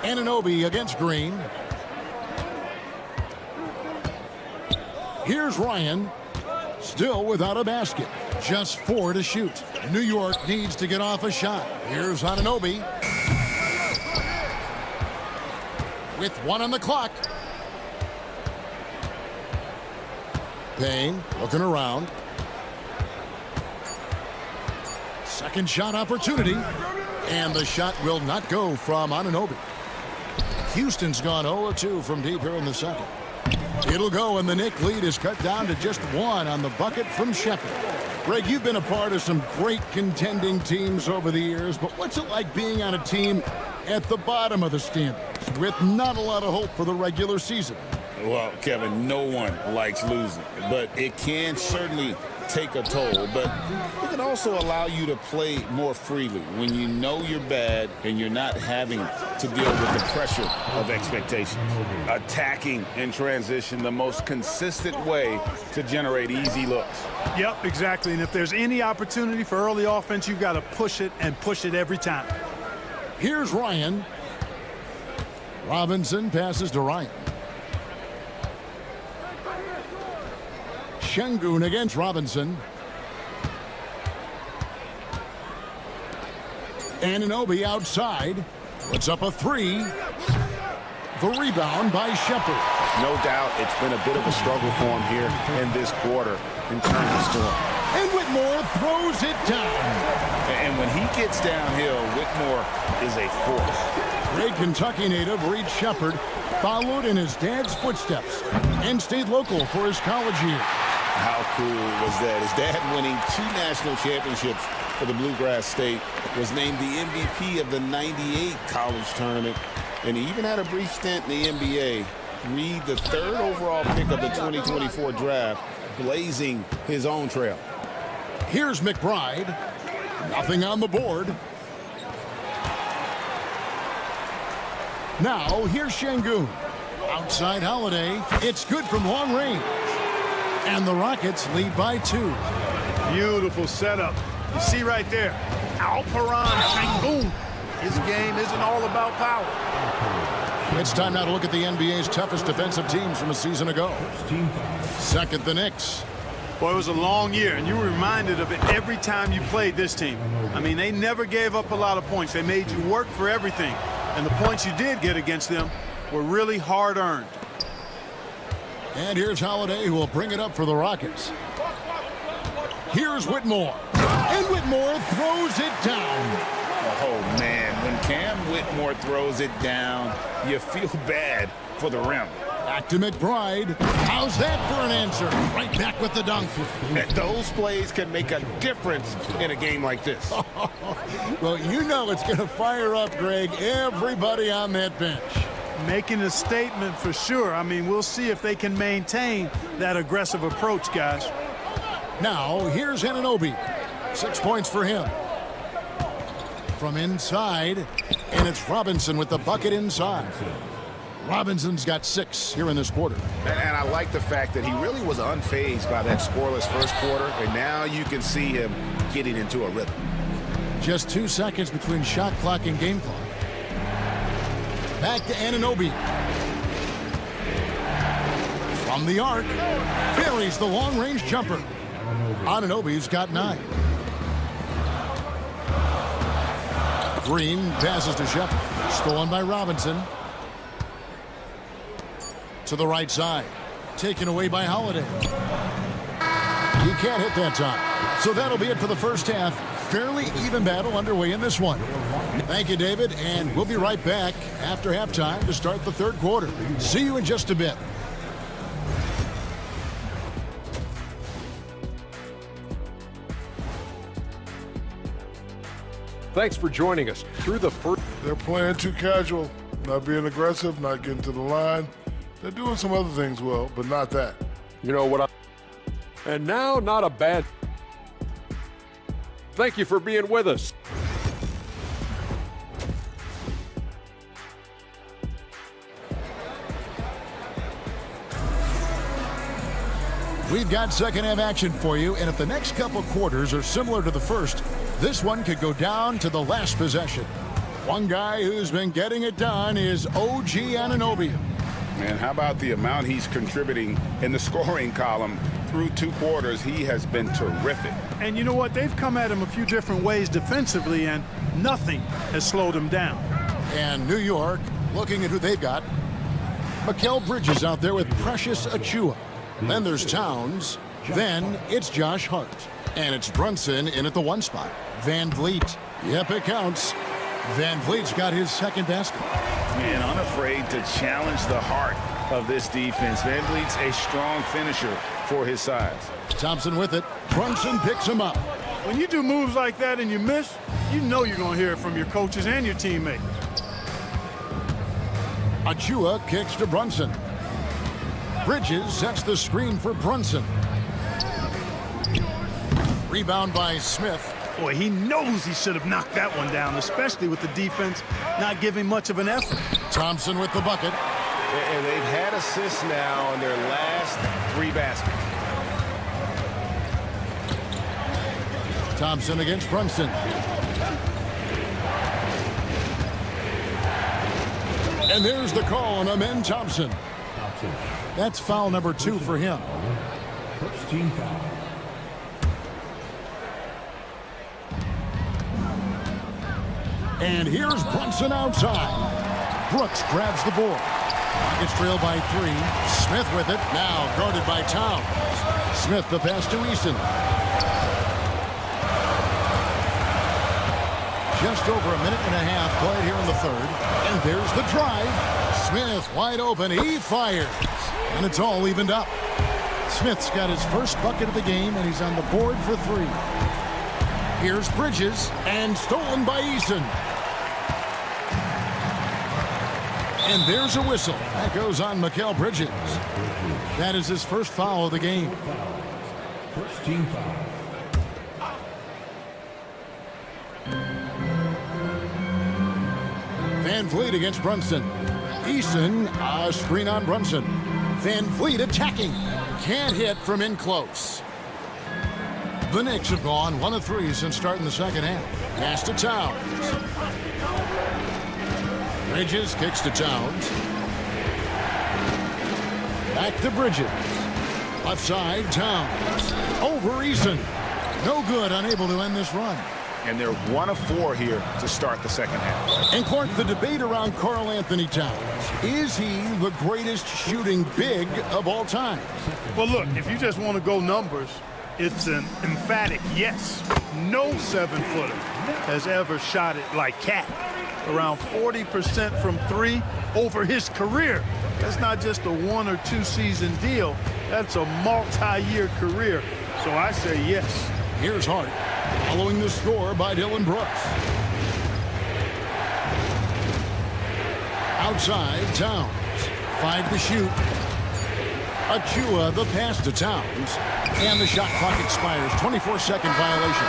Anunoby against Green. Here's Ryan. Still without a basket. Just 4 to shoot. New York needs to get off a shot. Here's Anunoby. With 1 on the clock. Payne looking around. Second shot opportunity. And the shot will not go from Anunoby. Houston's gone 0-2 from deep here in the second. It'll go, and the Knick lead is cut down to just 1 on the bucket from Shepard. Greg, you've been a part of some great contending teams over the years, but what's it like being on a team at the bottom of the standings with not a lot of hope for the regular season? Well, Kevin, no one likes losing, but it can certainly take a toll. But it can also allow you to play more freely when you know you're bad and you're not having to deal with the pressure of expectations. Attacking in transition, the most consistent way to generate easy looks. Yep, exactly. And if there's any opportunity for early offense, you've got to push it and push it every time. Here's Ryan. Robinson passes to Ryan. Şengün against Robinson. Anunoby outside. Puts up a 3. The rebound by Shepard. No doubt it's been a bit of a struggle for him here in this quarter in terms of scoring. And Whitmore throws it down. And when he gets downhill, Whitmore is a force. Great Kentucky native Reed Shepard followed in his dad's footsteps and stayed local for his college year. How cool was that? His dad winning 2 national championships for the Bluegrass State, was named the MVP of the '98 college tournament, and he even had a brief stint in the NBA. Reed, the 3rd overall pick of the 2024 draft, blazing his own trail. Here's McBride. Nothing on the board. Now, here's Şengün. Outside Holiday. It's good from long range. And the Rockets lead by 2. Beautiful setup. You see right there, Alperen Şengün. His game isn't all about power. It's time now to look at the NBA's toughest defensive teams from a season ago. Second, the Knicks. Boy, it was a long year, and you were reminded of it every time you played this team. I mean, they never gave up a lot of points. They made you work for everything. And the points you did get against them were really hard-earned. And here's Holiday, who will bring it up for the Rockets. Here's Whitmore. And Whitmore throws it down. Oh, man, when Cam Whitmore throws it down, you feel bad for the rim. Back to McBride. How's that for an answer? Right back with the dunk. Those plays can make a difference in a game like this. Well, you know it's going to fire up, Greg, everybody on that bench. Making a statement for sure. I mean, we'll see if they can maintain that aggressive approach, guys. Now, here's Anunoby. 6 points for him. From inside, and it's Robinson with the bucket inside. Robinson's got 6 here in this quarter. And I like the fact that he really was unfazed by that scoreless first quarter, and now you can see him getting into a rhythm. Just 2 seconds between shot clock and game clock. Back to Anunoby. From the arc, buries the long-range jumper. Anunoby's got 9. Green passes to Shepard. Stolen by Robinson. To the right side. Taken away by Holiday. He can't hit that time. So that'll be it for the first half. Fairly even battle underway in this one. Thank you, David, and we'll be right back after halftime to start the third quarter. See you in just a bit. Thanks for joining us through the first. They're playing too casual, not being aggressive, not getting to the line. They're doing some other things well, but not that. You know what? And now, not a bad. Thank you for being with us. We've got second half action for you, and if the next couple quarters are similar to the first, this one could go down to the last possession. One guy who's been getting it done is OG Anunoby. Man, how about the amount he's contributing in the scoring column through 2 quarters? He has been terrific. And you know what? They've come at him a few different ways defensively, and nothing has slowed him down. And New York, looking at who they've got. Mikal Bridges out there with Precious Achiuwa. Then there's Towns. Then it's Josh Hart. And it's Brunson in at the 1 spot. Van Vliet. Yep, it counts. Van Vliet's got his second basket. Man, unafraid to challenge the heart of this defense. Van Vliet's a strong finisher for his size. Thompson with it. Brunson picks him up. When you do moves like that and you miss, you know you're going to hear it from your coaches and your teammates. Achiuwa kicks to Brunson. Bridges sets the screen for Brunson. Rebound by Smith. Boy, he knows he should have knocked that one down, especially with the defense not giving much of an effort. Thompson with the bucket. And they've had assists now in their last 3 baskets. Thompson against Brunson. And there's the call on Amen Thompson. That's foul number 2 for him. First team foul. And here's Brunson outside. Brooks grabs the board. Rockets trail by 3. Smith with it. Now guarded by Towns. Smith the pass to Eason. Just over a minute and a half played here in the third. And there's the drive. Smith wide open. He fires. And it's all evened up. Smith's got his first bucket of the game, and he's on the board for 3. Here's Bridges, and stolen by Eason. And there's a whistle. That goes on Mikal Bridges. That is his first foul of the game. First team foul. Van Vliet against Brunson. Eason, a screen on Brunson. Van Vliet attacking. Can't hit from in close. The Knicks have gone 1 of 3 since starting the second half. Pass to Towns. Bridges kicks to Towns. Back to Bridges. Left side, Towns. Over Eason. No good, unable to end this run. And they're 1 of 4 here to start the second half. And Clark, the debate around Karl Anthony Towns. Is he the greatest shooting big of all time? Well, look, if you just want to go numbers, it's an emphatic yes. No 7-footer has ever shot it like Cat. Around 40% from 3 over his career. That's not just a 1 or 2 season deal. That's a multi-year career. So I say yes. Here's Hart, following the score by Dylan Brooks. Outside, Towns. 5 to shoot. Achua, the pass to Towns. And the shot clock expires. 24-second violation.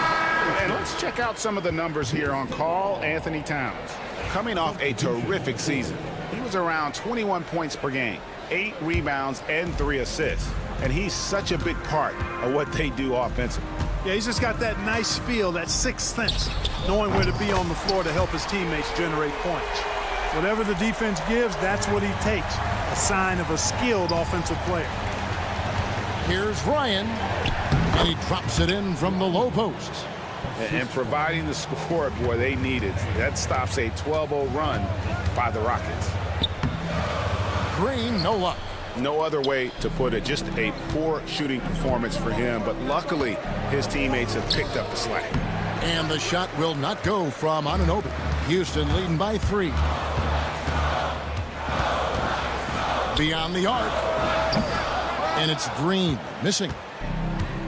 And let's check out some of the numbers here on Karl Anthony Towns. Coming off a terrific season. He was around 21 points per game, 8 rebounds, and 3 assists. And he's such a big part of what they do offensively. Yeah, he's just got that nice feel, that sixth sense, knowing where to be on the floor to help his teammates generate points. Whatever the defense gives, that's what he takes. A sign of a skilled offensive player. Here's Ryan, and he drops it in from the low post. And providing the scoreboard they needed. That stops a 12-0 run by the Rockets. Green, no luck. No other way to put it. Just a poor shooting performance for him. But luckily, his teammates have picked up the slack. And the shot will not go from Anunoby. Houston leading by 3. Beyond the arc. And it's Green missing.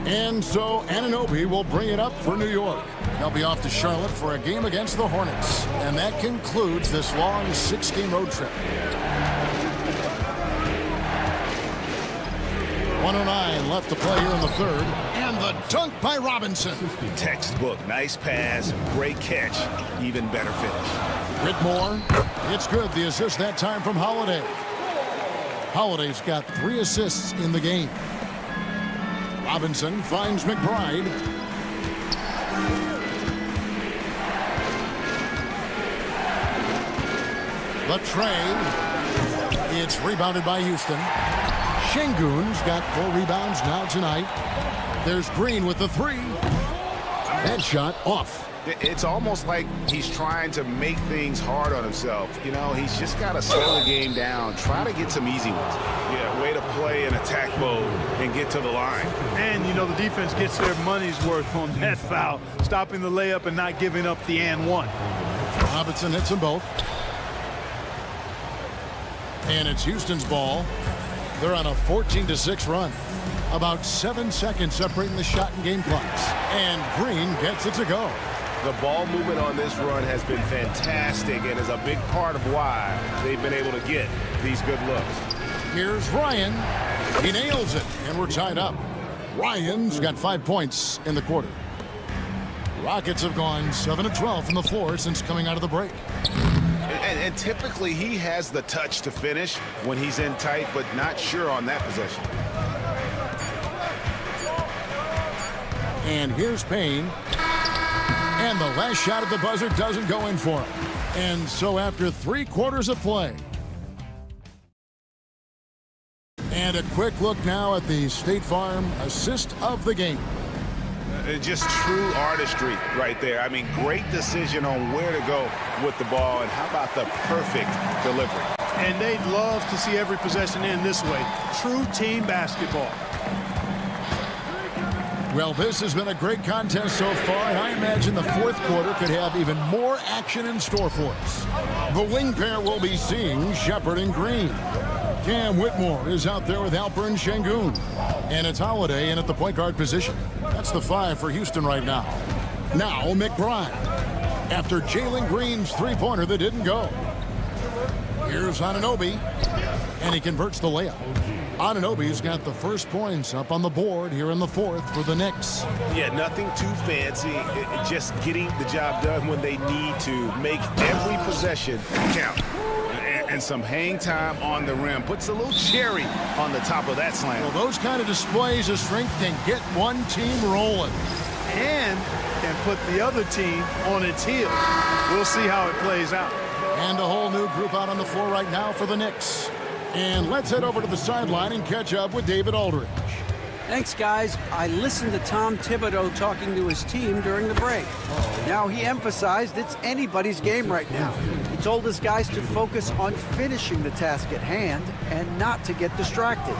And so Anunoby will bring it up for New York. They'll be off to Charlotte for a game against the Hornets. And that concludes this long 6-game road trip. 1:09 left to play here in the third. And the dunk by Robinson. Textbook. Nice pass. Great catch. Even better finish. Whitmore. It's good. The assist that time from Holiday. Holiday's got 3 assists in the game. Robinson finds McBride. The tray. It's rebounded by Houston. Şengün's got 4 rebounds now tonight. There's Green with the 3. That shot off. It's almost like he's trying to make things hard on himself. You know, he's just got to slow the game down. Try to get some easy ones. Yeah, way to play in attack mode and get to the line. And, you know, the defense gets their money's worth on that foul. Stopping the layup and not giving up the and one. Robinson hits them both. And it's Houston's ball. They're on a 14-6 run. About 7 seconds separating the shot and game clocks. And Green gets it to go. The ball movement on this run has been fantastic and is a big part of why they've been able to get these good looks. Here's Ryan. He nails it, and we're tied up. Ryan's got 5 points in the quarter. Rockets have gone 7 of 12 from the floor since coming out of the break. And typically he has the touch to finish when he's in tight, but not sure on that possession. And here's Payne. And the last shot at the buzzer doesn't go in for him. And so after 3 quarters of play. And a quick look now at the State Farm assist of the game. Just true artistry right there. I mean, great decision on where to go with the ball, and how about the perfect delivery. And they'd love to see every possession end this way. True team basketball. Well, this has been a great contest so far, and I imagine the fourth quarter could have even more action in store for us. The wing pair will be seeing Shepard and Green. Cam Whitmore is out there with Alper and Şengün. And it's Holiday in at the point guard position. That's the 5 for Houston right now. Now McBride. After Jalen Green's 3-pointer that didn't go. Here's Anunoby. And he converts the layup. Anunoby's got the first points up on the board here in the fourth for the Knicks. Yeah, nothing too fancy. Just getting the job done when they need to. Make every possession count. And some hang time on the rim. Puts a little cherry on the top of that slam. Well, those kind of displays of strength can get one team rolling. And can put the other team on its heels. We'll see how it plays out. And a whole new group out on the floor right now for the Knicks. And let's head over to the sideline and catch up with David Aldridge. Thanks, guys. I listened to Tom Thibodeau talking to his team during the break. Now, he emphasized it's anybody's game right now. He told his guys to focus on finishing the task at hand and not to get distracted.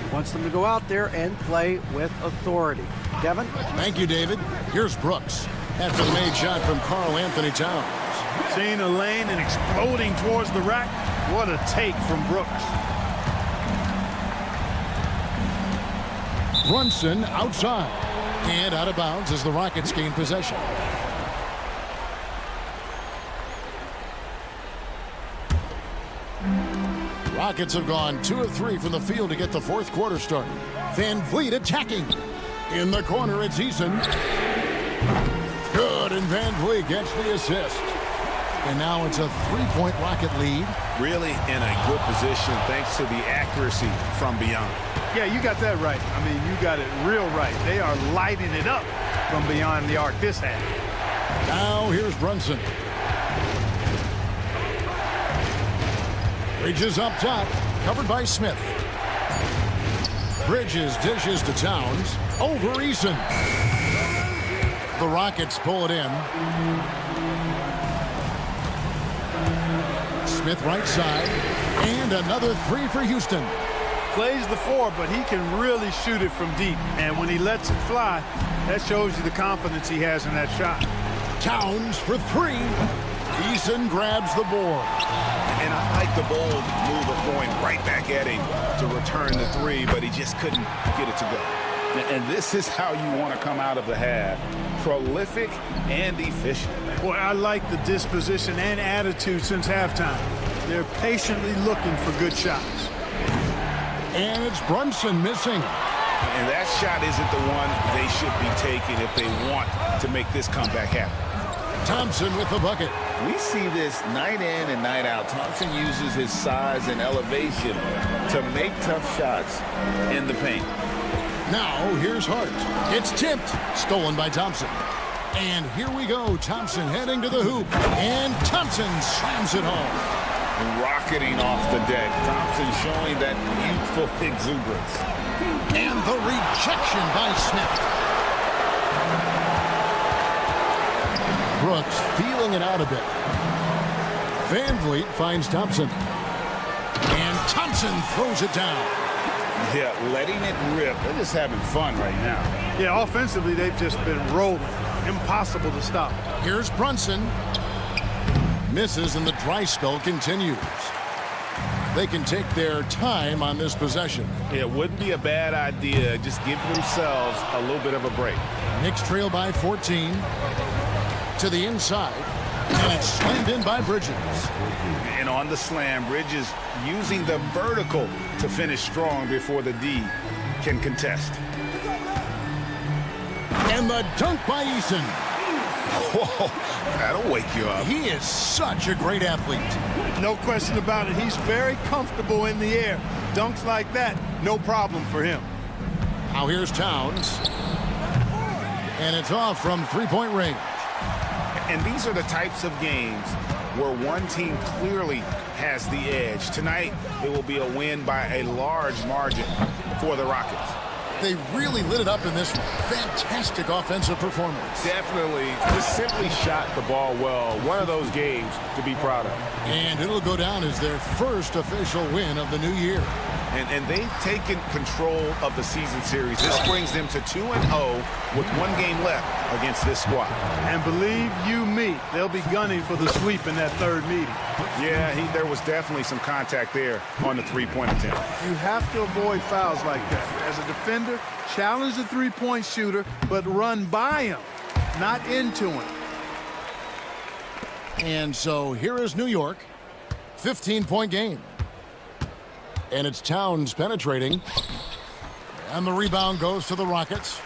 He wants them to go out there and play with authority. Kevin? Thank you, David. Here's Brooks after the made shot from Karl Anthony Towns. Seeing a lane and exploding towards the rack. What a take from Brooks. Brunson outside and out of bounds as the Rockets gain possession. Rockets have gone 2 of 3 from the field to get the fourth quarter started. Van Vliet attacking. In the corner, it's Eason. Good, and Van Vliet gets the assist. And now it's a 3-point Rocket lead. Really in a good position thanks to the accuracy from beyond. Yeah, you got that right. I mean, you got it real right. They are lighting it up from beyond the arc this half. Now here's Brunson. Bridges up top, covered by Smith. Bridges dishes to Towns. Over Eason. The Rockets pull it in. Smith right side. And another 3 for Houston. Plays the 4, but he can really shoot it from deep. And when he lets it fly, that shows you the confidence he has in that shot. Towns for 3. Eason grabs the board. And I like the bold move of going right back at him to return the 3, but he just couldn't get it to go. And this is how you want to come out of the half. Prolific and efficient. Boy, I like the disposition and attitude since halftime. They're patiently looking for good shots. And it's Brunson missing. And that shot isn't the one they should be taking if they want to make this comeback happen. Thompson with the bucket. We see this night in and night out. Thompson uses his size and elevation to make tough shots in the paint. Now here's Hart. It's tipped. Stolen by Thompson. And here we go. Thompson heading to the hoop. And Thompson slams it home. Rocketing off the deck. Thompson showing that youthful exuberance. And the rejection by Smith. Brooks feeling it out a bit. Van Vliet finds Thompson. And Thompson throws it down. Yeah, letting it rip. They're just having fun right now. Yeah, offensively, they've just been rolling. Impossible to stop. Here's Brunson. Misses and the dry spell continues. They can take their time on this possession. It wouldn't be a bad idea. Just give themselves a little bit of a break. Knicks trail by 14. To the inside. And it's slammed in by Bridges. And on the slam, Bridges using the vertical to finish strong before the D can contest. And the dunk by Eason. Whoa, that'll wake you up. He is such a great athlete. No question about it. He's very comfortable in the air. Dunks like that, no problem for him. Now here's Towns. And it's off from three-point range. And these are the types of games where one team clearly has the edge. Tonight, it will be a win by a large margin for the Rockets. They really lit it up in this one. Fantastic offensive performance. Definitely. Just simply shot the ball well. One of those games to be proud of. And it'll go down as their first official win of the new year. And they've taken control of the season series. This brings them to 2-0 with one game left against this squad. And believe you me, they'll be gunning for the sweep in that third meeting. Yeah, there was definitely some contact there on the three-point attempt. You have to avoid fouls like that. As a defender, challenge the three-point shooter, but run by him, not into him. And so here is New York, 15-point game. And it's Towns penetrating. And the rebound goes to the Rockets.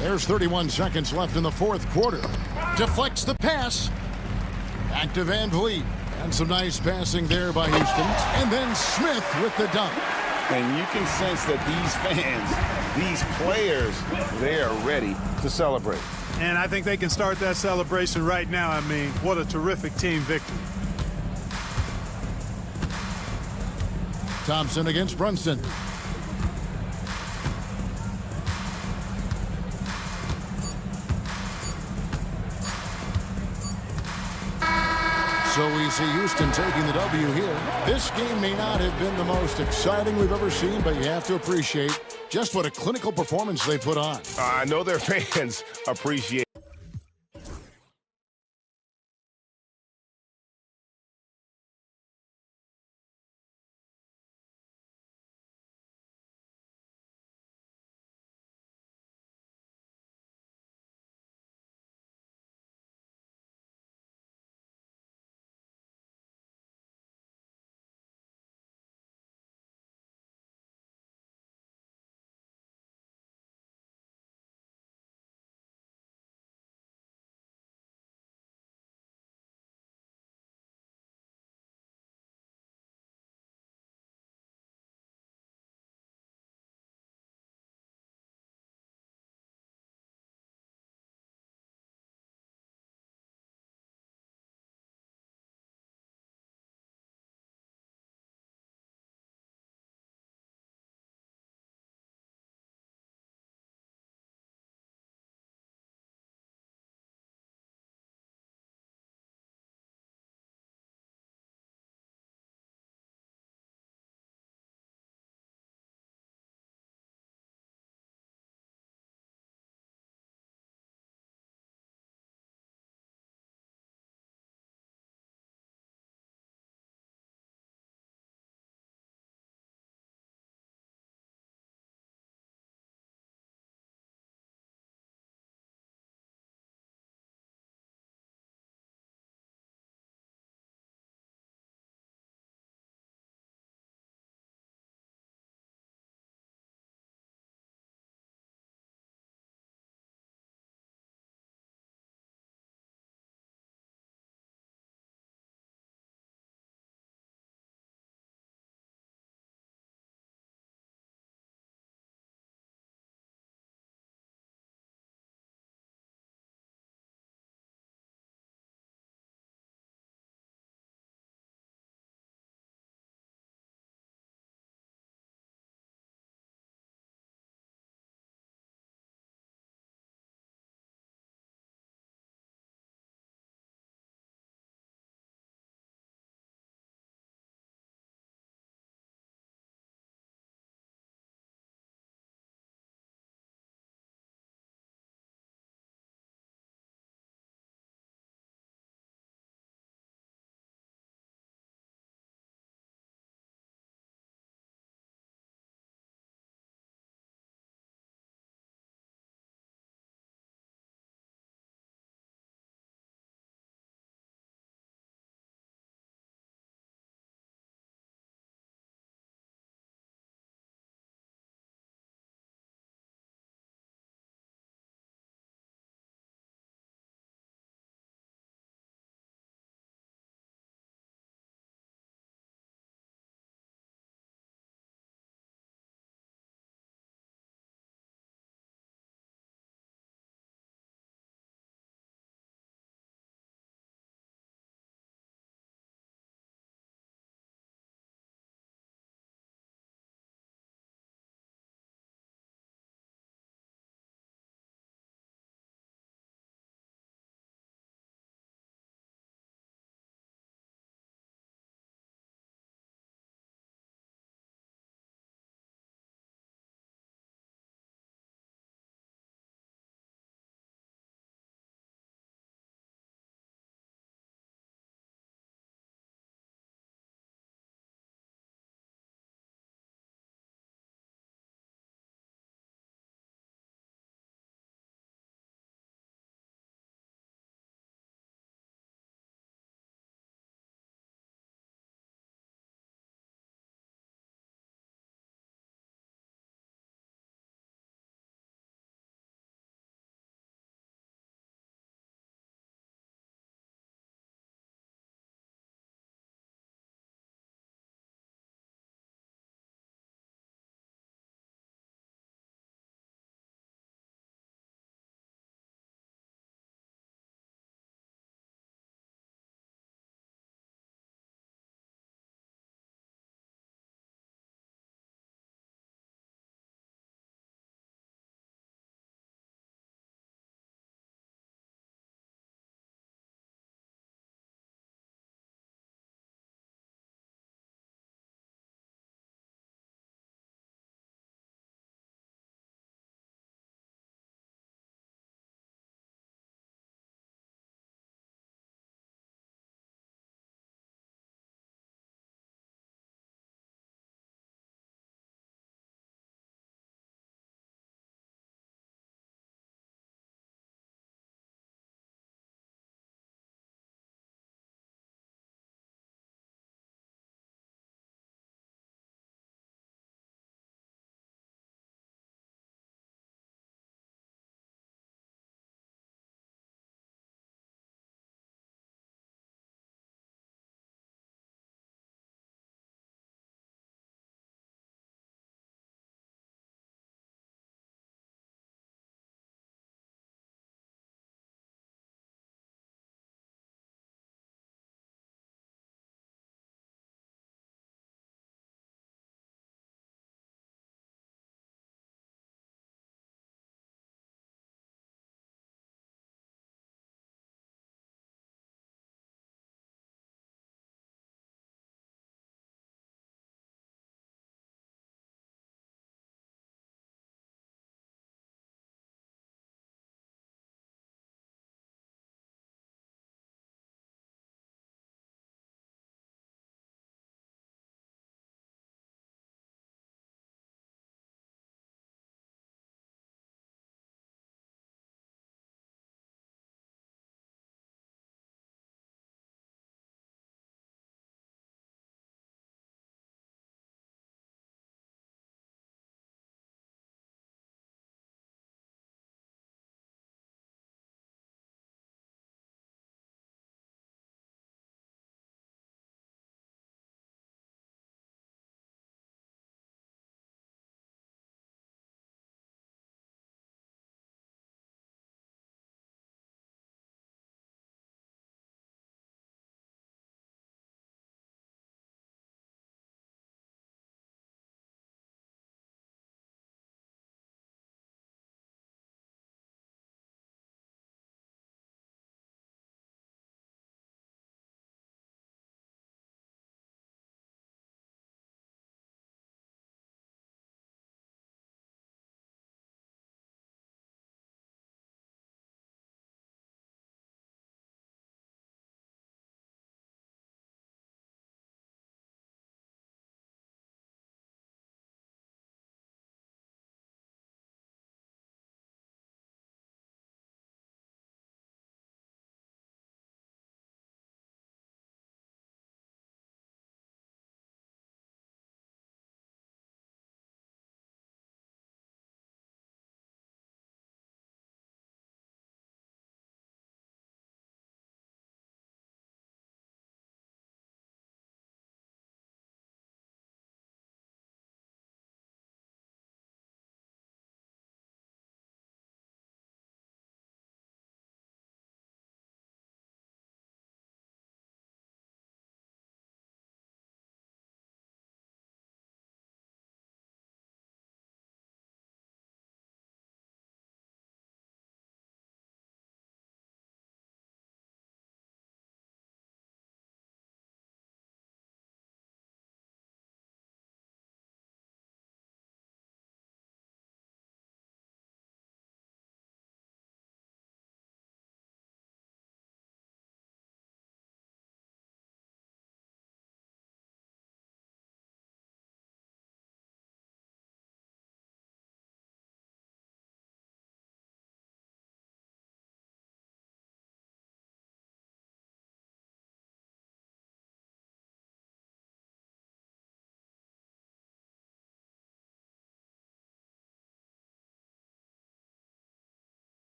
There's 31 seconds left in the fourth quarter. Deflects the pass. Back to Van Vliet. And some nice passing there by Houston. And then Smith with the dunk. And you can sense that these fans, these players, they are ready to celebrate. And I think they can start that celebration right now. I mean, what a terrific team victory. Thompson against Brunson. So we see Houston taking the W here. This game may not have been the most exciting we've ever seen, but you have to appreciate just what a clinical performance they put on. I know their fans appreciate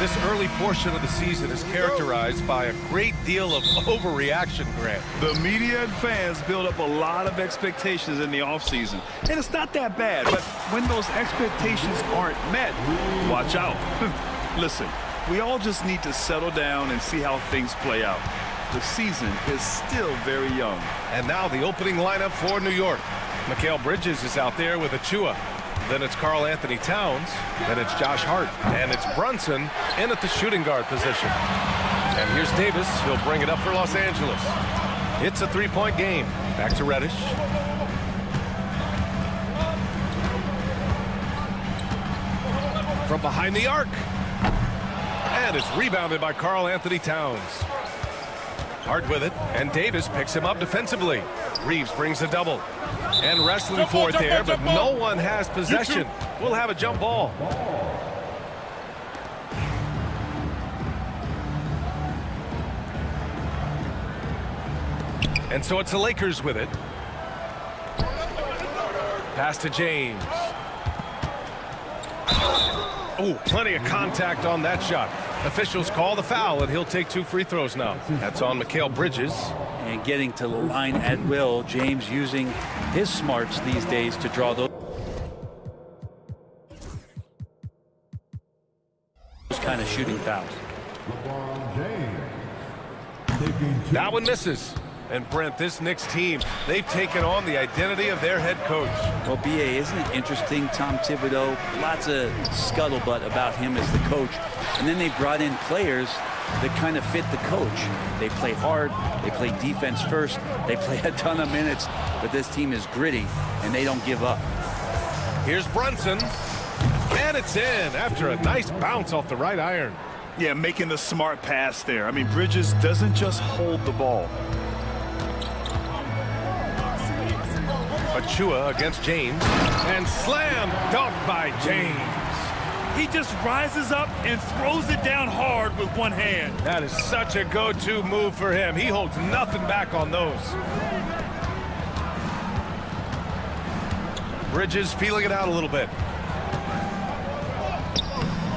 This early portion of the season is characterized by a great deal of overreaction, Grant. The media and fans build up a lot of expectations in the offseason. And it's not that bad, but when those expectations aren't met, watch out. Listen, we all just need to settle down and see how things play out. The season is still very young. And now the opening lineup for New York. Mikal Bridges is out there with Achua. Then it's Karl Anthony Towns. Then it's Josh Hart. And it's Brunson in at the shooting guard position. And here's Davis. He'll bring it up for Los Angeles. It's a three-point game. Back to Reddish. From behind the arc. And it's rebounded by Karl Anthony Towns. Hart with it, and Davis picks him up defensively. Reeves brings a double. And wrestling for it there, but no one has possession. We'll have a jump ball. And so it's the Lakers with it. Pass to James. Oh, plenty of contact on that shot. Officials call the foul, and he'll take 2 free throws now. That's on Mikal Bridges. And getting to the line at will. James using his smarts these days to draw those kind of shooting fouls. That one misses. And Brent, this Knicks team, they've taken on the identity of their head coach. Well, B.A., isn't it interesting? Tom Thibodeau, lots of scuttlebutt about him as the coach. And then they brought in players that kind of fit the coach. They play hard, they play defense first, they play a ton of minutes, but this team is gritty, and they don't give up. Here's Brunson, and it's in after a nice bounce off the right iron. Yeah, making the smart pass there. I mean, Bridges doesn't just hold the ball. Achua against James, and slam dunk by James. He just rises up and throws it down hard with one hand. That is such a go-to move for him. He holds nothing back on those. Bridges feeling it out a little bit.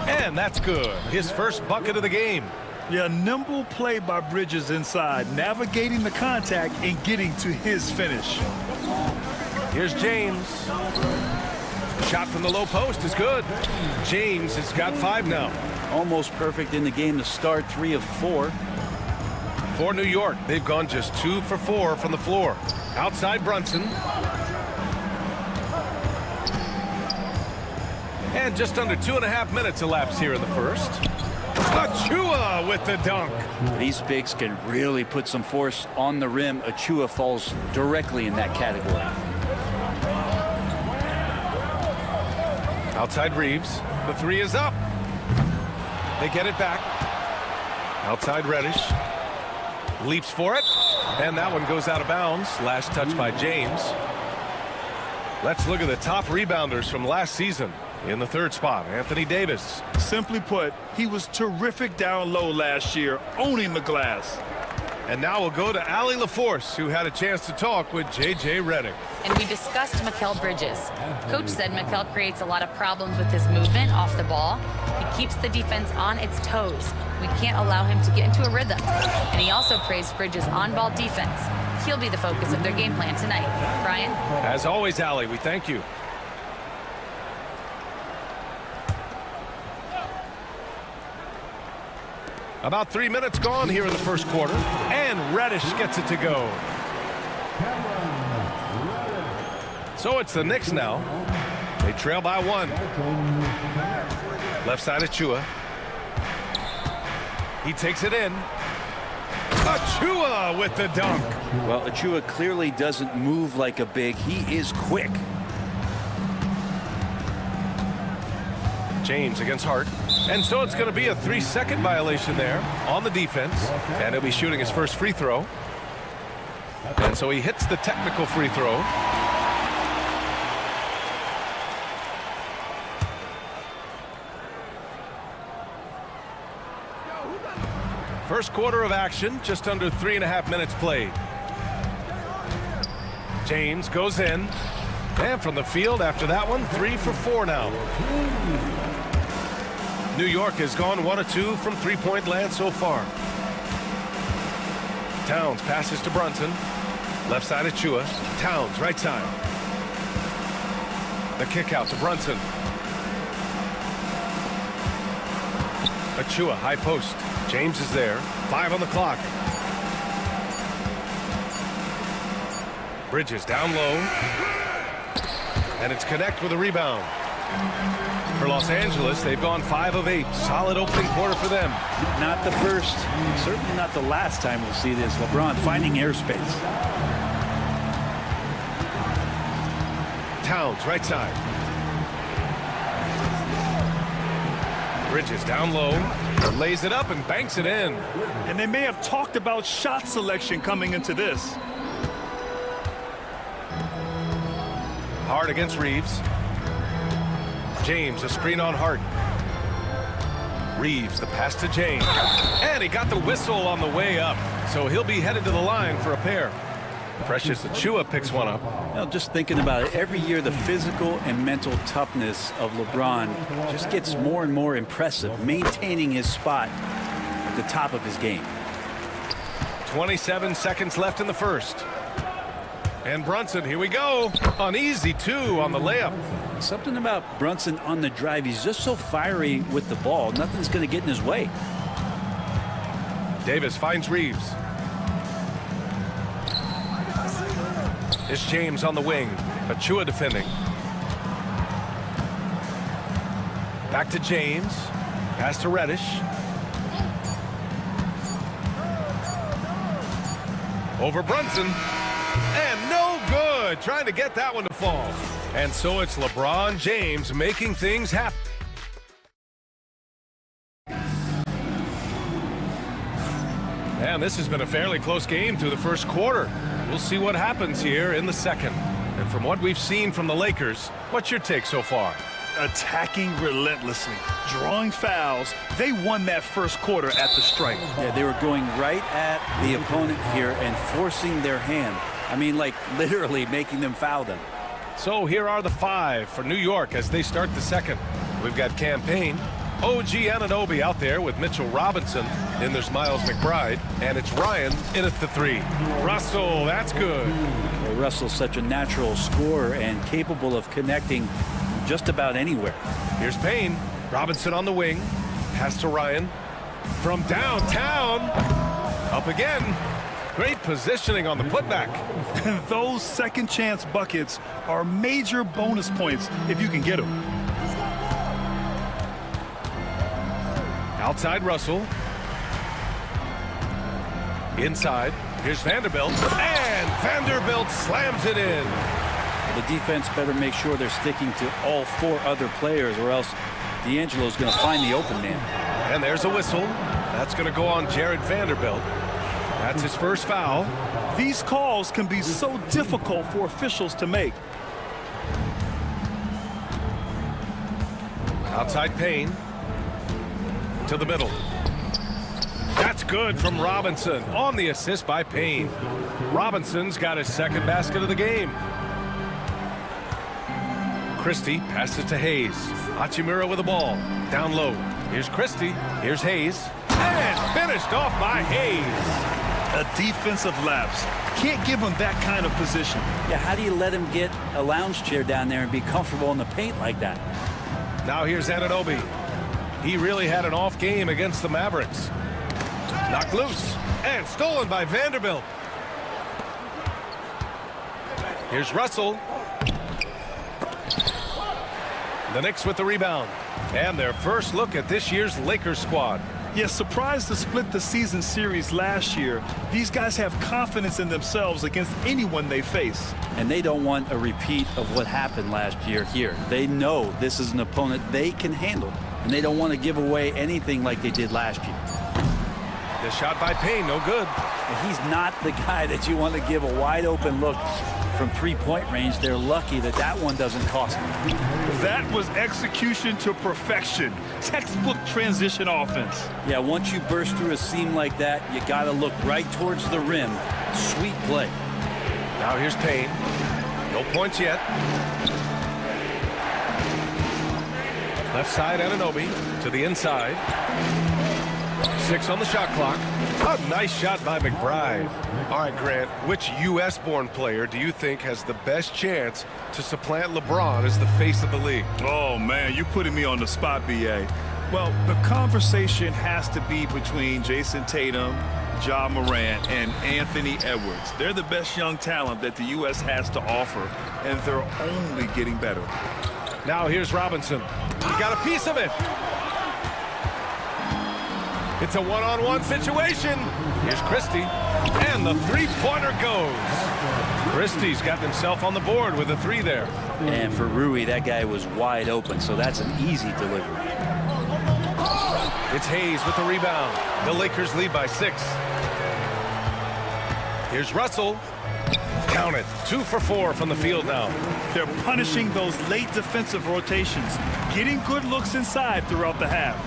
And that's good. His first bucket of the game. Yeah, nimble play by Bridges inside, navigating the contact and getting to his finish. Here's James. Shot from the low post is good. James has got 5 now. Almost perfect in the game to start, 3 of 4. For New York, they've gone just 2 for 4 from the floor. Outside Brunson. And just under 2.5 minutes elapsed here in the first. Achua with the dunk. These bigs can really put some force on the rim. Achua falls directly in that category. Outside Reeves. The 3 is up. They get it back. Outside Reddish. Leaps for it. And that one goes out of bounds. Last touch by James. Let's look at the top rebounders from last season. In the 3rd spot, Anthony Davis. Simply put, he was terrific down low last year, owning the glass. And now we'll go to Allie LaForce, who had a chance to talk with J.J. Redick. And we discussed Mikal Bridges. Coach said Mikal creates a lot of problems with his movement off the ball. He keeps the defense on its toes. We can't allow him to get into a rhythm. And he also praised Bridges' on-ball defense. He'll be the focus of their game plan tonight. Brian? As always, Allie, we thank you. About 3 minutes gone here in the first quarter, and Reddish gets it to go. So it's the Knicks now. They trail by 1. Left side Achua. He takes it in. Achua with the dunk. Well, Achua clearly doesn't move like a big. He is quick. James against Hart. And so it's going to be a 3-second violation there on the defense. And he'll be shooting his first free throw. And so he hits the technical free throw. First quarter of action, just under 3.5 minutes played. James goes in. And from the field after that one, 3 for 4 now. New York has gone 1 of 2 from three-point land so far. Towns passes to Brunson. Left side of Chua. Towns, right side. The kick out to Brunson. Achua, high post. James is there. 5 on the clock. Bridges down low. And it's Connect with a rebound. For Los Angeles, they've gone 5 of 8. Solid opening quarter for them. Not the first, certainly not the last time we'll see this. LeBron finding airspace. Towns, right side. Bridges down low, lays it up and banks it in. And they may have talked about shot selection coming into this. Hart against Reeves. James, a screen on Hart. Reeves, the pass to James. And he got the whistle on the way up. So he'll be headed to the line for a pair. Precious Achua picks one up. You know, just thinking about it, every year the physical and mental toughness of LeBron just gets more and more impressive, maintaining his spot at the top of his game. 27 seconds left in the first. And Brunson, here we go. An easy 2 on the layup. Something about Brunson on the drive. He's just so fiery with the ball. Nothing's going to get in his way. Davis finds Reeves. It's James on the wing. Achua defending. Back to James. Pass to Reddish. Over Brunson. And no good. Trying to get that one to fall. And so it's LeBron James making things happen. And this has been a fairly close game through the first quarter. We'll see what happens here in the second. And from what we've seen from the Lakers, what's your take so far? Attacking relentlessly, drawing fouls. They won that first quarter at the stripe. Yeah, they were going right at the opponent here and forcing their hand. I mean, like literally making them foul them. So here are the 5 for New York as they start the second. We've got Campaign, OG Anunoby out there with Mitchell Robinson. Then there's Miles McBride, and it's Ryan in at the 3. Russell, that's good. Well, Russell's such a natural scorer and capable of connecting just about anywhere. Here's Payne. Robinson on the wing. Pass to Ryan. From downtown. Up again. Great positioning on the putback. Those second chance buckets are major bonus points if you can get them. Outside Russell. Inside. Here's Vanderbilt. And Vanderbilt slams it in. The defense better make sure they're sticking to all 4 other players, or else D'Angelo's going to find the open man. And there's a whistle. That's going to go on Jared Vanderbilt. That's his first foul. These calls can be so difficult for officials to make. Outside Payne. To the middle. That's good from Robinson on the assist by Payne. Robinson's got his second basket of the game. Christie passes to Hayes. Hachimura with the ball. Down low. Here's Christie. Here's Hayes. And finished off by Hayes. A defensive lapse. Can't give him that kind of position. Yeah, how do you let him get a lounge chair down there and be comfortable in the paint like that? Now here's Anunoby. He really had an off game against the Mavericks. Knocked loose and stolen by Vanderbilt. Here's Russell. The Knicks with the rebound. And their first look at this year's Lakers squad. Yes, surprised to split the season series last year. These guys have confidence in themselves against anyone they face. And they don't want a repeat of what happened last year here. They know this is an opponent they can handle. And they don't want to give away anything like they did last year. The shot by Payne, no good. And he's not the guy that you want to give a wide open look from three-point range. They're lucky that that one doesn't cost them. That was execution to perfection. Textbook transition offense. Yeah, once you burst through a seam like that, you got to look right towards the rim. Sweet play. Now here's Payne. No points yet. Left side, Anunoby to the inside. 6 on the shot clock. A nice shot by McBride. All right, Grant, which U.S.-born player do you think has the best chance to supplant LeBron as the face of the league? Oh, man, you're putting me on the spot, B.A. Well, the conversation has to be between Jason Tatum, Ja Morant, and Anthony Edwards. They're the best young talent that the U.S. has to offer, and they're only getting better. Now here's Robinson. He got a piece of it. It's a one-on-one situation. Here's Christie, and the three-pointer goes. Christie's got himself on the board with a 3 there. And for Rui, that guy was wide open, so that's an easy delivery. It's Hayes with the rebound. The Lakers lead by 6. Here's Russell. Count it. 2 for 4 from the field now. They're punishing those late defensive rotations, getting good looks inside throughout the half.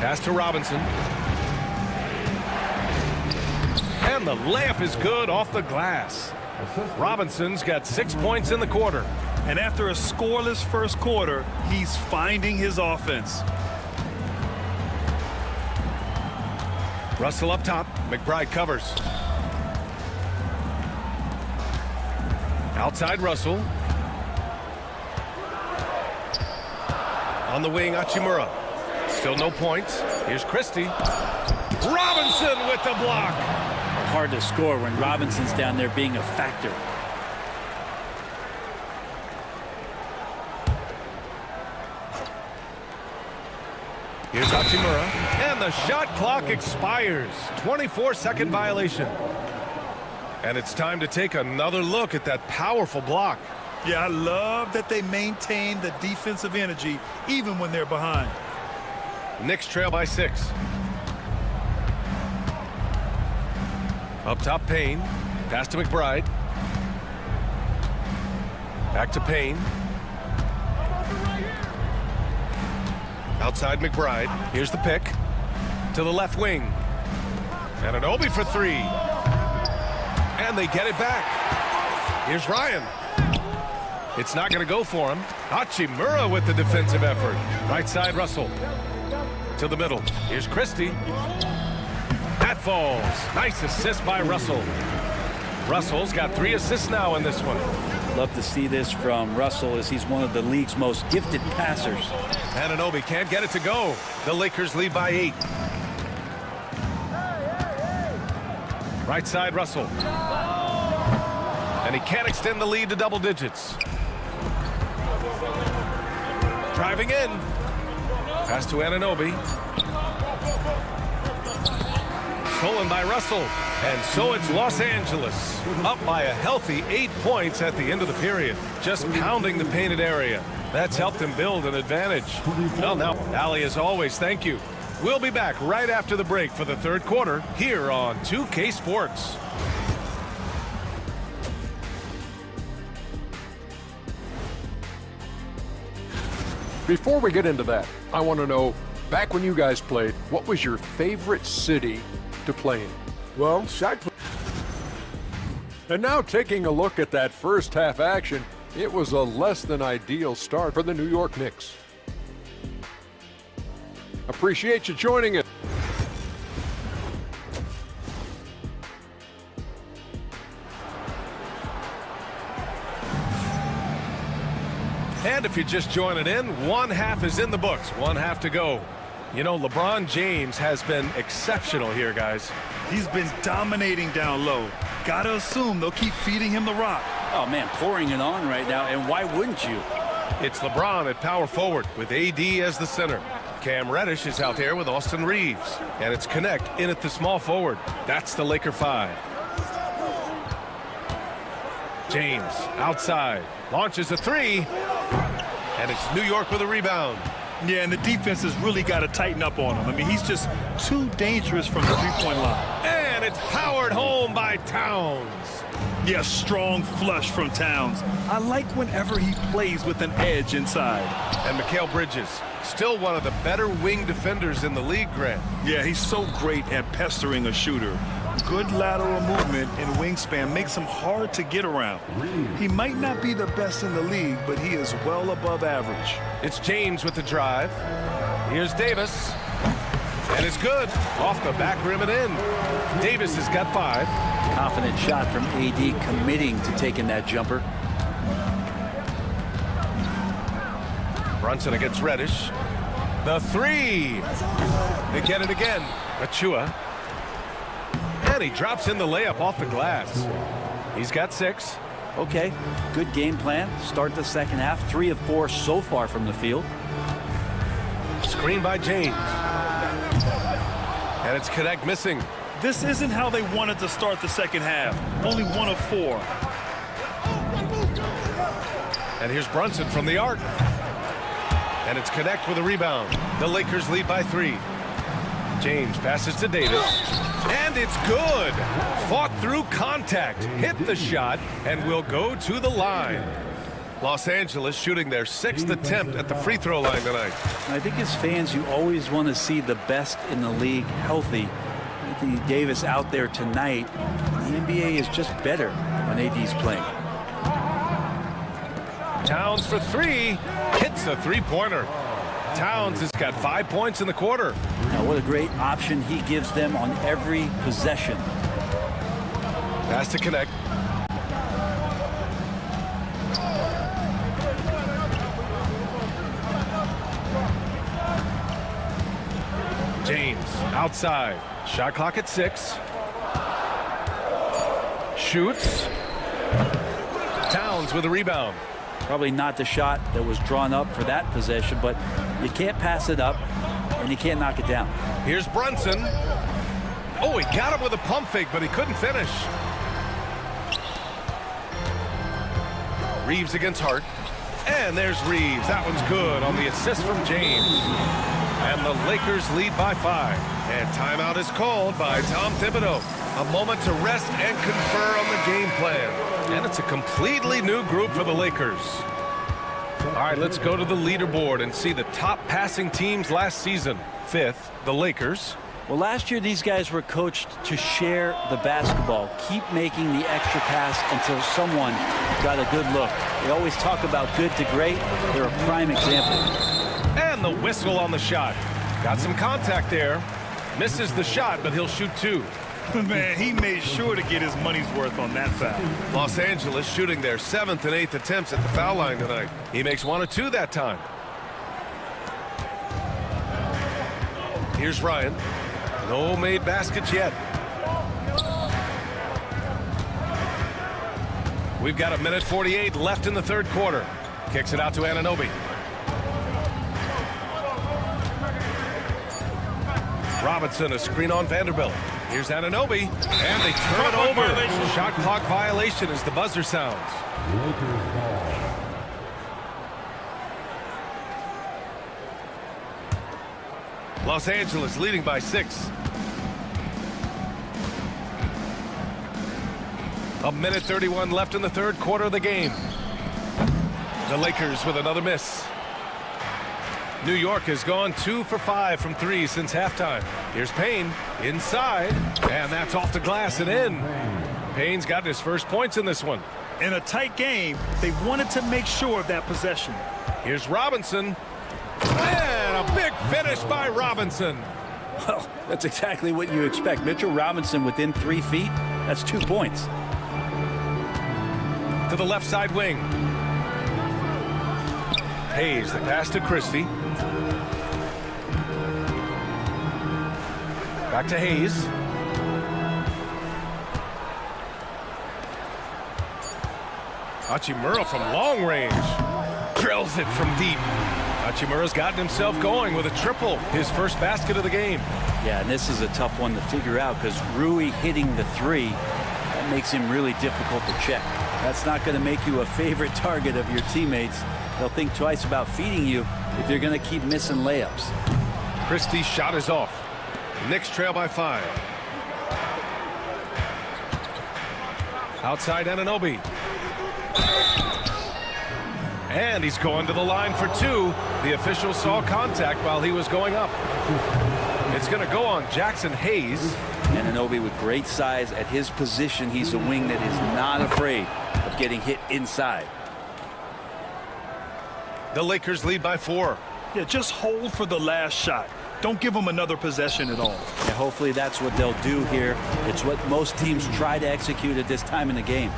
Pass to Robinson. And the layup is good off the glass. Robinson's got 6 points in the quarter. And after a scoreless first quarter, he's finding his offense. Russell up top. McBride covers. Outside Russell. On the wing, Hachimura. Still no points. Here's Christie. Robinson with the block. Hard to score when Robinson's down there being a factor. Here's Hachimura, and the shot clock expires. 24-second violation. And it's time to take another look at that powerful block. Yeah, I love that they maintain the defensive energy even when they're behind. Knicks trail by 6. Up top, Payne. Pass to McBride. Back to Payne. Outside McBride. Here's the pick. To the left wing. And an Obi for 3. And they get it back. Here's Ryan. It's not going to go for him. Hachimura with the defensive effort. Right side, Russell. To the middle. Here's Christie. That falls. Nice assist by Russell. Russell's got 3 assists now in this one. Love to see this from Russell as he's one of the league's most gifted passers. Anunoby can't get it to go. The Lakers lead by 8. Right side, Russell. And he can't extend the lead to double digits. Driving in. Pass to Anunoby. Stolen by Russell. And so it's Los Angeles. Up by a healthy 8 points at the end of the period. Just pounding the painted area. That's helped him build an advantage. Well, now, Ali, as always, thank you. We'll be back right after the break for the third quarter here on 2K Sports. Before we get into that, I want to know, back when you guys played, what was your favorite city to play in? Well, Shaq. And now taking a look at that first half action, it was a less than ideal start for the New York Knicks. Appreciate you joining us. And if you're just joining in, one half is in the books, one half to go. You know, LeBron James has been exceptional here, guys. He's been dominating down low. Gotta assume they'll keep feeding him the rock. Oh, man, pouring it on right now, and why wouldn't you? It's LeBron at power forward with AD as the center. Cam Reddish is out there with Austin Reeves. And it's Connect in at the small forward. That's the Laker 5. James outside. Launches a 3. And it's New York with a rebound. Yeah, and the defense has really got to tighten up on him. I mean, he's just too dangerous from the three-point line. And it's powered home by Towns. Yeah, strong flush from Towns. I like whenever he plays with an edge inside. And Mikal Bridges, still one of the better wing defenders in the league, Grant. Yeah, he's so great at pestering a shooter. Good lateral movement and wingspan makes him hard to get around. He might not be the best in the league, but he is well above average. It's James with the drive. Here's Davis. And it's good. Off the back rim and in. Davis has got 5. Confident shot from AD, committing to taking that jumper. Brunson against Reddish. The 3. They get it again. Achua. And he drops in the layup off the glass. He's got 6. Okay, good game plan. Start the second half. 3 of 4 so far from the field. Screen by James. And it's Connect missing. This isn't how they wanted to start the second half. Only 1 of 4. And here's Brunson from the arc. And it's Connect with a rebound. The Lakers lead by 3. James passes to Davis. And it's good. Fought through contact. Hit the shot and will go to the line. Los Angeles shooting their 6th attempt at the free throw line tonight. I think as fans, you always want to see the best in the league healthy. Anthony Davis out there tonight. The NBA is just better when AD's playing. Towns for 3. Hits a three-pointer. Towns has got 5 points in the quarter. Now, what a great option he gives them on every possession. Pass to Connect. James outside. Shot clock at 6. Shoots. Towns with a rebound. Probably not the shot that was drawn up for that possession, but you can't pass it up and you can't knock it down. Here's Brunson. Oh, he got him with a pump fake, but he couldn't finish. Reeves against Hart. And there's Reeves. That one's good on the assist from James. And the Lakers lead by 5. And timeout is called by Tom Thibodeau. A moment to rest and confer on the game plan. And it's a completely new group for the Lakers. All right, let's go to the leaderboard and see the top passing teams last season. 5th, the Lakers. Well, last year these guys were coached to share the basketball, keep making the extra pass until someone got a good look. They always talk about good to great. They're a prime example. And the whistle on the shot. Got some contact there. Misses the shot, but he'll shoot 2. Man, he made sure to get his money's worth on that foul. Los Angeles shooting their 7th and 8th attempts at the foul line tonight. He makes 1 of 2 that time. Here's Ryan. No made baskets yet. We've got 1:48 left in the 3rd quarter. Kicks it out to Anunoby. Robinson, a screen on Vanderbilt. Here's Anunoby, and they turn it over. Shot clock violation as the buzzer sounds. Los Angeles leading by 6. 1:31 left in the 3rd quarter of the game. The Lakers with another miss. New York has gone 2 for 5 from 3 since halftime. Here's Payne inside, and that's off the glass and in. Payne's got his first points in this one. In a tight game, they wanted to make sure of that possession. Here's Robinson, and a big finish by Robinson. Well, that's exactly what you expect. Mitchell Robinson within 3 feet, that's 2 points. To the left side wing. Hayes, the pass to Christie. Back to Hayes. Hachimura from long range. Drills it from deep. Hachimura's gotten himself going with a triple. His first basket of the game. Yeah, and this is a tough one to figure out because Rui hitting the 3, that makes him really difficult to check. That's not going to make you a favorite target of your teammates. They'll think twice about feeding you if you're going to keep missing layups. Christie's shot is off. Knicks trail by 5. Outside Anunoby. And he's going to the line for 2. The official saw contact while he was going up. It's It's going to go on Jackson Hayes. Anunoby with great size at his position. He's a wing that is not afraid of getting hit inside. The Lakers lead by 4. Yeah, just hold for the last shot. Don't give them another possession at all. And hopefully that's what they'll do here. It's what most teams try to execute at this time in the game.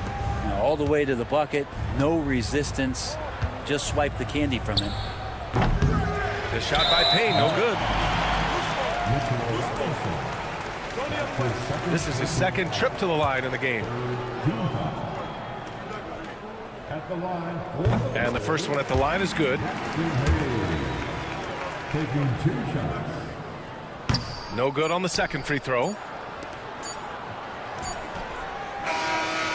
You know, all the way to the bucket, no resistance. Just swipe the candy from him. The shot by Payne, no good. This is his second trip to the line in the game. And the first one at the line is good. Taking 2 shots. No good on the second free throw.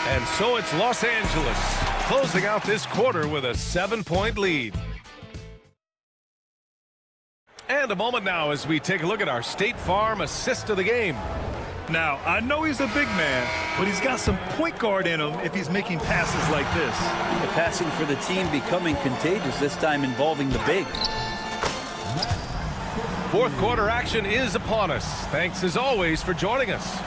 And so it's Los Angeles closing out this quarter with a 7-point lead. And a moment now as we take a look at our State Farm assist of the game. Now, I know he's a big man, but he's got some point guard in him if he's making passes like this. The passing for the team becoming contagious, this time involving the big. Fourth quarter action is upon us. Thanks as always for joining us.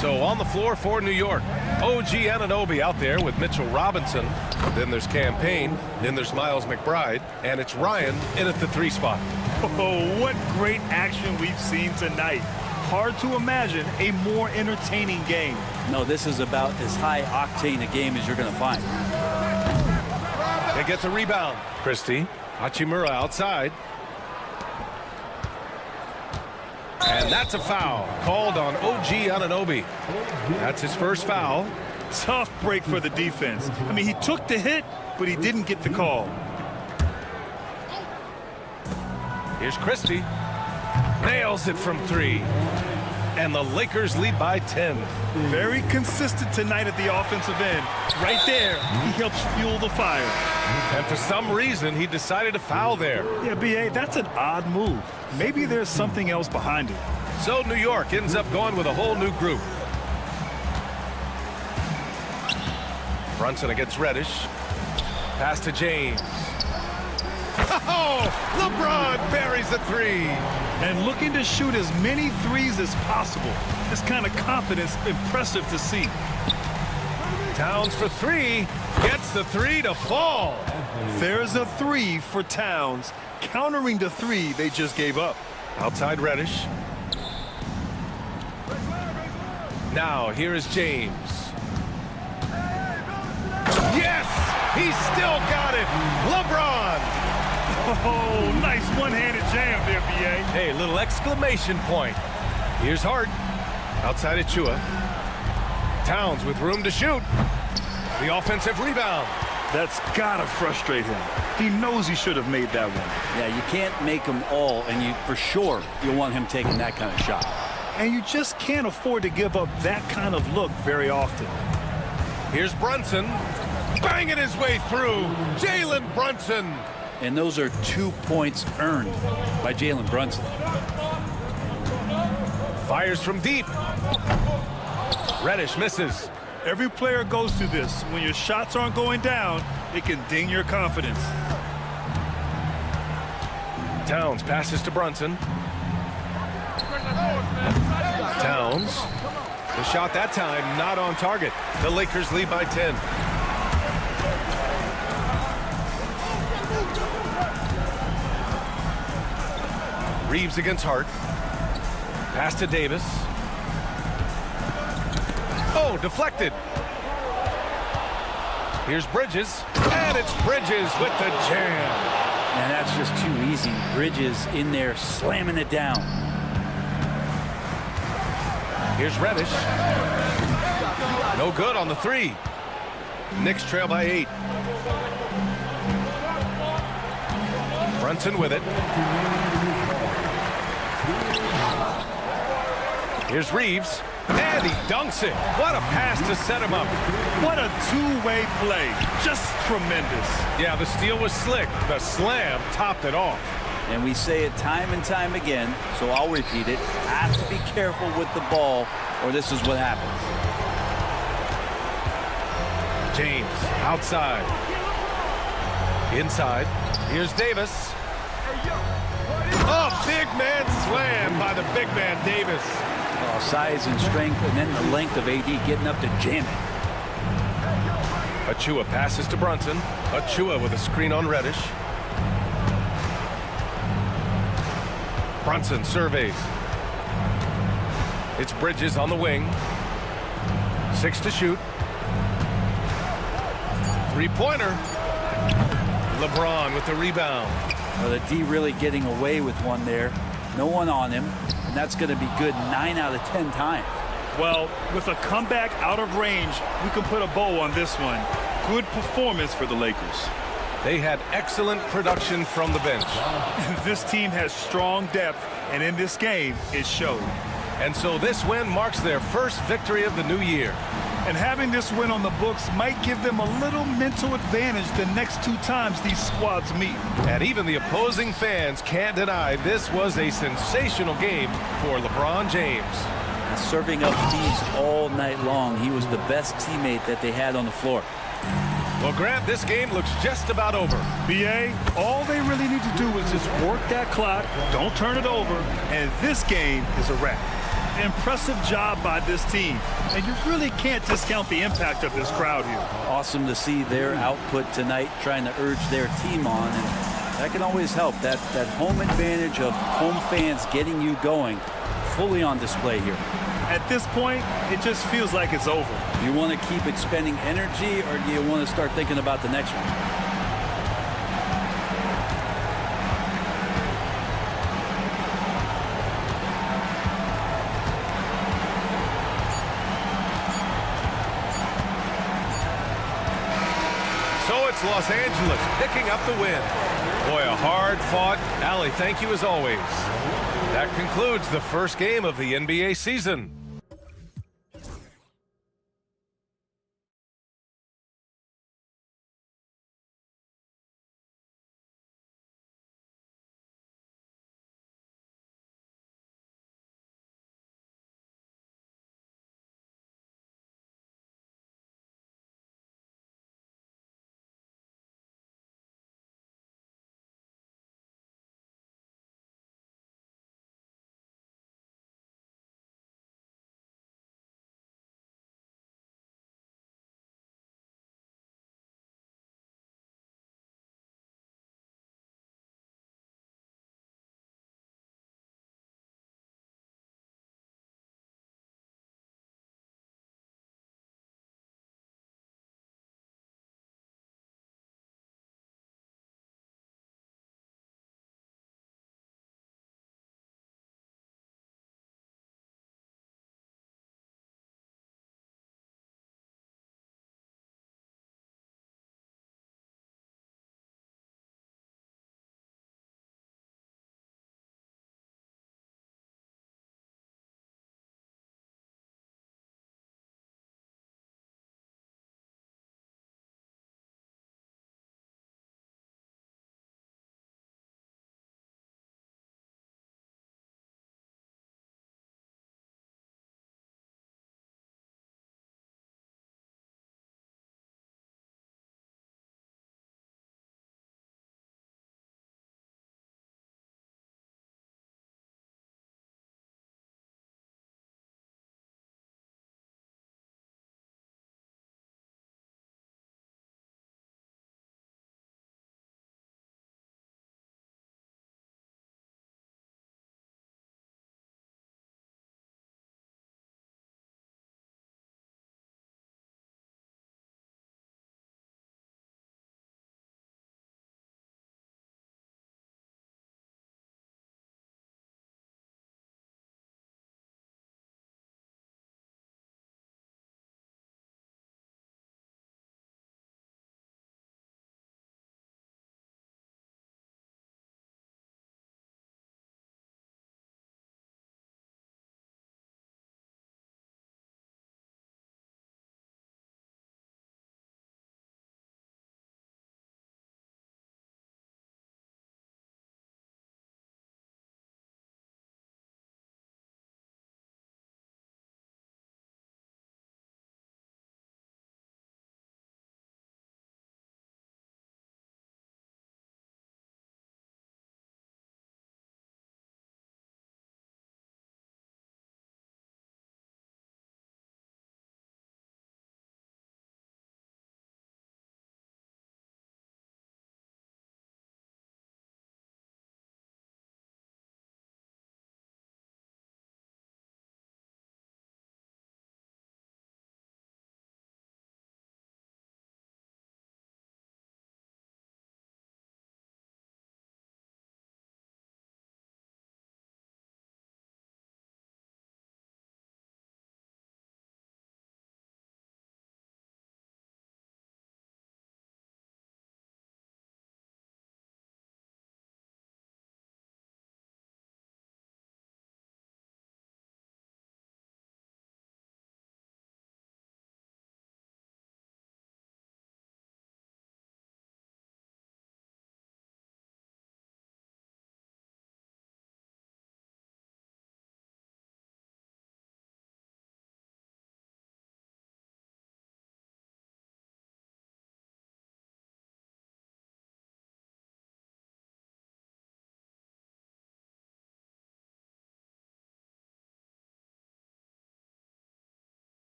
So on the floor for New York, OG Anunoby out there with Mitchell Robinson. Then there's Cam Payne. Then there's Miles McBride. And it's Ryan in at the 3 spot. Oh, what great action we've seen tonight. Hard to imagine a more entertaining game. No, this is about as high octane a game as you're going to find. They get the rebound. Christie, Hachimura outside. And that's a foul called on OG Anunoby. That's his first foul. Tough break for the defense. I mean, he took the hit, but he didn't get the call. Here's Christie. Nails it from 3. And the Lakers lead by 10. Very consistent tonight at the offensive end. Right there, he helps fuel the fire. And for some reason, he decided to foul there. Yeah, B.A., that's an odd move. Maybe there's something else behind it. So New York ends up going with a whole new group. Brunson against Reddish. Pass to James. Oh, LeBron buries a 3. And looking to shoot as many threes as possible. This kind of confidence, impressive to see. Towns for 3, gets the 3 to fall. There's a 3 for Towns, countering the 3 they just gave up. Outside Reddish. Now here is James. Yes, he still got it. LeBron. Oh, nice one-handed jam there, B.A. Hey, little exclamation point. Here's Hart. Outside Achua. Towns with room to shoot. The offensive rebound. That's gotta frustrate him. He knows he should have made that one. Yeah, you can't make them all, and you for sure you'll want him taking that kind of shot. And you just can't afford to give up that kind of look very often. Here's Brunson. Banging his way through. Jalen Brunson. And those are 2 points earned by Jalen Brunson. Fires from deep. Reddish misses. Every player goes through this. When your shots aren't going down, it can ding your confidence. Towns passes to Brunson. Towns. The shot that time not on target. The Lakers lead by 10. Reeves against Hart. Pass to Davis. Oh, deflected. Here's Bridges. And it's Bridges with the jam. And that's just too easy. Bridges in there slamming it down. Here's Reddish. No good on the 3. Knicks trail by 8. Brunson with it. Here's Reeves. And he dunks it. What a pass to set him up. What a two-way play. Just tremendous. Yeah, the steal was slick. The slam topped it off. And we say it time and time again, so I'll repeat it. Have to be careful with the ball, or this is what happens. James outside. Inside. Here's Davis. Oh, big man slam by the big man Davis. Oh, size and strength, and then the length of AD getting up to jam it. Achua passes to Brunson. Achua with a screen on Reddish. Brunson surveys. It's Bridges on the wing. 6 to shoot. Three-pointer. LeBron with the rebound. Well, the D really getting away with one there. No one on him, and that's going to be good 9 out of 10 times. Well, with a comeback out of range, we can put a bow on this one. Good performance for the Lakers. They had excellent production from the bench. This team has strong depth, and in this game, it showed. And so this win marks their first victory of the new year. And having this win on the books might give them a little mental advantage the next 2 times these squads meet. And even the opposing fans can't deny this was a sensational game for LeBron James. Serving up D's all night long. He was the best teammate that they had on the floor. Well, Grant, this game looks just about over. BA, all they really need to do is just work that clock, don't turn it over, and this game is a wrap. Impressive job by this team, and you really can't discount the impact of this crowd here. Awesome to see their output tonight, trying to urge their team on, and that can always help. That home advantage of home fans getting you going, fully on display here. At this point, it just feels like it's over. Do you want to keep expending energy, or do you want to start thinking about the next one? So it's Los Angeles picking up the win. Boy, a hard-fought. Allie, thank you as always. That concludes the first game of the NBA season.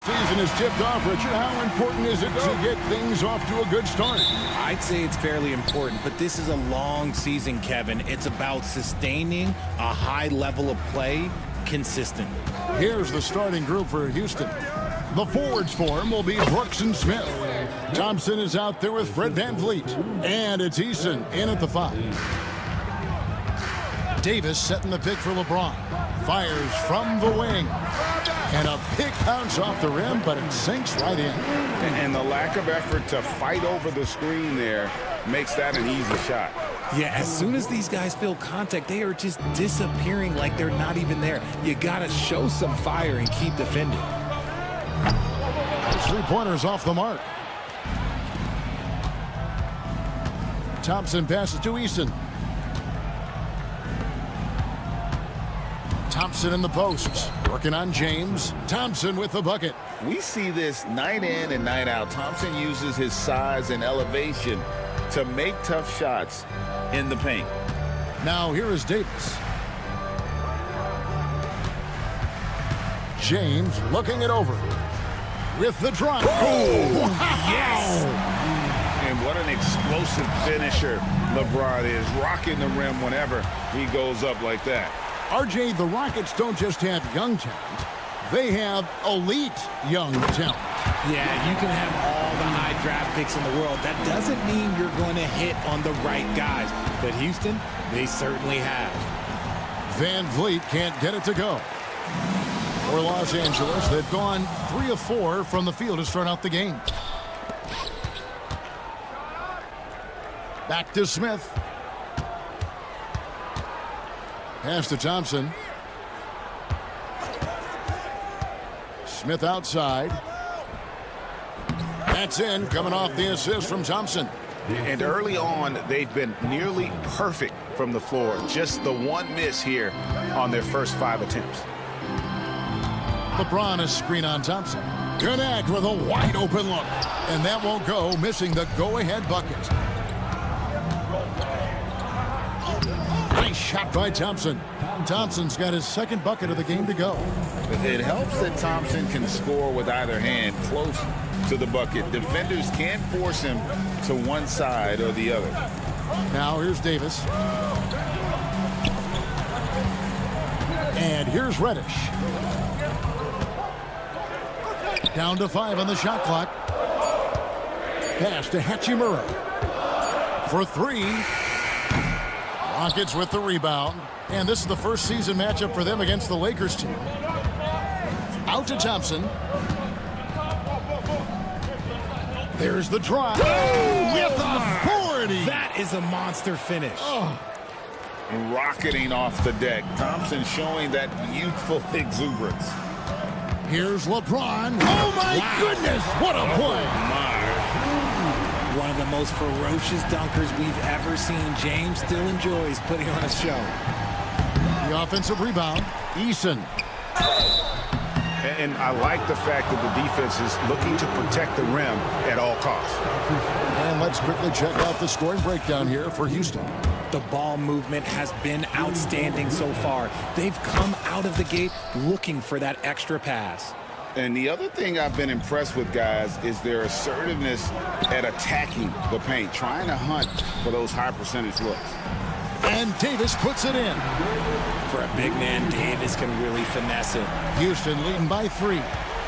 Season is tipped off, Richard. How important is it to get things off to a good start? I'd say it's fairly important, but this is a long season, Kevin. It's about sustaining a high level of play consistently. Here's the starting group for Houston. The forwards for him will be Brooks and Smith. Thompson is out there with Fred VanVleet. And it's Eason in at the 5. Davis setting the pick for LeBron. Fires from the wing. And a pick bounce off the rim, but it sinks right in. And the lack of effort to fight over the screen there makes that an easy shot. Yeah, as soon as these guys feel contact, they are just disappearing like they're not even there. You got to show some fire and keep defending. 3-pointers off the mark. Thompson passes to Eason. Thompson in the post, working on James. Thompson with the bucket. We see this night in and night out. Thompson uses his size and elevation to make tough shots in the paint. Now here is Davis. James looking it over with the drive. Oh, yes! And what an explosive finisher LeBron is, rocking the rim whenever he goes up like that. RJ, the Rockets don't just have young talent, they have elite young talent. Yeah, you can have all the high draft picks in the world. That doesn't mean you're going to hit on the right guys. But Houston, they certainly have. VanVleet can't get it to go. For Los Angeles, they've gone 3 of 4 from the field to start out the game. Back to Smith. Pass to Thompson. Smith outside. That's in, coming off the assist from Thompson. And early on, they've been nearly perfect from the floor. Just the one miss here on their first 5 attempts. LeBron is screen on Thompson. Connect with a wide open look. And that won't go, missing the go-ahead bucket. Nice shot by Thompson. Thompson's got his second bucket of the game to go. It helps that Thompson can score with either hand close to the bucket. Defenders can't force him to one side or the other. Now here's Davis. And here's Reddish. Down to 5 on the shot clock. Pass to Hachimura. For 3. Rockets with the rebound. And this is the first season matchup for them against the Lakers team. Out to Thompson. There's the drive. Oh, with authority. That is a monster finish. Oh. Rocketing off the deck. Thompson showing that youthful exuberance. Here's LeBron. Oh, my goodness. What a play. One of the most ferocious dunkers we've ever seen. James still enjoys putting on a show. The offensive rebound. Eason. And I like the fact that the defense is looking to protect the rim at all costs. And let's quickly check out the scoring breakdown here for Houston. The ball movement has been outstanding so far. They've come out of the gate looking for that extra pass. And the other thing I've been impressed with, guys, is their assertiveness at attacking the paint, trying to hunt for those high percentage looks. And Davis puts it in. For a big man, Davis can really finesse it. Houston leading by 3.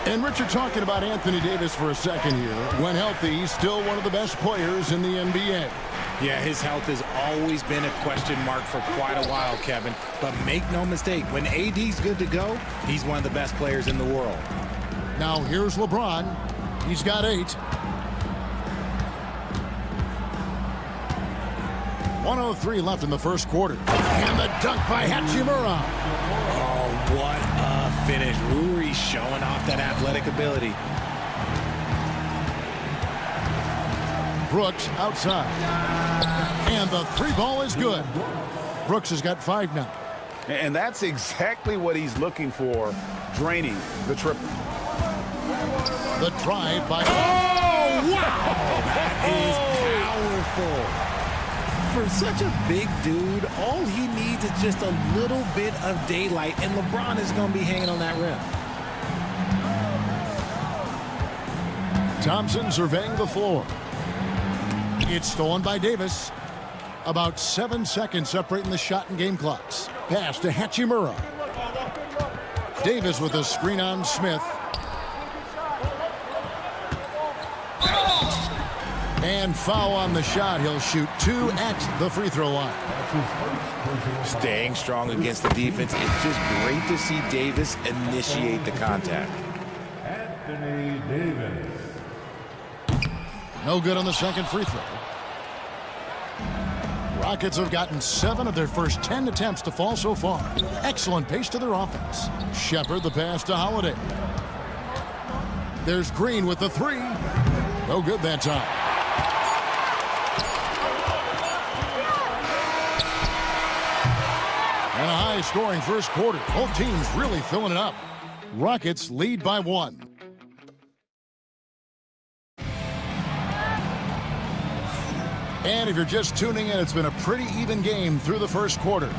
And Richard, talking about Anthony Davis for a second here. When healthy, he's still one of the best players in the NBA. Yeah, his health has always been a question mark for quite a while, Kevin. But make no mistake, when AD's good to go, he's one of the best players in the world. Now here's LeBron. He's got 8. 1:03 left in the first quarter. And the dunk by Hachimura. Oh, what a finish. Rui showing off that athletic ability. Brooks outside. And the 3 ball is good. Brooks has got 5 now. And that's exactly what he's looking for, draining the triple. The drive by... Oh, wow! That is powerful. For such a big dude, all he needs is just a little bit of daylight, and LeBron is going to be hanging on that rim. Thompson surveying the floor. It's stolen by Davis. About 7 seconds separating the shot and game clocks. Pass to Hachimura. Davis with a screen on Smith. And foul on the shot. He'll shoot 2 at the free throw line. Staying strong against the defense. It's just great to see Davis initiate the contact. Anthony Davis. No good on the second free throw. Rockets have gotten 7 of their first 10 attempts to fall so far. Excellent pace to their offense. Shepard the pass to Holiday. There's Green with the 3. No good that time. And a high-scoring first quarter. Both teams really filling it up. Rockets lead by 1. And if you're just tuning in, it's been a pretty even game through the first quarter.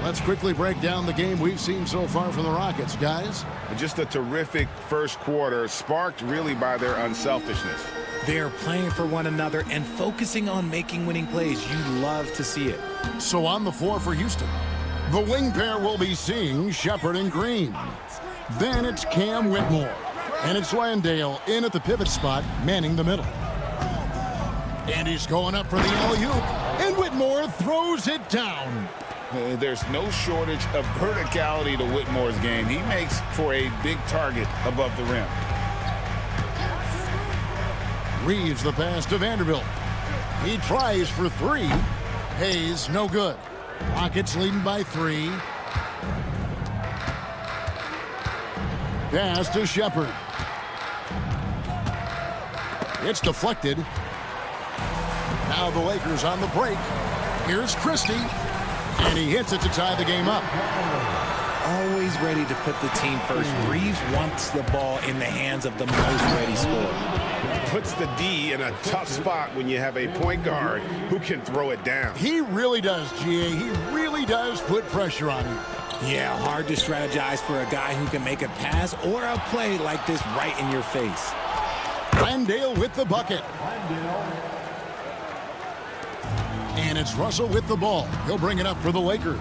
Let's quickly break down the game we've seen so far from the Rockets, guys. Just a terrific first quarter, sparked really by their unselfishness. They're playing for one another and focusing on making winning plays. You love to see it. So on the floor for Houston, the wing pair will be seeing Shepard and Green. Then it's Cam Whitmore. And it's Landale in at the pivot spot, manning the middle. And he's going up for the alley-oop. And Whitmore throws it down. There's no shortage of verticality to Whitmore's game. He makes for a big target above the rim. Reeves the pass to Vanderbilt. He tries for 3. Hayes, no good. Rockets leading by 3. Pass to Shepard. It's deflected. Now the Lakers on the break. Here's Christie. And he hits it to tie the game up. Always ready to put the team first. Reeves wants the ball in the hands of the most ready scorer. Puts the D in a tough spot when you have a point guard who can throw it down. He really does, GA. He really does put pressure on you. Yeah, hard to strategize for a guy who can make a pass or a play like this right in your face. Landale with the bucket. And it's Russell with the ball. He'll bring it up for the Lakers.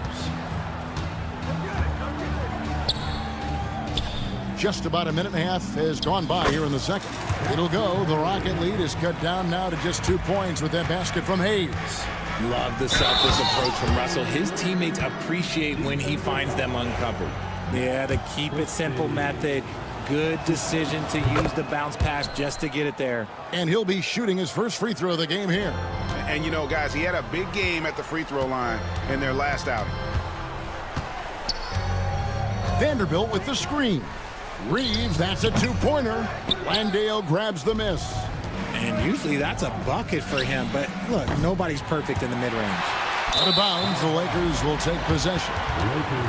Just about a minute and a half has gone by here in the second. It'll go. The Rocket lead is cut down now to just 2 points with that basket from Hayes. Love the selfless approach from Russell. His teammates appreciate when he finds them uncovered. Yeah, the keep it simple method. Good decision to use the bounce pass just to get it there. And he'll be shooting his first free throw of the game here. And, you know, guys, he had a big game at the free throw line in their last outing. Vanderbilt with the screen. Reeves, that's a 2-pointer. Landale grabs the miss. And usually that's a bucket for him. But, look, nobody's perfect in the mid-range. Out of bounds, the Lakers will take possession.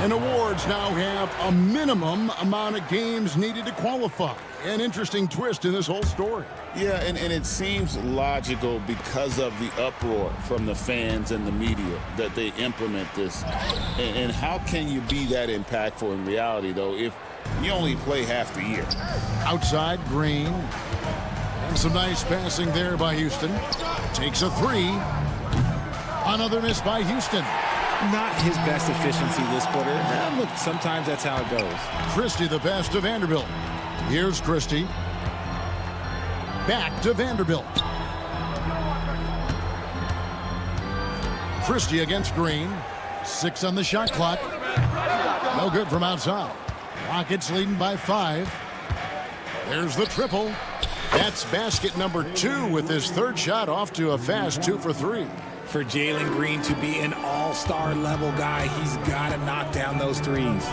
And awards now have a minimum amount of games needed to qualify. An interesting twist in this whole story. Yeah, and it seems logical because of the uproar from the fans and the media that they implement this. And how can you be that impactful in reality, though, if you only play half the year? Outside, Green. And some nice passing there by Houston. Takes a 3. Another miss by Houston. Not his best efficiency this quarter. Look, sometimes that's how it goes. Christie the pass to Vanderbilt. Here's Christie. Back to Vanderbilt. Christie against Green. 6 on the shot clock. No good from outside. Rockets leading by 5. There's the triple. That's basket number 2 with his third shot off to a fast 2 for 3. For Jalen Green to be an all-star level guy, he's got to knock down those threes.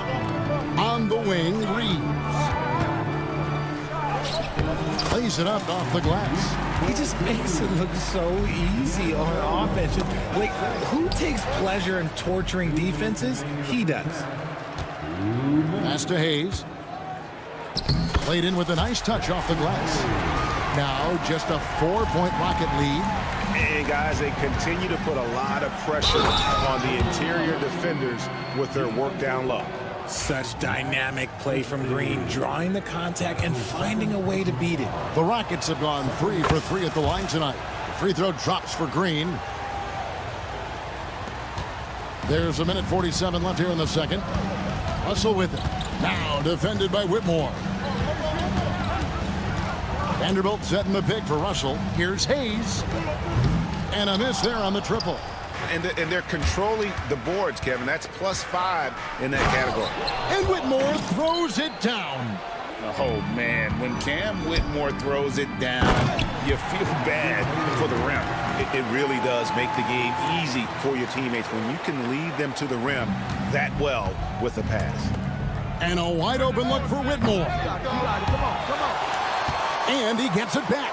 On the wing, Reeves. Plays it up off the glass. He just makes it look so easy on offense. Like, who takes pleasure in torturing defenses? He does. Pass to Hayes. Played in with a nice touch off the glass. Now just a 4-point Rocket lead. And guys, they continue to put a lot of pressure on the interior defenders with their work down low. Such dynamic play from Green, drawing the contact and finding a way to beat it. The Rockets have gone 3 for 3 at the line tonight. The free throw drops for Green. There's a minute 47 left here in the second. Russell with it. Now defended by Whitmore. Vanderbilt setting the pick for Russell. Here's Hayes. And a miss there on the triple. And they're controlling the boards, Kevin. That's +5 in that category. And Whitmore throws it down. Oh, man. When Cam Whitmore throws it down, you feel bad for the rim. It really does make the game easy for your teammates when you can lead them to the rim that well with a pass. And a wide open look for Whitmore. And he gets it back.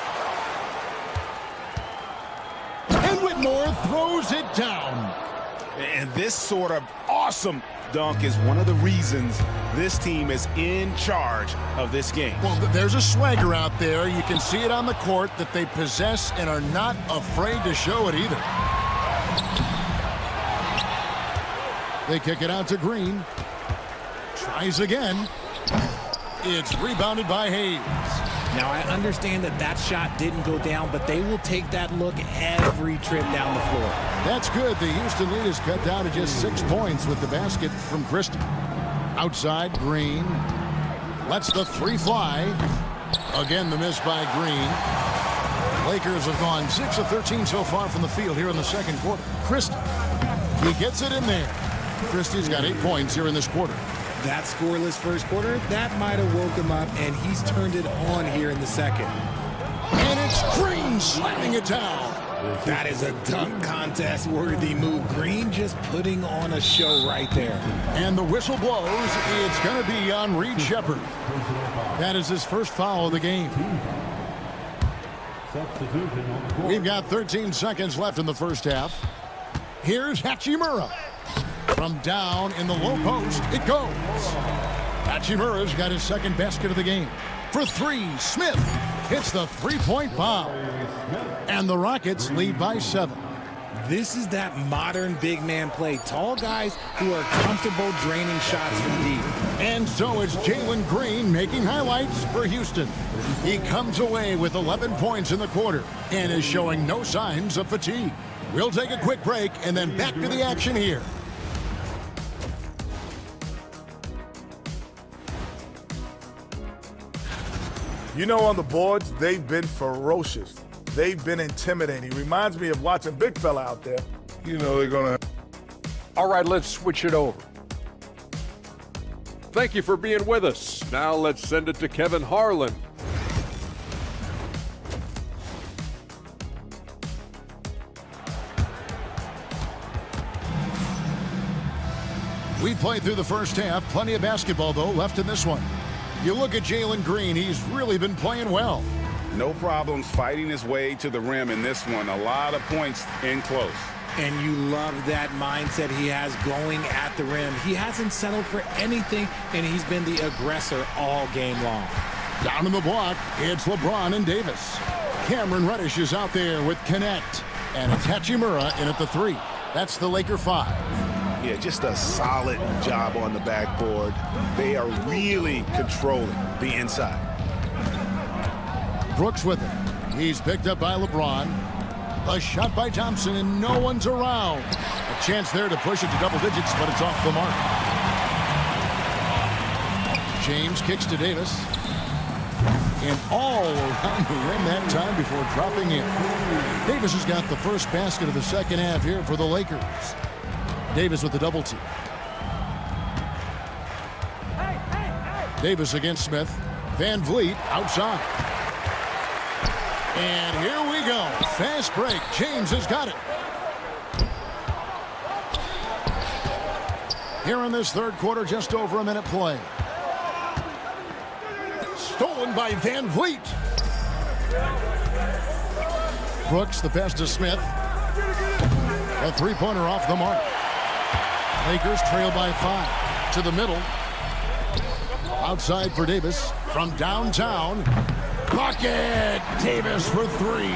And Whitmore throws it down. And this sort of awesome dunk is one of the reasons this team is in charge of this game. Well, there's a swagger out there. You can see it on the court that they possess and are not afraid to show it either. They kick it out to Green. Tries again. It's rebounded by Hayes. Now, I understand that shot didn't go down, but they will take that look every trip down the floor. That's good. The Houston lead is cut down to just 6 points with the basket from Christie. Outside, Green lets the three fly. Again, the miss by Green. Lakers have gone 6 of 13 so far from the field here in the second quarter. Christie, he gets it in there. Christie's got 8 points here in this quarter. That scoreless first quarter, that might have woke him up, and he's turned it on here in the second. And it's Green slamming it down. That is a dunk contest worthy move. Green just putting on a show right there. And the whistle blows. It's going to be on Reed Shepherd. That is his first foul of the game. We've got 13 seconds left in the first half. Here's Hachimura. From down in the low post, it goes. Hachimura's got his second basket of the game. For three, Smith hits the three-point bomb. And the Rockets lead by 7. This is that modern big man play. Tall guys who are comfortable draining shots from deep. And so it's Jalen Green making highlights for Houston. He comes away with 11 points in the quarter and is showing no signs of fatigue. We'll take a quick break and then back to the action here. You know, on the boards, they've been ferocious. They've been intimidating. Reminds me of watching big fella out there. You know, they're going to... All right, let's switch it over. Thank you for being with us. Now let's send it to Kevin Harlan. We played through the first half. Plenty of basketball, though, left in this one. You look at Jalen Green. He's really been playing well. No problems fighting his way to the rim in this one. A lot of points in close. And you love that mindset he has going at the rim. He hasn't settled for anything, and he's been the aggressor all game long. Down in the block, it's LeBron and Davis. Cameron Reddish is out there with Connect. And it's Hachimura in at the 3. That's the Laker 5. Yeah, just a solid job on the backboard. They are really controlling the inside. Brooks with it. He's picked up by LeBron. A shot by Thompson, and no one's around. A chance there to push it to double digits, but it's off the mark. James kicks to Davis. And all around the rim that time before dropping in. Davis has got the first basket of the second half here for the Lakers. Davis with the double team. Davis against Smith. Van Vliet outside. And here we go. Fast break. James has got it. Here in this third quarter, just over a minute play. Stolen by Van Vliet. Brooks, the pass to Smith. A three-pointer off the mark. Lakers trail by 5. To the middle. Outside for Davis. From downtown, bucket! Davis for three.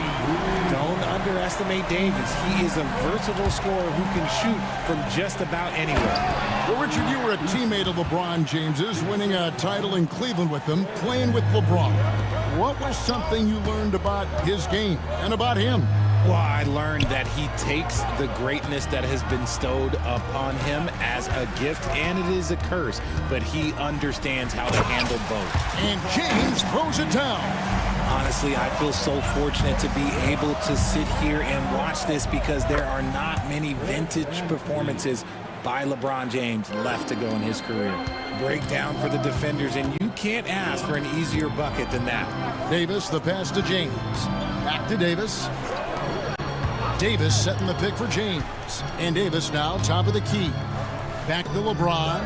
Don't underestimate Davis. He is a versatile scorer who can shoot from just about anywhere. Well, Richard, you were a teammate of LeBron James's, winning a title in Cleveland with him, playing with LeBron. What was something you learned about his game and about him? Well, I learned that he takes the greatness that has been bestowed upon him as a gift, and it is a curse, but he understands how to handle both. And James throws it down. Honestly, I feel so fortunate to be able to sit here and watch this because there are not many vintage performances by LeBron James left to go in his career. Breakdown for the defenders, and you can't ask for an easier bucket than that. Davis, the pass to James. Back to Davis. Davis setting the pick for James. And Davis now top of the key. Back to LeBron.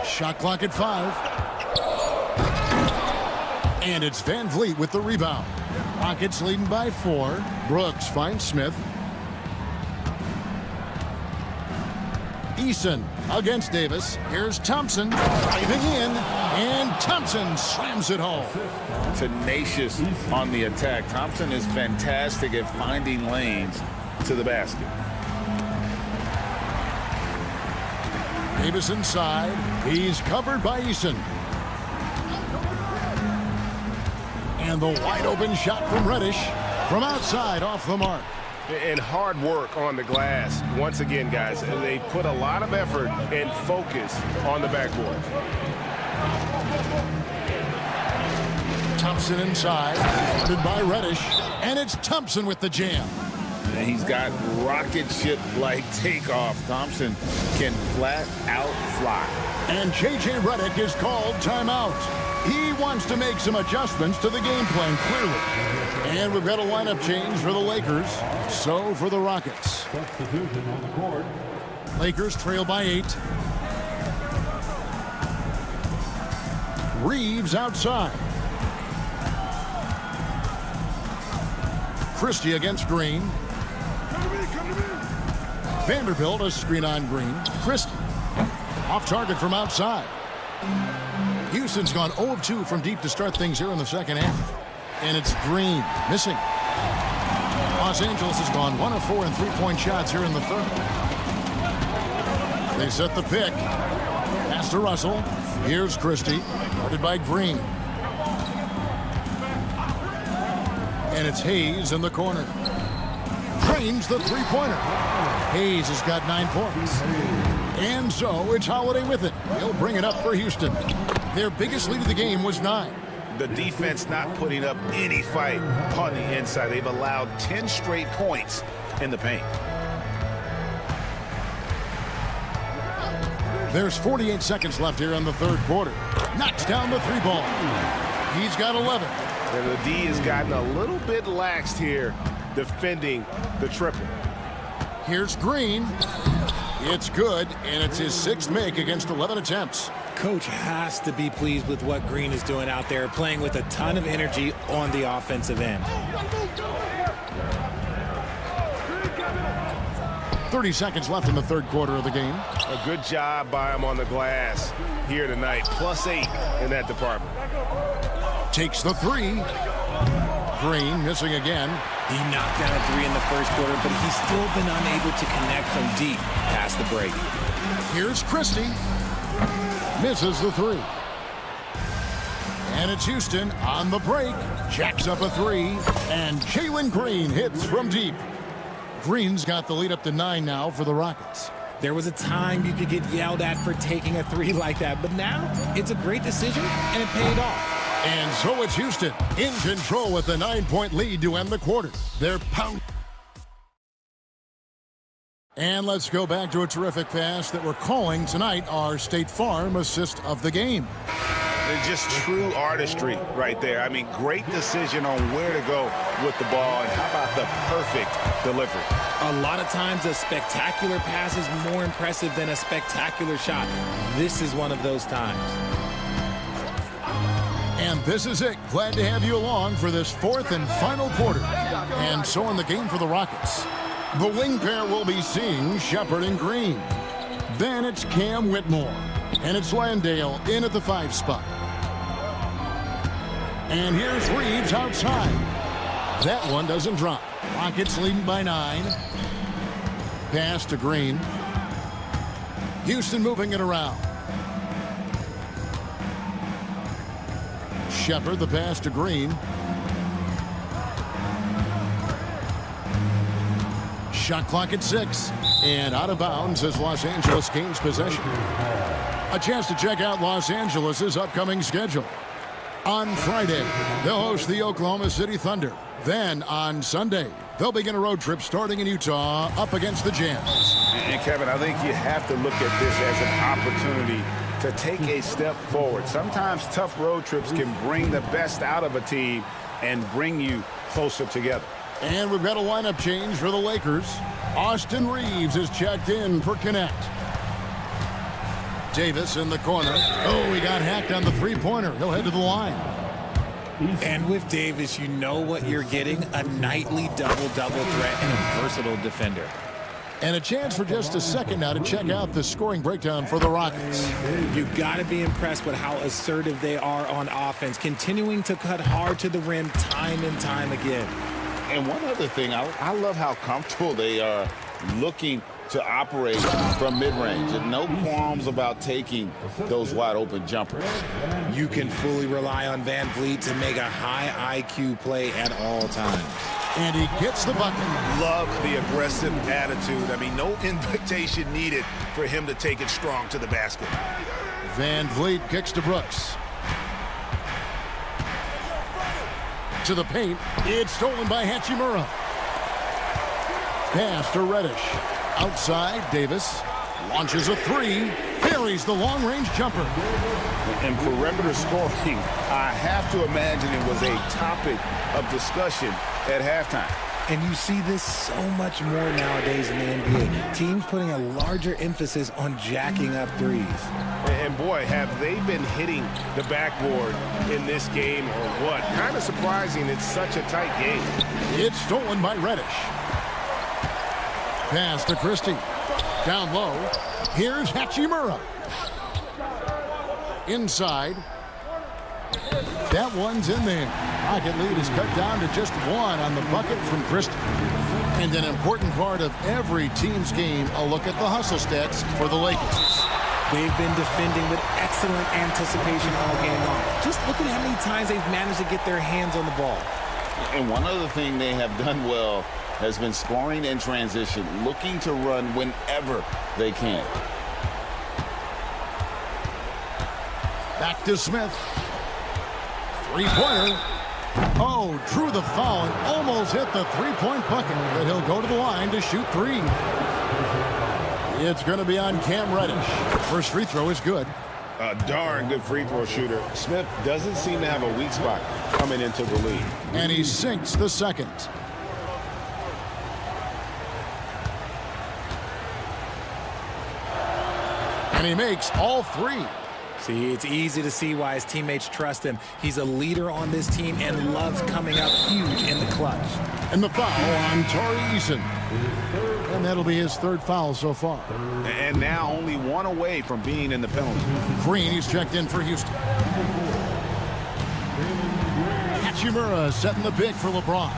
Shot clock at 5. And it's Van Vliet with the rebound. Rockets leading by 4. Brooks finds Smith. Eason against Davis. Here's Thompson driving in, and Thompson slams it home. Tenacious on the attack. Thompson is fantastic at finding lanes to the basket. Davis inside. He's covered by Eason. And the wide open shot from Reddish from outside off the mark. And hard work on the glass. Once again, guys, they put a lot of effort and focus on the backboard. Thompson inside, guarded by Reddish, and it's Thompson with the jam. And he's got rocket ship-like takeoff. Thompson can flat out fly. And J.J. Redick is called timeout. He wants to make some adjustments to the game plan, clearly. And we've got a lineup change for the Lakers. So for the Rockets. Lakers trail by 8. Reeves outside. Christie against Green. Vanderbilt a screen on Green. Christie off target from outside. Houston's gone 0 of 2 from deep to start things here in the second half. And it's Green missing. Los Angeles has gone 1 of 4 in three-point shots here in the third. They set the pick. Pass to Russell. Here's Christie, guarded by Green. And it's Hayes in the corner. Drains the three-pointer. Hayes has got 9 points. And so it's Holiday with it. He'll bring it up for Houston. Their biggest lead of the game was 9. The defense not putting up any fight on the inside. They've allowed 10 straight points in the paint. There's 48 seconds left here in the third quarter. Knocks down the 3-ball. He's got 11. And the D has gotten a little bit laxed here defending the triple. Here's Green. It's good, and it's his 6th make against 11 attempts. Coach has to be pleased with what Green is doing out there, playing with a ton of energy on the offensive end. 30 seconds left in the third quarter of the game. A good job by him on the glass here tonight. +8 in that department. Takes the 3. Green missing again. He knocked down a 3 in the first quarter, but he's still been unable to connect from deep past the break. Here's Christie. Misses the 3. And it's Houston on the break. Jacks up a 3. And Jalen Green hits from deep. Green's got the lead up to 9 now for the Rockets. There was a time you could get yelled at for taking a 3 like that, but now it's a great decision, and it paid off. And so it's Houston in control with a 9-point lead to end the quarter. They're pounding. And let's go back to a terrific pass that we're calling tonight our State Farm assist of the game. It's just true artistry right there. I mean, great decision on where to go with the ball, and how about the perfect delivery? A lot of times a spectacular pass is more impressive than a spectacular shot. This is one of those times. And this is it. Glad to have you along for this 4th and final quarter. And so in the game for the Rockets, the wing pair will be seeing Shepard and Green. Then it's Cam Whitmore. And it's Landale in at the 5 spot. And here's Reeves outside. That one doesn't drop. Rockets leading by 9. Pass to Green. Houston moving it around. Shepard, the pass to Green. Shot clock at 6. And out of bounds as Los Angeles gains possession. A chance to check out Los Angeles' upcoming schedule. On Friday, they'll host the Oklahoma City Thunder. Then on Sunday, they'll begin a road trip starting in Utah up against the Jazz. And Kevin, I think you have to look at this as an opportunity to take a step forward. Sometimes tough road trips can bring the best out of a team and bring you closer together. And we've got a lineup change for the Lakers. Austin Reeves is checked in for Connect. Davis in the corner. Oh, he got hacked on the three-pointer. He'll head to the line. And with Davis, you know what you're getting, a nightly double-double threat and a versatile defender. And a chance for just a second now to check out the scoring breakdown for the Rockets. You've got to be impressed with how assertive they are on offense, continuing to cut hard to the rim time and time again. And one other thing, I love how comfortable they are looking to operate from mid-range, and no qualms about taking those wide-open jumpers. You can fully rely on Van Vliet to make a high IQ play at all times. And he gets the bucket. Love the aggressive attitude. I mean, no invitation needed for him to take it strong to the basket. Van Vliet kicks to Brooks. To the paint. It's stolen by Hachimura. Pass to Reddish. Outside, Davis launches a three, buries the long-range jumper. And perimeter scoring, I have to imagine it was a topic of discussion at halftime. And you see this so much more nowadays in the NBA. Teams putting a larger emphasis on jacking up threes. And boy, have they been hitting the backboard in this game or what? Kind of surprising it's such a tight game. It's stolen by Reddish. Pass to Christie. Down low. Here's Hachimura. Inside. That one's in there. Rocket lead is cut down to just 1 on the bucket from Christie. And an important part of every team's game, a look at the hustle stats for the Lakers. They've been defending with excellent anticipation all game long. Just look at how many times they've managed to get their hands on the ball. And one other thing they have done well has been scoring in transition, looking to run whenever they can. Back to Smith. Three-pointer. Oh, drew the foul and almost hit the three-point bucket, but he'll go to the line to shoot 3. It's going to be on Cam Reddish. First free throw is good. A darn good free throw shooter. Smith doesn't seem to have a weak spot coming into the league. And he sinks the second. And he makes all 3. See, it's easy to see why his teammates trust him. He's a leader on this team and loves coming up huge in the clutch. And the foul on Tari Eason. And that'll be his 3rd foul so far. And now only 1 away from being in the penalty. Green, he's checked in for Houston. Hachimura setting the pick for LeBron.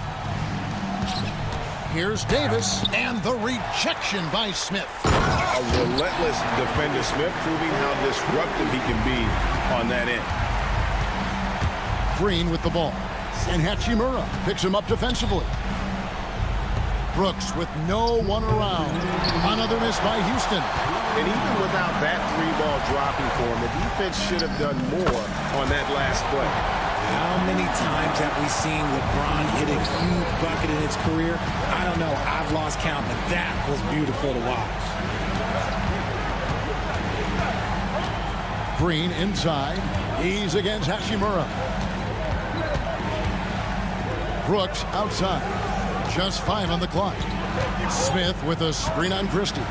Here's Davis, and the rejection by Smith. A relentless defender, Smith, proving how disruptive he can be on that end. Green with the ball. And Hachimura picks him up defensively. Brooks with no one around. Another miss by Houston. And even without that 3-ball dropping for him, the defense should have done more on that last play. How many times have we seen LeBron hit a huge bucket in his career? I don't know. I've lost count, but that was beautiful to watch. Green inside. He's against Hachimura. Brooks outside. Just 5 on the clock. Smith with a screen on Christie.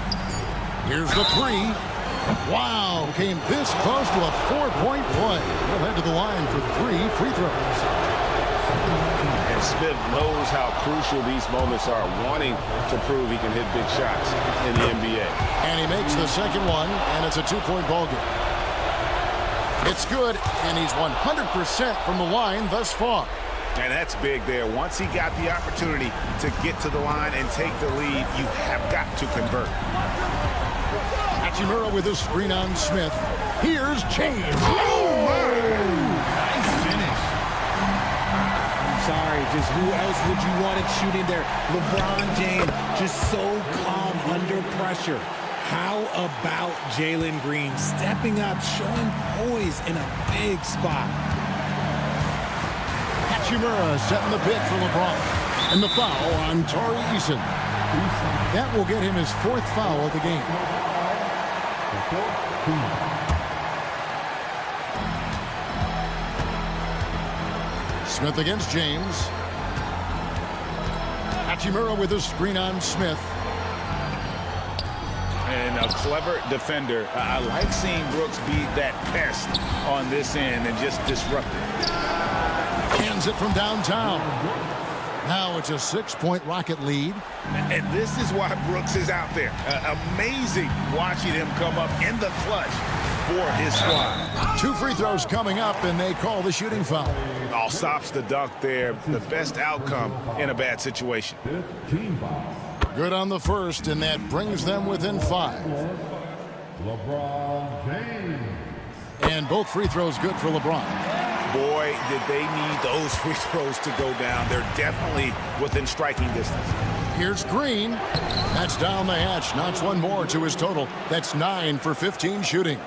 Here's the 3. Wow, came this close to a 4-point play. He'll head to the line for 3 free throws. And Smith knows how crucial these moments are, wanting to prove he can hit big shots in the NBA. And he makes the second one, and it's a 2-point ball game. It's good, and he's 100% from the line thus far. And that's big there. Once he got the opportunity to get to the line and take the lead, you have got to convert. Hachimura with his screen on Smith. Here's James. Nice finish. I'm sorry, just who else would you want it shooting there? LeBron James, just so calm under pressure. How about Jalen Green stepping up, showing poise in a big spot? Hachimura setting the pick for LeBron. And the foul on Tari Eason. That will get him his 4th foul of the game. Smith against James. Hachimura with a screen on Smith. And a clever defender. I like seeing Brooks be that pest on this end and just disrupt it. Hands it from downtown. Now it's a 6-point Rocket lead. And this is why Brooks is out there. Amazing watching him come up in the clutch for his squad. 2 free throws coming up, and they call the shooting foul. All stops the dunk there. The best outcome in a bad situation. Good on the first, and that brings them within 5. LeBron James. And both free throws good for LeBron. Boy, did they need those free throws to go down. They're definitely within striking distance. Here's Green. That's down the hatch. Knocks one more to his total. That's 9 for 15 shooting.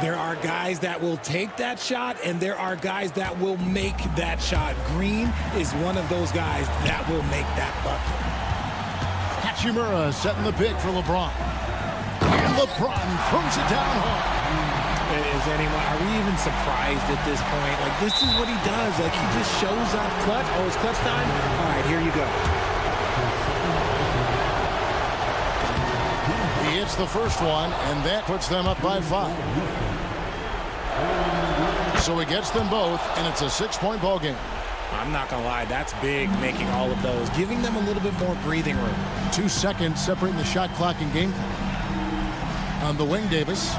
There are guys that will take that shot, and there are guys that will make that shot. Green is one of those guys that will make that bucket. Hachimura setting the pick for LeBron. And LeBron throws it down hard. Are we even surprised at this point? Like, this is what he does. Like, he just shows up clutch. Oh, it's clutch time? All right, here you go. He hits the first one, and that puts them up by 5. So he gets them both, and it's a 6-point ball game. I'm not going to lie, that's big, making all of those, giving them a little bit more breathing room. 2 seconds separating the shot clock and game clock. On the wing, Davis.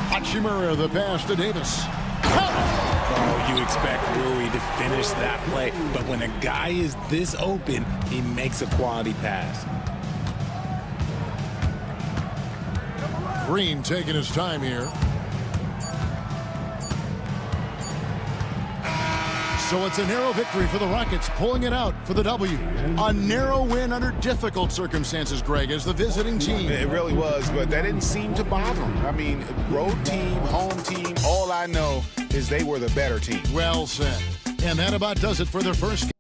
Hachimura, the pass to Davis. Oh, you expect Rui to finish that play, but when a guy is this open, he makes a quality pass. Green taking his time here. So it's a narrow victory for the Rockets, pulling it out for the W. A narrow win under difficult circumstances, Greg, as the visiting team. It really was, but that didn't seem to bother them. I mean, road team, home team, all I know is they were the better team. Well said. And that about does it for their first game.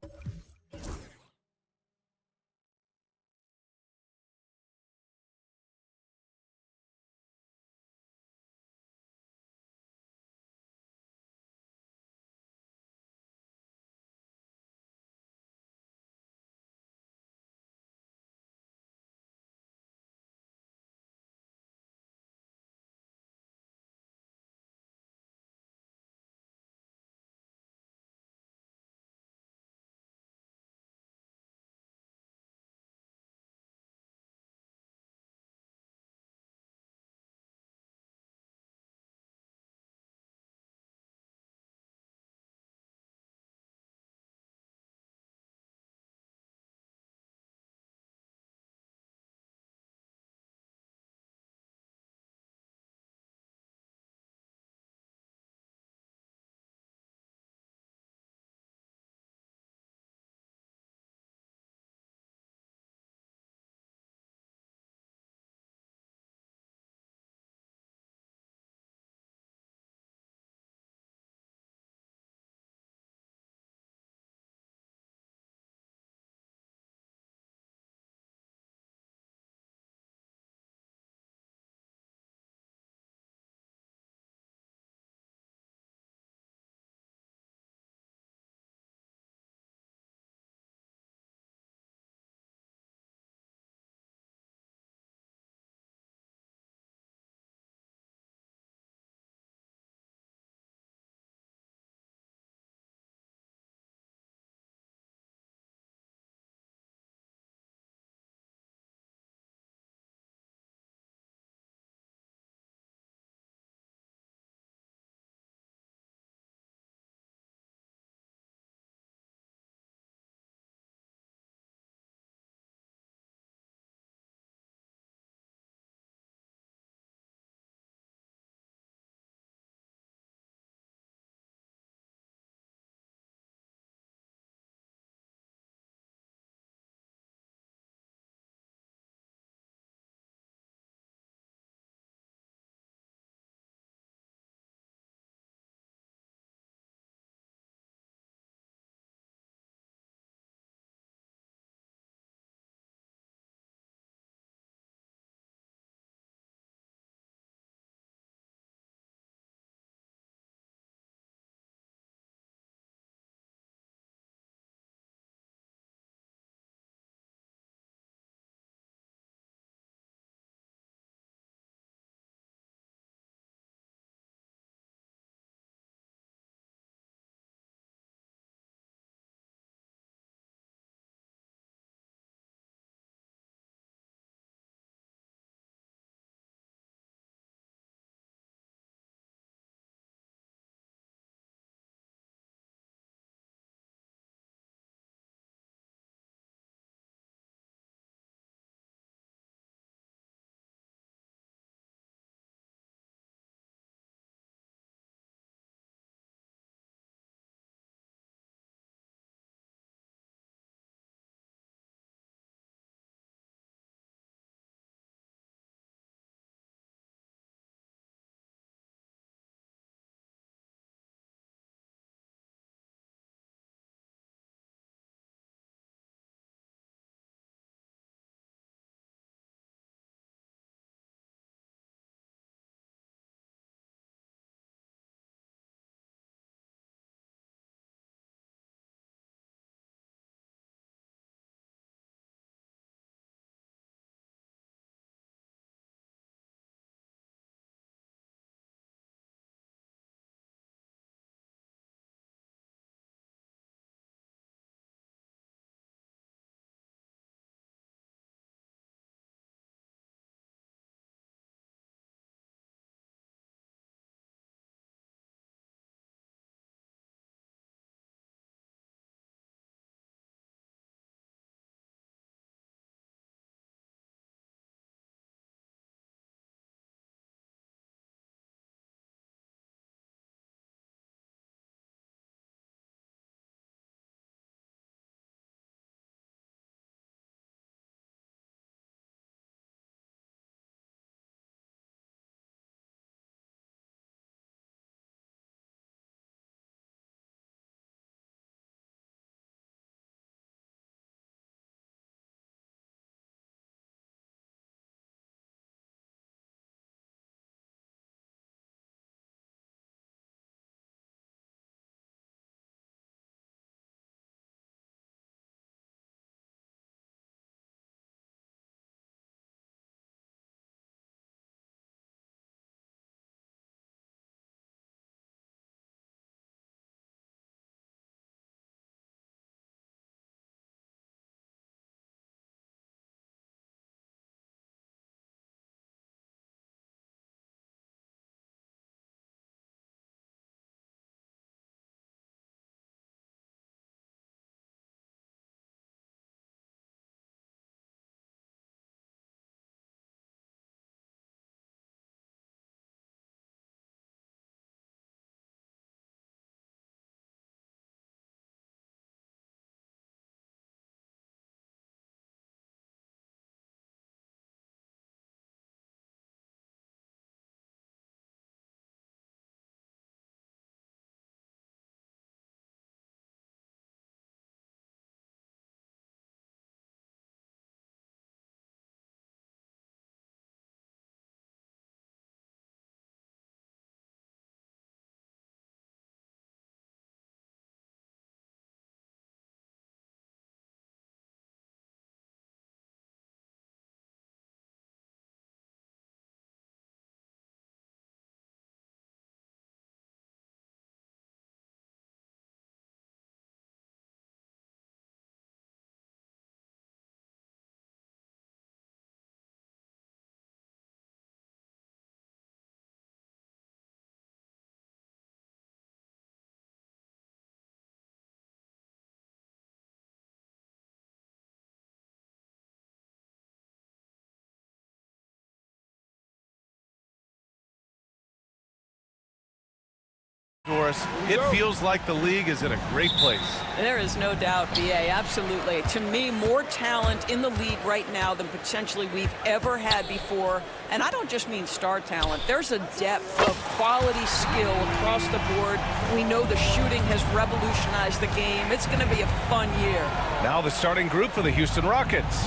Doris, it feels like the league is in a great place. There is no doubt, B.A., absolutely. To me, more talent in the league right now than potentially we've ever had before. And I don't just mean star talent. There's a depth of quality skill across the board. We know the shooting has revolutionized the game. It's going to be a fun year. Now the starting group for the Houston Rockets.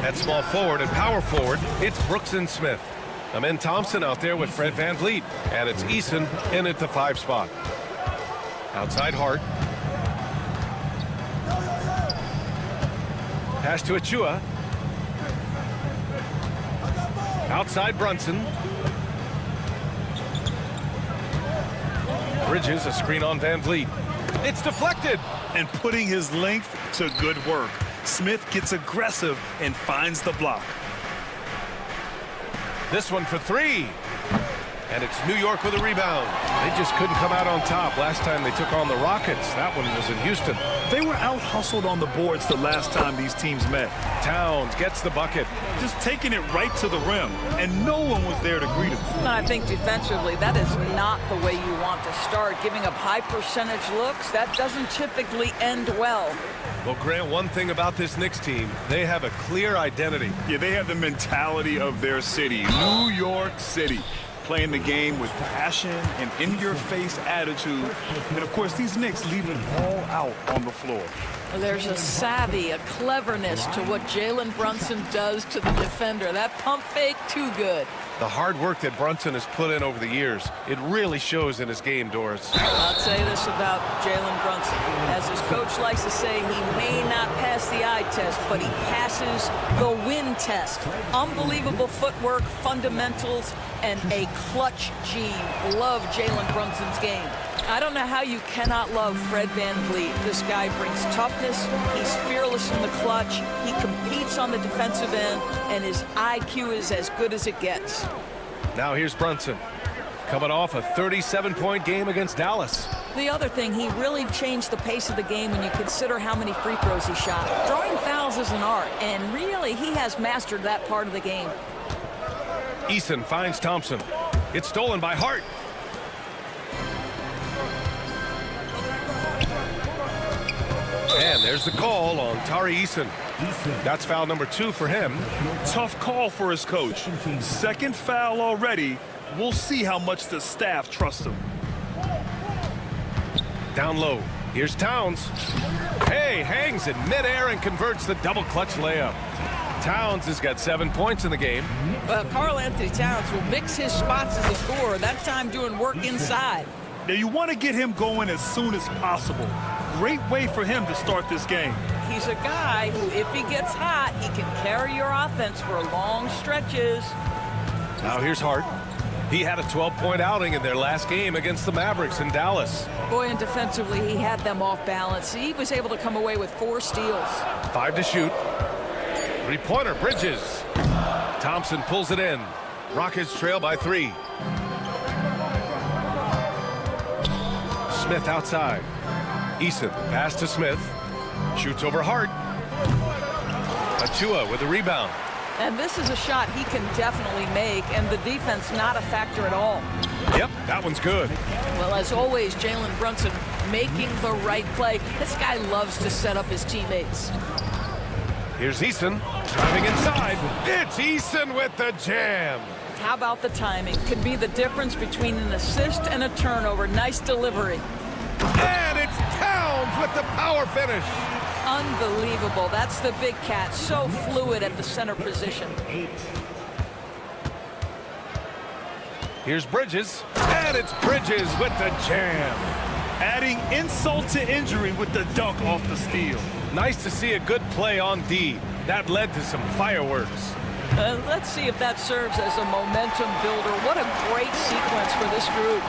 At small forward and power forward, it's Brooks and Smith. Amen Thompson out there with Fred VanVleet. And it's Eason in at the 5 spot. Outside Hart. Pass to Achua. Outside Brunson. Bridges, a screen on VanVleet. It's deflected. And putting his length to good work. Smith gets aggressive and finds the block. This one for 3. And it's New York with a rebound. They just couldn't come out on top last time they took on the Rockets. That one was in Houston. They were out-hustled on the boards the last time these teams met. Towns gets the bucket. Just taking it right to the rim, and no one was there to greet him. I think defensively, that is not the way you want to start. Giving up high percentage looks, that doesn't typically end well. Well, Grant, one thing about this Knicks team, they have a clear identity. Yeah, they have the mentality of their city, New York City. Playing the game with passion and in-your-face attitude. And, of course, these Knicks leave it all out on the floor. There's a savvy, a cleverness to what Jalen Brunson does to the defender. That pump fake, too good. The hard work that Brunson has put in over the years, it really shows in his game, Doris. I'll say this about Jalen Brunson. As his coach likes to say, he may not pass the eye test, but he passes the win test. Unbelievable footwork, fundamentals, and a clutch gene. Love Jalen Brunson's game. I don't know how you cannot love Fred VanVleet. This guy brings toughness. He's fearless in the clutch. He competes on the defensive end, and his IQ is as good as it gets. Now here's Brunson, coming off a 37-point game against Dallas. The other thing, he really changed the pace of the game when you consider how many free throws he shot. Drawing fouls is an art, and really, he has mastered that part of the game. Eason finds Thompson. It's stolen by Hart. And there's the call on Tari Eason. That's foul number 2 for him. Tough call for his coach. Second foul already. We'll see how much the staff trusts him. Down low. Here's Towns. Hey, hangs in midair and converts the double clutch layup. Towns has got 7 points in the game. Well, Karl Anthony Towns will mix his spots as a scorer, that time doing work inside. Now, you want to get him going as soon as possible. Great way for him to start this game. He's a guy who, if he gets hot, he can carry your offense for long stretches. Now here's Hart. He had a 12-point outing in their last game against the Mavericks in Dallas. Boy, and defensively, he had them off balance. He was able to come away with 4 steals. 5 to shoot. 3-pointer, Bridges. Thompson pulls it in. Rockets trail by 3. Smith outside. Eason, pass to Smith. Shoots over Hart. Achua with the rebound. And this is a shot he can definitely make, and the defense not a factor at all. Yep, that one's good. Well, as always, Jalen Brunson making the right play. This guy loves to set up his teammates. Here's Eason, driving inside. It's Eason with the jam. How about the timing? Could be the difference between an assist and a turnover. Nice delivery. And it's Towns with the power finish. Unbelievable. That's the big cat. So fluid at the center position. Here's Bridges. And it's Bridges with the jam. Adding insult to injury with the dunk off the steal. Nice to see a good play on D. That led to some fireworks. Let's see if that serves as a momentum builder. What a great sequence for this group.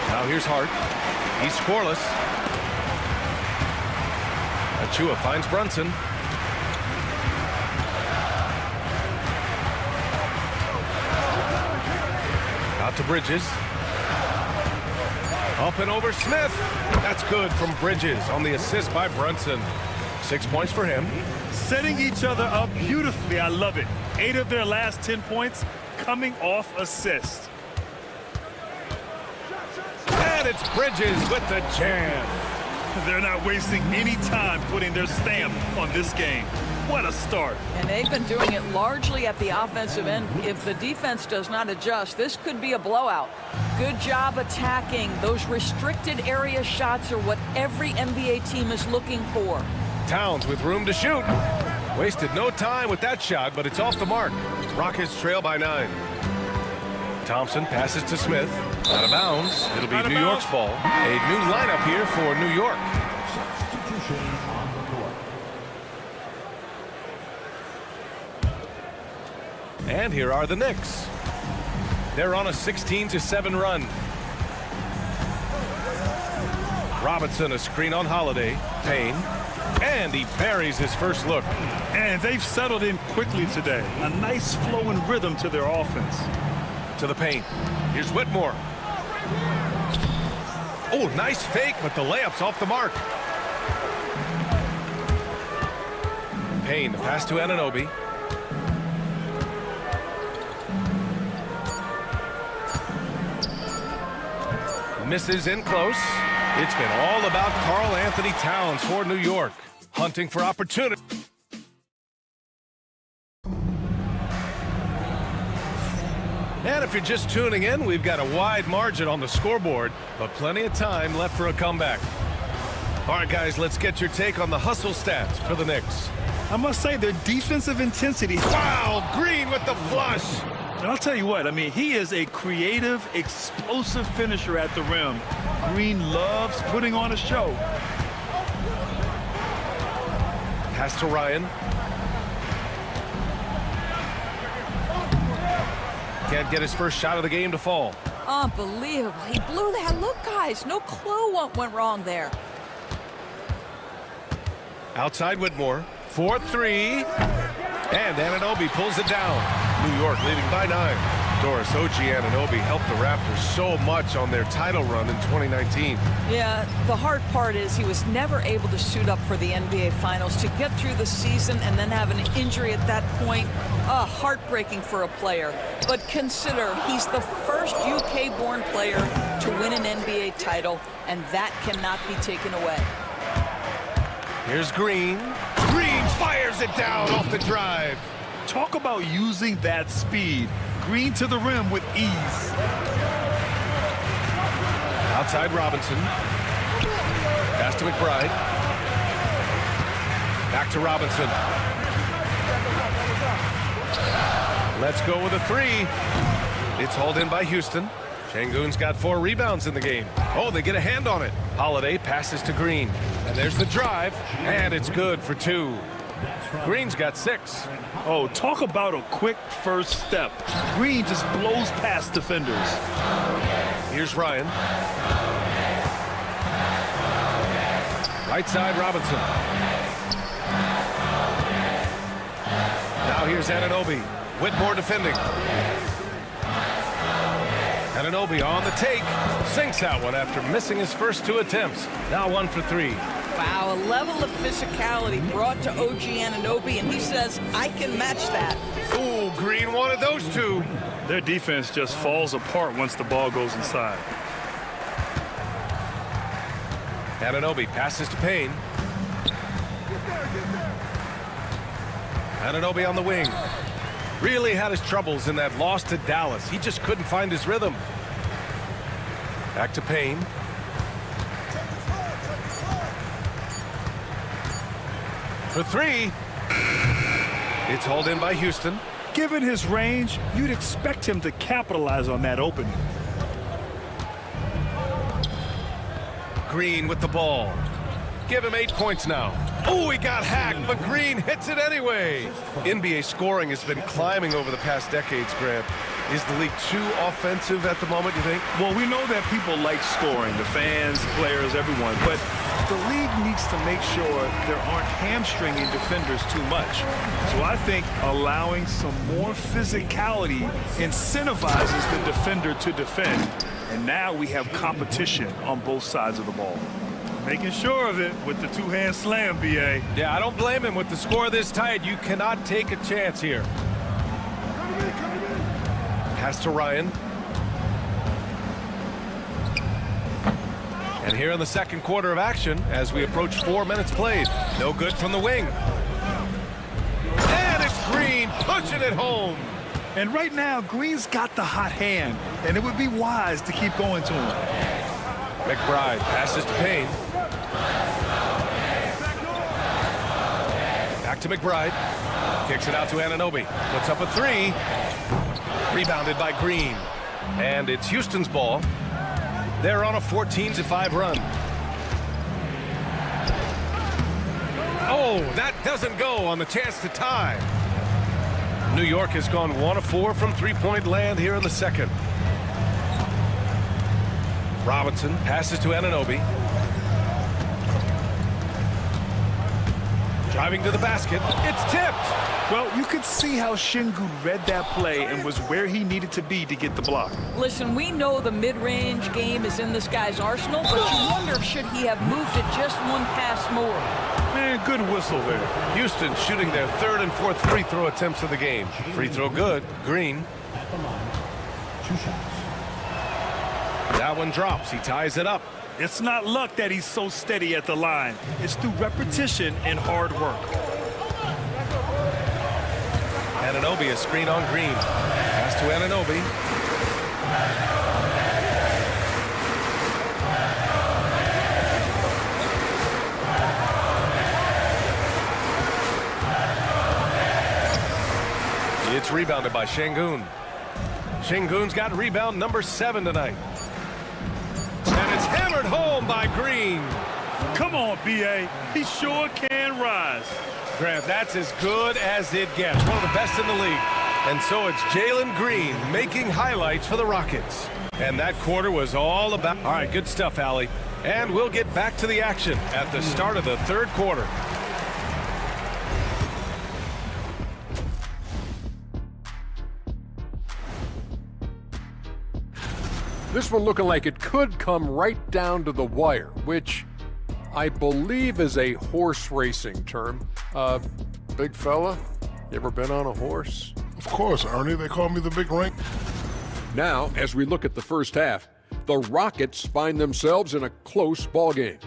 Now here's Hart. He's scoreless. Achua finds Brunson. Out to Bridges. Up and over Smith. That's good from Bridges on the assist by Brunson. 6 points for him. Setting each other up beautifully. I love it. 8 of their last 10 points coming off assists. And it's Bridges with the jam. They're not wasting any time putting their stamp on this game. What a start. And they've been doing it largely at the offensive end. If the defense does not adjust, this could be a blowout. Good job attacking. Those restricted area shots are what every NBA team is looking for. Towns with room to shoot. Wasted no time with that shot, but it's off the mark. Rockets trail by 9. Thompson passes to Smith. Out of bounds. It'll be New York's ball. A new lineup here for New York. And here are the Knicks. They're on a 16-7 run. Robinson, a screen on Holiday. Payne. And he buries his first look. And they've settled in quickly today. A nice flowing rhythm to their offense. To the paint. Here's Whitmore. Oh, nice fake, but the layup's off the mark. Payne, the pass to Anunoby. Misses in close. It's been all about Karl Anthony Towns for New York. Hunting for opportunity. And if you're just tuning in, we've got a wide margin on the scoreboard, but plenty of time left for a comeback. All right, guys, let's get your take on the hustle stats for the Knicks. I must say, their defensive intensity. Wow, Green with the flush. And I'll tell you what, I mean, he is a creative, explosive finisher at the rim. Green loves putting on a show. Pass to Ryan. Can't get his first shot of the game to fall. Unbelievable. He blew that look, guys. No clue what went wrong there. Outside Whitmore. 4-3. And Anunoby pulls it down. New York leading by 9. Doris Anunoby helped the Raptors so much on their title run in 2019. Yeah, the hard part is he was never able to suit up for the NBA Finals. To get through the season and then have an injury at that point, heartbreaking for a player. But consider, he's the first UK-born player to win an NBA title, and that cannot be taken away. Here's Green. Green fires it down off the drive. Talk about using that speed. Green to the rim with ease. Outside Robinson. Pass to McBride. Back to Robinson. Let's go with a 3. It's hauled in by Houston. Şengün's got 4 rebounds in the game. Oh, they get a hand on it. Holiday passes to Green. And there's the drive. And it's good for 2. Green's got 6. Oh, talk about a quick first step. Green just blows past defenders. Here's Ryan. Right side, Robinson. Now here's Anunoby. Whitmore defending. Anunoby on the take. Sinks that one after missing his first 2 attempts. Now 1 for 3. Wow, a level of physicality brought to OG Anunoby, and he says, I can match that. Ooh, Green wanted those 2. Their defense just falls apart once the ball goes inside. Anunoby passes to Payne. Anunoby on the wing. Really had his troubles in that loss to Dallas. He just couldn't find his rhythm. Back to Payne. For 3. It's hauled in by Houston. Given his range, you'd expect him to capitalize on that opening. Green with the ball. Give him 8 points now. Oh, he got hacked, but Green hits it anyway. NBA scoring has been climbing over the past decades, Grant. Is the league too offensive at the moment, you think? Well, we know that people like scoring, the fans, players, everyone, but the league needs to make sure there aren't hamstringing defenders too much. So I think allowing some more physicality incentivizes the defender to defend. And now we have competition on both sides of the ball. Making sure of it with the 2-hand slam, BA. Yeah, I don't blame him. With the score this tight, you cannot take a chance here. Pass to Ryan. And here in the second quarter of action, as we approach 4 minutes played. No good from the wing. And it's Green pushing it home. And right now, Green's got the hot hand, and it would be wise to keep going to him. McBride passes to Payne. Back to McBride. Kicks it out to Anunoby. Puts up a three. Rebounded by Green. And it's Houston's ball. They're on a 14-5 run. Oh, that doesn't go on the chance to tie. New York has gone 1 of 4 from three-point land here in the second. Robinson passes to Anunoby. Driving to the basket. It's tipped. Well, you could see how Şengün read that play and was where he needed to be to get the block. Listen, we know the mid-range game is in this guy's arsenal, but you wonder, should he have moved it just one pass more? Man, good whistle there. Houston shooting their third and fourth free throw attempts of the game. Free throw good. Green. That one drops. He ties it up. It's not luck that he's so steady at the line. It's through repetition and hard work. Anunoby, a screen on Green. Pass to Anunoby. It's rebounded by Şengün. Şengün's got rebound number 7 tonight. And it's hammered home by Green. Come on, B.A. He sure can rise. Grant, that's as good as it gets. One of the best in the league. And so it's Jalen Green making highlights for the Rockets. And that quarter was all about... All right, good stuff, Allie. And we'll get back to the action at the start of the third quarter. This one looking like it could come right down to the wire, which I believe is a horse racing term. Big fella, you ever been on a horse? Of course, Ernie. They call me the big rank. Now, as we look at the first half, the Rockets find themselves in a close ball game.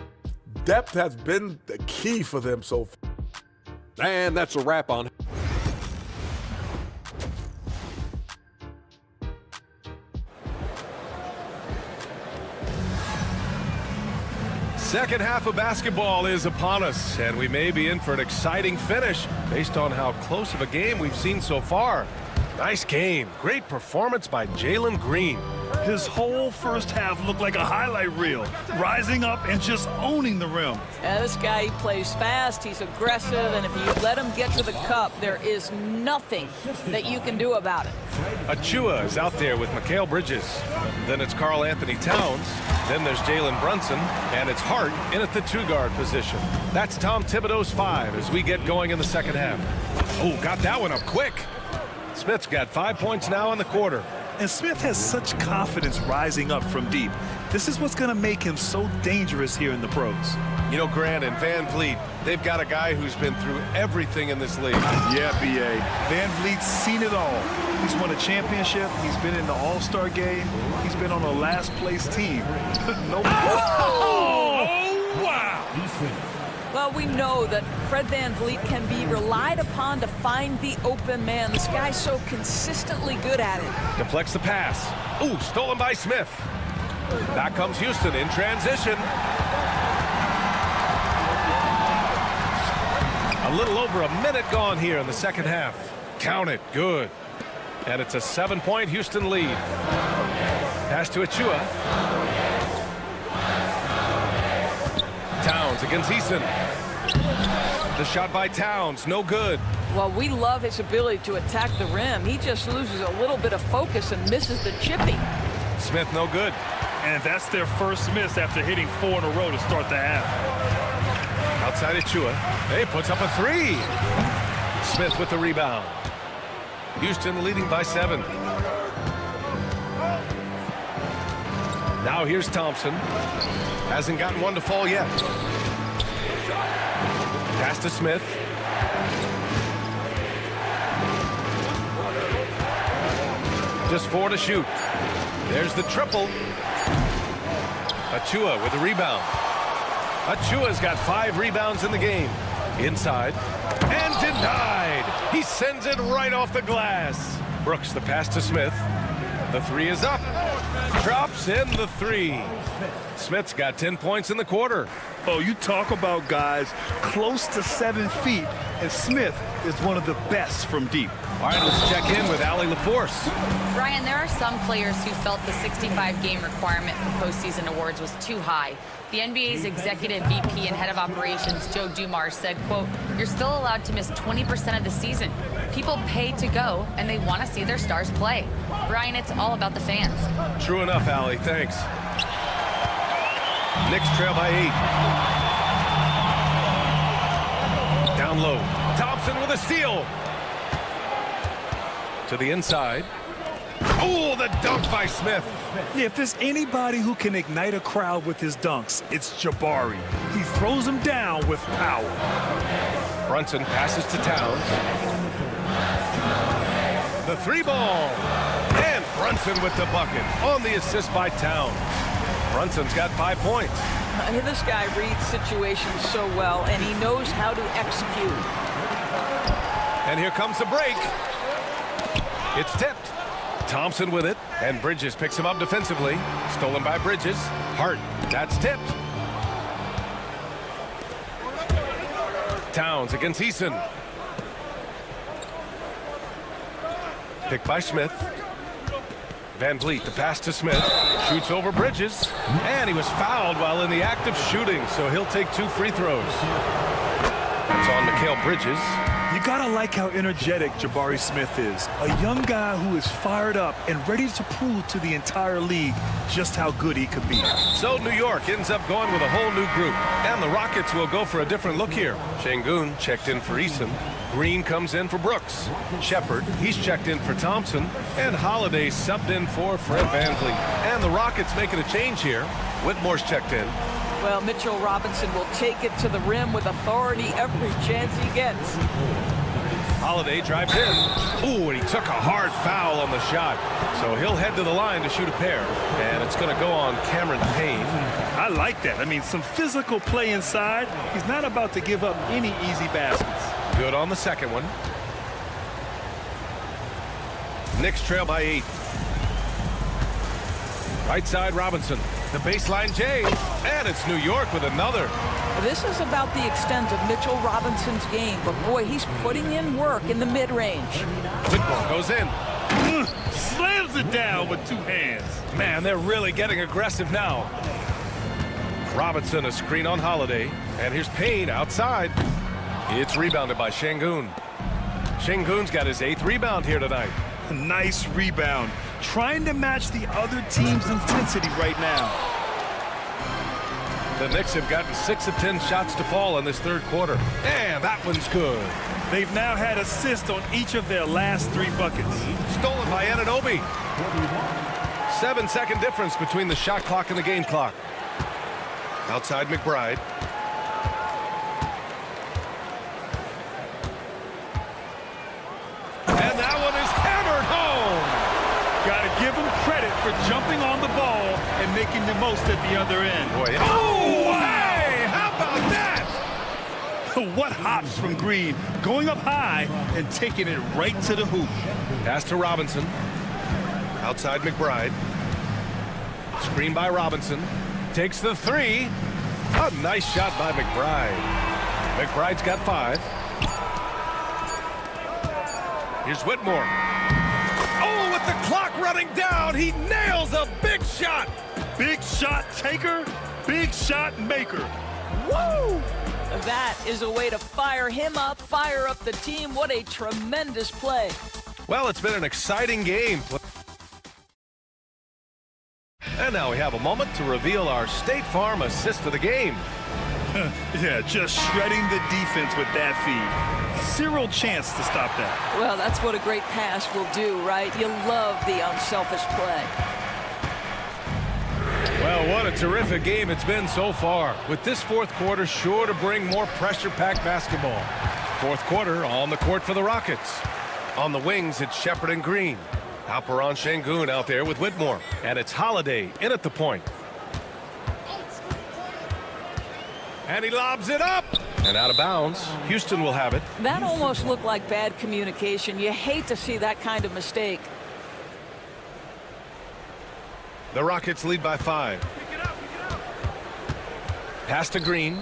Depth has been the key for them so far. And that's a wrap on. Second half of basketball is upon us, and we may be in for an exciting finish based on how close of a game we've seen so far. Nice game. Great performance by Jalen Green. His whole first half looked like a highlight reel, rising up and just owning the rim. Yeah, this guy, he plays fast, he's aggressive, and if you let him get to the cup, there is nothing that you can do about it. Achua is out there with Mikal Bridges. Then it's Karl Anthony Towns. Then there's Jalen Brunson, and it's Hart in at the two-guard position. That's Tom Thibodeau's 5 as we get going in the second half. Oh, got that one up quick. Smith's got 5 points now in the quarter. And Smith has such confidence rising up from deep. This is what's going to make him so dangerous here in the pros. You know, Grant and Van Vliet, they've got a guy who's been through everything in this league. Yeah, B.A. Van Vliet's seen it all. He's won a championship. He's been in the All-Star game. He's been on a last-place team. Wow! Well, we know that Fred Van Vliet can be relied upon to find the open man. This guy's so consistently good at it. Deflects the pass. Ooh, stolen by Smith. Back comes Houston in transition. A little over a minute gone here in the second half. Count it. Good. And it's a 7-point Houston lead. Pass to Achua. Towns against Eason. The shot by Towns, no good. Well, we love his ability to attack the rim. He just loses a little bit of focus and misses the chipping. Smith, no good. And that's their first miss after hitting 4 in a row to start the half. Outside Achua. Hey, puts up a 3. Smith with the rebound. Houston leading by 7. Now here's Thompson. Hasn't gotten one to fall yet. Pass to Smith. Just 4 to shoot. There's the triple. Achua with the rebound. Achua's got 5 rebounds in the game. Inside. And denied. He sends it right off the glass. Brooks the pass to Smith. The 3 is up. Drops in the 3. Smith's got 10 points in the quarter. Oh, you talk about guys close to 7 feet, and Smith is one of the best from deep. All right, let's check in with Allie LaForce. Brian, there are some players who felt the 65-game requirement for postseason awards was too high. The NBA's executive VP and head of operations, Joe Dumars, said, quote, "You're still allowed to miss 20% of the season. People pay to go, and they want to see their stars play." Brian, it's all about the fans. True enough, Allie. Thanks. Knicks trail by 8. Down low. Thompson with a steal. To the inside. Oh, the dunk by Smith. Yeah, if there's anybody who can ignite a crowd with his dunks, it's Jabari. He throws them down with power. Brunson passes to Towns. The 3 ball. And Brunson with the bucket on the assist by Towns. Brunson's got 5 points. This guy reads situations so well, and he knows how to execute. And here comes the break. It's tipped. Thompson with it, and Bridges picks him up defensively. Stolen by Bridges. Hart, that's tipped. Towns against Eason. Picked by Smith. Van Vliet, the pass to Smith. Shoots over Bridges, and he was fouled while in the act of shooting, so he'll take 2 free throws. That's on Mikal Bridges. You gotta like how energetic Jabari Smith is. A young guy who is fired up and ready to prove to the entire league just how good he could be. So New York ends up going with a whole new group, and the Rockets will go for a different look here. Şengün checked in for Eason. Green comes in for Brooks. Shepard, he's checked in for Thompson. And Holiday subbed in for Fred VanVleet. And the Rockets making a change here. Whitmore's checked in. Well, Mitchell Robinson will take it to the rim with authority every chance he gets. Holiday drives in. Ooh, and he took a hard foul on the shot. So he'll head to the line to shoot a pair. And it's going to go on Cameron Payne. I like that. I mean, some physical play inside. He's not about to give up any easy baskets. Good on the second one. Knicks trail by 8. Right side, Robinson. The baseline, Jay. And it's New York with another. This is about the extent of Mitchell Robinson's game, but boy, he's putting in work in the mid-range. Whitmore goes in. Slams it down with 2 hands. Man, they're really getting aggressive now. Robinson, a screen on Holiday. And here's Payne outside. It's rebounded by Şengün. Şengün's got his 8th rebound here tonight. Nice rebound. Trying to match the other team's intensity right now. The Knicks have gotten 6 of 10 shots to fall in this 3rd quarter. And that one's good. They've now had assists on each of their last 3 buckets. Stolen by Anunoby. 7-second difference between the shot clock and the game clock. Outside McBride. And that one is hammered home. Got to give him credit for jumping on the ball and making the most at the other end. Boy, oh, hey, how about that? What hops from Green, going up high and taking it right to the hoop. Pass to Robinson. Outside McBride. Screen by Robinson. Takes the 3. A nice shot by McBride. McBride's got 5. Here's Whitmore. Oh, with the clock running down, he nails a big shot. Big shot taker, big shot maker. Woo! That is a way to fire him up, fire up the team. What a tremendous play. Well, it's been an exciting game. And now we have a moment to reveal our State Farm assist of the game. Yeah, just shredding the defense with that feed. Zero chance to stop that. Well, that's what a great pass will do, right? You love the unselfish play. Well, what a terrific game it's been so far. With this 4th quarter sure to bring more pressure-packed basketball. 4th quarter on the court for the Rockets. On the wings, it's Shepard and Green. Alperen Şengün out there with Whitmore. And it's Holiday in at the point. And he lobs it up. And out of bounds. Houston will have it. That almost looked like bad communication. You hate to see that kind of mistake. The Rockets lead by 5. Pass to Green.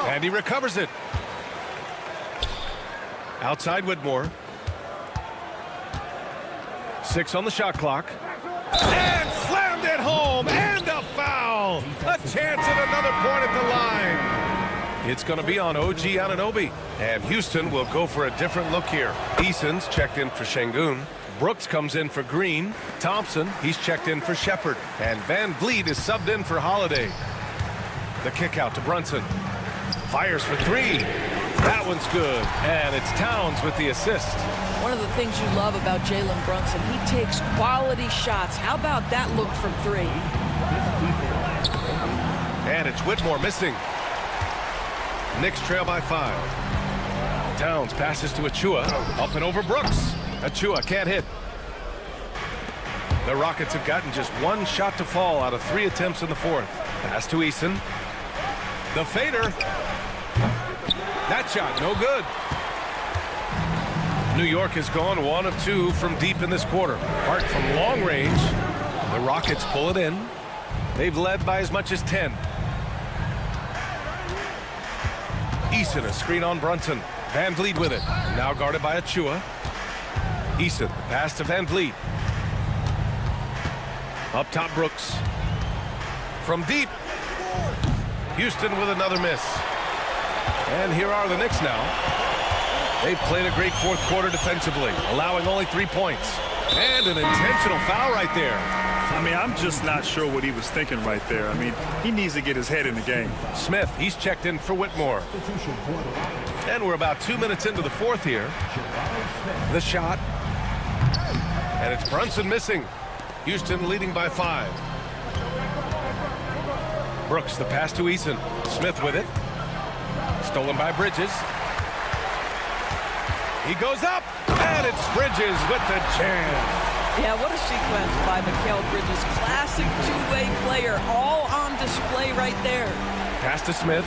And he recovers it. Outside Whitmore. 6 on the shot clock. And slammed it home. And a foul. A chance at another point at the line. It's going to be on OG Anunoby. And Houston will go for a different look here. Eason's checked in for Şengün. Brooks comes in for Green. Thompson, he's checked in for Shepard. And Van Vliet is subbed in for Holiday. The kick out to Brunson. Fires for 3. That one's good. And it's Towns with the assist. One of the things you love about Jalen Brunson, he takes quality shots. How about that look from 3? And it's Whitmore missing. Knicks trail by 5. Towns passes to Achua. Up and over Brooks. Achua can't hit. The Rockets have gotten just 1 shot to fall out of 3 attempts in the 4th. Pass to Eason. The fader. That shot, no good. New York has gone 1 of 2 from deep in this quarter. Hart from long range. The Rockets pull it in. They've led by as much as 10. Eason, a screen on Brunson. Van Vliet with it. Now guarded by Achua. Eason, pass to Van Vliet. Up top, Brooks. From deep. Houston with another miss. And here are the Knicks now. They've played a great 4th quarter defensively, allowing only 3 points. And an intentional foul right there. I mean, I'm just not sure what he was thinking right there. I mean, he needs to get his head in the game. Smith, he's checked in for Whitmore. And we're about 2 minutes into the 4th here. The shot. And it's Brunson missing. Houston leading by 5. Brooks, the pass to Eason. Smith with it. Stolen by Bridges. He goes up, and it's Bridges with the jam. Yeah, what a sequence by Mikal Bridges. Classic two-way player, all on display right there. Pass to Smith.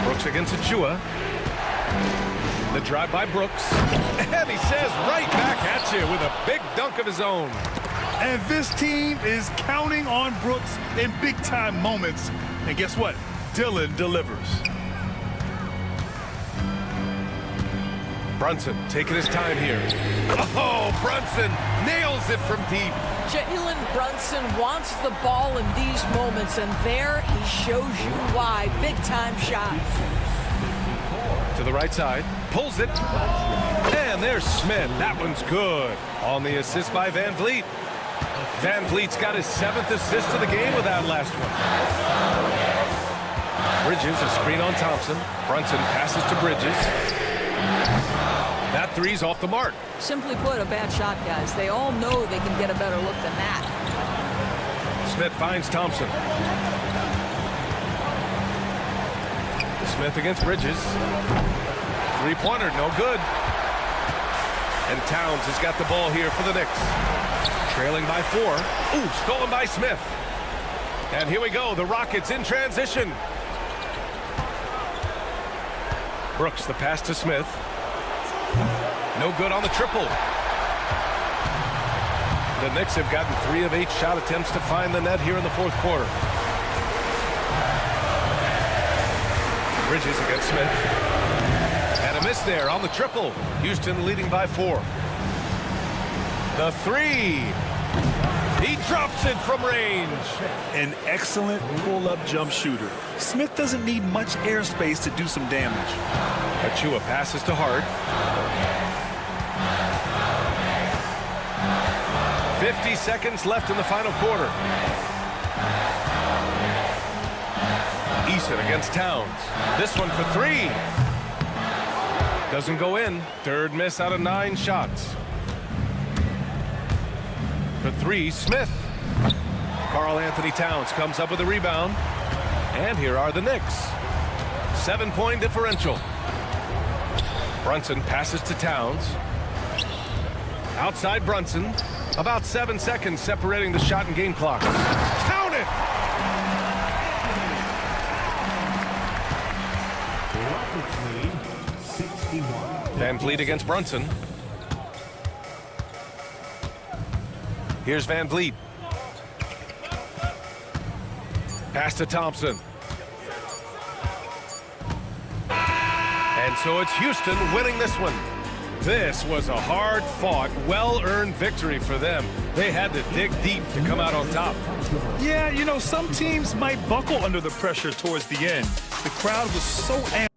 Brooks against Achua. The drive by Brooks. And he says right back at you with a big dunk of his own. And this team is counting on Brooks in big-time moments. And guess what? Dillon delivers. Brunson taking his time here. Oh, Brunson nails it from deep. Jalen Brunson wants the ball in these moments, and there he shows you why. Big-time shot. To the right side, pulls it. And there's Smith. That one's good. On the assist by Van Vliet. Van Vliet's got his 7th assist of the game with that last one. Bridges, a screen on Thompson. Brunson passes to Bridges. That 3's off the mark. Simply put, a bad shot, guys. They all know they can get a better look than that. Smith finds Thompson. Smith against Bridges. 3-pointer, no good. And Towns has got the ball here for the Knicks. Trailing by 4. Ooh, stolen by Smith. And here we go, the Rockets in transition. Brooks, the pass to Smith. No good on the triple. The Knicks have gotten 3 of 8 shot attempts to find the net here in the 4th quarter. Bridges against Smith. And a miss there on the triple. Houston leading by 4. The 3. He drops it from range. An excellent pull-up jump shooter. Smith doesn't need much airspace to do some damage. Achua passes to Hart. 50 seconds left in the final quarter. Eason against Towns. This one for 3. Doesn't go in. 3rd miss out of 9 shots. For 3, Smith. Karl Anthony Towns comes up with a rebound. And here are the Knicks. 7-point differential. Brunson passes to Towns. Outside Brunson. About 7 seconds separating the shot and game clock. Count it! Van Vliet against Brunson. Here's Van Vliet. Pass to Thompson. And so it's Houston winning this one. This was a hard-fought, well-earned victory for them. They had to dig deep to come out on top. Yeah, you know, some teams might buckle under the pressure towards the end. The crowd was so angry.